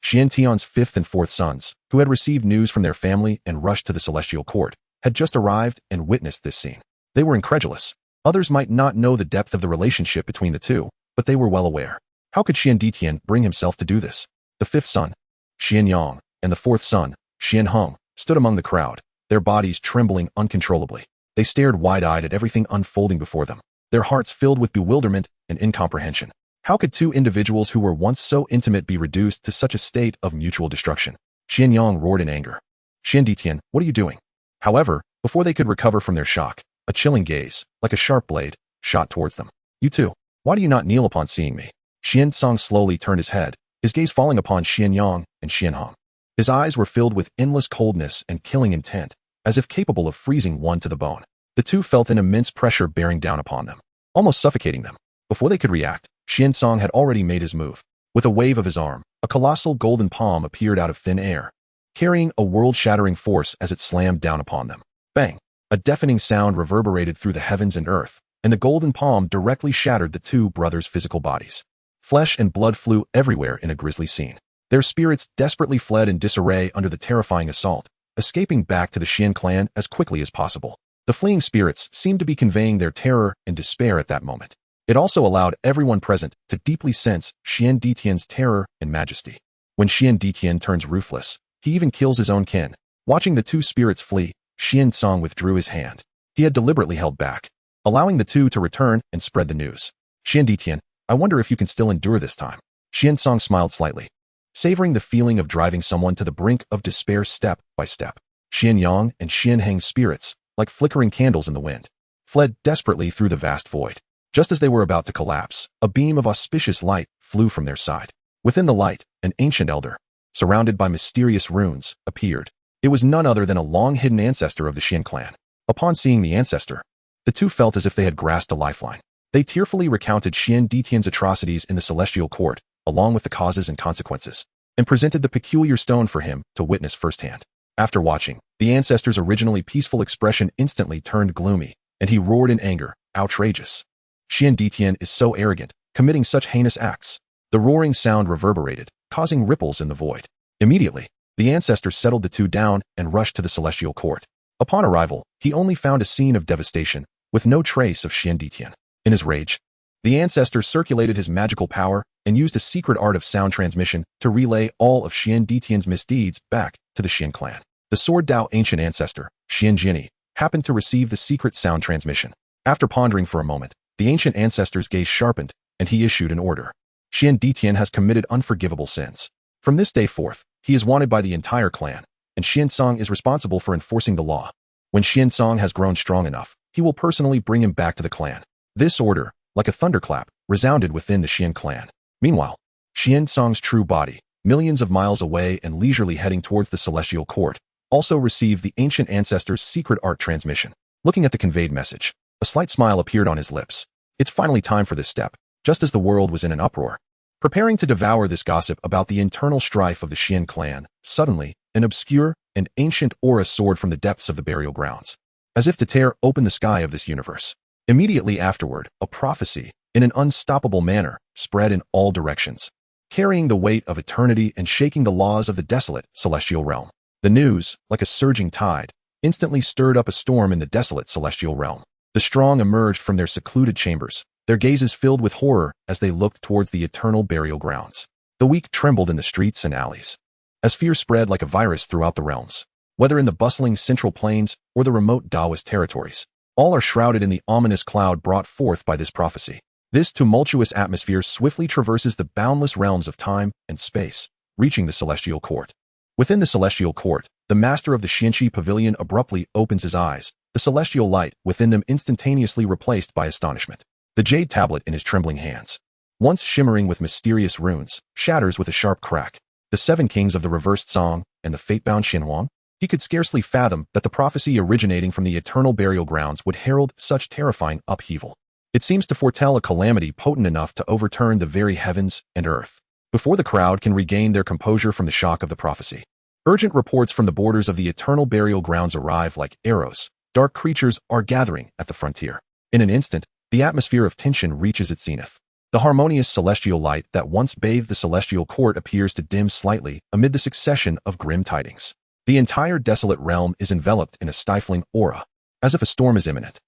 Xian Tian's 5th and 4th sons, who had received news from their family and rushed to the celestial court, had just arrived and witnessed this scene. They were incredulous. Others might not know the depth of the relationship between the two, but they were well aware. How could Xian Ditian bring himself to do this? The 5th son, Xian Yang, and the 4th son, Xian Heng, stood among the crowd, their bodies trembling uncontrollably. They stared wide-eyed at everything unfolding before them, their hearts filled with bewilderment and incomprehension. How could two individuals who were once so intimate be reduced to such a state of mutual destruction? Xian Yang roared in anger. Xian Ditian, what are you doing? However, before they could recover from their shock, a chilling gaze, like a sharp blade, shot towards them. You too. Why do you not kneel upon seeing me? Xian Tsang slowly turned his head, his gaze falling upon Xian Yang and Xian Heng. His eyes were filled with endless coldness and killing intent, as if capable of freezing one to the bone. The two felt an immense pressure bearing down upon them, almost suffocating them. Before they could react, Xian Tsang had already made his move. With a wave of his arm, a colossal golden palm appeared out of thin air, carrying a world-shattering force as it slammed down upon them. Bang! A deafening sound reverberated through the heavens and earth, and the golden palm directly shattered the two brothers' physical bodies. Flesh and blood flew everywhere in a grisly scene. Their spirits desperately fled in disarray under the terrifying assault, escaping back to the Xian clan as quickly as possible. The fleeing spirits seemed to be conveying their terror and despair at that moment. It also allowed everyone present to deeply sense Xian Ditian's terror and majesty. When Xian Ditian turns ruthless, he even kills his own kin. Watching the two spirits flee, Xian Tsang withdrew his hand. He had deliberately held back, allowing the two to return and spread the news. Xian Ditian, I wonder if you can still endure this time. Xian Tsang smiled slightly, savoring the feeling of driving someone to the brink of despair step by step. Xian Yang and Xian Heng's spirits, like flickering candles in the wind, fled desperately through the vast void. Just as they were about to collapse, a beam of auspicious light flew from their side. Within the light, an ancient elder, surrounded by mysterious runes, appeared. It was none other than a long-hidden ancestor of the Xian clan. Upon seeing the ancestor, the two felt as if they had grasped a lifeline. They tearfully recounted Xian Ditian's atrocities in the celestial court, along with the causes and consequences, and presented the peculiar stone for him to witness firsthand. After watching, the ancestor's originally peaceful expression instantly turned gloomy, and he roared in anger, outrageous. Xian Ditian is so arrogant, committing such heinous acts. The roaring sound reverberated, causing ripples in the void. Immediately, the ancestor settled the two down and rushed to the celestial court. Upon arrival, he only found a scene of devastation, with no trace of Xian Ditian. In his rage, the ancestor circulated his magical power and used a secret art of sound transmission to relay all of Xian Ditian's misdeeds back to the Xian clan. The Sword Dao ancient ancestor, Xian Jinni, happened to receive the secret sound transmission. After pondering for a moment, the ancient ancestor's gaze sharpened, and he issued an order. Xian Ditian has committed unforgivable sins. From this day forth, he is wanted by the entire clan, and Xiansong is responsible for enforcing the law. When Xiansong has grown strong enough, he will personally bring him back to the clan. This order, like a thunderclap, resounded within the Xian clan. Meanwhile, Xiansong's true body, millions of miles away and leisurely heading towards the celestial court, also received the ancient ancestor's secret art transmission. Looking at the conveyed message, a slight smile appeared on his lips. It's finally time for this step, just as the world was in an uproar. Preparing to devour this gossip about the internal strife of the Xian clan, suddenly, an obscure and ancient aura soared from the depths of the burial grounds, as if to tear open the sky of this universe. Immediately afterward, a prophecy, in an unstoppable manner, spread in all directions, carrying the weight of eternity and shaking the laws of the desolate celestial realm. The news, like a surging tide, instantly stirred up a storm in the desolate celestial realm. The strong emerged from their secluded chambers, their gazes filled with horror as they looked towards the eternal burial grounds. The weak trembled in the streets and alleys, as fear spread like a virus throughout the realms. Whether in the bustling central plains or the remote Taoist territories, all are shrouded in the ominous cloud brought forth by this prophecy. This tumultuous atmosphere swiftly traverses the boundless realms of time and space, reaching the celestial court. Within the celestial court, the master of the Xianxi pavilion abruptly opens his eyes, the celestial light within them instantaneously replaced by astonishment. The jade tablet in his trembling hands, once shimmering with mysterious runes, shatters with a sharp crack. The 7 kings of the reversed song and the fate-bound Xinhuang. He could scarcely fathom that the prophecy originating from the eternal burial grounds would herald such terrifying upheaval. It seems to foretell a calamity potent enough to overturn the very heavens and earth. Before the crowd can regain their composure from the shock of the prophecy, urgent reports from the borders of the eternal burial grounds arrive like arrows. Dark creatures are gathering at the frontier. In an instant, the atmosphere of tension reaches its zenith. The harmonious celestial light that once bathed the celestial court appears to dim slightly amid the succession of grim tidings. The entire desolate realm is enveloped in a stifling aura, as if a storm is imminent.